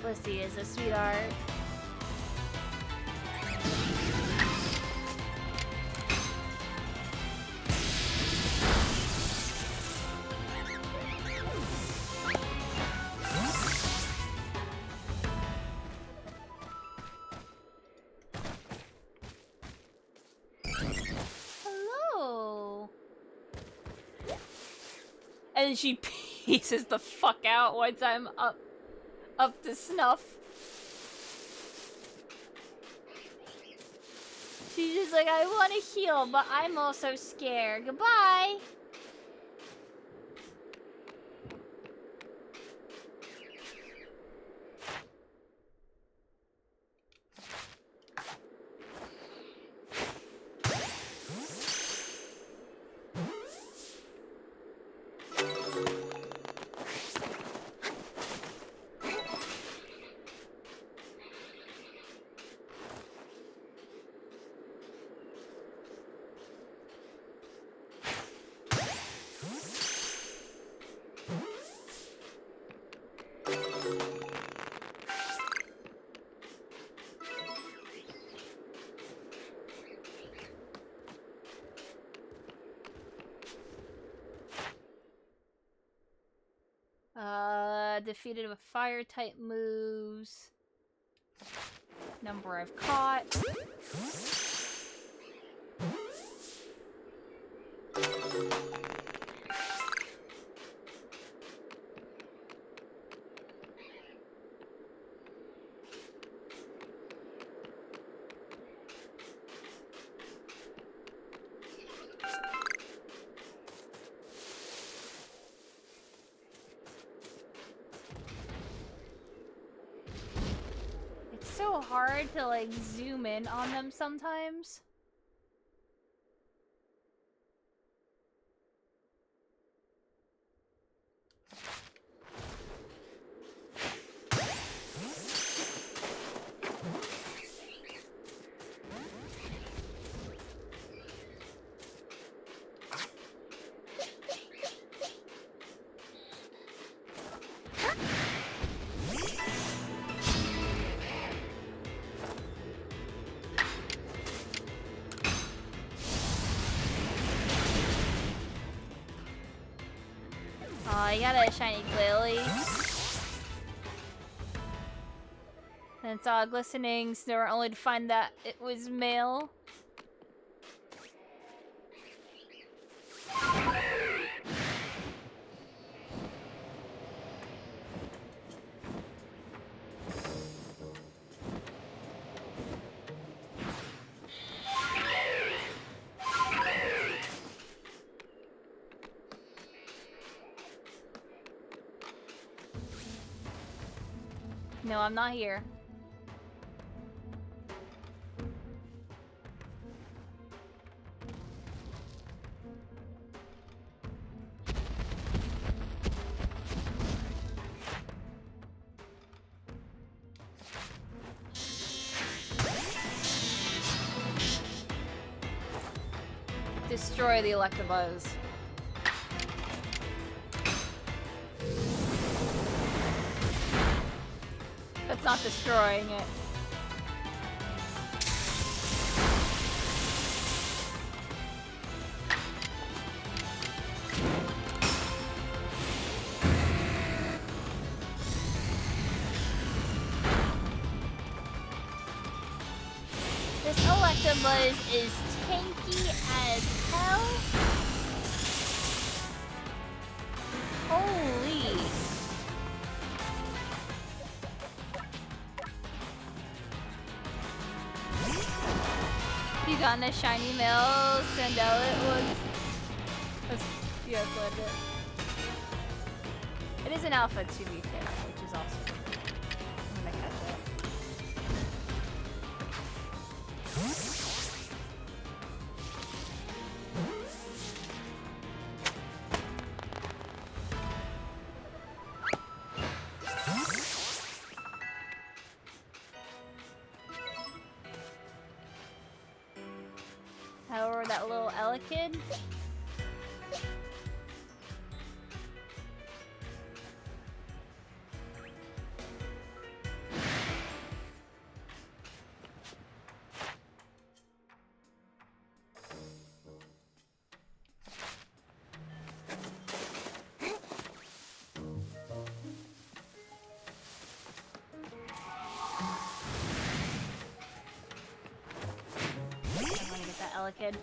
Blissey is a sweetheart. Hello. And then she pieces the fuck out once I'm up to snuff. She's just like, I want to heal, but I'm also scared. Goodbye. Defeated with fire type moves. Number I've caught. So hard to like zoom in on them sometimes. I got a shiny Glalie. And saw a glistening snore only to find that it was male. No, I'm not here. Destroy the Electabuzz. That's not destroying it. This Electabuzz is tanky as hell. Holy. You got a shiny mail, send out it was. Yes, let it. It is an alpha to be fair, which is awesome. I'm gonna catch it. However, that little Ella kid. Kid.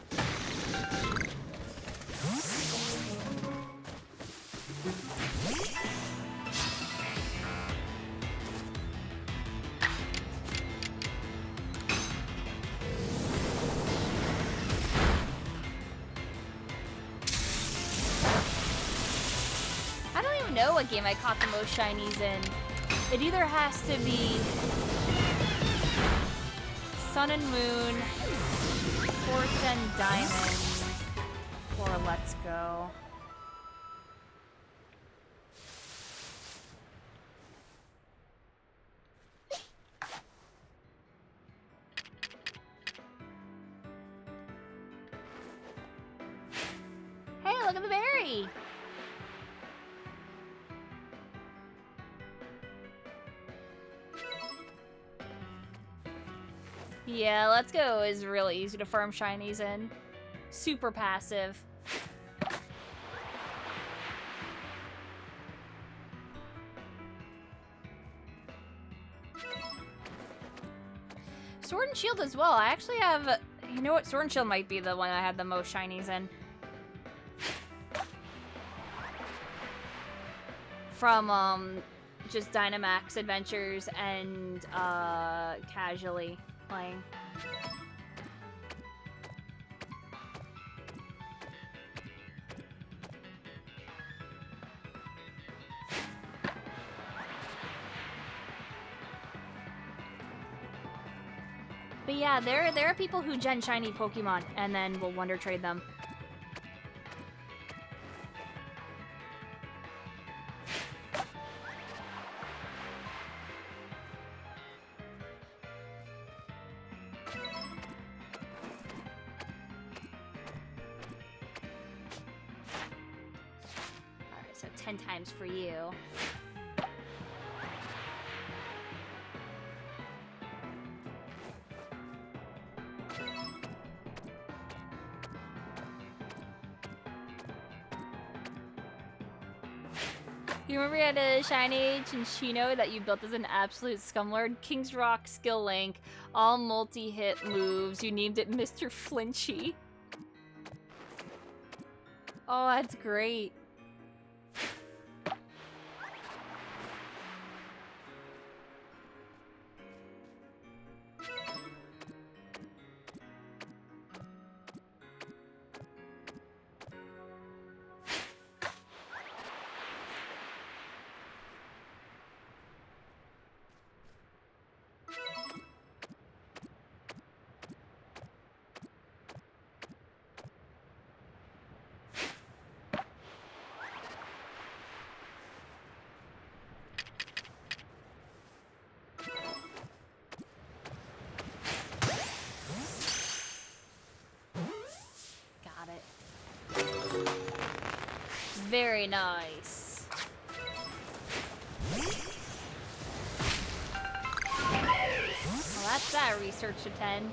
I don't even know what game I caught the most shinies in. It either has to be Sun and Moon, Quartz and Diamond, or Let's Go. Hey, look at the berry! Yeah, Let's Go is really easy to farm shinies in. Super passive. Sword and Shield as well. I actually have... You know what? Sword and Shield might be the one I had the most shinies in. From, just Dynamax Adventures and, casually playing. But yeah, there are people who gen shiny Pokemon and then will Wonder Trade them. Alright, so 10 times for you. You remember you had a shiny Chinchino that you built as an absolute scumlord? King's Rock, Skill Link, all multi-hit moves. You named it Mr. Flinchy. Oh, that's great. Very nice. Well, that's that research to 10.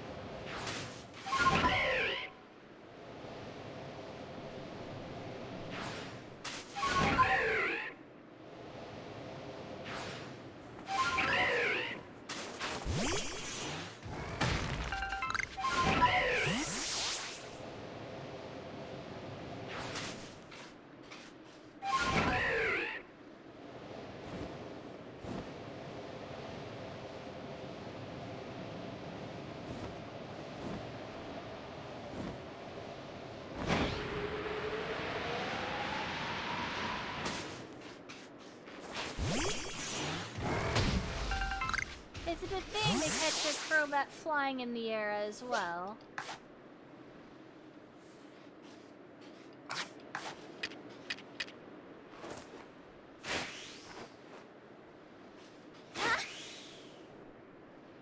Is it a thing to catch a Crobat flying in the air as well?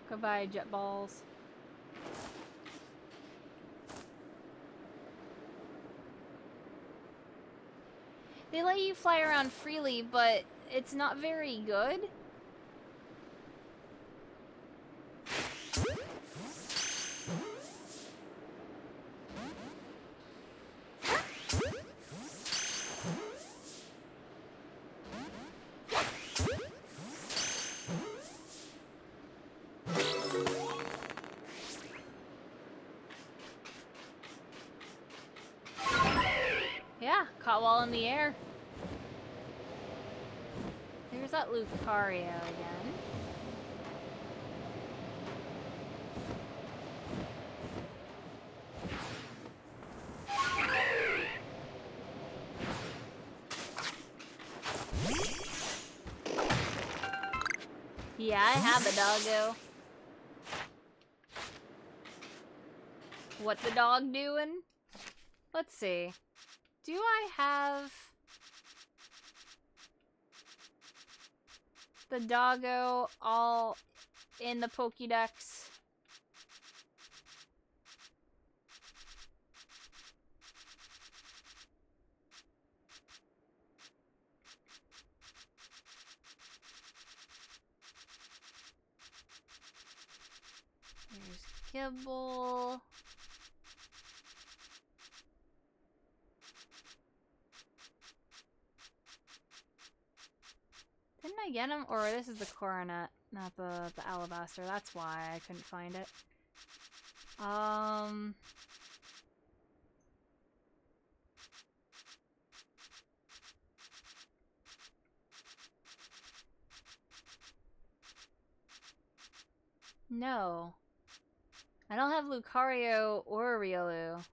Goodbye, jet balls. They let you fly around freely, but it's not very good. Yeah, caught while in the air. There's that Lucario again. Yeah, I have the doggo. What the dog doing? Let's see. Do I have the doggo all in the Pokédex? There's Kibble. Didn't I get him? Or this is the Coronet, not the Alabaster. That's why I couldn't find it. No. I don't have Lucario or Riolu.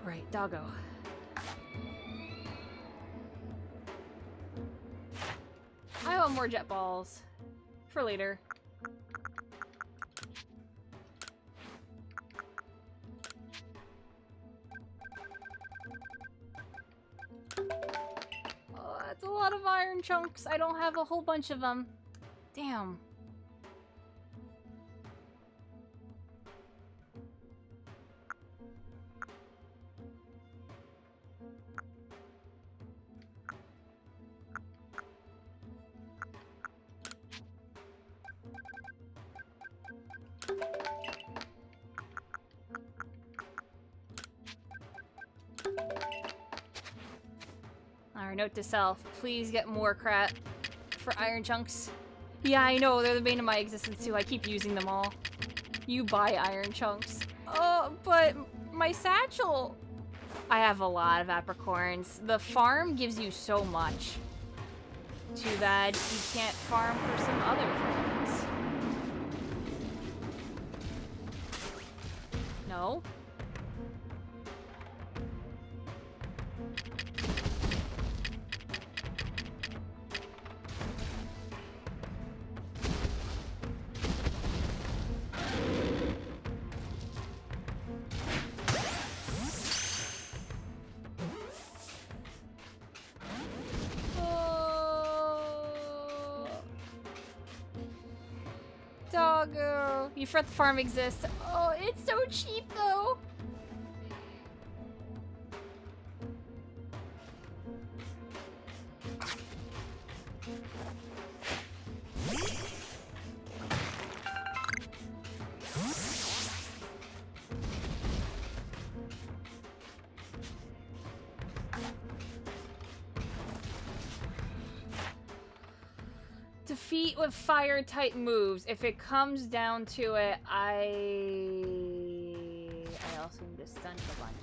Right, doggo. I want more jet balls. For later. Oh, that's a lot of iron chunks. I don't have a whole bunch of them. Damn. Alright, note to self. Please get more crap for iron chunks. Yeah, I know, they're the bane of my existence too. I keep using them all. You buy iron chunks. Oh, but my satchel! I have a lot of apricorns. The farm gives you so much. Too bad you can't farm for some other things. No? Doggo! You forgot the farm exists. Oh, it's so cheap though! Defeat with fire type moves. If it comes down to it, I also need to stun a bunch.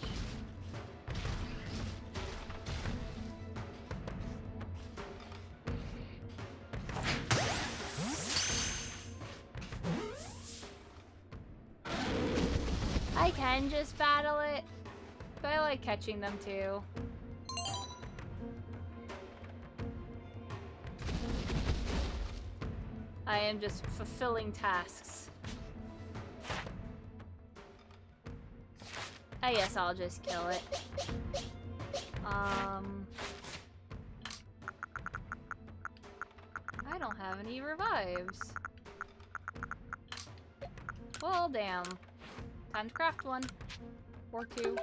I can just battle it, but I like catching them too. I am just fulfilling tasks. I guess I'll just kill it. I don't have any revives. Well, damn. Time to craft one. Or two.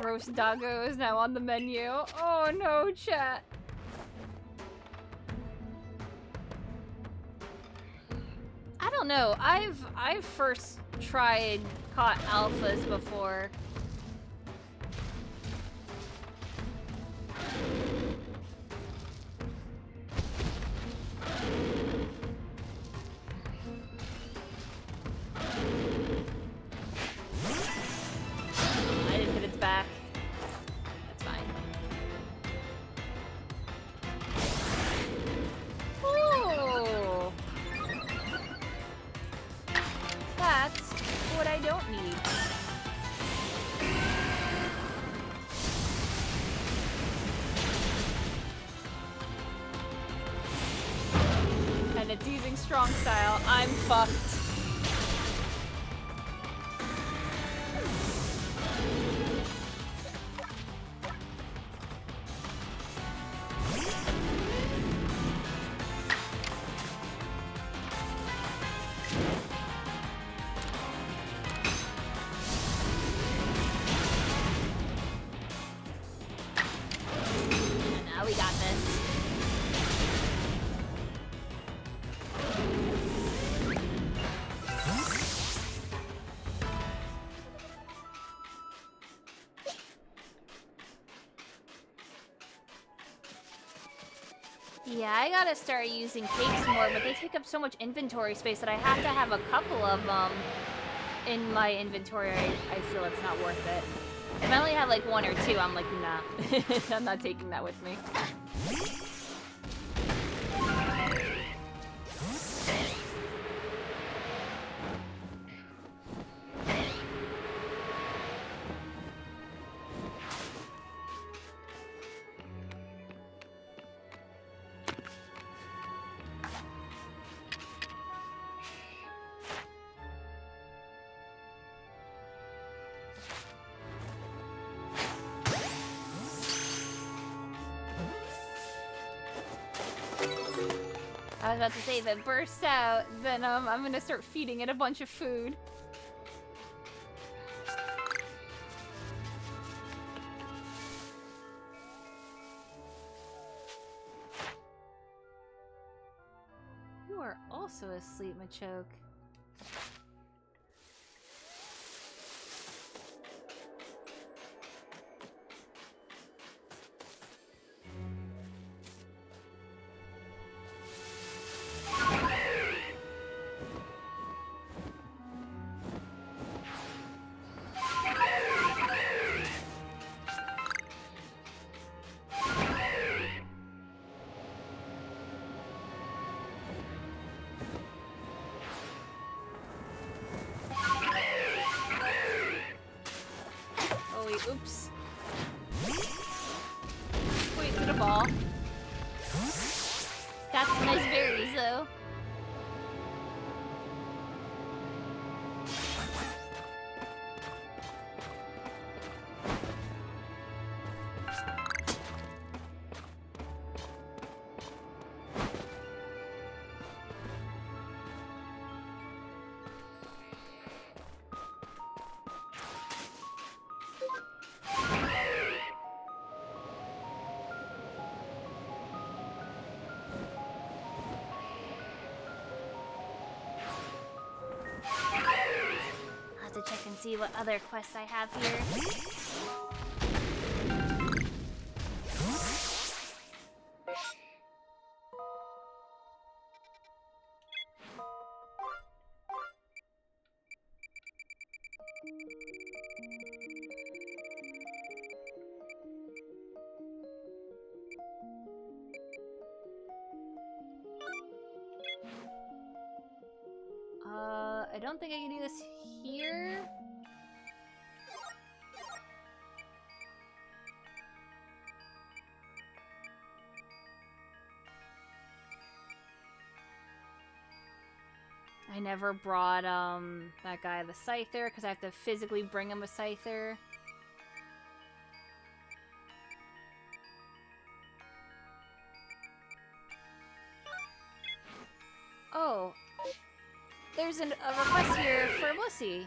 Roast doggo is now on the menu. Oh no, chat. I don't know. I've first tried caught alphas before. I didn't hit its back. That's fine. Ooh. That's what I don't need. And it's using strong style. I'm fucked. Now we got this. Yeah, I gotta start using cakes more, but they take up so much inventory space that I have to have a couple of them in my inventory. I feel it's not worth it. If I only have like one or two, I'm like, nah. I'm not taking that with me. I was about to say, if it bursts out, then I'm gonna start feeding it a bunch of food. You are also asleep, Machoke. Oops. Wasted a ball. Got some nice berries, though. To check and see what other quests I have here. I don't think I can do this here. I never brought that guy the Scyther because I have to physically bring him a Scyther. Oh, there's a request here for Blissey.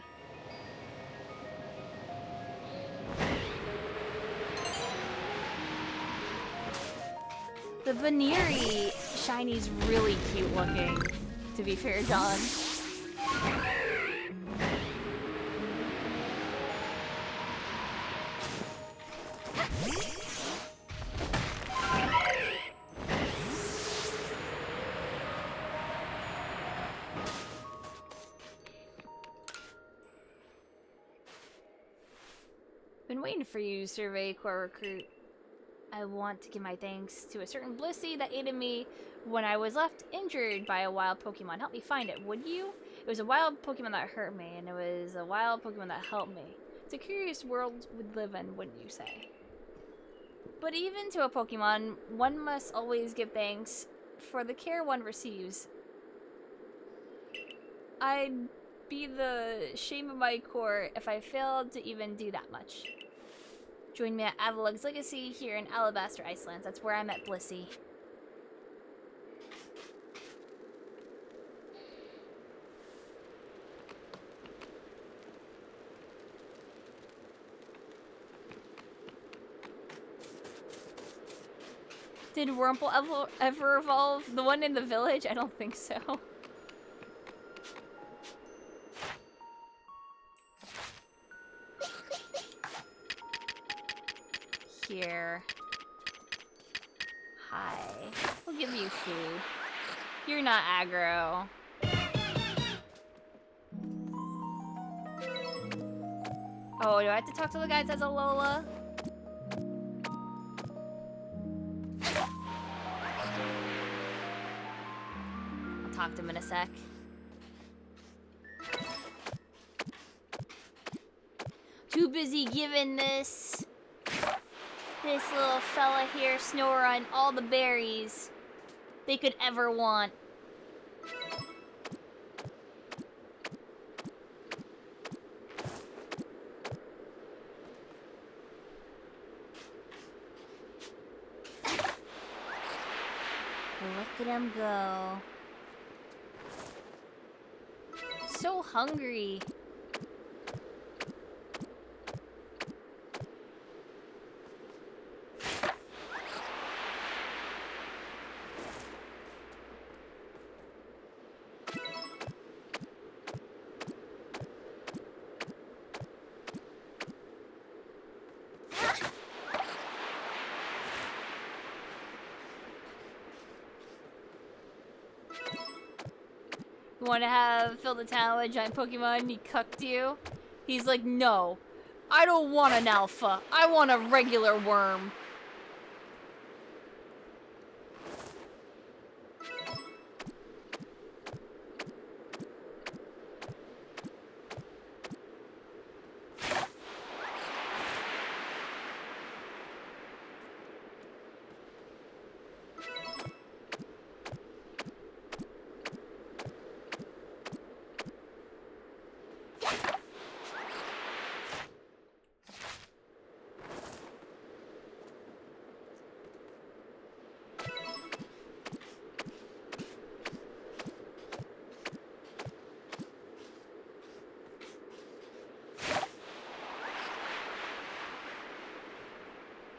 The Veneery shiny's really cute looking, to be fair, John. Been waiting for you, Survey Corps Recruit. I want to give my thanks to a certain Blissey that aided me when I was left injured by a wild Pokemon. Help me find it, would you? It was a wild Pokemon that hurt me, and it was a wild Pokemon that helped me. It's a curious world we live in, wouldn't you say? But even to a Pokemon, one must always give thanks for the care one receives. I'd be the shame of my core if I failed to even do that much. Join me at Avalug's Legacy here in Alabaster Iceland. That's where I met Blissey. Did Wurmple ever evolve? The one in the village? I don't think so. Here. Hi. We'll give you food. You're not aggro. Oh, do I have to talk to the guys as a Lola? I'll talk to him in a sec. Too busy giving this little fella here Snorlax all the berries they could ever want. Look at him go. So hungry. Want to have fill the town with a giant Pokemon and he cucked you? He's like, no, I don't want an alpha. I want a regular worm.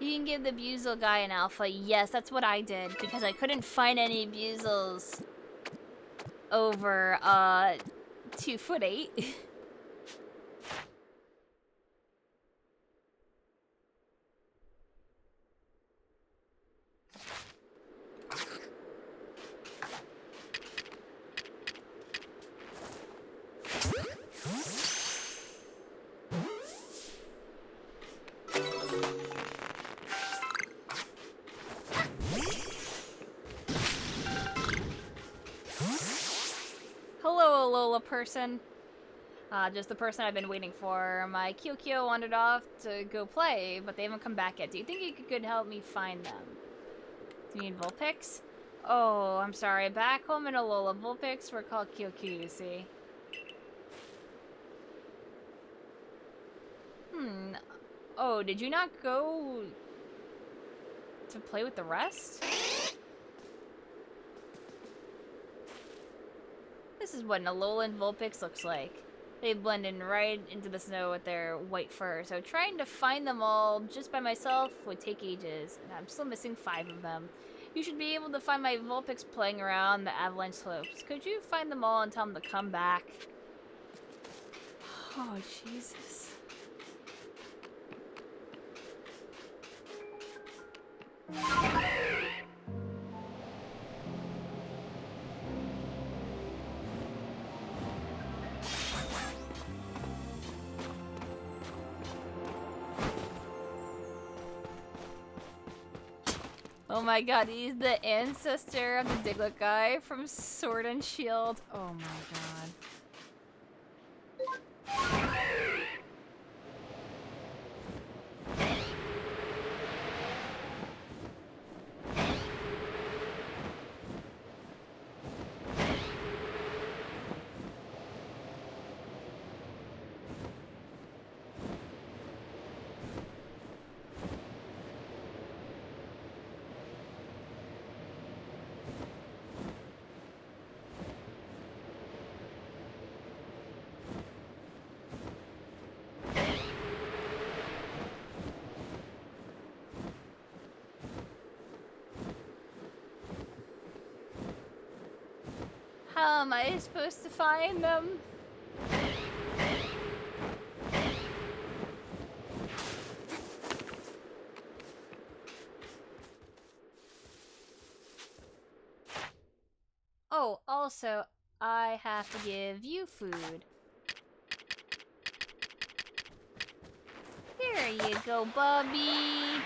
You can give the Buizel guy an alpha. Yes, that's what I did, because I couldn't find any Buizels over, 2'8". Hello, Alola person. Just the person I've been waiting for. My Kyokyo wandered off to go play, but they haven't come back yet. Do you think you could help me find them? Do you need Vulpix? Oh, I'm sorry. Back home in Alola, Vulpix were called Kyokyo, you see. Oh, did you not go to play with the rest? This is what an Alolan Vulpix looks like. They blend in right into the snow with their white fur, so trying to find them all just by myself would take ages, and I'm still missing 5 of them. You should be able to find my Vulpix playing around the avalanche slopes. Could you find them all and tell them to come back? Oh, Jesus. Oh my god, he's the ancestor of the Diglett guy from Sword and Shield. Oh my god. How am I supposed to find them? Oh, also, I have to give you food. Here you go, Bubby.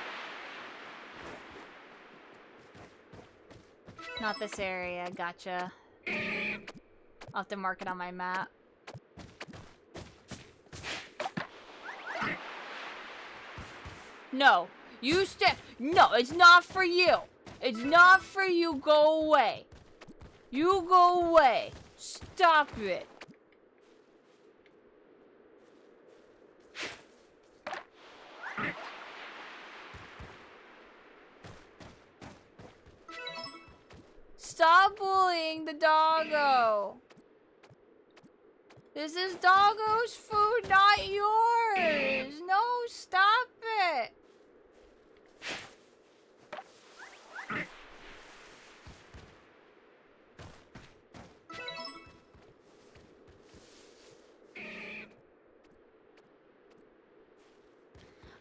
Not this area, gotcha. I'll have to mark it on my map. No, you stay. No, it's not for you. It's not for you. Go away. You go away. Stop it. Stop bullying the doggo. This is doggo's food, not yours. No, stop it.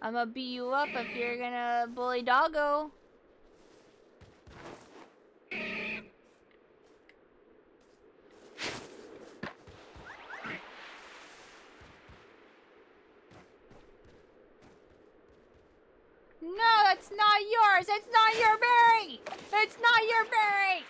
I'm gonna beat you up if you're gonna bully doggo. No, that's not yours. It's not your berry. It's not your berry.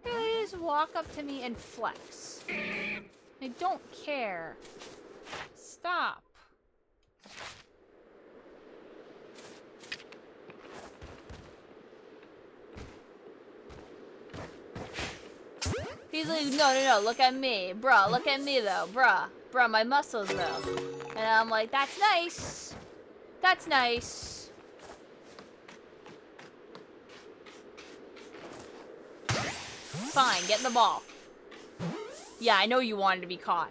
Please walk up to me and flex. I don't care. Stop. He's like, no, look at me. Bruh, look at me though, bruh. Bruh, my muscles though. And I'm like, that's nice. That's nice. Fine, get in the ball. Yeah, I know you wanted to be caught.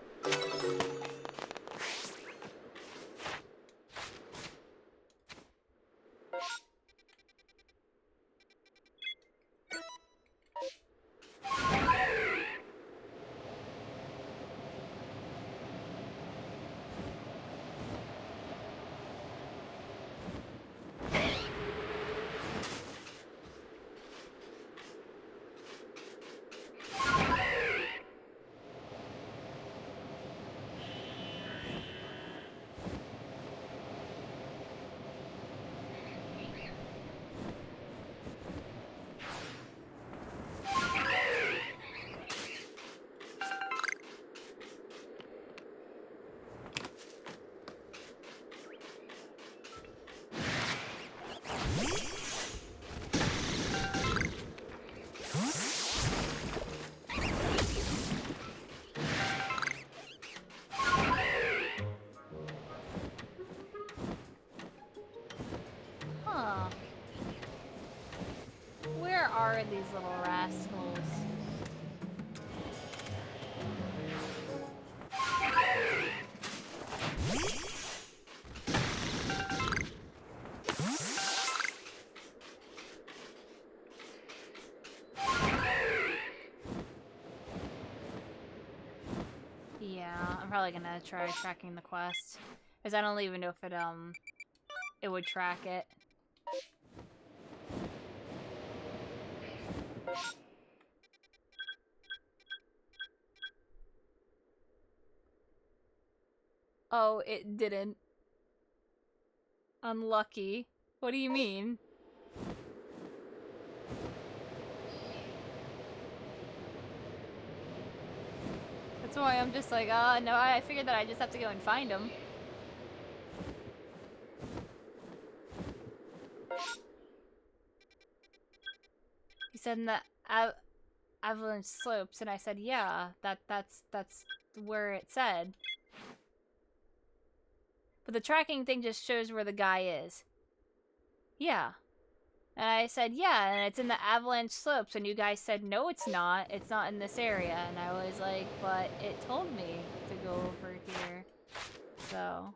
Huh. Where are these little rascals? Yeah, I'm probably gonna try tracking the quest. Because I don't even know if it would track it. Oh, it didn't. Unlucky. What do you mean? That's why I'm just like, no, I figured that I just have to go and find him. He said in the avalanche slopes, and I said, yeah, that's where it said. But the tracking thing just shows where the guy is. Yeah. And I said, yeah, and it's in the avalanche slopes, and you guys said, no, it's not in this area, and I was like, but it told me to go over here, so...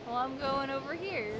Well, I'm going over here.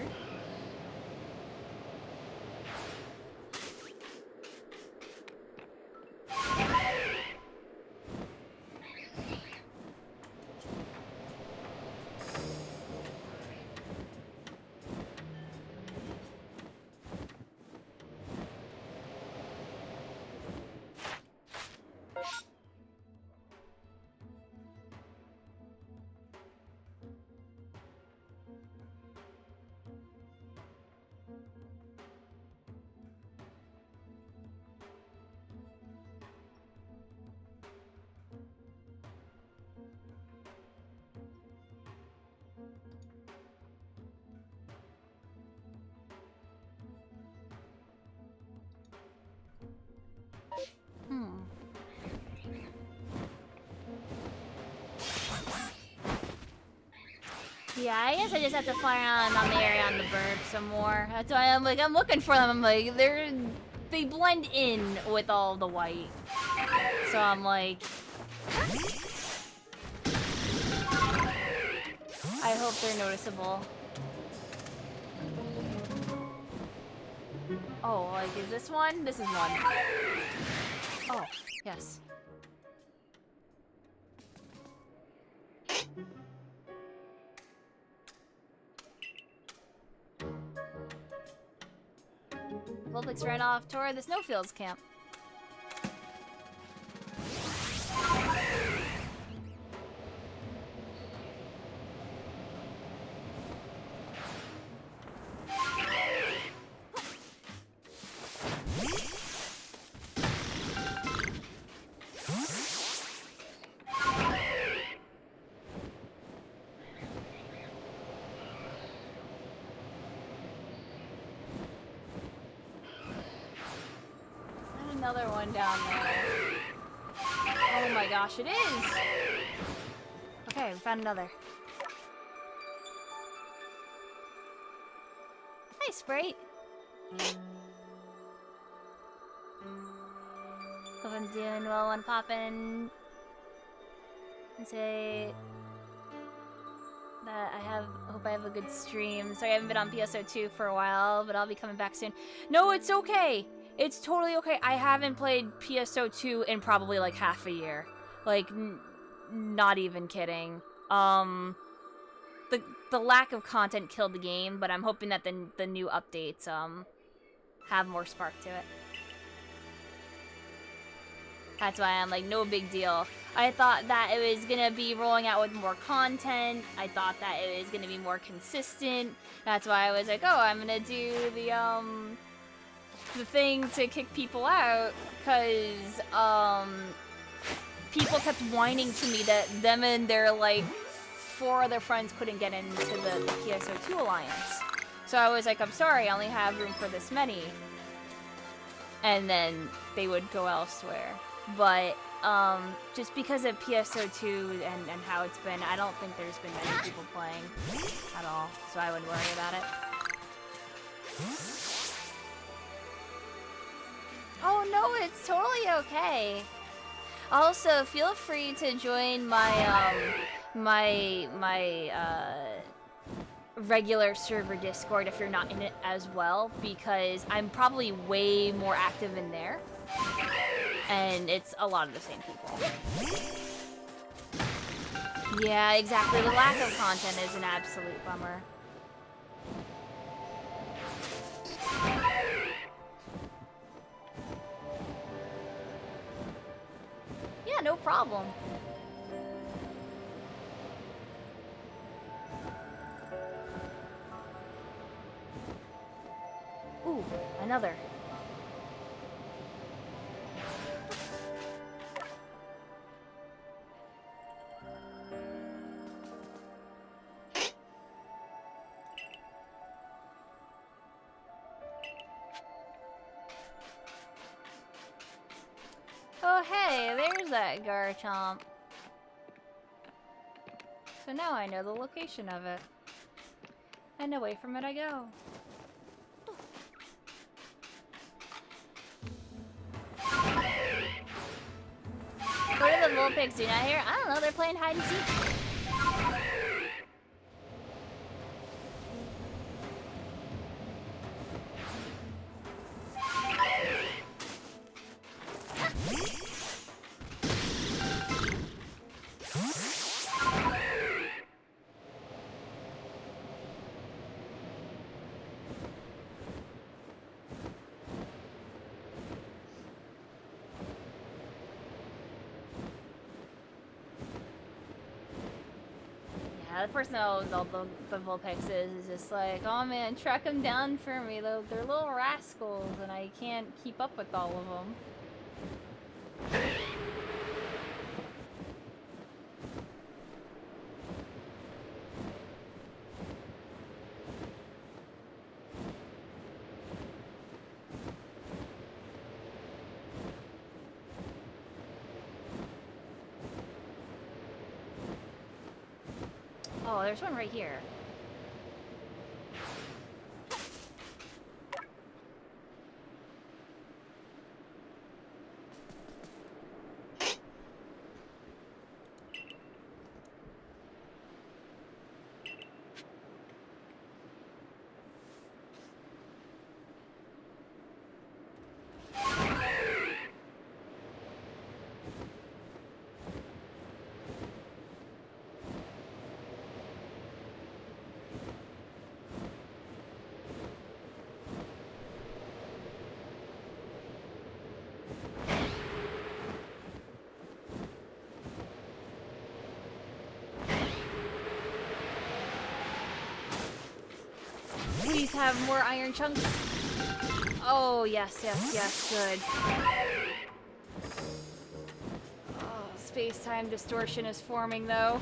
Yeah, I guess I just have to fly around on the area on the bird some more. That's why I'm like, I'm looking for them. I'm like, they blend in with all the white. So I'm like, I hope they're noticeable. Oh, like, is this one? This is one. Oh, yes. Vulpix ran off toward the Snowfields camp. another one down there. Oh my gosh, it is! Okay, we found another. Hi, Sprite. Hope I'm doing well. Wanna pop in and say that hope I have a good stream. Sorry, I haven't been on PSO2 for a while, but I'll be coming back soon. No, it's okay. It's totally okay. I haven't played PSO2 in probably like half a year. Like, not even kidding. The lack of content killed the game, but I'm hoping that the new updates have more spark to it. That's why I'm like, no big deal. I thought that it was gonna be rolling out with more content. I thought that it was gonna be more consistent. That's why I was like, oh, I'm gonna do the thing to kick people out, because people kept whining to me that them and their like 4 other friends couldn't get into the PSO2 alliance. So I was like, I'm sorry, I only have room for this many. And then they would go elsewhere. But just because of PSO2 and how it's been, I don't think there's been many people playing at all. So I wouldn't worry about it. Oh no, it's totally okay. Also, feel free to join my regular server Discord if you're not in it as well, because I'm probably way more active in there. And it's a lot of the same people. Yeah, exactly. The lack of content is an absolute bummer. Yeah, no problem. Ooh, another. Oh hey, there's that Garchomp. So now I know the location of it. And away from it I go. What are the Vulpix doing out here? I don't know, they're playing hide and seek. The person that owns all the Vulpix is just like, oh man, track them down for me. They're little rascals and I can't keep up with all of them. Oh, there's one right here. Please have more iron chunks. Oh, yes, yes, yes, good. Oh, space-time distortion is forming, though.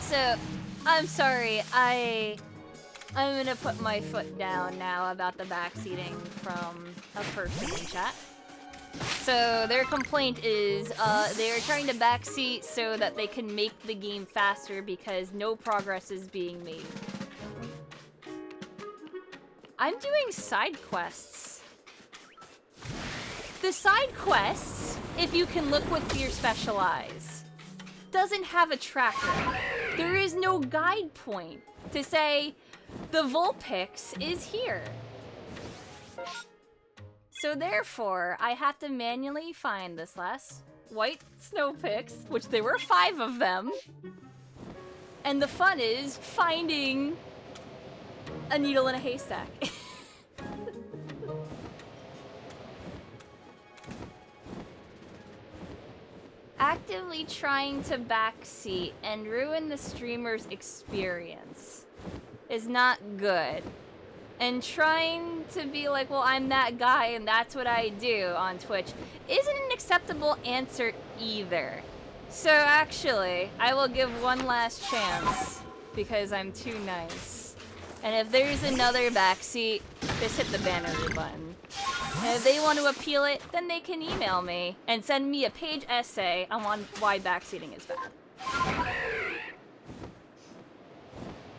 So, I'm sorry, I'm gonna put my foot down now about the backseating from a person in chat. So their complaint is they are trying to backseat so that they can make the game faster because no progress is being made. I'm doing side quests. The side quests, if you can look with your special eyes, doesn't have a tracker. There is no guide point to say the Vulpix is here. So therefore, I have to manually find this last white Snowpix, which there were 5 of them. And the fun is finding a needle in a haystack. Actively trying to backseat and ruin the streamer's experience is not good. And trying to be like, well, I'm that guy and that's what I do on Twitch isn't an acceptable answer either. So actually, I will give one last chance because I'm too nice. And if there's another backseat, just hit the banner button. And if they want to appeal it, then they can email me and send me a page essay on why backseating is bad.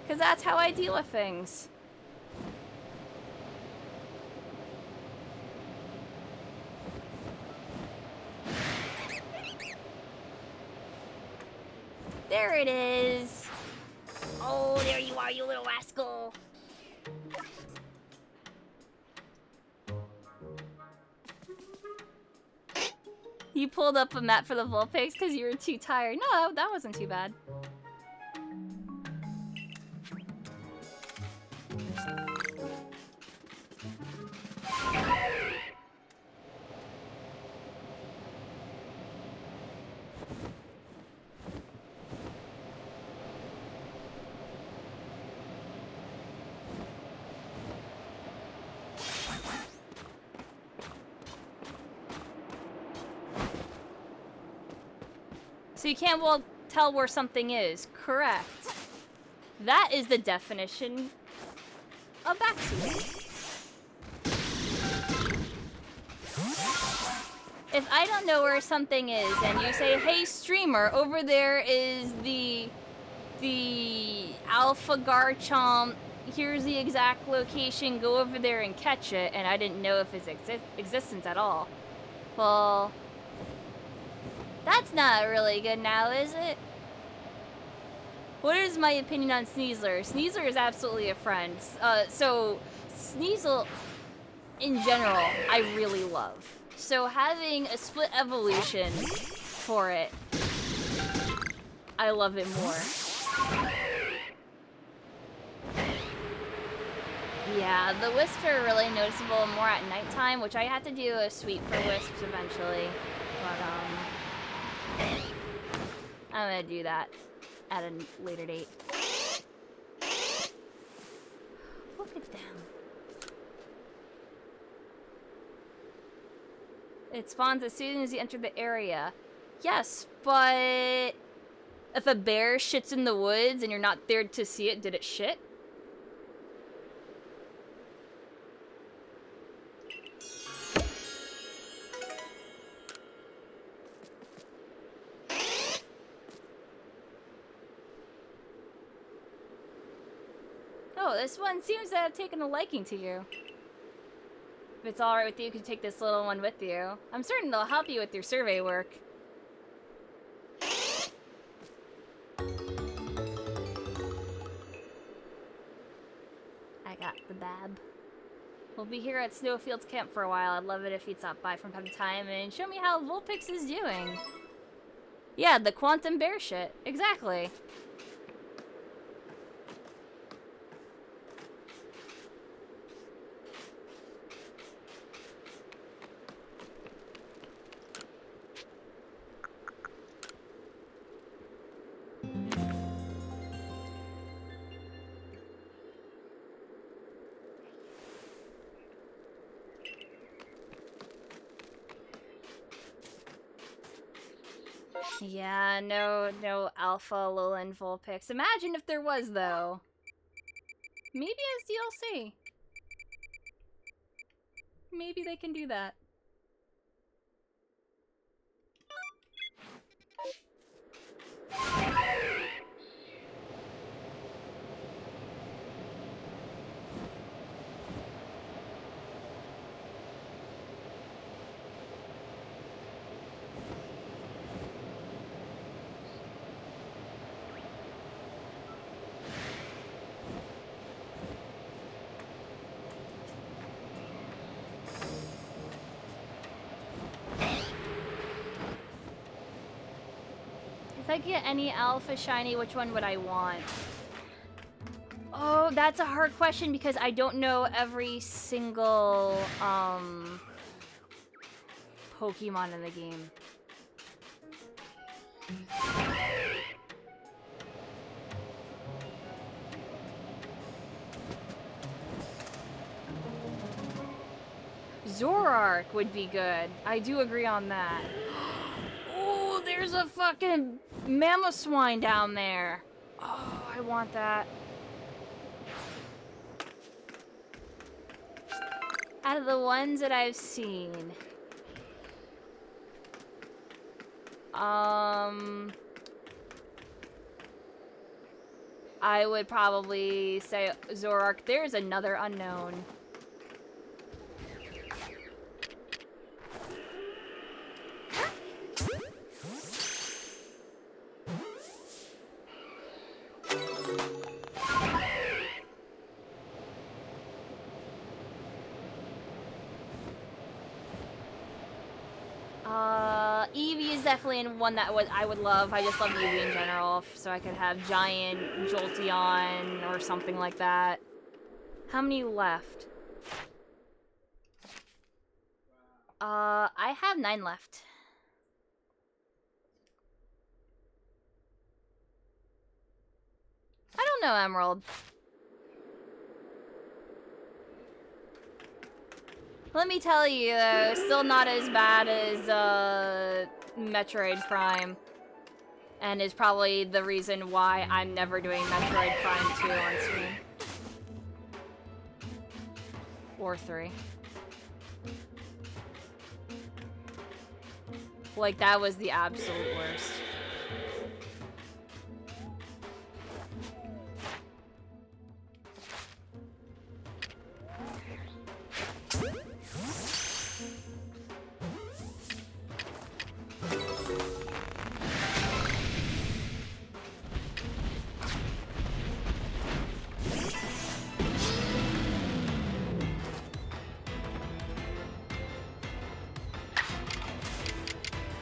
Because that's how I deal with things. There it is. Oh, there you are, you little rascal. You pulled up a map for the Vulpix because you were too tired. No, that wasn't too bad. So you can't well tell where something is. Correct. That is the definition of backseating. If I don't know where something is and you say, hey streamer, over there is the Alpha Garchomp, here's the exact location, go over there and catch it, and I didn't know of its existence at all. Well, that's not really good now, is it? What is my opinion on Sneasler? Sneasler is absolutely a friend. So, Sneasel, in general, I really love. So having a split evolution for it, I love it more. Yeah, the wisps are really noticeable more at nighttime, which I had to do a sweep for wisps eventually. But, I'm gonna do that at a later date. Look at them. It spawns as soon as you enter the area. Yes, but if a bear shits in the woods and you're not there to see it, did it shit? Oh, this one seems to have taken a liking to you. If it's alright with you, you can take this little one with you. I'm certain they'll help you with your survey work. I got the bab. We'll be here at Snowfield's camp for a while. I'd love it if you'd stop by from time to time and show me how Vulpix is doing. Yeah, the quantum bear shit. Exactly. Yeah, no alpha Alolan Vulpix. Imagine if there was, though. Maybe as DLC. Maybe they can do that. If I get any alpha shiny, which one would I want? Oh, that's a hard question because I don't know every single Pokemon in the game. Zoroark would be good. I do agree on that. Oh, there's a fucking Mamoswine down there. Oh, I want that. Out of the ones that I've seen, I would probably say Zoroark. There's another unknown. Eevee is definitely one that I would love. I just love Eevee in general, so I could have giant Jolteon or something like that. How many left? I have 9 left. I don't know, Emerald. Let me tell you, though, still not as bad as, Metroid Prime. And is probably the reason why I'm never doing Metroid Prime 2 on stream. Or 3. Like, that was the absolute worst.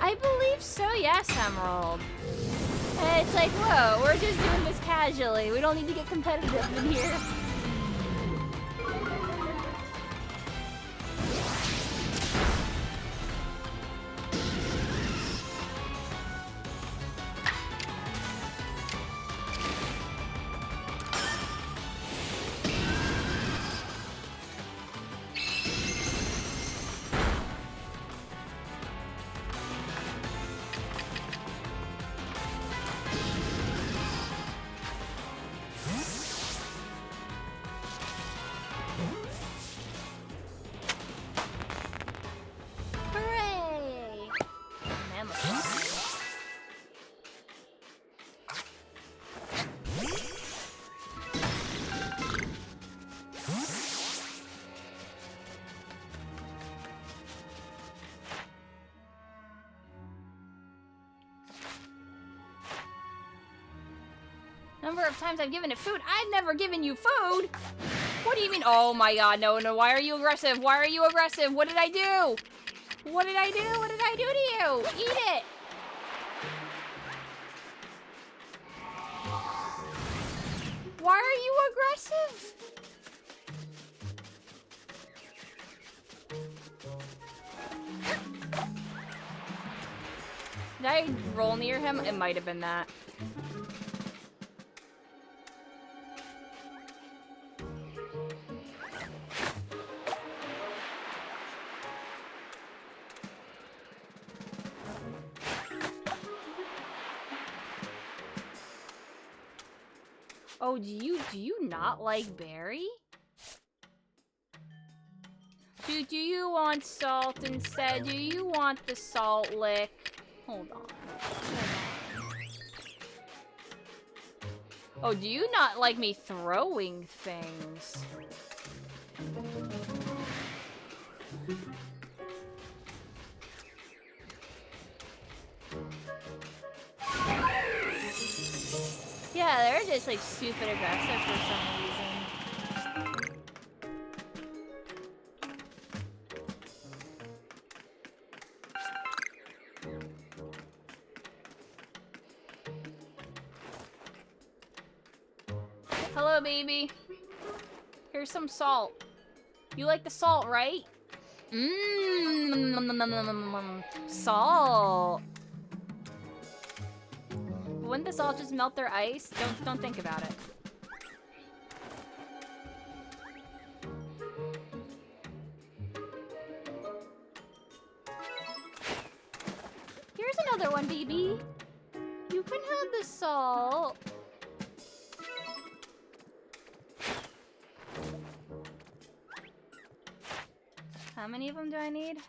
I believe so, yes, Emerald. And it's like, whoa, we're just doing this casually. We don't need to get competitive in here. Number of times I've given it food. I've never given you food. What do you mean? Oh my god, no. Why are you aggressive? Why are you aggressive? What did I do? What did I do? What did I do to you? Eat it. Why are you aggressive? Did I roll near him? It might have been that. Oh, do you not like berry? Do you want salt instead? Do you want the salt lick? Hold on. Oh, do you not like me throwing things? Yeah, they're just like stupid aggressive for some reason. Hello, baby. Here's some salt. You like the salt, right? Mmm. Salt. Wouldn't the salt just melt their ice? Don't think about it. Here's another one, baby. You can have the salt. How many of them do I need?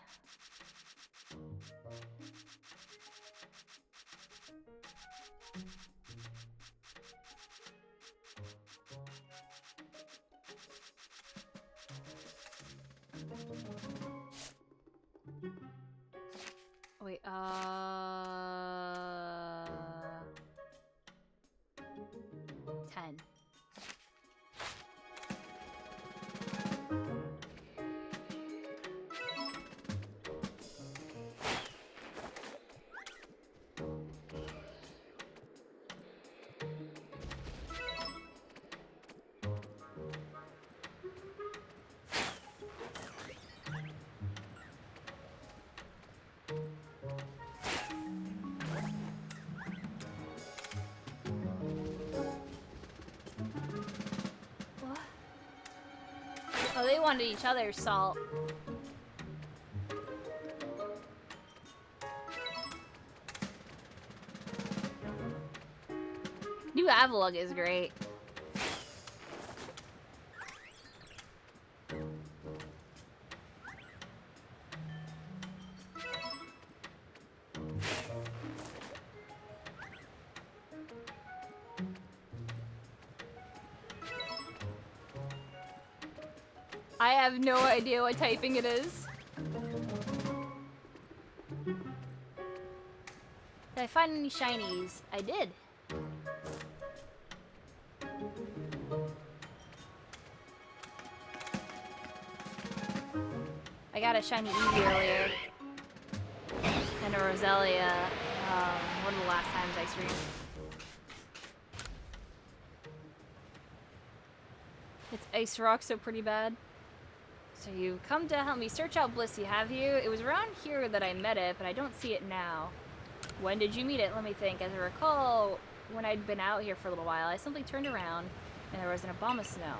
Wait, 10. Oh, they wanted each other's salt. New Avalug is great. I have no idea what typing it is. Did I find any shinies? I did. I got a shiny Eevee earlier. And a Roselia, one of the last times I streamed. It's Ice Rock so pretty bad. So you've come to help me search out Blissey, have you? It was around here that I met it, but I don't see it now. When did you meet it? Let me think. As I recall, when I'd been out here for a little while, I simply turned around and there was an Abomasnow.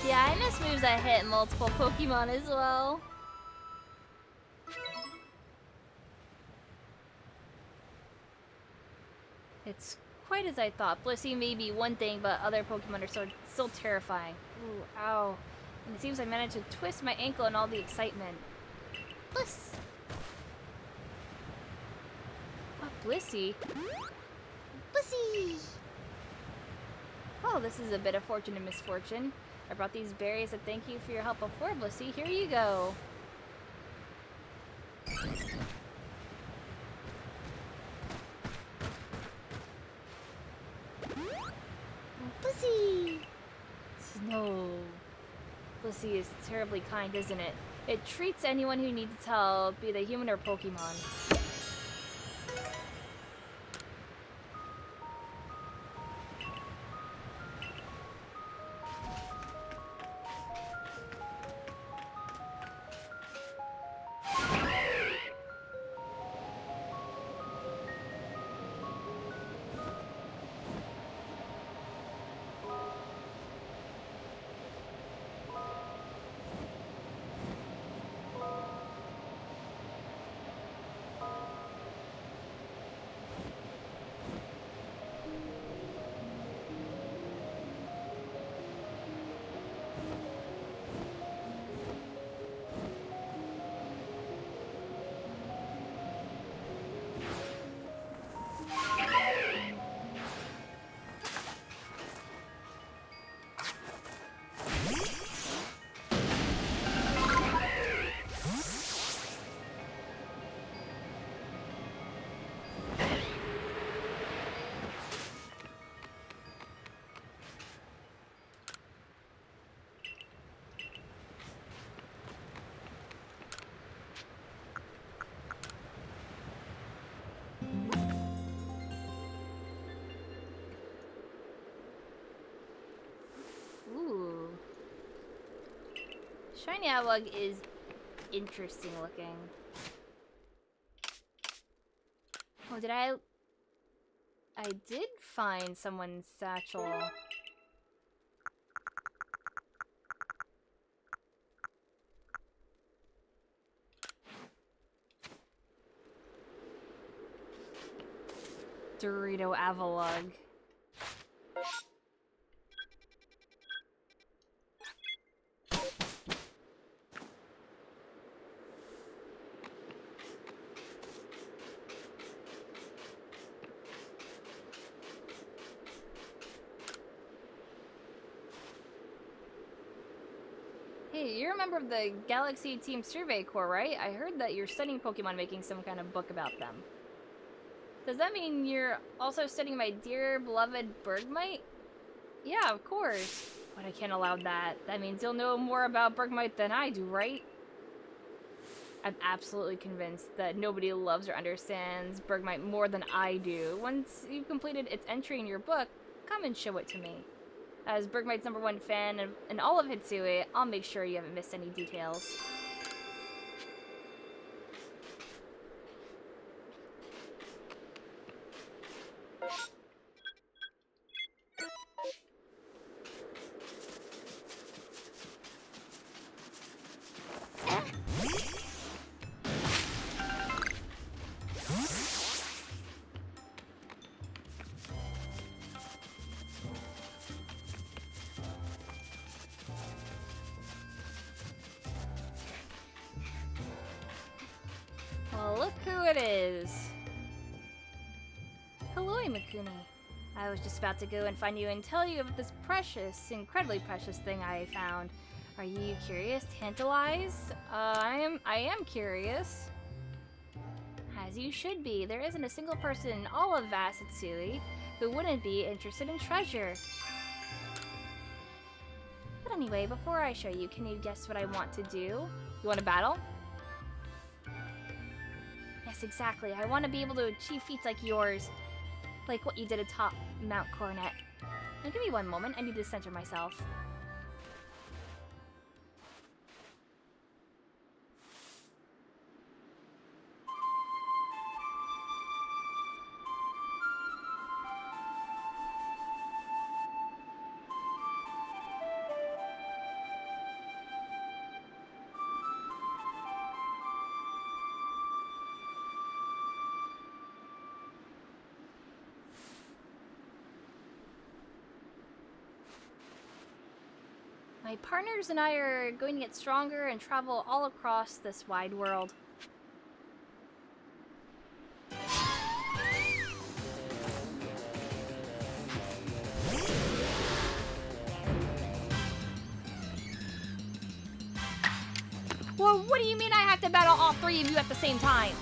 Yeah, I miss moves that hit multiple Pokemon as well. It's quite as I thought. Blissey may be one thing, but other Pokemon are still terrifying. Ooh, ow. And it seems I managed to twist my ankle in all the excitement. Bliss! Oh, Blissey. Blissey! Oh, this is a bit of fortune and misfortune. I brought these berries to thank you for your help before, Blissey. Here you go. Blissey! Snow. Blissey is terribly kind, isn't it? It treats anyone who needs its help, be they human or Pokemon. Shiny Avalugg is interesting looking. Oh, did I did find someone's satchel. Dorito Avalugg. Hey, you're a member of the Galaxy Team Survey Corps, right? I heard that you're studying Pokemon, making some kind of book about them. Does that mean you're also studying my dear, beloved Bergmite? Yeah, of course. But I can't allow that. That means you'll know more about Bergmite than I do, right? I'm absolutely convinced that nobody loves or understands Bergmite more than I do. Once you've completed its entry in your book, come and show it to me. As Bergmite's #1 fan in all of Hitsui, I'll make sure you haven't missed any details. Well, look who it is. Hello, Imakuni. I was just about to go and find you and tell you about this precious, incredibly precious thing I found. Are you curious, tantalized? I am curious. As you should be. There isn't a single person in all of vast Hitsui who wouldn't be interested in treasure. But anyway, before I show you, can you guess what I want to do? You want to battle? Yes, exactly. I want to be able to achieve feats like yours. Like what you did atop Mount Coronet. Now give me one moment. I need to center myself. My partners and I are going to get stronger and travel all across this wide world. Well, what do you mean I have to battle all three of you at the same time?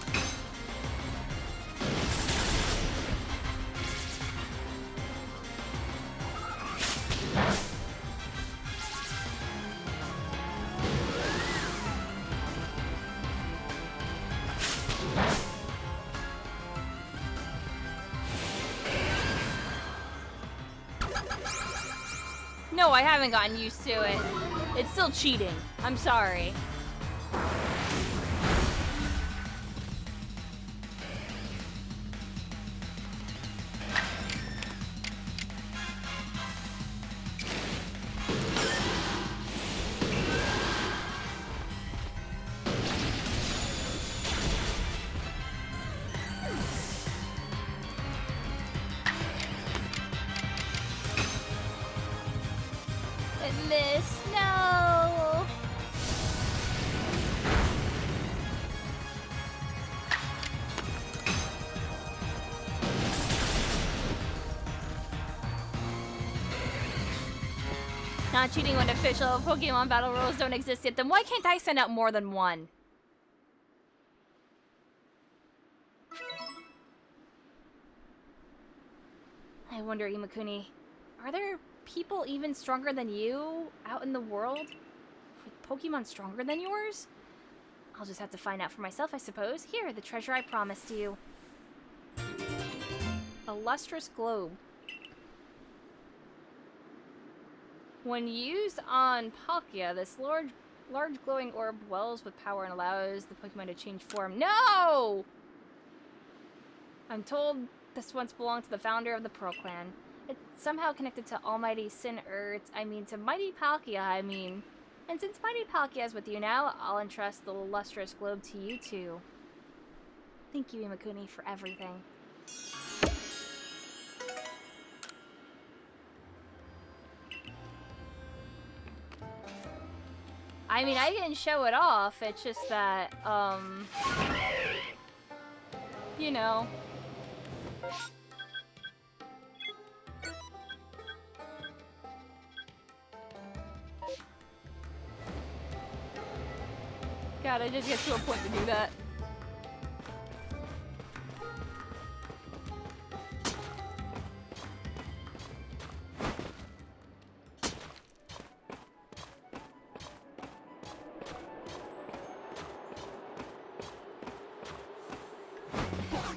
No, I haven't gotten used to it. It's still cheating. I'm sorry. Miss, no! Not cheating when official Pokemon battle rules don't exist yet, then why can't I send out more than one? I wonder, Imakuni, are there people even stronger than you out in the world? With Pokemon stronger than yours? I'll just have to find out for myself, I suppose. Here, the treasure I promised you. A lustrous globe. When used on Palkia, this Large glowing orb wells with power and allows the Pokemon to change form. No! I'm told this once belonged to the founder of the Pearl Clan. It's somehow connected to Almighty Sin to Mighty Palkia, And since Mighty Palkia is with you now, I'll entrust the lustrous globe to you too. Thank you, Imakuni, for everything. I mean, I didn't show it off, it's just that, you know. God, I just get to a point to do that.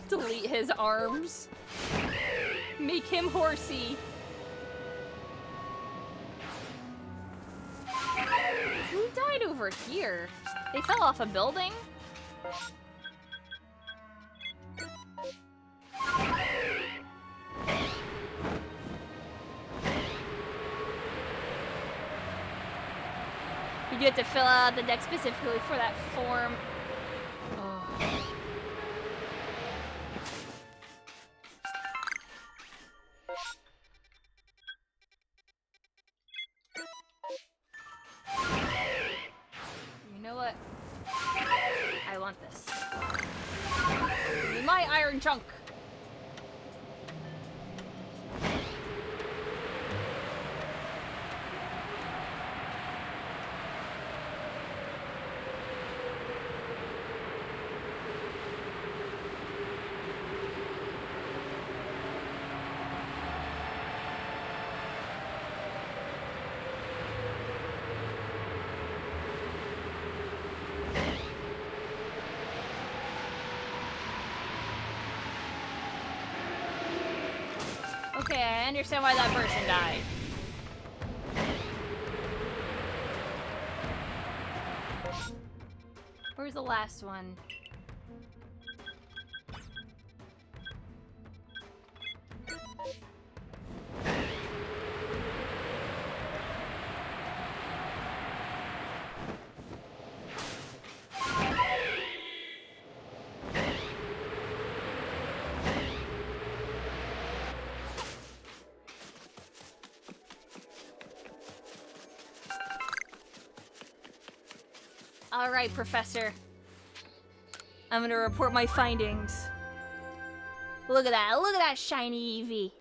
Delete his arms. Make him horsey. Who died over here? They fell off a building? You get to fill out the deck specifically for that form. Chunk. Okay, I understand why that person died. Where's the last one? Alright, Professor. I'm gonna report my findings. Look at that shiny Eevee.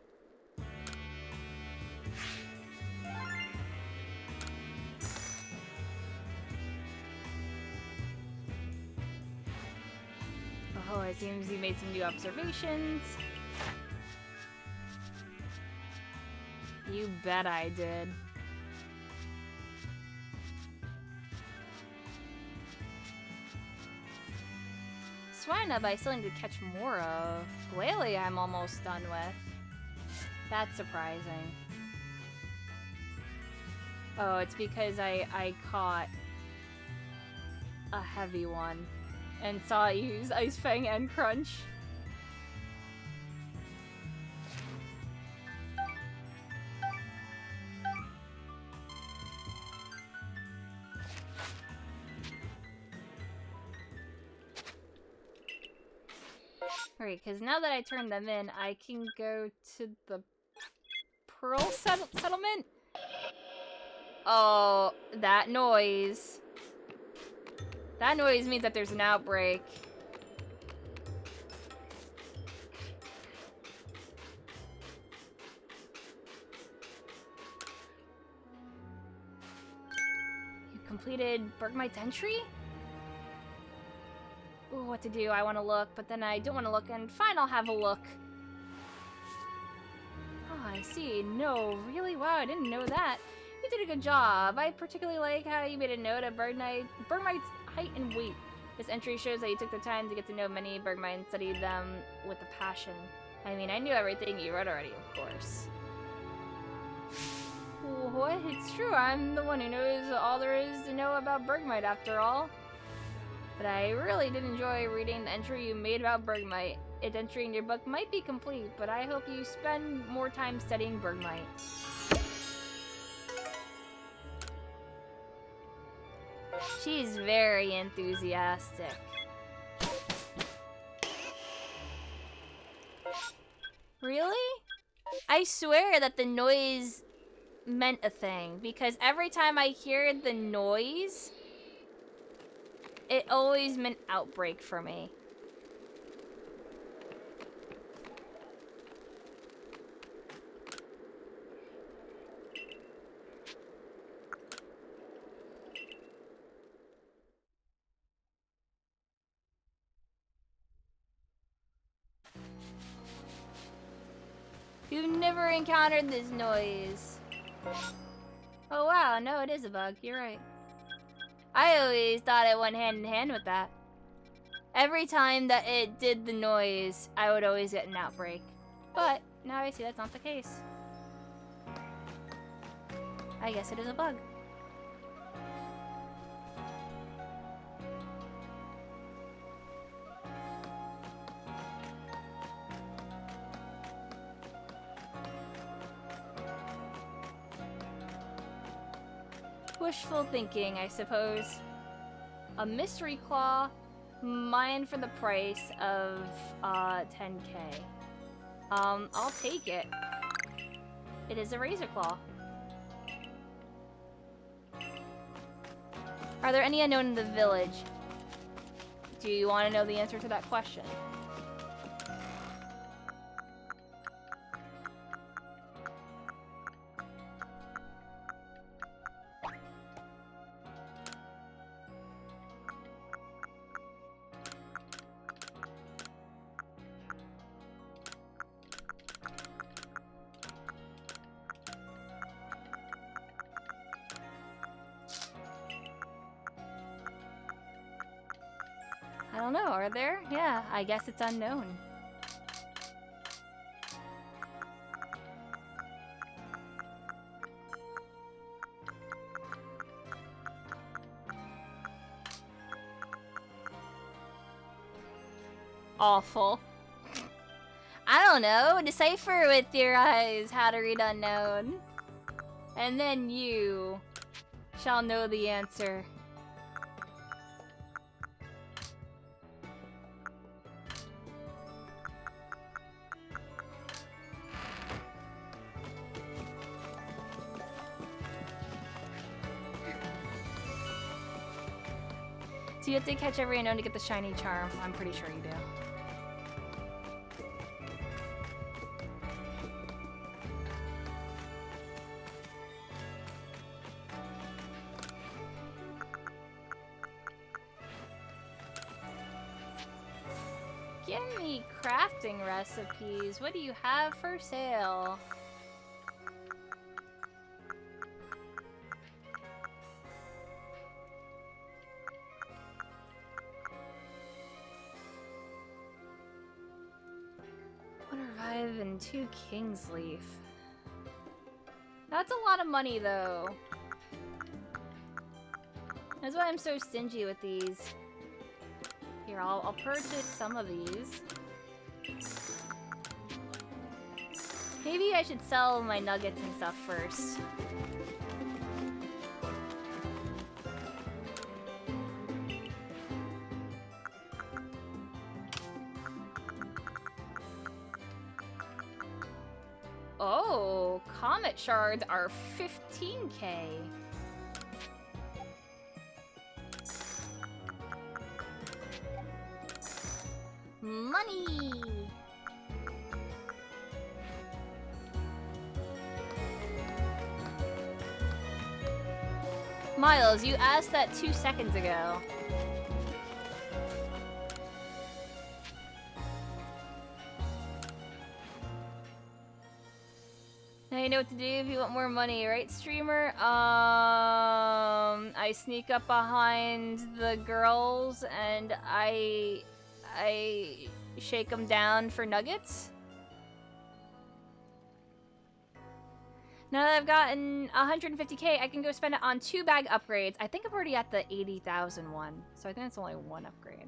Oh, it seems you made some new observations. You bet I did. Swinub I still need to catch more of. Glalie I'm almost done with. That's surprising. Oh, it's because I caught a heavy one and saw it use Ice Fang and Crunch. Alright, because now that I turned them in, I can go to the Pearl Settlement? Oh, that noise. That noise means that there's an outbreak. You completed Bergmite's entry? Ooh, what to do? I want to look, but then I don't want to look, and fine, I'll have a look. Oh, I see. No, really? Wow, I didn't know that. You did a good job. I particularly like how you made a note of Bergmite's height and weight. This entry shows that you took the time to get to know many Bergmite and studied them with a passion. I mean, I knew everything you wrote already, of course. What? It's true, I'm the one who knows all there is to know about Bergmite after all. But I really did enjoy reading the entry you made about Bergmite. Its entry in your book might be complete, but I hope you spend more time studying Bergmite. She's very enthusiastic. Really? I swear that the noise meant a thing, because every time I hear the noise, it always meant outbreak for me. You've never encountered this noise. Oh wow, no, it is a bug. You're right. I always thought it went hand in hand with that. Every time that it did the noise, I would always get an outbreak. But now I see that's not the case. I guess it is a bug. Wishful thinking, I suppose. A mystery claw, mine for the price of 10k. I'll take it. It is a razor claw. Are there any unknown in the village? Do you want to know the answer to that question? I don't know, are there? Yeah, I guess it's unknown. Awful. I don't know, decipher with your eyes how to read unknown. And then you shall know the answer. So you have to catch every unknown to get the shiny charm. I'm pretty sure you do. Give me crafting recipes. What do you have for sale? One revive and 2 King's Leaf. That's a lot of money, though. That's why I'm so stingy with these. Here, I'll purchase some of these. Maybe I should sell my nuggets and stuff first. Oh, comet shards are 15k. Money! Miles, you asked that 2 seconds ago. Now you know what to do if you want more money, right, streamer? I sneak up behind the girls and I shake them down for nuggets. Now that I've gotten 150k, I can go spend it on 2 bag upgrades. I think I'm already at the 80,000 one, so I think it's only 1 upgrade.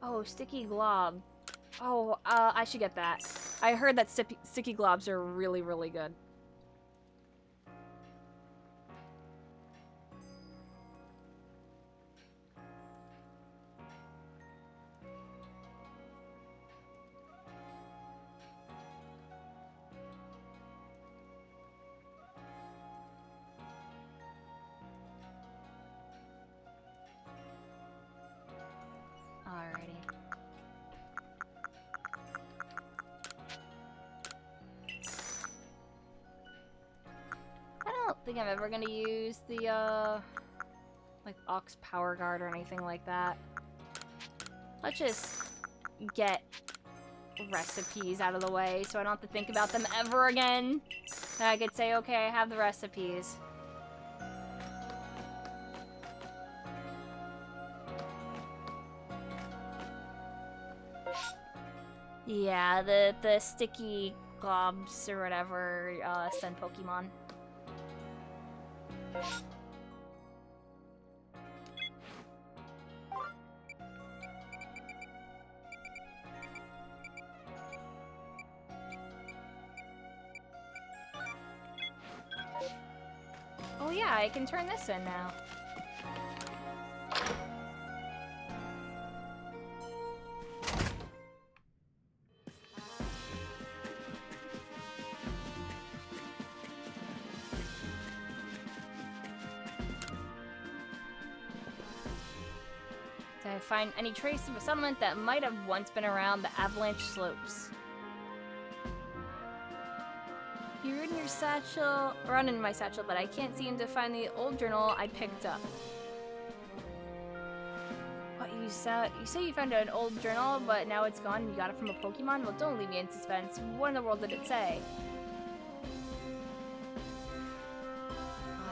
Oh, sticky glob. Oh, I should get that. I heard that sticky globs are really, really good. Alrighty. I don't think I'm ever gonna use the, like, Ox Power Guard or anything like that. Let's just get recipes out of the way so I don't have to think about them ever again. And I could say, okay, I have the recipes. Yeah, the sticky globs or whatever send Pokemon. Oh yeah, I can turn this in now. Did I find any trace of a settlement that might have once been around the Avalanche Slopes? You're in your satchel, around in my satchel, but I can't seem to find the old journal I picked up. What, you say you found an old journal, but now it's gone and you got it from a Pokemon? Well, don't leave me in suspense. What in the world did it say?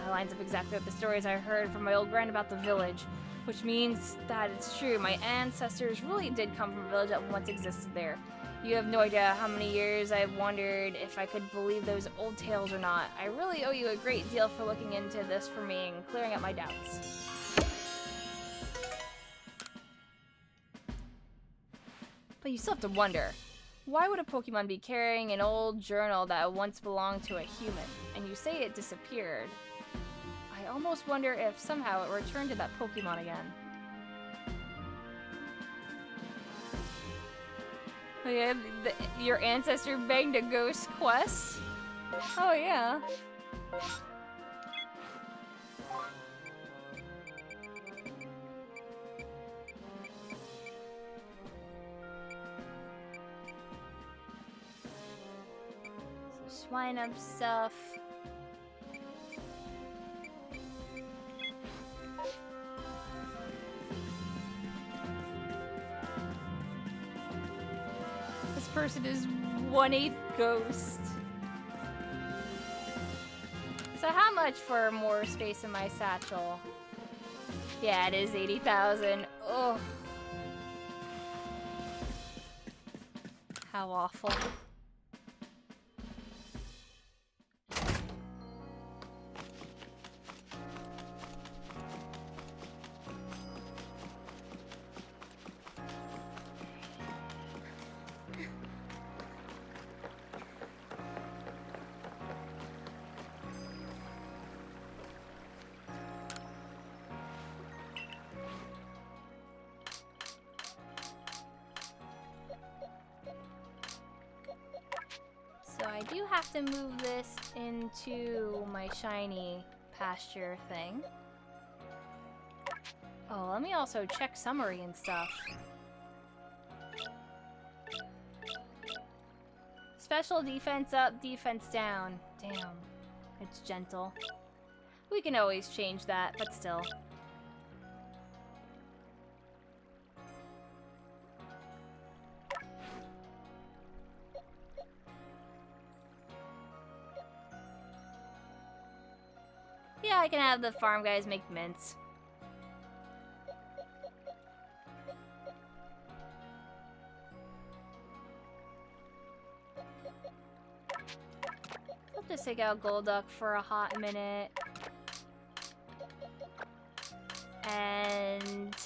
It lines up exactly with the stories I heard from my old grand about the village, which means that it's true. My ancestors really did come from a village that once existed there. You have no idea how many years I've wondered if I could believe those old tales or not. I really owe you a great deal for looking into this for me and clearing up my doubts. But you still have to wonder, why would a Pokemon be carrying an old journal that once belonged to a human? And you say it disappeared. I almost wonder if somehow it returned to that Pokemon again. Oh yeah, your ancestor banged a ghost quest? Oh yeah. So swine up stuff. Person is 1/8 ghost. So how much for more space in my satchel? Yeah, it is 80,000. Oh, how awful. So I do have to move this into my shiny pasture thing. Oh, let me also check summary and stuff. Special defense up, defense down. Damn, it's gentle. We can always change that, but still. Yeah, I can have the farm guys make mints. I'll just take out Golduck for a hot minute. And...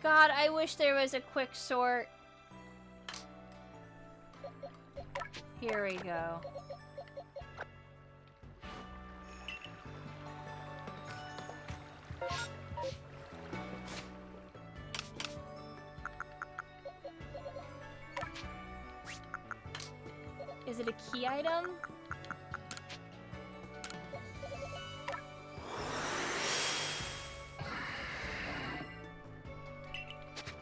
God, I wish there was a quick sort. Here we go. Is it a key item?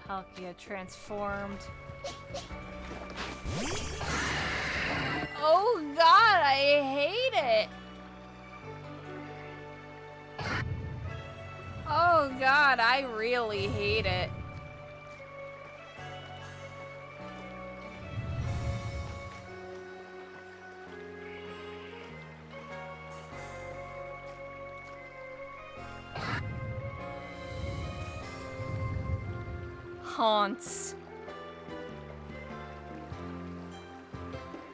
Palkia transformed. Oh god, I hate it! Oh god, I really hate it. Haunts.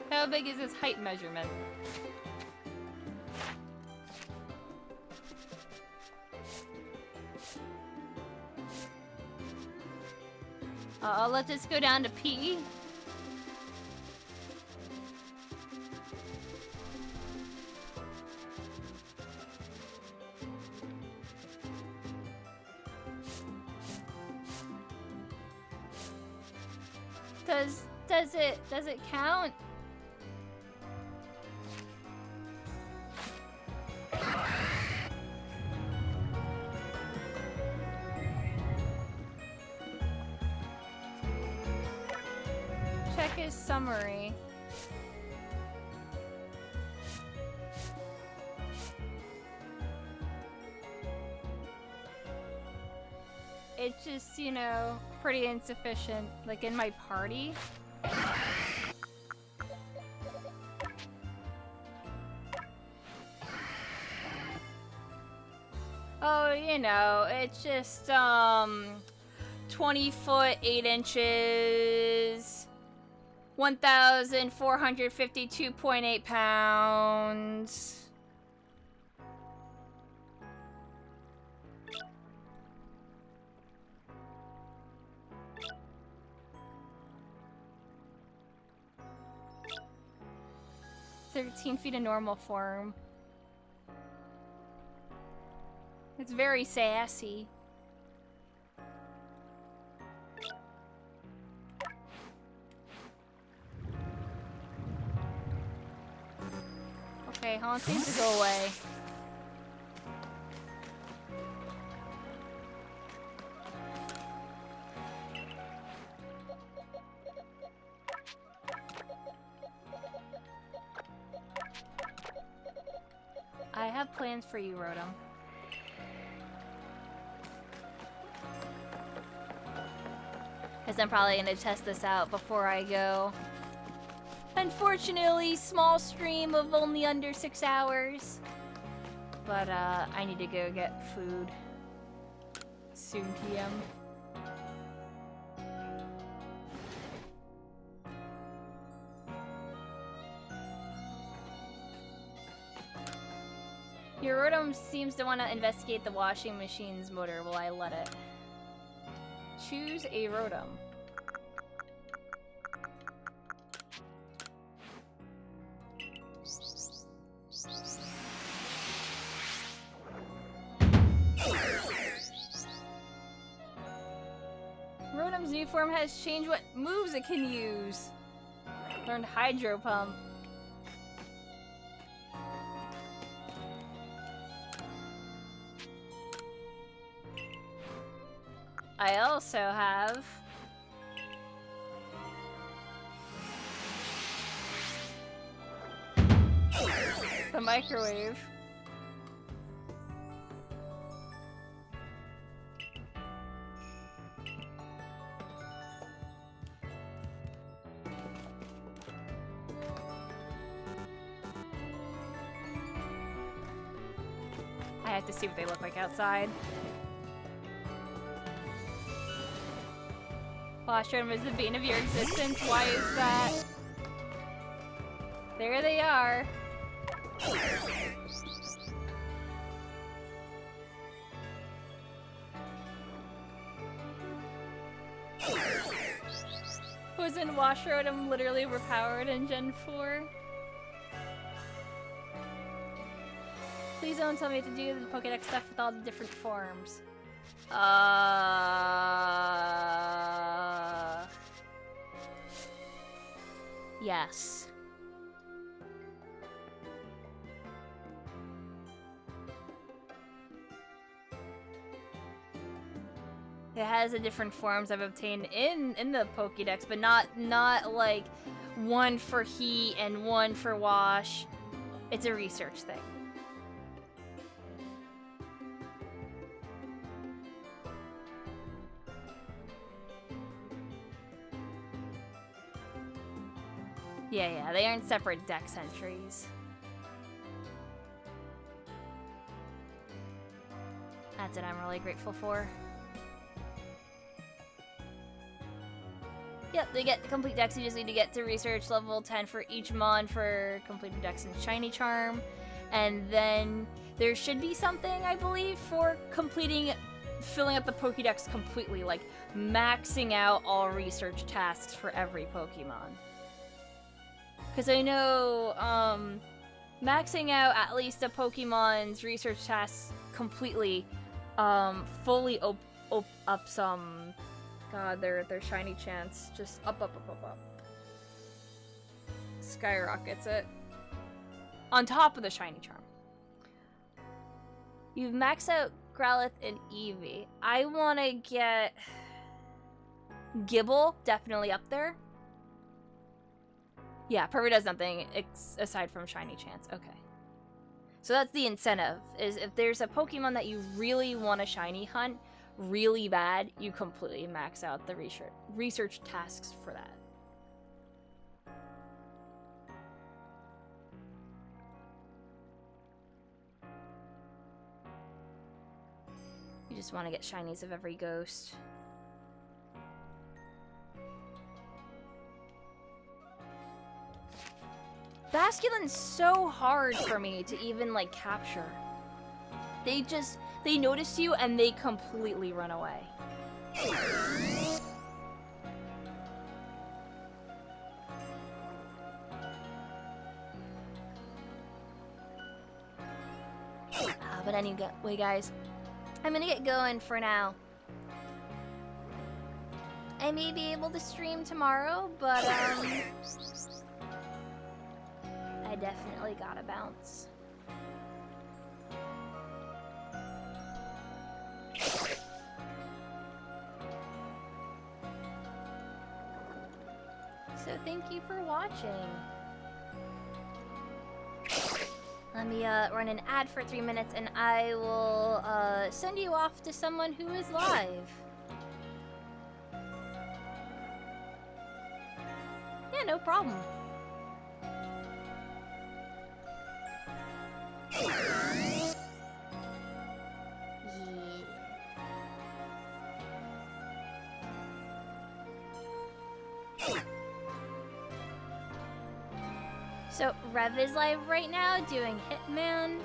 How big is his height measurement? I'll let this go down to P. Does it count? Check his summary. It's just, you know, pretty insufficient. Like in my party. Oh, you know, it's just, 20 foot, 8 inches, 1,452.8 pounds. "13 feet in normal form." It's very sassy. Okay, Haunt needs to go away. I have plans for you, Rotom. Because I'm probably going to test this out before I go. Unfortunately, small stream of only under 6 hours. But, I need to go get food. Soon PM. Your Rotom seems to want to investigate the washing machine's motor. Will I let it? Choose a Rotom. Rotom's new form has changed what moves it can use. Learned Hydro Pump. I also have the microwave. I have to see what they look like outside. Washroom is the bane of your existence. Why is that? There they are. Wasn't Washroom literally overpowered in Gen 4? Please don't tell me to do the Pokédex stuff with all the different forms. Yes. It has the different forms I've obtained in the Pokédex, but not like one for heat and one for wash. It's a research thing. Yeah, they aren't separate dex entries. That's what I'm really grateful for. Yep, they get the complete dex. You just need to get to research level 10 for each mon for completed dex and shiny charm. And then there should be something, I believe, for filling up the Pokédex completely, like maxing out all research tasks for every Pokemon. Because I know maxing out at least a Pokemon's research tasks completely fully up some... God, their shiny chance just up. Skyrockets it. On top of the shiny charm. You've maxed out Growlithe and Eevee. I want to get Gibble definitely up there. Yeah, Pervy does nothing aside from shiny chance. Okay. So that's the incentive, is if there's a Pokemon that you really want to shiny hunt really bad, you completely max out the research tasks for that. You just want to get shinies of every ghost. Basculin's so hard for me to even, like, capture. They notice you and they completely run away. But anyway, guys, I'm gonna get going for now. I may be able to stream tomorrow, but, I definitely gotta bounce. So thank you for watching. Let me run an ad for 3 minutes and I will send you off to someone who is live. Yeah, no problem. So, Rev is live right now doing Hitman.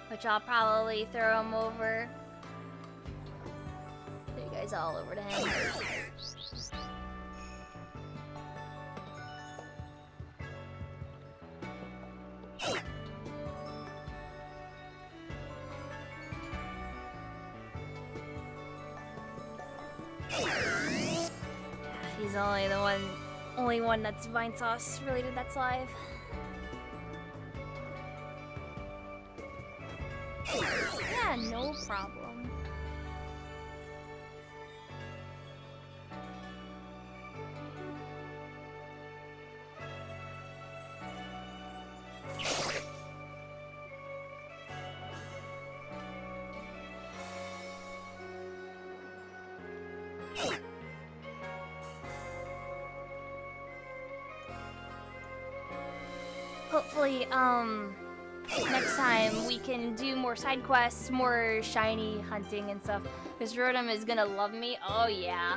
Which I'll probably throw him over. Throw you guys all over to him. He's only one that's Vinesauce related that's live. Yeah, no problem. hopefully, next time we can do more side quests, more shiny hunting and stuff. Because Rotom is gonna love me. Oh, yeah.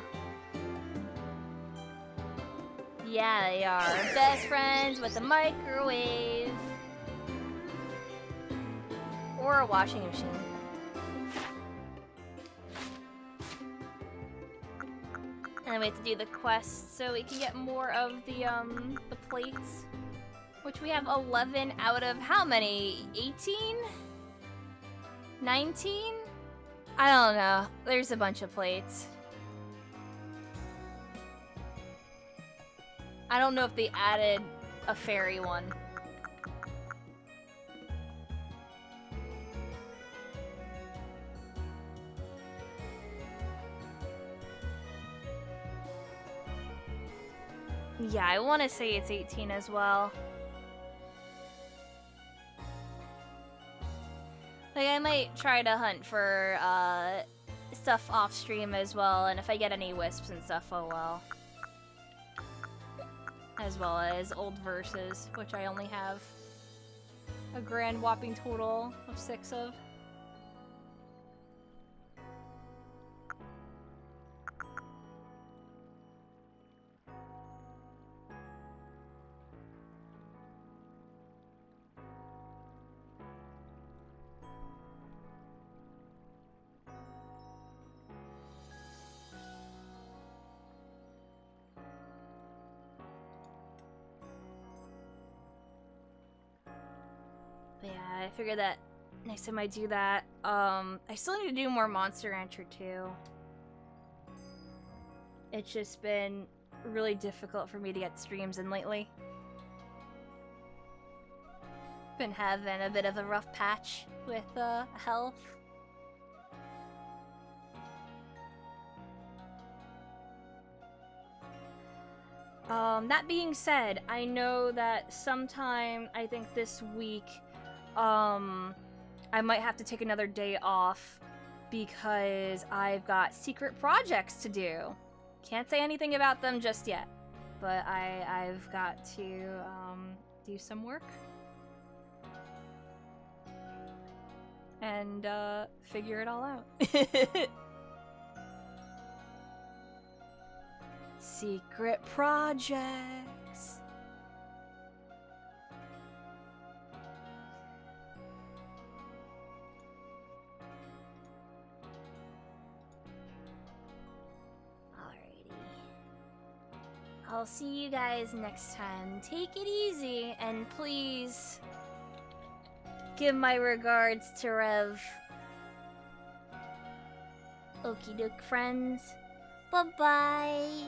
Yeah, they are. Best friends with a microwave. Or a washing machine. And then we have to do the quest so we can get more of the plates. Which we have 11 out of how many? 18? 19? I don't know. There's a bunch of plates. I don't know if they added a fairy one. Yeah, I want to say it's 18 as well. Like, I might try to hunt for stuff off stream as well, and if I get any wisps and stuff, oh well. As well as old verses, which I only have a grand whopping total of 6 of. But yeah, I figured that next time I do that, I still need to do more Monster Rancher too. It's just been really difficult for me to get streams in lately. Been having a bit of a rough patch with health. That being said, I know that sometime, I think this week, I might have to take another day off because I've got secret projects to do. Can't say anything about them just yet, but I've got to do some work and figure it all out. Secret projects. Alrighty. I'll see you guys next time. Take it easy, and please give my regards to Rev. Okie doke, friends. Bye-bye.